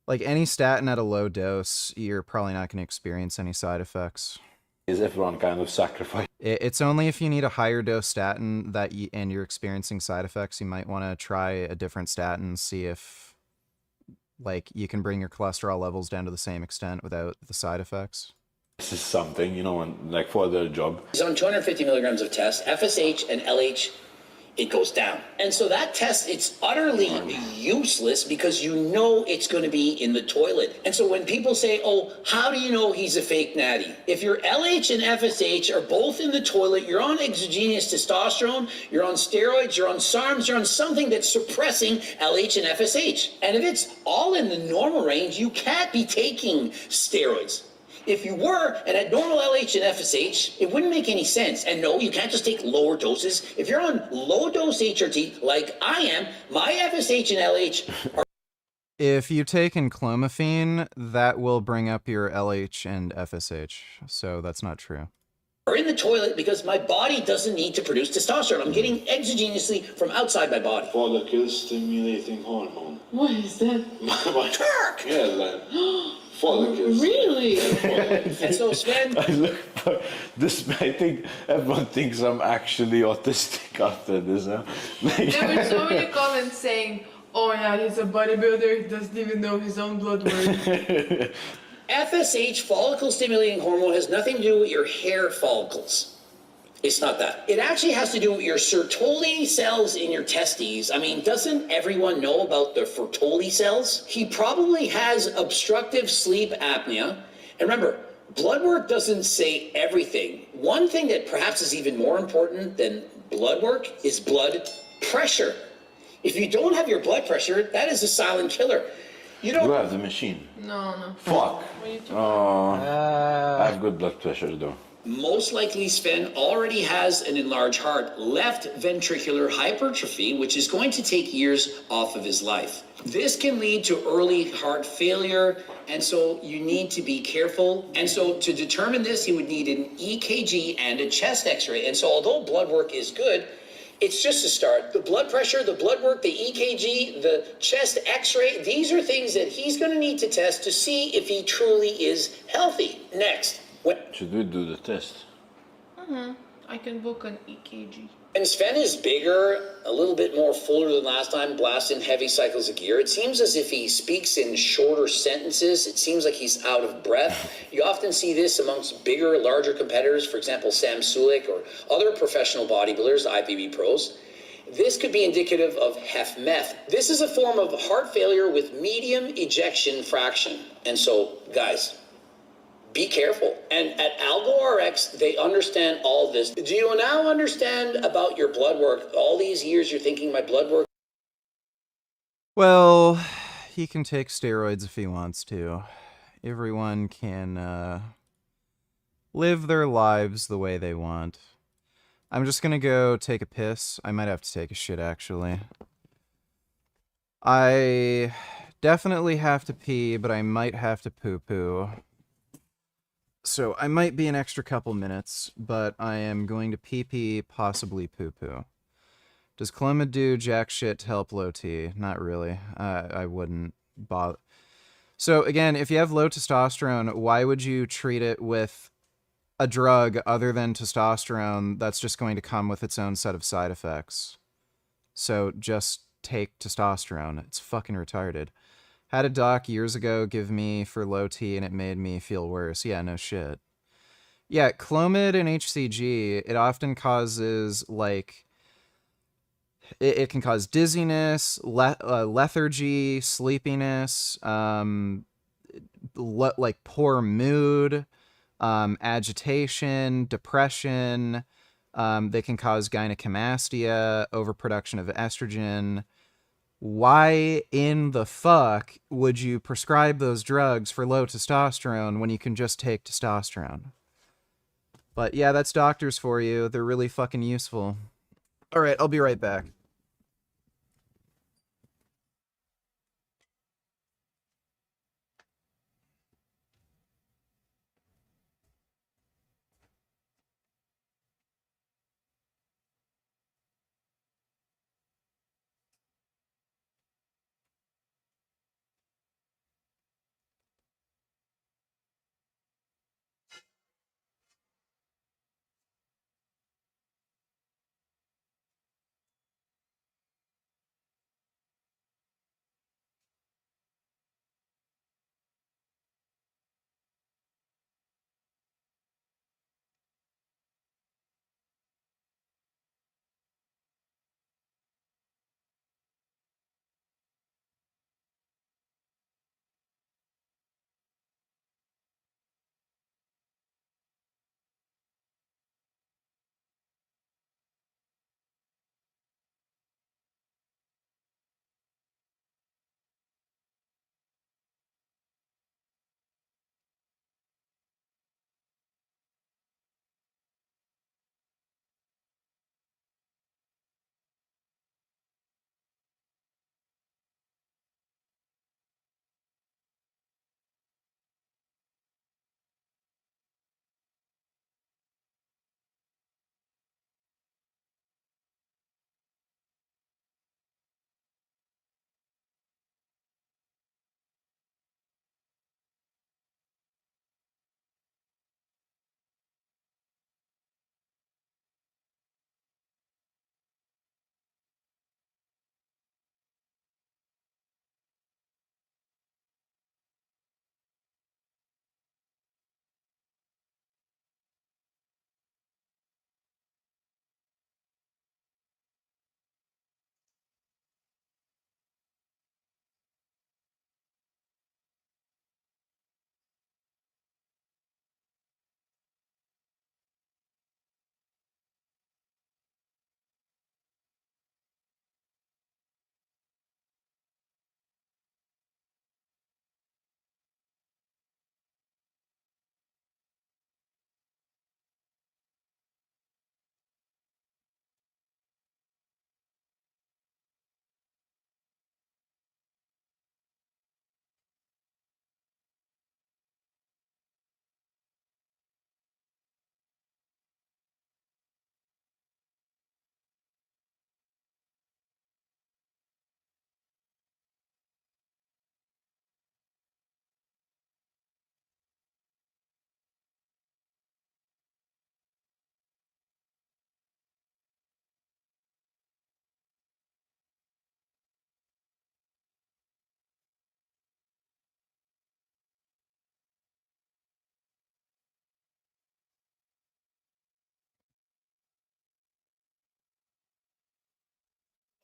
like any statin at a low dose, you're probably not going to experience any side effects. is everyone kind of sacrificing? It's only if you need a higher dose statin and you're experiencing side effects, you might want to try a different statin, see if like you can bring your cholesterol levels down to the same extent without the side effects. This is something, you know, and like for their job. He's on 250 milligrams of test, FSH and LH, it goes down. And so that test, it's utterly useless because you know it's going to be in the toilet. And so when people say, oh, how do you know he's a fake natty? If your LH and FSH are both in the toilet, you're on exogenous testosterone, you're on steroids, you're on SARMs, you're on something that's suppressing LH and FSH. And if it's all in the normal range, you can't be taking steroids. If you were and had normal LH and FSH, it wouldn't make any sense. And no, you can't just take lower doses. If you're on low dose HRT, like I am, my FSH and LH are... If you take clomiphene, that will bring up your LH and FSH, so that's not true. Are in the toilet because my body doesn't need to produce testosterone. I'm getting exogenously from outside my body. Follicle stimulating hormone. What is that? Kirk! Yeah, like follicles. Really? And so Sven... I think everyone thinks I'm actually autistic after this. Huh? Like, There were so many comments saying, oh yeah, he's a bodybuilder, he doesn't even know his own blood work. FSH, follicle stimulating hormone, has nothing to do with your hair follicles. It's not that. It actually has to do with your Sertoli cells in your testes. I mean, doesn't everyone know about the Sertoli cells? He probably has obstructive sleep apnea. And remember, blood work doesn't say everything. One thing that perhaps is even more important than blood work is blood pressure. If you don't have your blood pressure, that is a silent killer. You don't have the machine. No. Fuck. I have good blood pressure though. Most likely Sven already has an enlarged heart, left ventricular hypertrophy, which is going to take years off of his life. This can lead to early heart failure, and so you need to be careful. And so to determine this, he would need an EKG and a chest x-ray. And so although blood work is good, it's just a start. The blood pressure, the blood work, the EKG, the chest x-ray, these are things that he's going to need to test to see if he truly is healthy. Next. Should we do the test? I can book an EKG. And Sven is bigger, a little bit more fuller than last time, blasting heavy cycles of gear. It seems as if he speaks in shorter sentences. It seems like he's out of breath. You often see this amongst bigger, larger competitors, for example, Sam Sulik or other professional bodybuilders, IFBB pros. This could be indicative of HFmeth. This is a form of heart failure with medium ejection fraction. And so, guys, Be careful. And at AlgoRx, they understand all this. Do you now understand about your blood work? All these years you're thinking my blood work. Well, he can take steroids if he wants to. Everyone can live their lives the way they want. I'm just gonna go take a piss. I might have to take a shit, actually. I definitely have to pee, but I might have to poo-poo. So I might be an extra couple minutes, but I am going to pee-pee, possibly poo-poo. Does Clomid do jack shit to help low T? Not really. I wouldn't bother. So again, if you have low testosterone, why would you treat it with a drug other than testosterone that's just going to come with its own set of side effects? So just take testosterone. It's fucking retarded. Had a doc years ago give me for low T and it made me feel worse. Yeah, no shit. Yeah, Clomid and HCG, it often causes like... It can cause dizziness, lethargy, sleepiness, like poor mood, agitation, depression. They can cause gynecomastia, overproduction of estrogen. Why in the fuck would you prescribe those drugs for low testosterone when you can just take testosterone? But yeah, that's doctors for you. They're really fucking useful. All right, I'll be right back.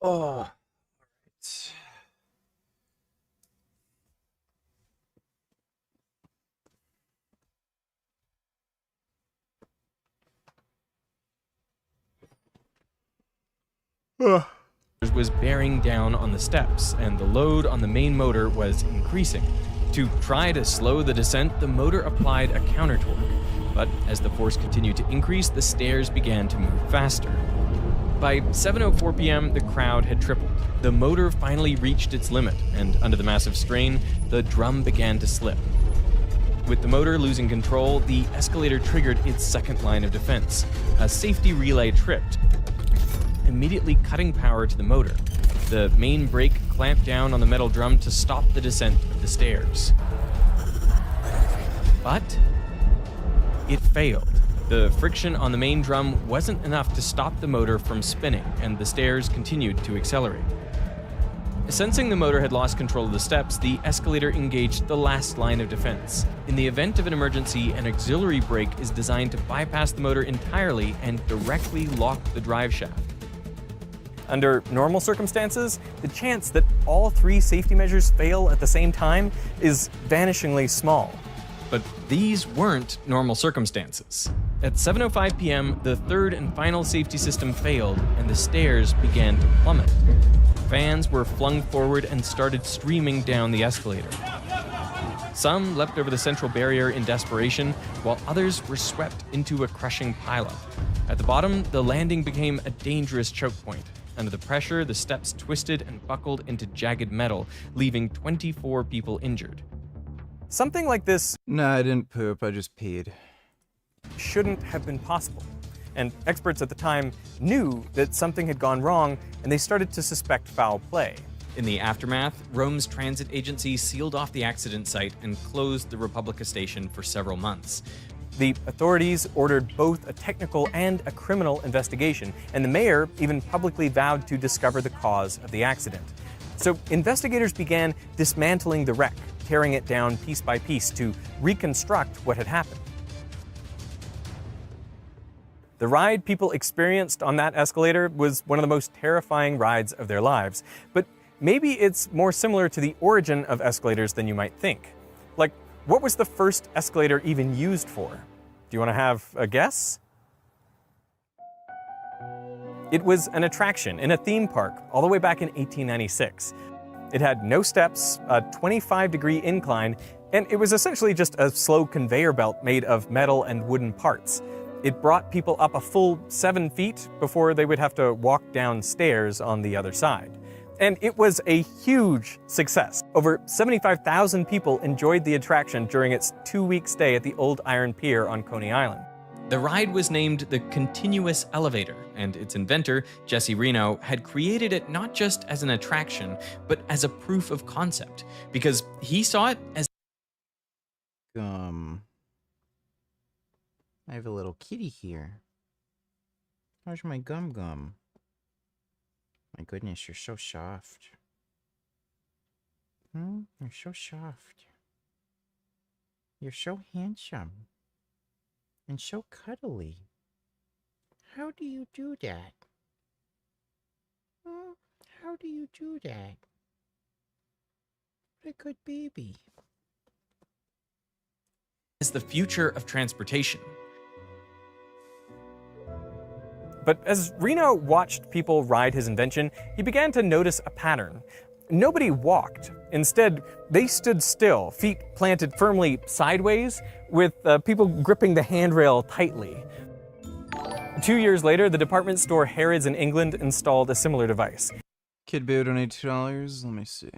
Oh. was bearing down on the steps, and the load on the main motor was increasing. To try to slow the descent, the motor applied a counter torque. But as the force continued to increase, the stairs began to move faster. By 7:04 p.m., the crowd had tripled. The motor finally reached its limit, and under the massive strain, the drum began to slip. With the motor losing control, the escalator triggered its second line of defense. A safety relay tripped, immediately cutting power to the motor. The main brake clamped down on the metal drum to stop the descent of the stairs. But it failed. The friction on the main drum wasn't enough to stop the motor from spinning, and the stairs continued to accelerate. Sensing the motor had lost control of the steps, the escalator engaged the last line of defense. In the event of an emergency, an auxiliary brake is designed to bypass the motor entirely and directly lock the drive shaft. Under normal circumstances, the chance that all three safety measures fail at the same time is vanishingly small. But these weren't normal circumstances. At 7:05 p.m., the third and final safety system failed, and the stairs began to plummet. Fans were flung forward and started streaming down the escalator. Some leapt over the central barrier in desperation, while others were swept into a crushing pileup. At the bottom, the landing became a dangerous choke point. Under the pressure, the steps twisted and buckled into jagged metal, leaving 24 people injured. Something like this— No, I didn't poop, I just peed. —shouldn't have been possible. And experts at the time knew that something had gone wrong, and they started to suspect foul play. In the aftermath, Rome's transit agency sealed off the accident site and closed the Republica station for several months. The authorities ordered both a technical and a criminal investigation, and the mayor even publicly vowed to discover the cause of the accident. So investigators began dismantling the wreck, tearing it down piece by piece to reconstruct what had happened. The ride people experienced on that escalator was one of the most terrifying rides of their lives, but maybe it's more similar to the origin of escalators than you might think. Like, what was the first escalator even used for? Do you want to have a guess? It was an attraction in a theme park all the way back in 1896. It had no steps, a 25-degree incline, and it was essentially just a slow conveyor belt made of metal and wooden parts. It brought people up a full 7 feet before they would have to walk down stairs on the other side. And it was a huge success. Over 75,000 people enjoyed the attraction during its 2-week stay at the Old Iron Pier on Coney Island. The ride was named the Continuous Elevator, and its inventor, Jesse Reno, had created it not just as an attraction, but as a proof of concept, because he saw it as I have a little kitty here. How's my gum? My goodness, you're so soft. You're so soft. You're so handsome. And so cuddly. How do you do that? How do you do that? What a good baby. is the future of transportation. But as Reno watched people ride his invention, he began to notice a pattern. Nobody walked. Instead, they stood still, feet planted firmly sideways, with people gripping the handrail tightly. 2 years later, the department store Harrods in England installed a similar device. Kid Boo donated $2. Let me see.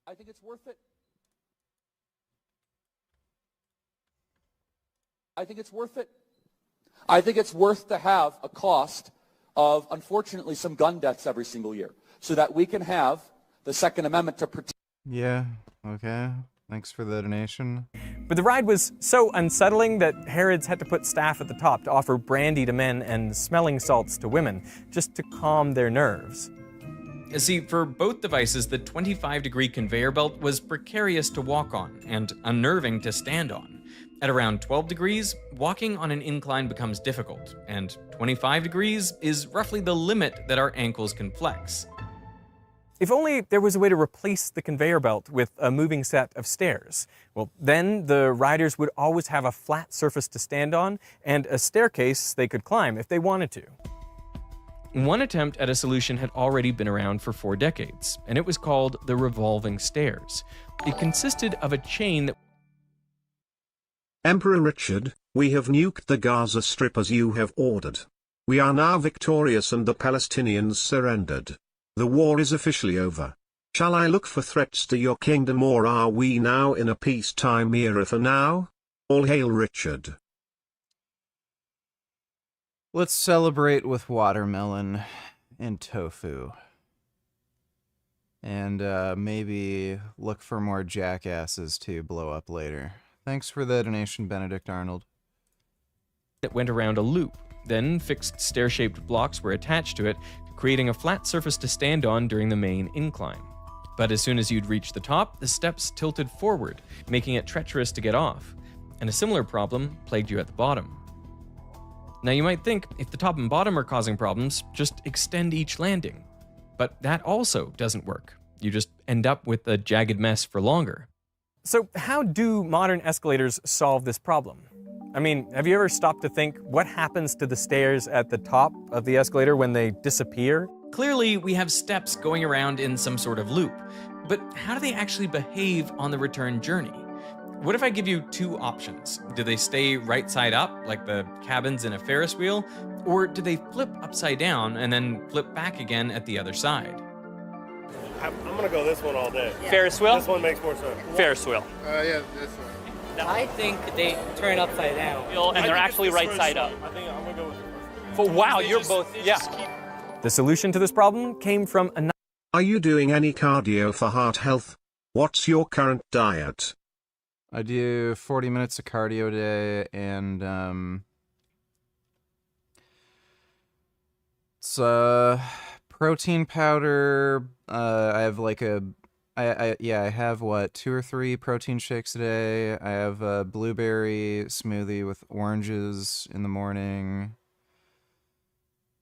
I think it's worth it. I think it's worth it. I think it's worth to have a cost of, unfortunately, some gun deaths every single year so that we can have the Second Amendment to protect. Yeah, okay. Thanks for the donation. But the ride was so unsettling that Harrods had to put staff at the top to offer brandy to men and smelling salts to women, just to calm their nerves. See, for both devices, the 25-degree conveyor belt was precarious to walk on and unnerving to stand on. At around 12 degrees, walking on an incline becomes difficult, and 25 degrees is roughly the limit that our ankles can flex. If only there was a way to replace the conveyor belt with a moving set of stairs. Well, then the riders would always have a flat surface to stand on and a staircase they could climb if they wanted to. One attempt at a solution had already been around for 4 decades, and it was called the revolving stairs. It consisted of a chain that... Emperor Richard, we have nuked the Gaza Strip as you have ordered. We are now victorious and the Palestinians surrendered. The war is officially over. Shall I look for threats to your kingdom, or are we now in a peacetime era for now? All hail Richard. Let's celebrate with watermelon and tofu. And maybe look for more jackasses to blow up later. Thanks for the donation, Benedict Arnold. It went around a loop. Then fixed stair-shaped blocks were attached to it, creating a flat surface to stand on during the main incline. But as soon as you'd reach the top, the steps tilted forward, making it treacherous to get off. And a similar problem plagued you at the bottom. Now you might think, if the top and bottom are causing problems, just extend each landing. But that also doesn't work. You just end up with a jagged mess for longer. So how do modern escalators solve this problem? I mean, have you ever stopped to think what happens to the stairs at the top of the escalator when they disappear? Clearly, we have steps going around in some sort of loop. But how do they actually behave on the return journey? What if I give you 2 options? Do they stay right side up, like the cabins in a Ferris wheel? Or do they flip upside down and then flip back again at the other side? I'm gonna go this one all day. Yeah. Ferris wheel? This one makes more sense. Ferris wheel. Yeah, this one. I think they turn upside down. And they're actually right side up. I think I'm gonna go with the Well, wow, you're both, yeah. The solution to this problem came from another... Are you doing any cardio for heart health? What's your current diet? I do 40 minutes of cardio a day, and it's protein powder. I have like I have what, 2 or 3 protein shakes a day. I have a blueberry smoothie with oranges in the morning.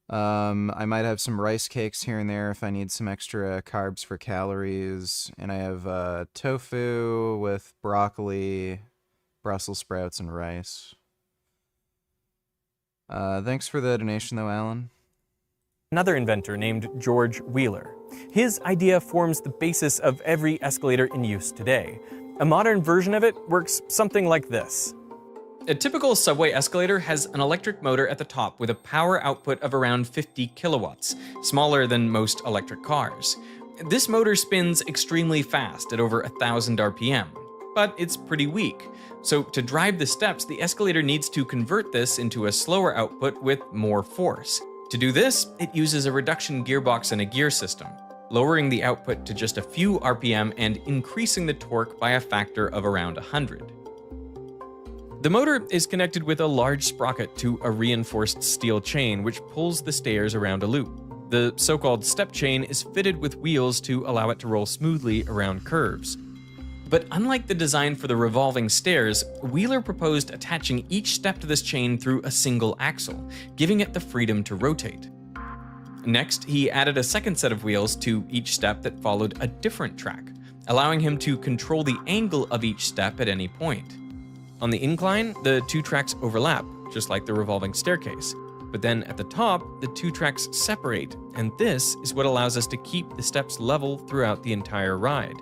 I might have some rice cakes here and there if I need some extra carbs for calories. And I have tofu with broccoli, Brussels sprouts, and rice. Thanks for the donation, though, Alan. Another inventor named George Wheeler. His idea forms the basis of every escalator in use today. A modern version of it works something like this. A typical subway escalator has an electric motor at the top with a power output of around 50 kilowatts, smaller than most electric cars. This motor spins extremely fast at over 1,000 RPM, but it's pretty weak. So to drive the steps, the escalator needs to convert this into a slower output with more force. To do this, it uses a reduction gearbox and a gear system, lowering the output to just a few RPM and increasing the torque by a factor of around 100. The motor is connected with a large sprocket to a reinforced steel chain which pulls the stairs around a loop. The so-called step chain is fitted with wheels to allow it to roll smoothly around curves. But unlike the design for the revolving stairs, Wheeler proposed attaching each step to this chain through a single axle, giving it the freedom to rotate. Next, he added a second set of wheels to each step that followed a different track, allowing him to control the angle of each step at any point. On the incline, the 2 tracks overlap, just like the revolving staircase. But then at the top, the 2 tracks separate, and this is what allows us to keep the steps level throughout the entire ride.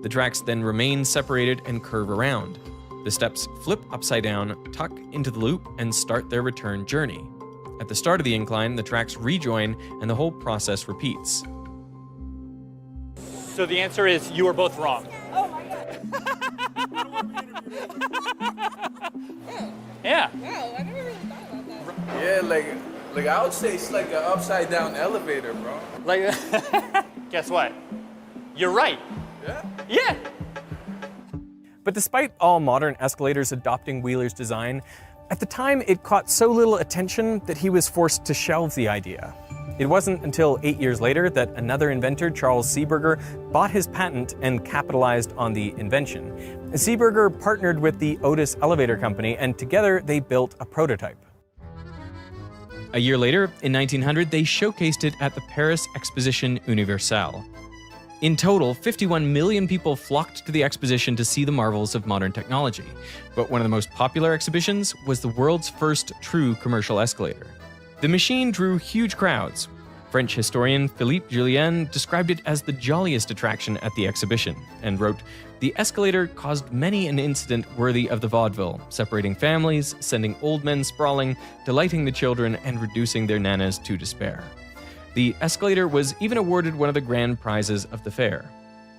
The tracks then remain separated and curve around. The steps flip upside down, tuck into the loop, and start their return journey. At the start of the incline, the tracks rejoin, and the whole process repeats. So the answer is you are both wrong. Oh my god. Yeah. Wow, I never really thought about that. Yeah, like I would say it's like an upside down elevator, bro. Like, guess what? You're right. Yeah? Yeah. But despite all modern escalators adopting Wheeler's design, at the time it caught so little attention that he was forced to shelve the idea. It wasn't until 8 years later that another inventor, Charles Seeberger, bought his patent and capitalized on the invention. Seeberger partnered with the Otis Elevator Company, and together they built a prototype. A year later, in 1900, they showcased it at the Paris Exposition Universelle. In total, 51 million people flocked to the exposition to see the marvels of modern technology. But one of the most popular exhibitions was the world's first true commercial escalator. The machine drew huge crowds. French historian Philippe Julien described it as the jolliest attraction at the exhibition, and wrote, "The escalator caused many an incident worthy of the vaudeville, separating families, sending old men sprawling, delighting the children, and reducing their nanas to despair." The escalator was even awarded one of the grand prizes of the fair.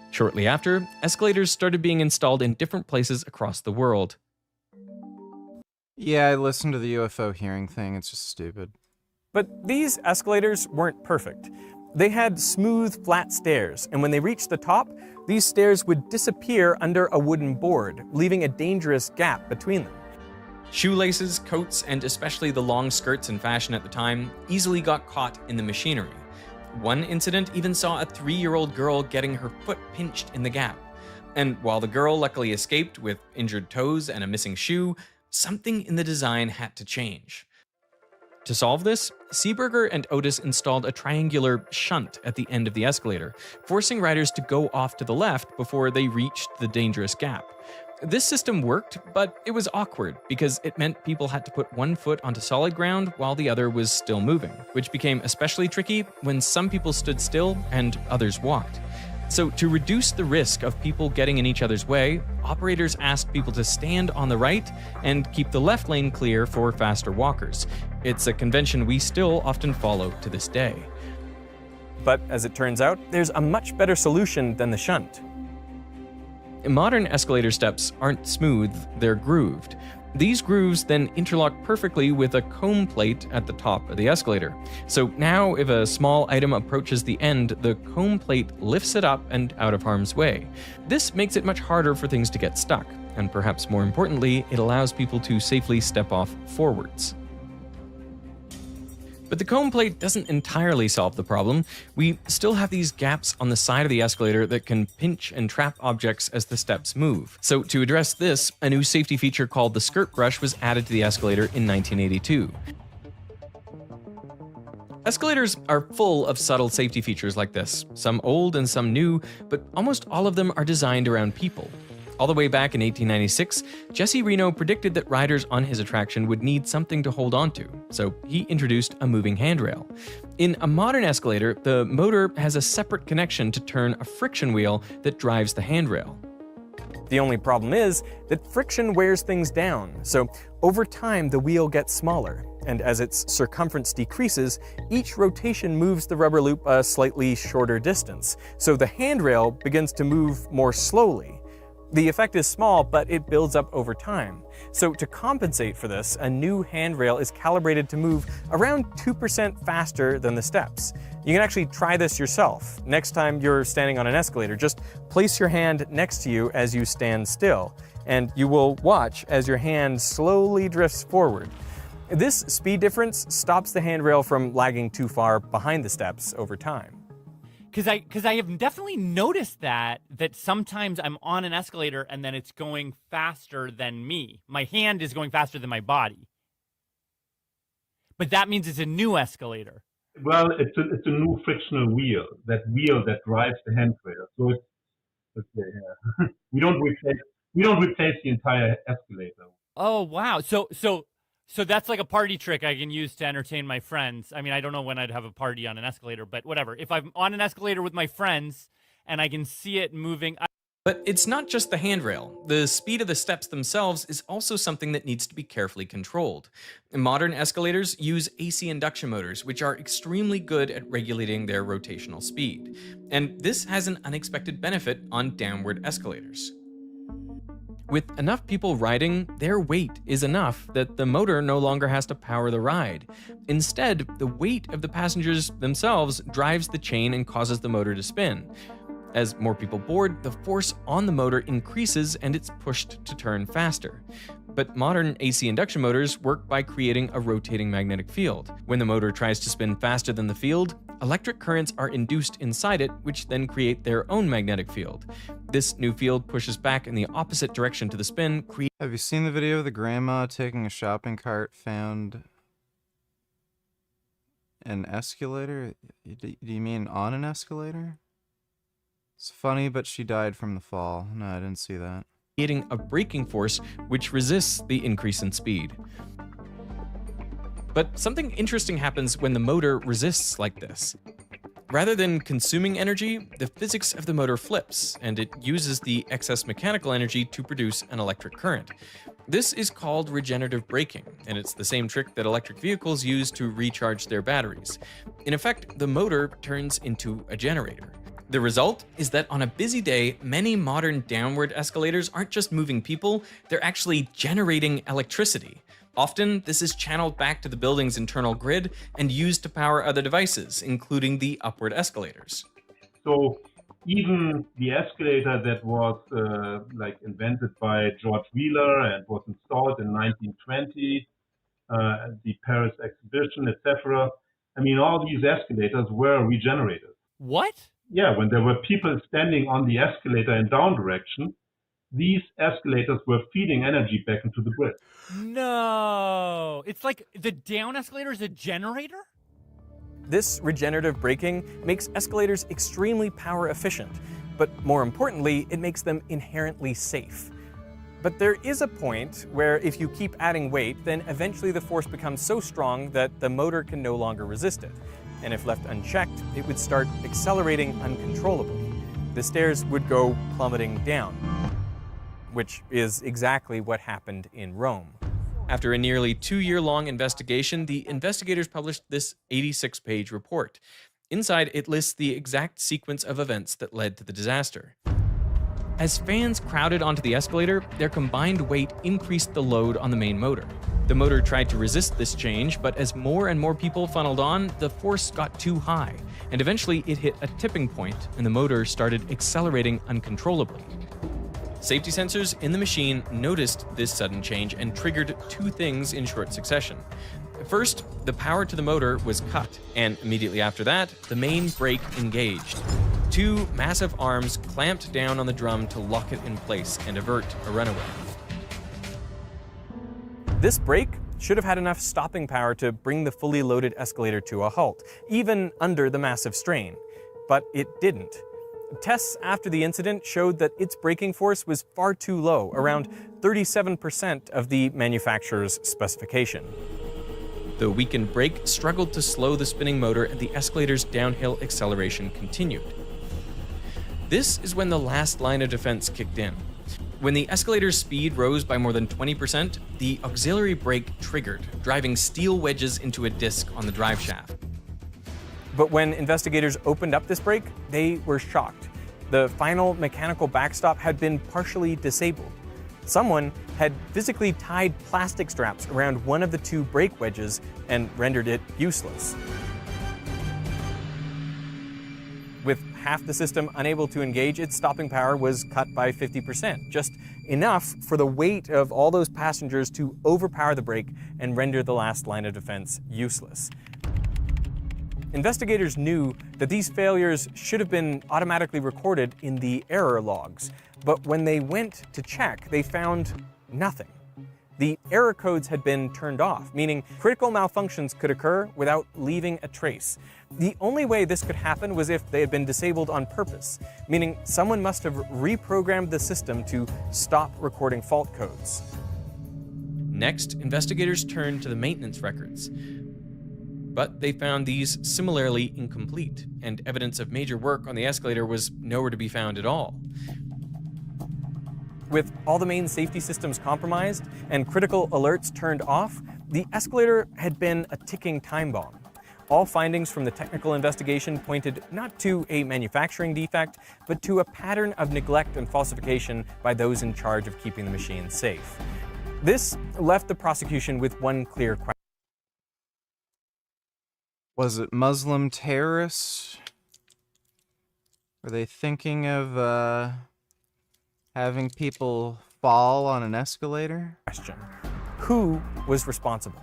Shortly after, escalators started being installed in different places across the world. Yeah, I listened to the UFO hearing thing. It's just stupid. But these escalators weren't perfect. They had smooth, flat stairs, and when they reached the top, these stairs would disappear under a wooden board, leaving a dangerous gap between them. Shoelaces, coats, and especially the long skirts in fashion at the time easily got caught in the machinery. One incident even saw a 3-year-old girl getting her foot pinched in the gap. And while the girl luckily escaped with injured toes and a missing shoe, something in the design had to change. To solve this, Seeberger and Otis installed a triangular shunt at the end of the escalator, forcing riders to go off to the left before they reached the dangerous gap. This system worked, but it was awkward because it meant people had to put one foot onto solid ground while the other was still moving, which became especially tricky when some people stood still and others walked. So to reduce the risk of people getting in each other's way, operators asked people to stand on the right and keep the left lane clear for faster walkers. It's a convention we still often follow to this day. But as it turns out, there's a much better solution than the shunt. Modern escalator steps aren't smooth, they're grooved. These grooves then interlock perfectly with a comb plate at the top of the escalator. So now if a small item approaches the end, the comb plate lifts it up and out of harm's way. This makes it much harder for things to get stuck, and perhaps more importantly, it allows people to safely step off forwards. But the comb plate doesn't entirely solve the problem. We still have these gaps on the side of the escalator that can pinch and trap objects as the steps move. So to address this, a new safety feature called the skirt brush was added to the escalator in 1982. Escalators are full of subtle safety features like this, some old and some new, but almost all of them are designed around people. All the way back in 1896, Jesse Reno predicted that riders on his attraction would need something to hold onto, so he introduced a moving handrail. In a modern escalator, the motor has a separate connection to turn a friction wheel that drives the handrail. The only problem is that friction wears things down, so over time the wheel gets smaller, and as its circumference decreases, each rotation moves the rubber loop a slightly shorter distance, so the handrail begins to move more slowly. The effect is small, but it builds up over time. So to compensate for this, a new handrail is calibrated to move around 2% faster than the steps. You can actually try this yourself. Next time you're standing on an escalator, just place your hand next to you as you stand still, and you will watch as your hand slowly drifts forward. This speed difference stops the handrail from lagging too far behind the steps over time. Because I have definitely noticed that sometimes I'm on an escalator and then it's going faster than me. My hand is going faster than my body. But that means it's a new escalator. Well, it's a new frictional wheel that drives the handrail. So it's yeah. we don't replace the entire escalator. Oh wow! So that's like a party trick I can use to entertain my friends. I mean, I don't know when I'd have a party on an escalator, but whatever. If I'm on an escalator with my friends and I can see it moving. But it's not just the handrail. The speed of the steps themselves is also something that needs to be carefully controlled. Modern escalators use AC induction motors, which are extremely good at regulating their rotational speed. And this has an unexpected benefit on downward escalators. With enough people riding, their weight is enough that the motor no longer has to power the ride. Instead, the weight of the passengers themselves drives the chain and causes the motor to spin. As more people board, the force on the motor increases and it's pushed to turn faster. But modern AC induction motors work by creating a rotating magnetic field. When the motor tries to spin faster than the field, electric currents are induced inside it, which then create their own magnetic field. This new field pushes back in the opposite direction to the spin. Have you seen the video of the grandma taking a shopping cart found an escalator? Do you mean on an escalator? It's funny, but she died from the fall. No, I didn't see that. Creating a braking force which resists the increase in speed. But something interesting happens when the motor resists like this. Rather than consuming energy, the physics of the motor flips, and it uses the excess mechanical energy to produce an electric current. This is called regenerative braking, and it's the same trick that electric vehicles use to recharge their batteries. In effect, the motor turns into a generator. The result is that on a busy day, many modern downward escalators aren't just moving people, they're actually generating electricity. Often, this is channeled back to the building's internal grid and used to power other devices, including the upward escalators. So even the escalator that was invented by George Wheeler and was installed in 1920, the Paris exhibition, etc. I mean, all these escalators were regenerated. What? Yeah, when there were people standing on the escalator in down direction, these escalators were feeding energy back into the grid. No, it's like the down escalator is a generator? This regenerative braking makes escalators extremely power efficient, but more importantly, it makes them inherently safe. But there is a point where if you keep adding weight, then eventually the force becomes so strong that the motor can no longer resist it. And if left unchecked, it would start accelerating uncontrollably. The stairs would go plummeting down, which is exactly what happened in Rome. After a nearly 2-year-long investigation, the investigators published this 86-page report. Inside, it lists the exact sequence of events that led to the disaster. As fans crowded onto the escalator, their combined weight increased the load on the main motor. The motor tried to resist this change, but as more and more people funneled on, the force got too high, and eventually it hit a tipping point, and the motor started accelerating uncontrollably. Safety sensors in the machine noticed this sudden change and triggered 2 things in short succession. First, the power to the motor was cut, and immediately after that, the main brake engaged. 2 massive arms clamped down on the drum to lock it in place and avert a runaway. This brake should have had enough stopping power to bring the fully loaded escalator to a halt, even under the massive strain. But it didn't. Tests after the incident showed that its braking force was far too low, around 37% of the manufacturer's specification. The weakened brake struggled to slow the spinning motor, and the escalator's downhill acceleration continued. This is when the last line of defense kicked in. When the escalator's speed rose by more than 20%, the auxiliary brake triggered, driving steel wedges into a disc on the drive shaft. But when investigators opened up this brake, they were shocked. The final mechanical backstop had been partially disabled. Someone had physically tied plastic straps around one of the 2 brake wedges and rendered it useless. With half the system unable to engage, its stopping power was cut by 50%, just enough for the weight of all those passengers to overpower the brake and render the last line of defense useless. Investigators knew that these failures should have been automatically recorded in the error logs, but when they went to check, they found nothing. The error codes had been turned off, meaning critical malfunctions could occur without leaving a trace. The only way this could happen was if they had been disabled on purpose, meaning someone must have reprogrammed the system to stop recording fault codes. Next, investigators turned to the maintenance records. But they found these similarly incomplete, and evidence of major work on the escalator was nowhere to be found at all. With all the main safety systems compromised and critical alerts turned off, the escalator had been a ticking time bomb. All findings from the technical investigation pointed not to a manufacturing defect, but to a pattern of neglect and falsification by those in charge of keeping the machine safe. This left the prosecution with one clear question. Was it Muslim terrorists? Were they thinking of having people fall on an escalator? Who was responsible?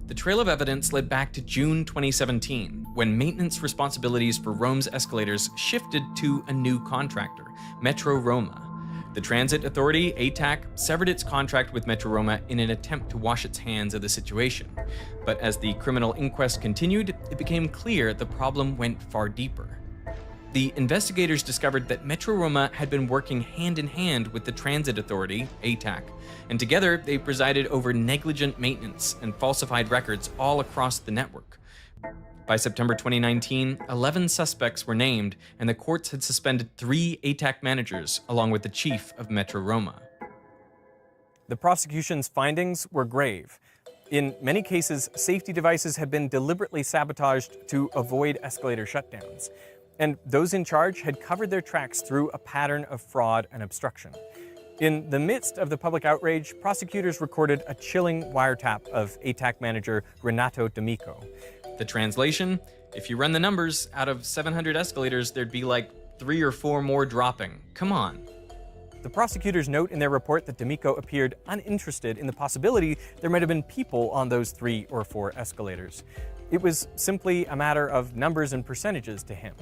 The trail of evidence led back to June 2017, when maintenance responsibilities for Rome's escalators shifted to a new contractor, Metro Roma. The transit authority, ATAC, severed its contract with Metro Roma in an attempt to wash its hands of the situation. But as the criminal inquest continued, it became clear the problem went far deeper. The investigators discovered that Metro Roma had been working hand in hand with the Transit Authority, ATAC, and together they presided over negligent maintenance and falsified records all across the network. By September 2019, 11 suspects were named, and the courts had suspended 3 ATAC managers, along with the chief of Metro Roma. The prosecution's findings were grave. In many cases, safety devices had been deliberately sabotaged to avoid escalator shutdowns. And those in charge had covered their tracks through a pattern of fraud and obstruction. In the midst of the public outrage, prosecutors recorded a chilling wiretap of ATAC manager Renato D'Amico. The translation: if you run the numbers, out of 700 escalators, there'd be like 3 or 4 more dropping. Come on. The prosecutors note in their report that D'Amico appeared uninterested in the possibility there might have been people on those 3 or 4 escalators. It was simply a matter of numbers and percentages to him.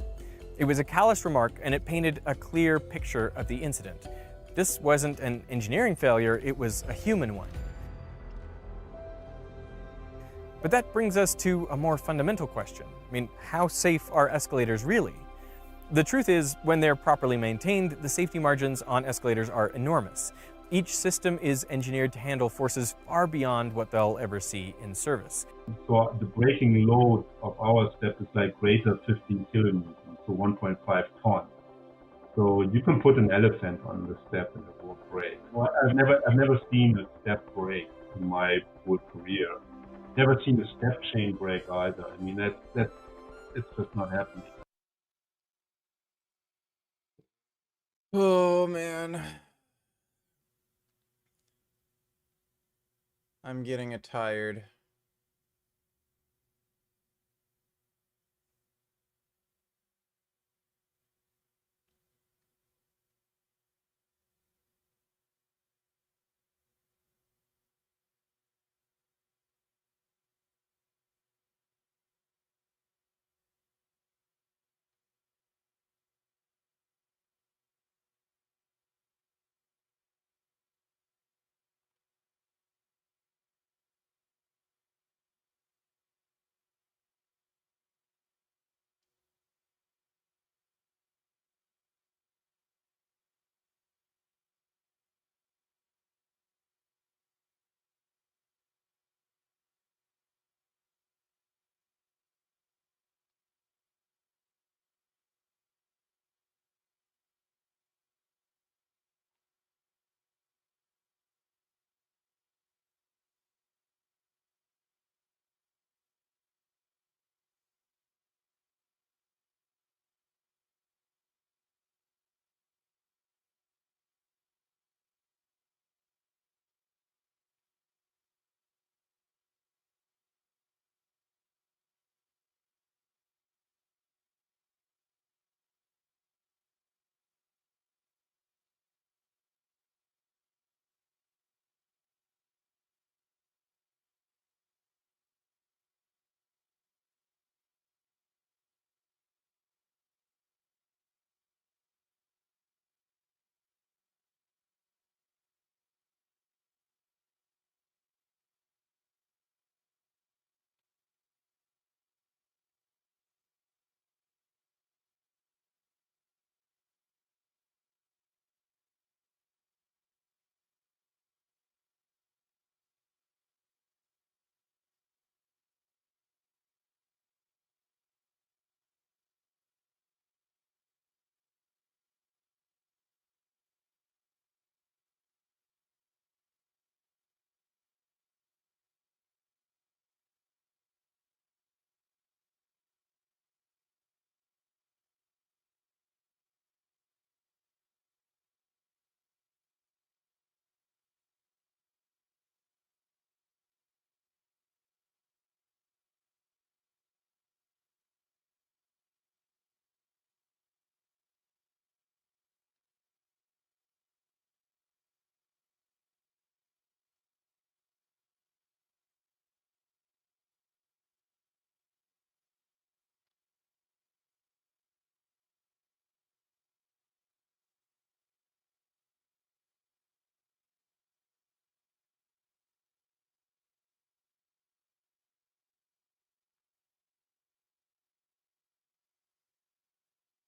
It was a callous remark, and it painted a clear picture of the incident. This wasn't an engineering failure, it was a human one. But that brings us to a more fundamental question. I mean, how safe are escalators really? The truth is, when they're properly maintained, the safety margins on escalators are enormous. Each system is engineered to handle forces far beyond what they'll ever see in service. So the braking load of our step is like greater 15 kilonewtons, so 1.5 tons. So you can put an elephant on the step and it won't break. Well, I've never seen a step break in my whole career. Never seen a step chain break either. I mean, it's just not happening. Oh, man. I'm getting tired.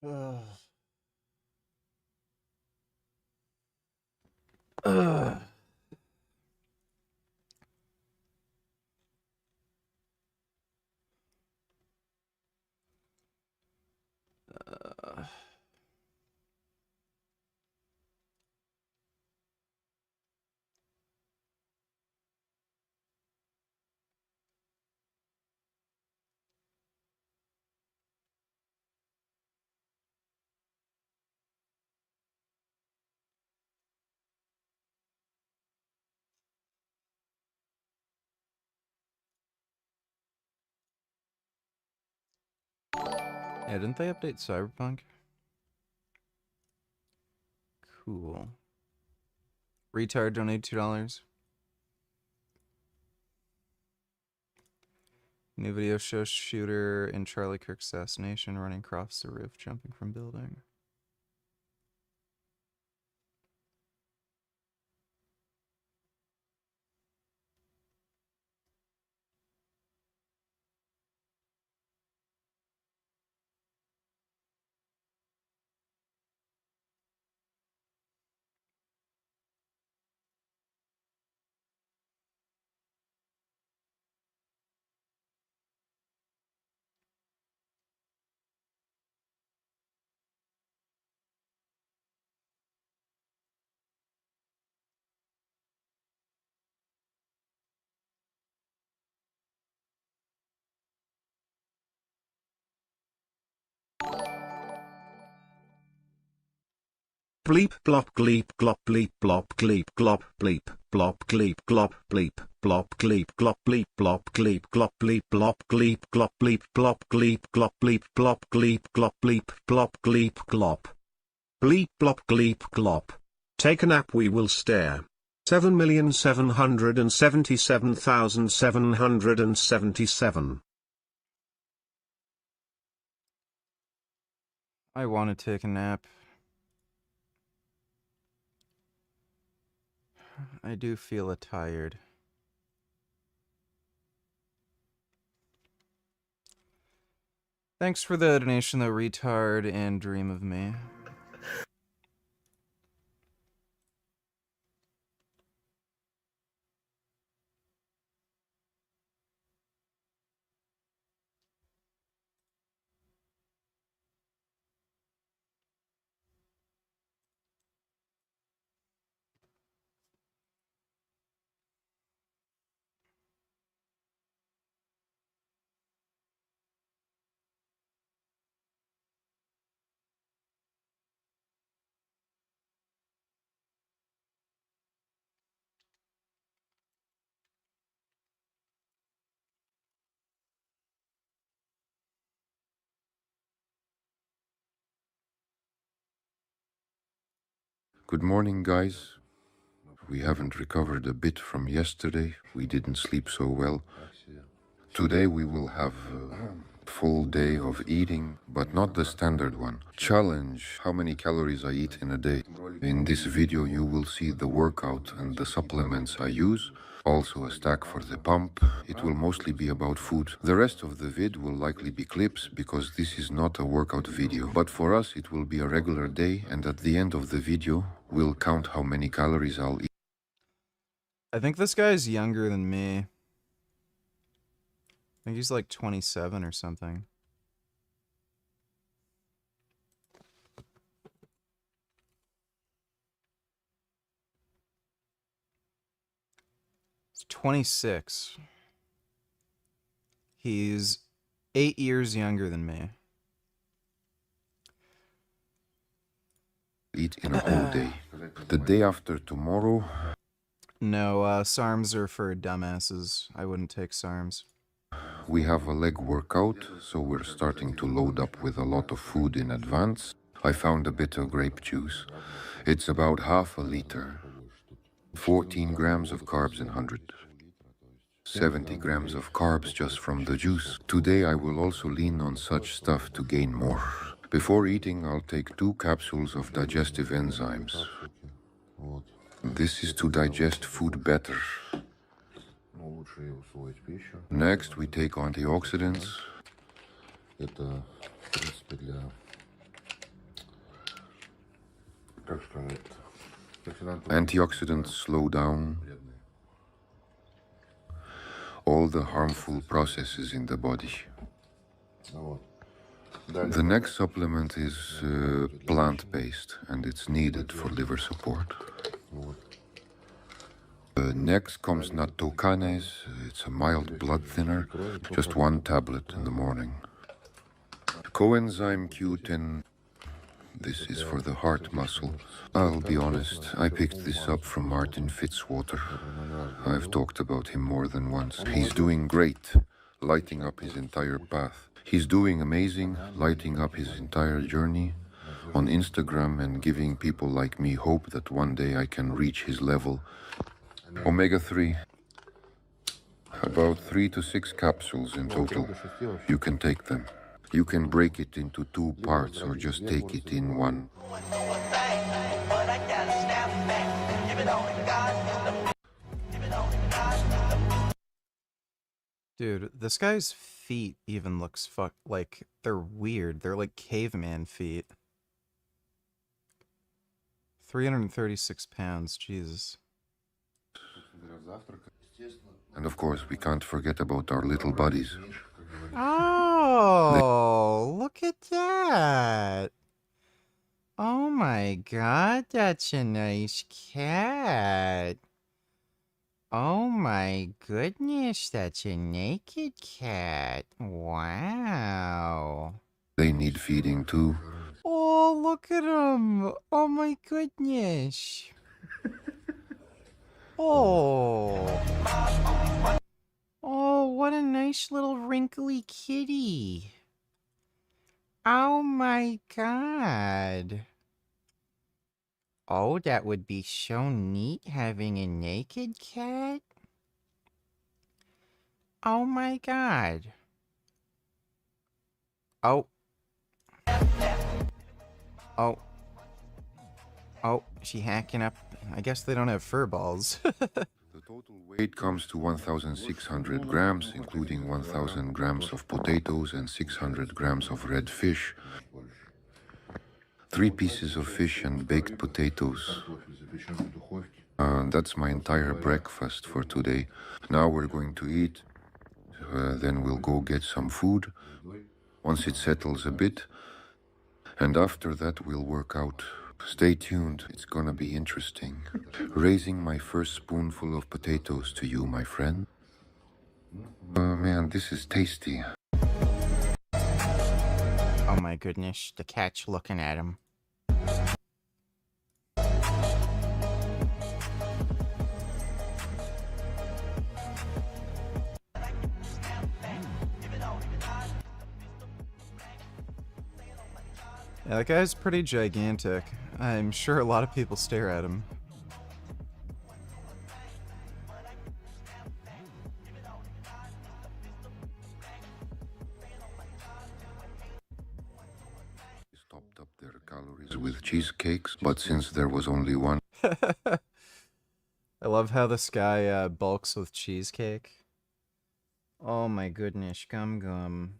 Ugh. Ugh. Yeah, didn't they update Cyberpunk? Cool. Retard donated $2. New video shows shooter in Charlie Kirk assassination running across the roof, jumping from building. Bleep blop gleep glop bleep blop gleep glop bleep blop gleep glop bleep blop gleep glop bleep blop gleep glop bleep blop gleep glop bleep blop gleep glop bleep blop gleep glop bleep blop gleep glop bleep blop gleep glop. Take a nap, we will stare. 7,777,777. I want to take a nap. I do feel tired. Thanks for the donation, though, retard and dream of me. Good morning, guys. We haven't recovered a bit from yesterday. We didn't sleep so well. Today we will have a full day of eating, but not the standard one. Challenge how many calories I eat in a day. In this video you will see the workout and the supplements I use. Also a stack for the pump. It will mostly be about food. The rest of the vid will likely be clips because this is not a workout video. But for us it will be a regular day, and at the end of the video we'll count how many calories I'll eat. I think this guy's younger than me. I think he's like 27 or something. He's 26. He's 8 years younger than me. Eat in a whole day. The day after tomorrow... No, SARMs are for dumbasses. I wouldn't take SARMs. We have a leg workout, so we're starting to load up with a lot of food in advance. I found a bit of grape juice. It's about half a liter. 14 grams of carbs in 100. 70 grams of carbs just from the juice. Today I will also lean on such stuff to gain more. Before eating, I'll take 2 capsules of digestive enzymes. This is to digest food better. Next, we take antioxidants. Antioxidants slow down all the harmful processes in the body. The next supplement is plant-based, and it's needed for liver support. Next comes nattokinase. It's a mild blood thinner, just 1 tablet in the morning. Coenzyme Q10. This is for the heart muscle. I'll be honest, I picked this up from Martin Fitzwater. I've talked about him more than once. He's doing great, lighting up his entire path. He's doing amazing, lighting up his entire journey on Instagram and giving people like me hope that one day I can reach his level. Omega-3. About 3 to 6 capsules in total. You can take them. You can break it into 2 parts or just take it in one. Dude, this guy's feet even looks like they're weird. They're like caveman feet. 336 pounds, Jesus. And of course, we can't forget about our little buddies. Oh, look at that. Oh my god, that's a nice cat. Oh my goodness, that's a naked cat. Wow. They need feeding too. Oh, look at him. Oh my goodness. Oh. Oh, what a nice little wrinkly kitty. Oh my god. Oh, that would be so neat having a naked cat. Oh my god. Oh. Oh. Oh, she hacking up. I guess they don't have fur balls. The total weight comes to 1,600 grams, including 1,000 grams of potatoes and 600 grams of red fish. 3 pieces of fish and baked potatoes. That's my entire breakfast for today. Now we're going to eat. Then we'll go get some food. Once it settles a bit. And after that we'll work out. Stay tuned, it's gonna be interesting. Raising my first spoonful of potatoes to you, my friend. Man, this is tasty. Oh my goodness, the cat's looking at him. Yeah, that guy's pretty gigantic. I'm sure a lot of people stare at him. Topped up their calories with cheesecakes, but since there was only one... I love how this guy bulks with cheesecake. Oh my goodness, gum gum.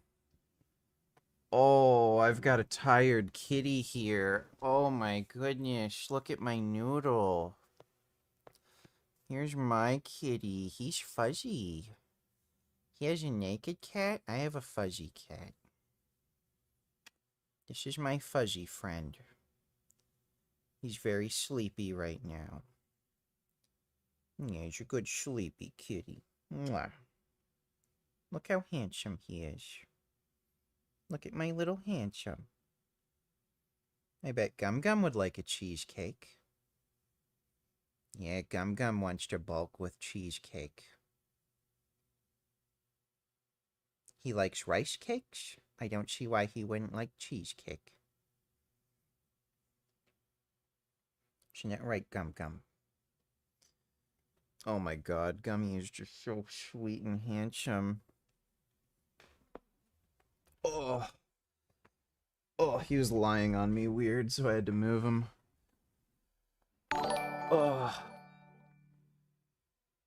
Oh, I've got a tired kitty here. Oh my goodness, look at my noodle. Here's my kitty. He's fuzzy. He has a naked cat. I have a fuzzy cat. This is my fuzzy friend. He's very sleepy right now. Yeah, he's a good sleepy kitty. Mwah. Look how handsome he is. Look at my little handsome. I bet Gum Gum would like a cheesecake. Yeah, Gum Gum wants to bulk with cheesecake. He likes rice cakes? I don't see why he wouldn't like cheesecake. Isn't that right, Gum Gum? Oh my god, Gummy is just so sweet and handsome. Oh. Oh, he was lying on me weird, so I had to move him. Oh.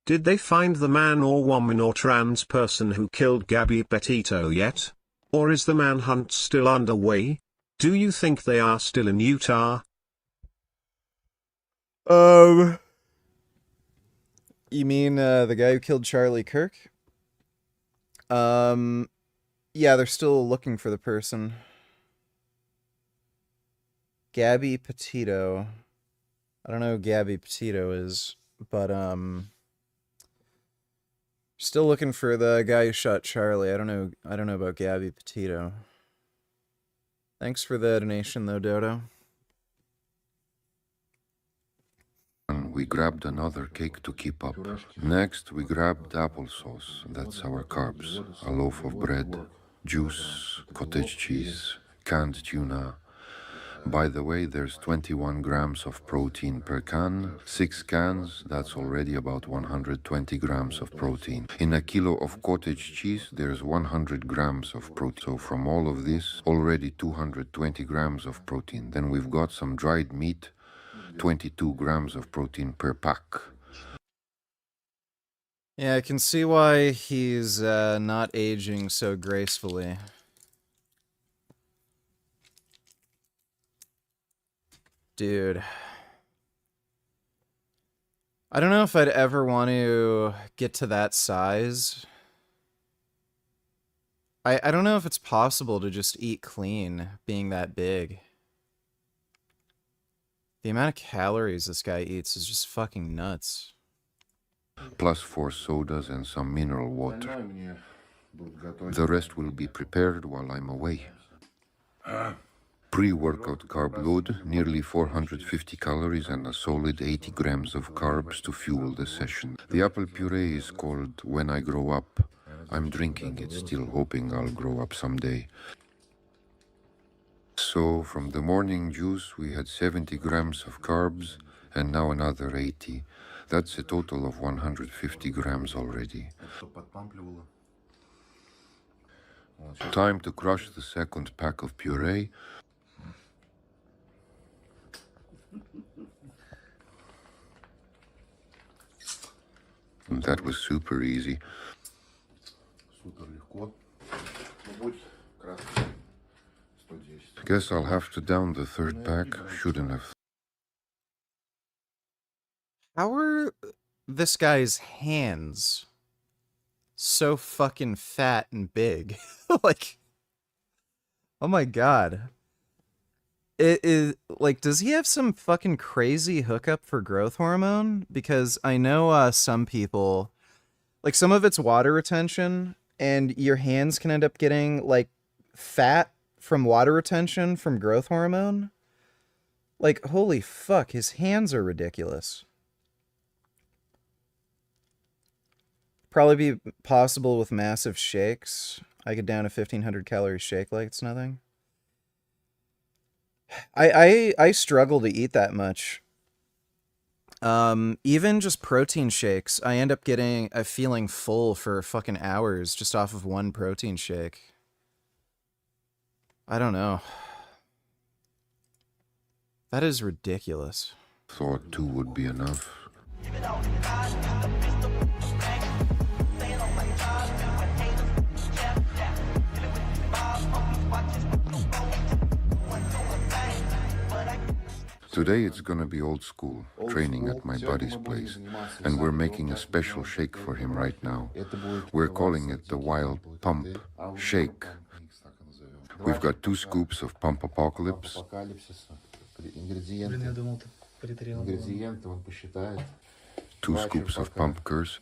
Did they find the man or woman or trans person who killed Gabby Petito yet? Or is the manhunt still underway? Do you think they are still in Utah? You mean the guy who killed Charlie Kirk? Yeah, they're still looking for the person. Gabby Petito. I don't know who Gabby Petito is, but still looking for the guy who shot Charlie. I don't know about Gabby Petito. Thanks for the donation though, Dodo. We grabbed another cake to keep up. Next, we grabbed applesauce. That's our carbs. A loaf of bread, juice, cottage cheese, canned tuna. By the way, there's 21 grams of protein per can. 6 cans, that's already about 120 grams of protein. In a kilo of cottage cheese, there's 100 grams of protein. So from all of this, already 220 grams of protein. Then we've got some dried meat, 22 grams of protein per pack. Yeah, I can see why he's not aging so gracefully. Dude. I don't know if I'd ever want to get to that size. I don't know if it's possible to just eat clean being that big. The amount of calories this guy eats is just fucking nuts. Plus 4 sodas and some mineral water. The rest will be prepared while I'm away. Pre-workout carb load, nearly 450 calories and a solid 80 grams of carbs to fuel the session. The apple puree is called When I Grow Up. I'm drinking it still, hoping I'll grow up someday. So from the morning juice we had 70 grams of carbs and now another 80. That's a total of 150 grams already. Time to crush the second pack of puree. That was super easy. Guess I'll have to down the third pack. Shouldn't have. How are this guy's hands so fucking fat and big? Like, oh my god. It is like, does he have some fucking crazy hookup for growth hormone? Because I know some people, like, some of it's water retention, and your hands can end up getting like fat from water retention from growth hormone. Like, holy fuck, his hands are ridiculous. Probably be possible with massive shakes. I could down a 1500 calorie shake like it's nothing. I struggle to eat that much. Even just protein shakes, I end up getting a feeling full for fucking hours just off of one protein shake. I don't know. That is ridiculous. Thought 2 would be enough. Today it's gonna be old school, training at my buddy's place, and we're making a special shake for him right now. We're calling it the Wild Pump Shake. We've got 2 scoops of Pump Apocalypse, 2 scoops of Pump Curse,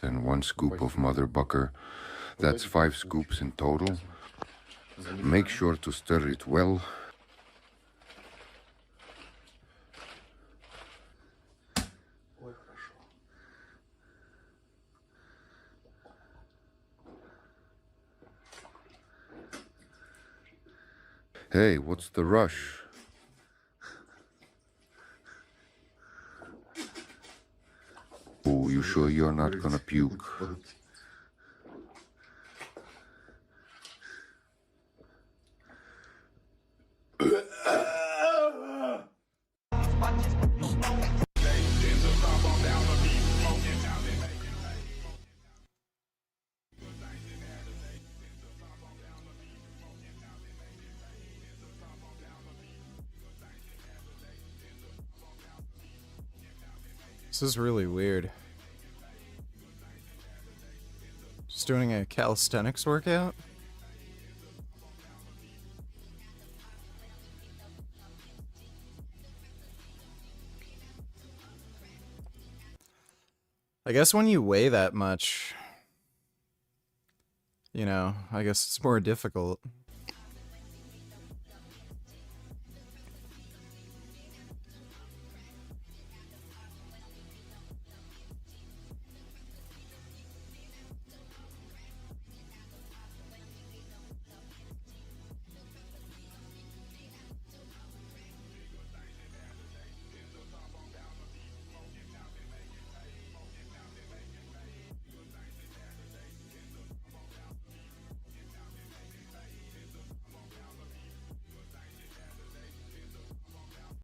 and 1 scoop of Mother Bucker. That's 5 scoops in total. Make sure to stir it well. Hey, what's the rush? Oh, you sure you're not gonna puke? This is really weird. Just doing a calisthenics workout? I guess when you weigh that much, you know, I guess it's more difficult.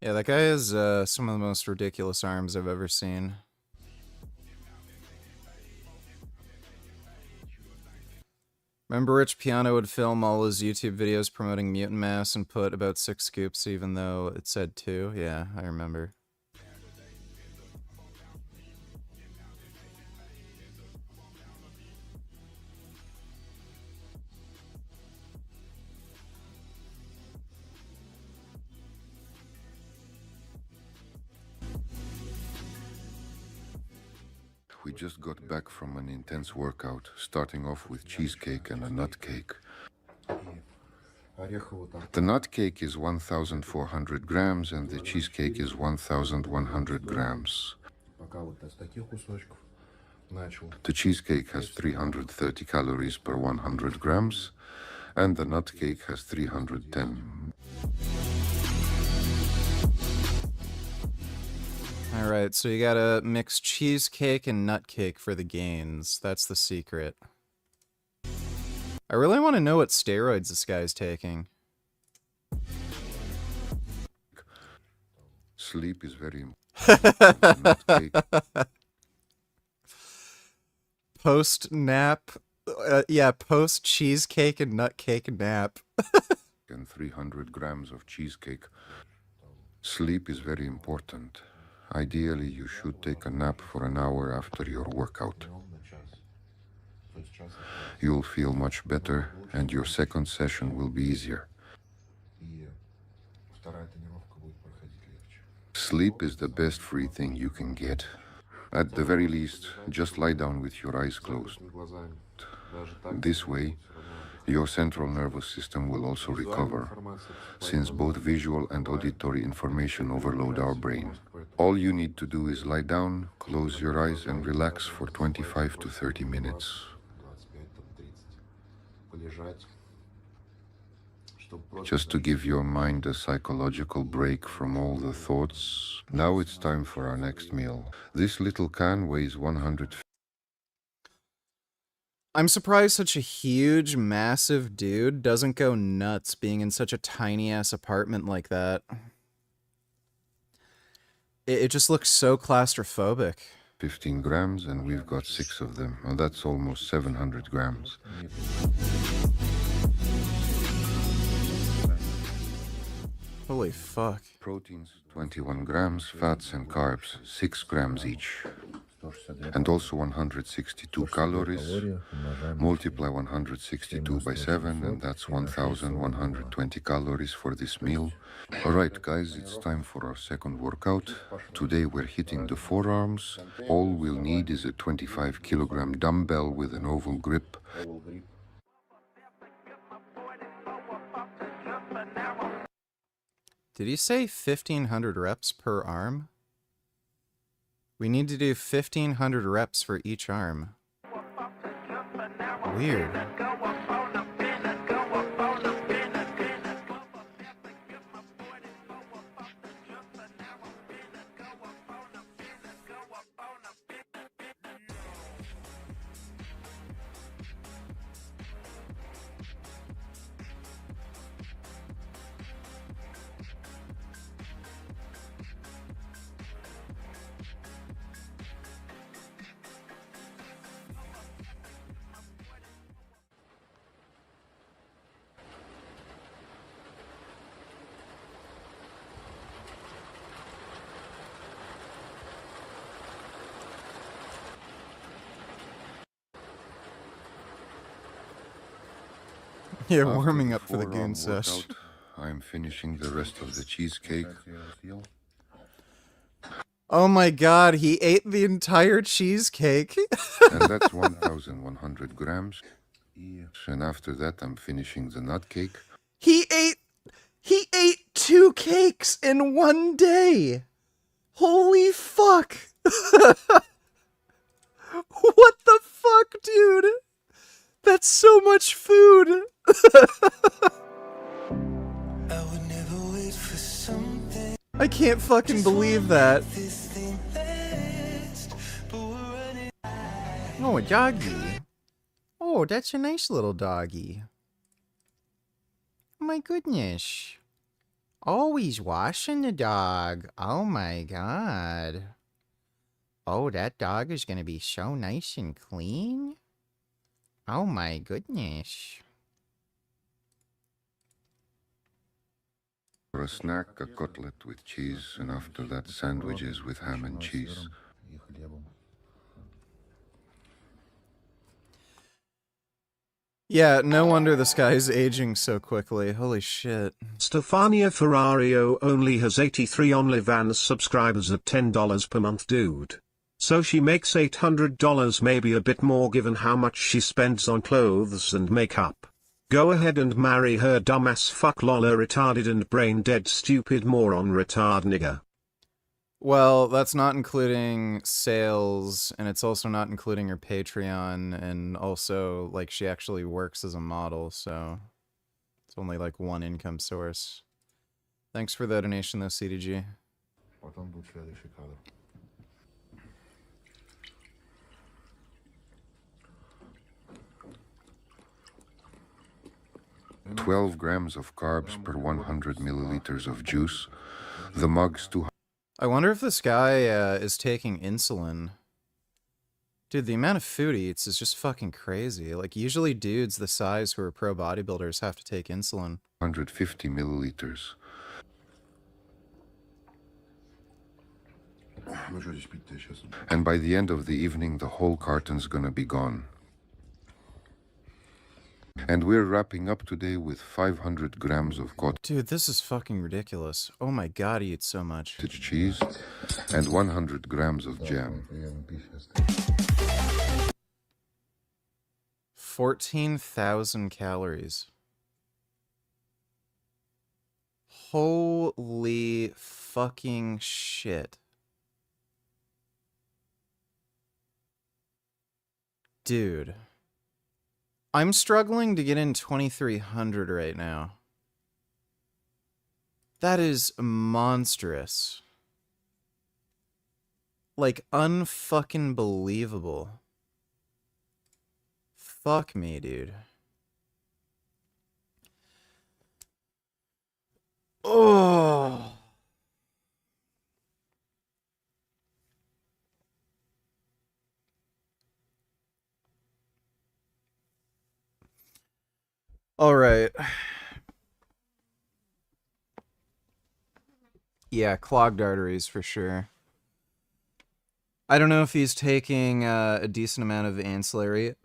Yeah, that guy has some of the most ridiculous arms I've ever seen. Remember Rich Piano would film all his YouTube videos promoting mutant mass and put about 6 scoops even though it said 2? Yeah, I remember. We just got back from an intense workout, starting off with cheesecake and a nut cake. The nut cake is 1,400 grams and the cheesecake is 1,100 grams. The cheesecake has 330 calories per 100 grams, and the nut cake has 310. Alright, so you gotta mix cheesecake and nut cake for the gains. That's the secret. I really want to know what steroids this guy's taking. Sleep is very important. Post nap, yeah, post cheesecake and nut cake nap. And 300 grams of cheesecake. Sleep is very important. Ideally, you should take a nap for an hour after your workout. You'll feel much better, and your second session will be easier. Sleep is the best free thing you can get. At the very least, just lie down with your eyes closed. This way, your central nervous system will also recover, since both visual and auditory information overload our brain. All you need to do is lie down, close your eyes, and relax for 25 to 30 minutes. Just to give your mind a psychological break from all the thoughts. Now it's time for our next meal. This little can weighs 100. I'm surprised such a huge, massive dude doesn't go nuts being in such a tiny-ass apartment like that. It just looks so claustrophobic. 15 grams, and we've got 6 of them. And that's almost 700 grams. Holy fuck. Proteins, 21 grams, fats and carbs, 6 grams each. And also 162 calories. Multiply 162 by 7, and that's 1,120 calories for this meal. Alright guys, it's time for our second workout. Today we're hitting the forearms. All we'll need is a 25 kilogram dumbbell with an oval grip. Did he say 1,500 reps per arm? We need to do 1,500 reps for each arm. Weird. Yeah, After warming the up for the goon forearm sesh. workout, I'm finishing the rest of the cheesecake. Oh my god, he ate the entire cheesecake. And that's 1,100 grams. And after that, I'm finishing the nut cake. He ate 2 cakes in one day. Holy fuck. What the fuck, dude? That's so much food. I can't fucking believe that. Oh, a doggy. Oh, that's a nice little doggy. Oh my goodness. Oh, he's washing the dog. Oh my god. Oh, that dog is gonna be so nice and clean. Oh my goodness. For a snack, a cutlet with cheese, and after that, sandwiches with ham and cheese. Yeah, no wonder this guy's aging so quickly. Holy shit. Stefania Ferrario only has 83 OnlyFans subscribers at $10 per month, dude. So she makes $800, maybe a bit more given how much she spends on clothes and makeup. Go ahead and marry her, dumbass fuck lola retarded and brain dead stupid moron retard nigger. Well, that's not including sales, and it's also not including her Patreon, and also, like, she actually works as a model, so it's only, like, one income source. Thanks for the donation, though, CDG. 12 grams of carbs per 100 milliliters of juice. The mug's 200. I wonder if this guy is taking insulin. Dude, the amount of food he eats is just fucking crazy. Like, usually dudes the size who are pro bodybuilders have to take insulin. 150 milliliters. And by the end of the evening, the whole carton's gonna be gone. And we're wrapping up today with 500 grams of cottage Dude, this is fucking ridiculous. Oh my god, he eats so much. cheese and 100 grams of jam. 14,000 calories. Holy fucking shit. Dude. I'm struggling to get in 2,300 right now. That is monstrous. Like, unfucking believable. Fuck me, dude. Oh. All right. Yeah, clogged arteries for sure. I don't know if he's taking a decent amount of ancillary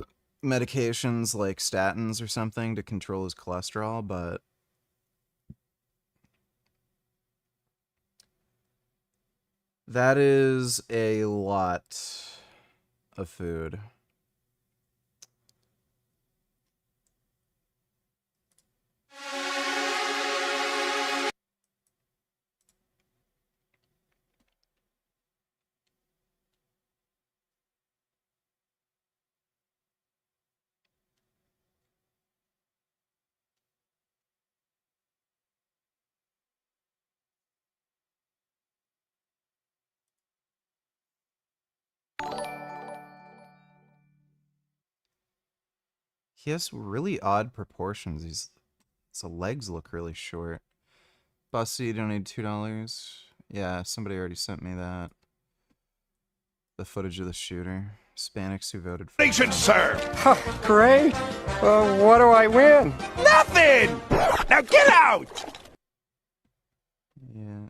medications like statins or something to control his cholesterol, but that is a lot of food. He has really odd proportions. His legs look really short. Bussy donated $2. Yeah, somebody already sent me that. The footage of the shooter. Hispanics who voted for Nation, sir! Great. What do I win? Nothing! Now get out! Yeah.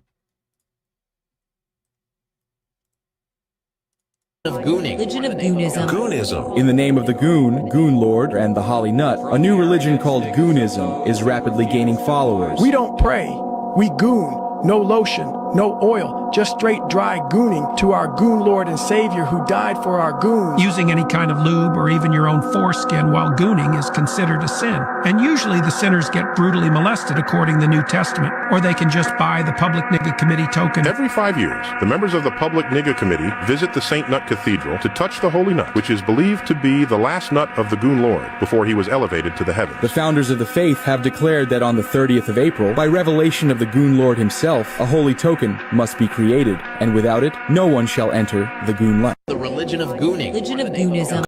Of gooning. Religion of goonism. Goonism. In the name of the goon, goon lord, and the holly nut, a new religion called goonism is rapidly gaining followers. We don't pray. We goon. No lotion, no oil, just straight dry gooning to our goon lord and savior who died for our goons. Using any kind of lube or even your own foreskin while gooning is considered a sin. And usually the sinners get brutally molested according to the New Testament, or they can just buy the Public Nigga Committee token. Every 5 years, the members of the Public Nigga Committee visit the St. Nut Cathedral to touch the Holy Nut, which is believed to be the last nut of the Goon Lord before he was elevated to the heavens. The founders of the faith have declared that on the 30th of April, by revelation of the Goon Lord himself, a holy token must be created, and without it, no one shall enter the Goon Light. The religion of gooning. Religion of goonism.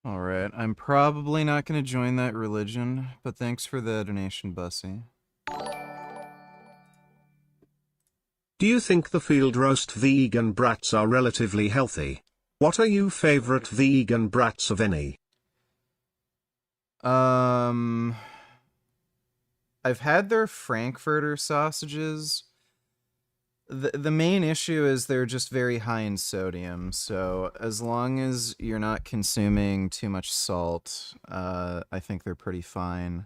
Alright, I'm probably not going to join that religion, but thanks for the donation, Bussy. Do you think the field roast vegan brats are relatively healthy? What are your favorite vegan brats of any? I've had their Frankfurter sausages. The main issue is they're just very high in sodium, so as long as you're not consuming too much salt, I think they're pretty fine.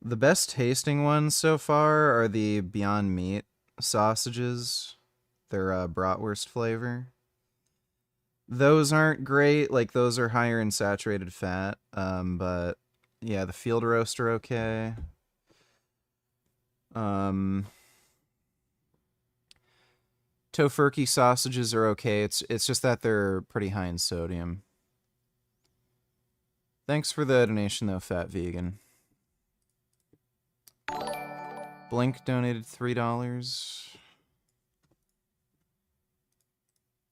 The best tasting ones so far are the Beyond Meat sausages. They're bratwurst flavor. Those aren't great, like those are higher in saturated fat, but yeah, the field roast are okay. Tofurkey sausages are okay. It's just that they're pretty high in sodium. Thanks for the donation though, Fat Vegan. Blink donated $3.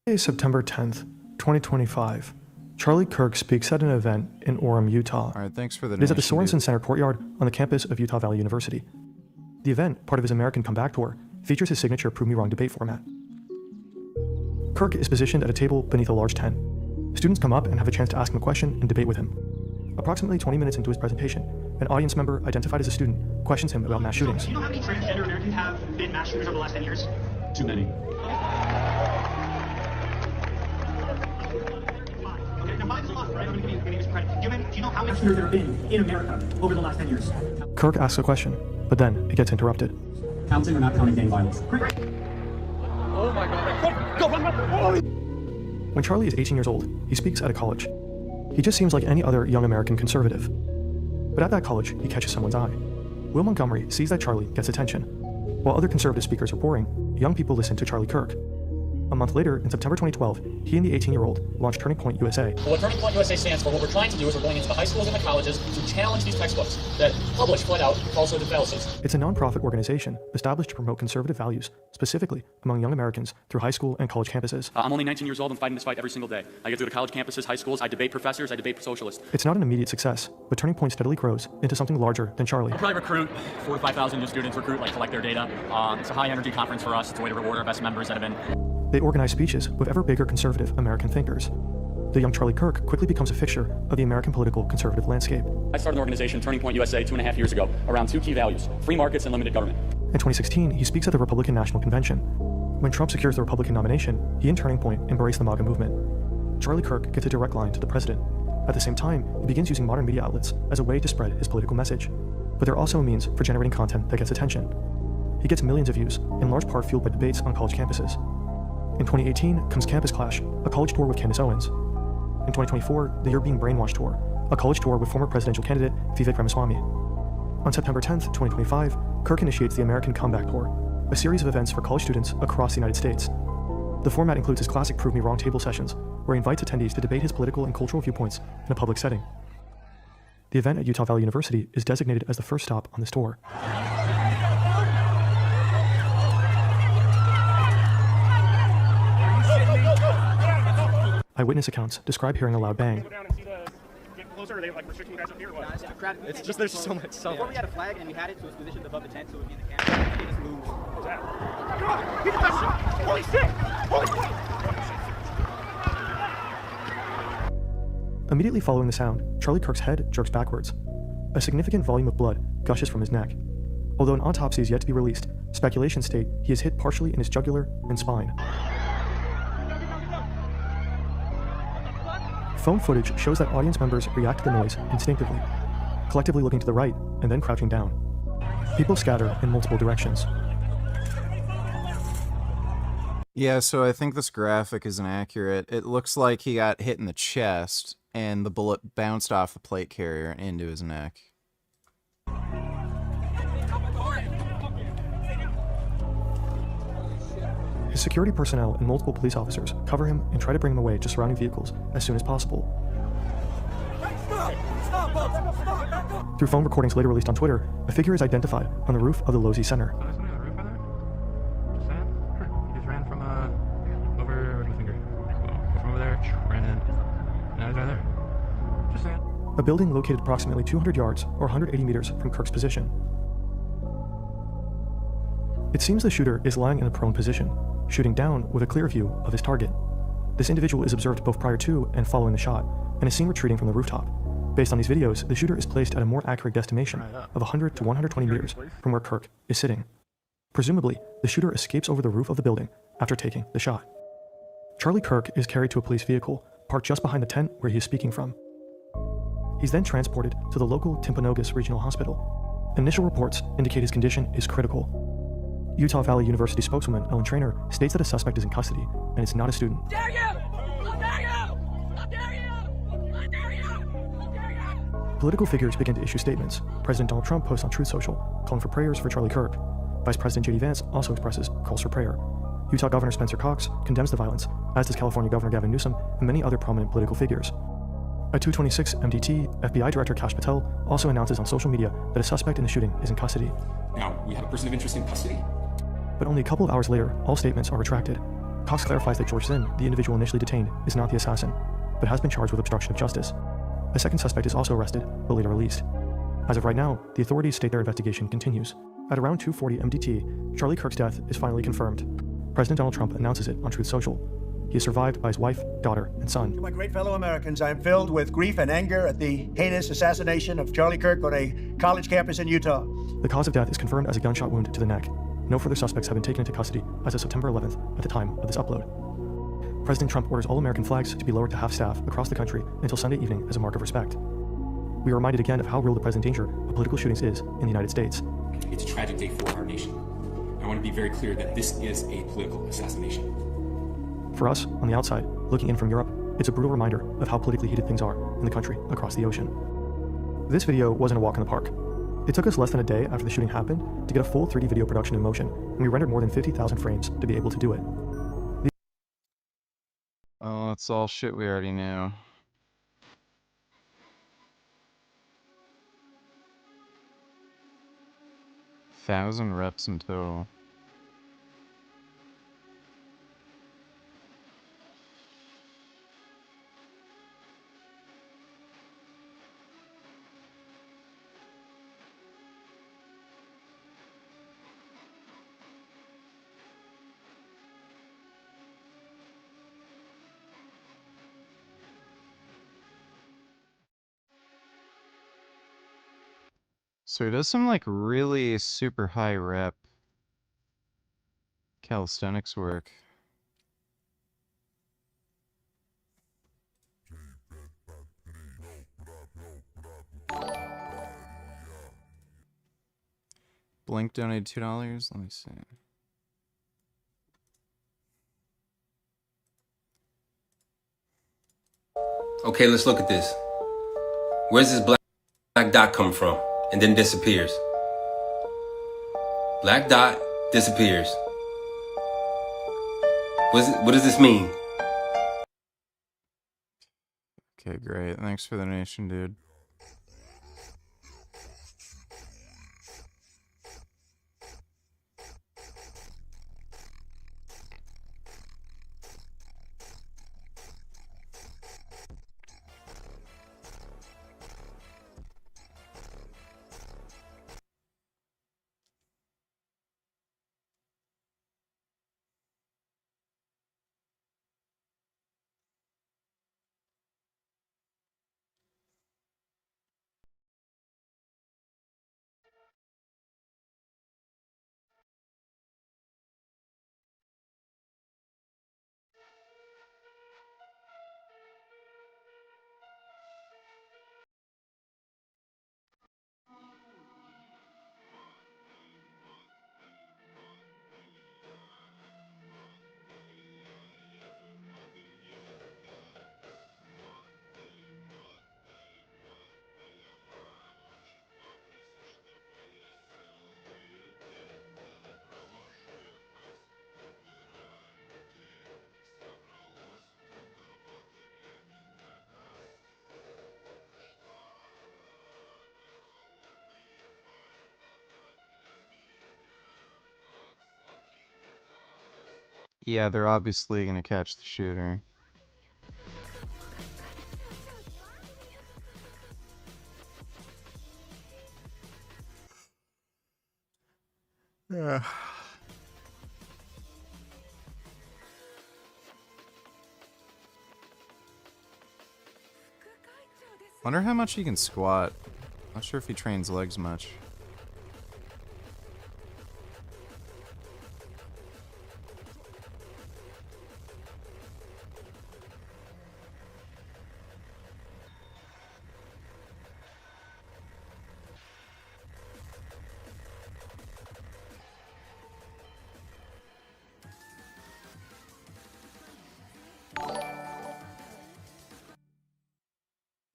Today is September 10th, 2025. Charlie Kirk speaks at an event in Orem, Utah. All right, thanks for the It is at the donation, Sorensen Center courtyard on the campus of Utah Valley University. The event, part of his American Comeback Tour, features his signature Prove Me Wrong debate format. Kirk is positioned at a table beneath a large tent. Students come up and have a chance to ask him a question and debate with him. Approximately 20 minutes into his presentation, an audience member identified as a student questions him about mass shootings. Do you know how many transgender Americans have been mass shooters over the last 10 years? Too many. Okay, now 5 is a lot, right? I'm going to give you credit. Do you know how many shooters there have been in America over the last 10 years? Kirk asks a question, but then it gets interrupted. Counting or not counting gang violence? Oh my god, go run. When Charlie is 18 years old, he speaks at a college. He just seems like any other young American conservative. But at that college, he catches someone's eye. Will Montgomery sees that Charlie gets attention. While other conservative speakers are boring, young people listen to Charlie Kirk. A month later, in September 2012, he and the 18-year-old launched Turning Point USA. What Turning Point USA stands for, what we're trying to do is we're going into the high schools and the colleges to challenge these textbooks that publish flat out falsehoods and fallacies. It's a nonprofit organization established to promote conservative values, specifically among young Americans through high school and college campuses. I'm only 19 years old and fighting this fight every single day. I get to go to college campuses, high schools, I debate professors, I debate socialists. It's not an immediate success, but Turning Point steadily grows into something larger than Charlie. We'll probably recruit 4,000 to 5,000 new students, collect their data. It's a high energy conference for us. It's a way to reward our best members that have been. They organize speeches with ever bigger conservative American thinkers. The young Charlie Kirk quickly becomes a fixture of the American political conservative landscape. I started an organization, Turning Point USA, 2.5 years ago, around 2 key values: free markets and limited government. In 2016, he speaks at the Republican National Convention. When Trump secures the Republican nomination, he and Turning Point embrace the MAGA movement. Charlie Kirk gets a direct line to the president. At the same time, he begins using modern media outlets as a way to spread his political message. But they're also a means for generating content that gets attention. He gets millions of views, in large part fueled by debates on college campuses. In 2018 comes Campus Clash, a college tour with Candace Owens. In 2024, the You're Being Brainwashed Tour, a college tour with former presidential candidate Vivek Ramaswamy. On September 10th, 2025, Kirk initiates the American Comeback Tour, a series of events for college students across the United States. The format includes his classic Prove Me Wrong table sessions, where he invites attendees to debate his political and cultural viewpoints in a public setting. The event at Utah Valley University is designated as the first stop on this tour. Eyewitness accounts describe hearing a loud bang. Get closer, are they restricting you guys up here or what? It's just there's so much stuff. Before we had a flag and we had it, so it was positioned above the tent, so it would be in the camera. They just moved. What's that? God, get that shit! Holy shit! Holy shit! Immediately following the sound, Charlie Kirk's head jerks backwards. A significant volume of blood gushes from his neck. Although an autopsy is yet to be released, speculations state he is hit partially in his jugular and spine. Phone footage shows that audience members react to the noise instinctively, collectively looking to the right and then crouching down. People scatter in multiple directions. Yeah, so I think this graphic is inaccurate. It looks like he got hit in the chest, and the bullet bounced off the plate carrier into his neck. His security personnel and multiple police officers cover him and try to bring him away to surrounding vehicles as soon as possible. Through phone recordings later released on Twitter, a figure is identified on the roof of the Losey Center. A building located approximately 200 yards or 180 meters from Kirk's position. It seems the shooter is lying in a prone position, shooting down with a clear view of his target. This individual is observed both prior to and following the shot, and is seen retreating from the rooftop. Based on these videos, the shooter is placed at a more accurate guesstimation of 100 to 120 meters from where Kirk is sitting. Presumably, the shooter escapes over the roof of the building after taking the shot. Charlie Kirk is carried to a police vehicle parked just behind the tent where he is speaking from. He's then transported to the local Timpanogos Regional Hospital. Initial reports indicate his condition is critical. Utah Valley University spokeswoman Ellen Trainer states that a suspect is in custody and is not a student. Dare you! How dare you! How dare you! How dare you! How dare you! Political figures begin to issue statements. President Donald Trump posts on Truth Social, calling for prayers for Charlie Kirk. Vice President J.D. Vance also expresses calls for prayer. Utah Governor Spencer Cox condemns the violence, as does California Governor Gavin Newsom and many other prominent political figures. At 2:26 MDT, FBI Director Kash Patel also announces on social media that a suspect in the shooting is in custody. Now, we have a person of interest in custody. But only a couple of hours later, all statements are retracted. Cox clarifies that George Zinn, the individual initially detained, is not the assassin, but has been charged with obstruction of justice. A second suspect is also arrested, but later released. As of right now, the authorities state their investigation continues. At around 2:40 MDT, Charlie Kirk's death is finally confirmed. President Donald Trump announces it on Truth Social. He is survived by his wife, daughter, and son. To my great fellow Americans, I am filled with grief and anger at the heinous assassination of Charlie Kirk on a college campus in Utah. The cause of death is confirmed as a gunshot wound to the neck. No further suspects have been taken into custody as of September 11th at the time of this upload. President Trump orders all American flags to be lowered to half-staff across the country until Sunday evening as a mark of respect. We are reminded again of how real the present danger of political shootings is in the United States. It's a tragic day for our nation. I want to be very clear that this is a political assassination. For us, on the outside, looking in from Europe, it's a brutal reminder of how politically heated things are in the country across the ocean. This video wasn't a walk in the park. It took us less than a day after the shooting happened to get a full 3D video production in motion, and we rendered more than 50,000 frames to be able to do it. Oh, that's all shit we already knew. Thousand reps in total. So he does some like really super high rep calisthenics work. Blink donated $2. Let me see. Okay, let's look at this. Where's this black dot come from? And then disappears. Black dot disappears. What does this mean? Okay, great. Thanks for the donation, dude. Yeah, they're obviously gonna catch the shooter. Yeah. Wonder how much he can squat. Not sure if he trains legs much.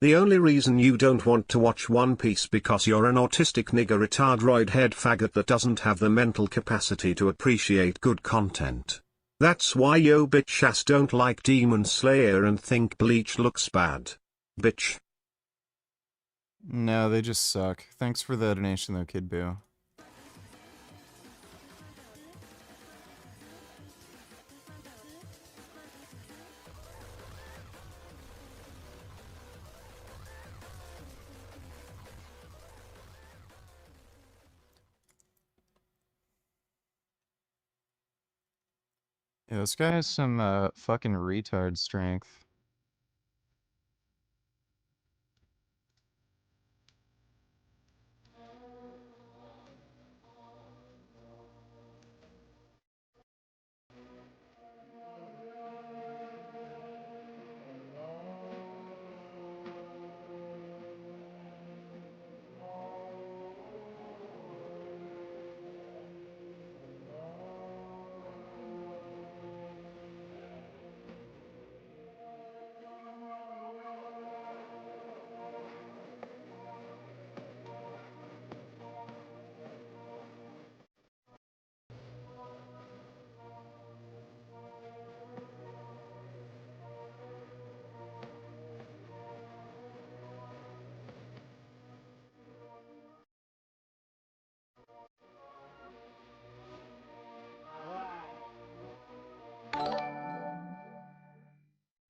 The only reason you don't want to watch One Piece because you're an autistic nigger retardroid head faggot that doesn't have the mental capacity to appreciate good content. That's why yo bitch ass don't like Demon Slayer and think Bleach looks bad. Bitch. No, they just suck. Thanks for the donation though, Kid Boo. Yeah, this guy has some fucking retard strength.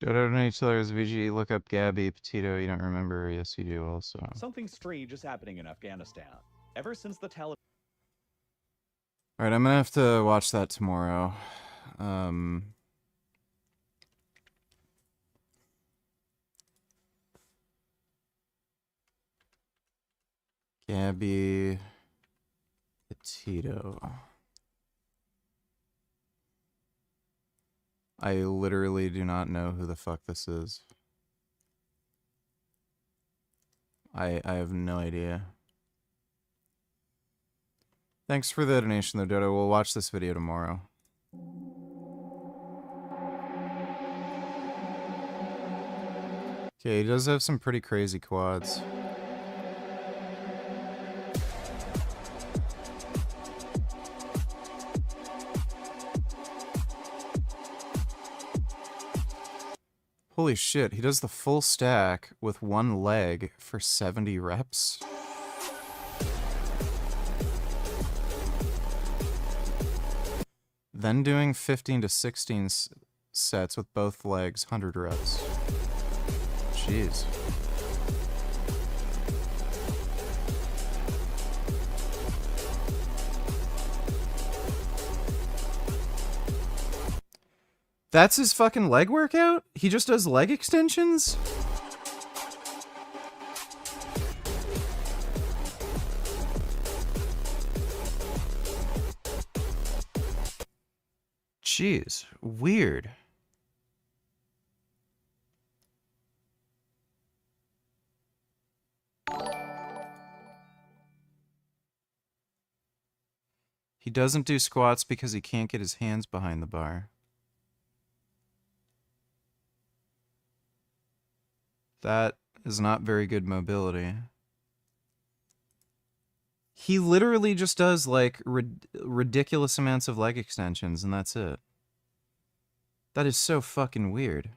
Dodo donates $2 VG. Look up Gabby Petito. You don't remember? Yes, you do. Also. Something strange is happening in Afghanistan. Ever since the Taliban. All right, I'm gonna have to watch that tomorrow. Gabby Petito. I literally do not know who the fuck this is. I have no idea. Thanks for the donation though, Dodo. We'll watch this video tomorrow. Okay, he does have some pretty crazy quads. Holy shit, he does the full stack with one leg for 70 reps. Then doing 15 to 16 sets with both legs, 100 reps. Jeez. That's his fucking leg workout? He just does leg extensions? Jeez, weird. He doesn't do squats because he can't get his hands behind the bar. That is not very good mobility. He literally just does, like, ridiculous amounts of leg extensions, and that's it. That is so fucking weird.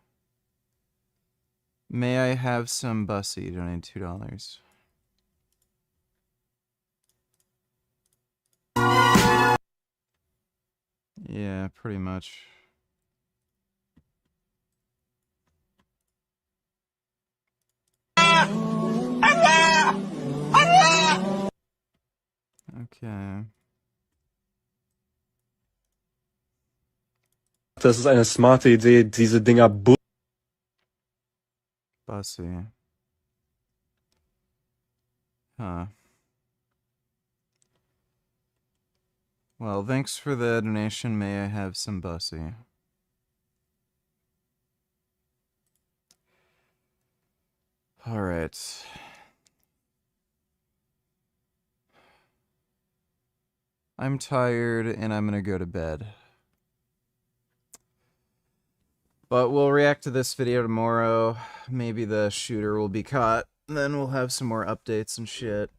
May I have some Bussy? Donate $2. Yeah, pretty much. Okay. Das ist eine smarte Idee, diese Dinger Bussy. Huh. Well, thanks for the donation. May I have some Bussy? All right. I'm tired and I'm gonna go to bed. But we'll react to this video tomorrow. Maybe the shooter will be caught. Then we'll have some more updates and shit.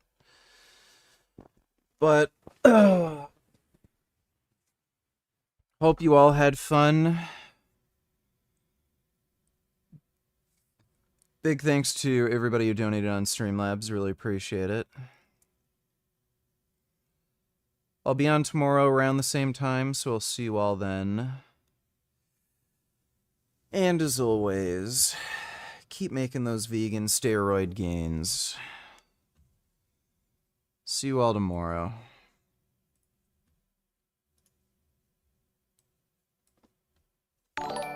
But hope you all had fun. Big thanks to everybody who donated on Streamlabs. Really appreciate it. I'll be on tomorrow around the same time, so I'll see you all then. And as always, keep making those vegan steroid gains. See you all tomorrow.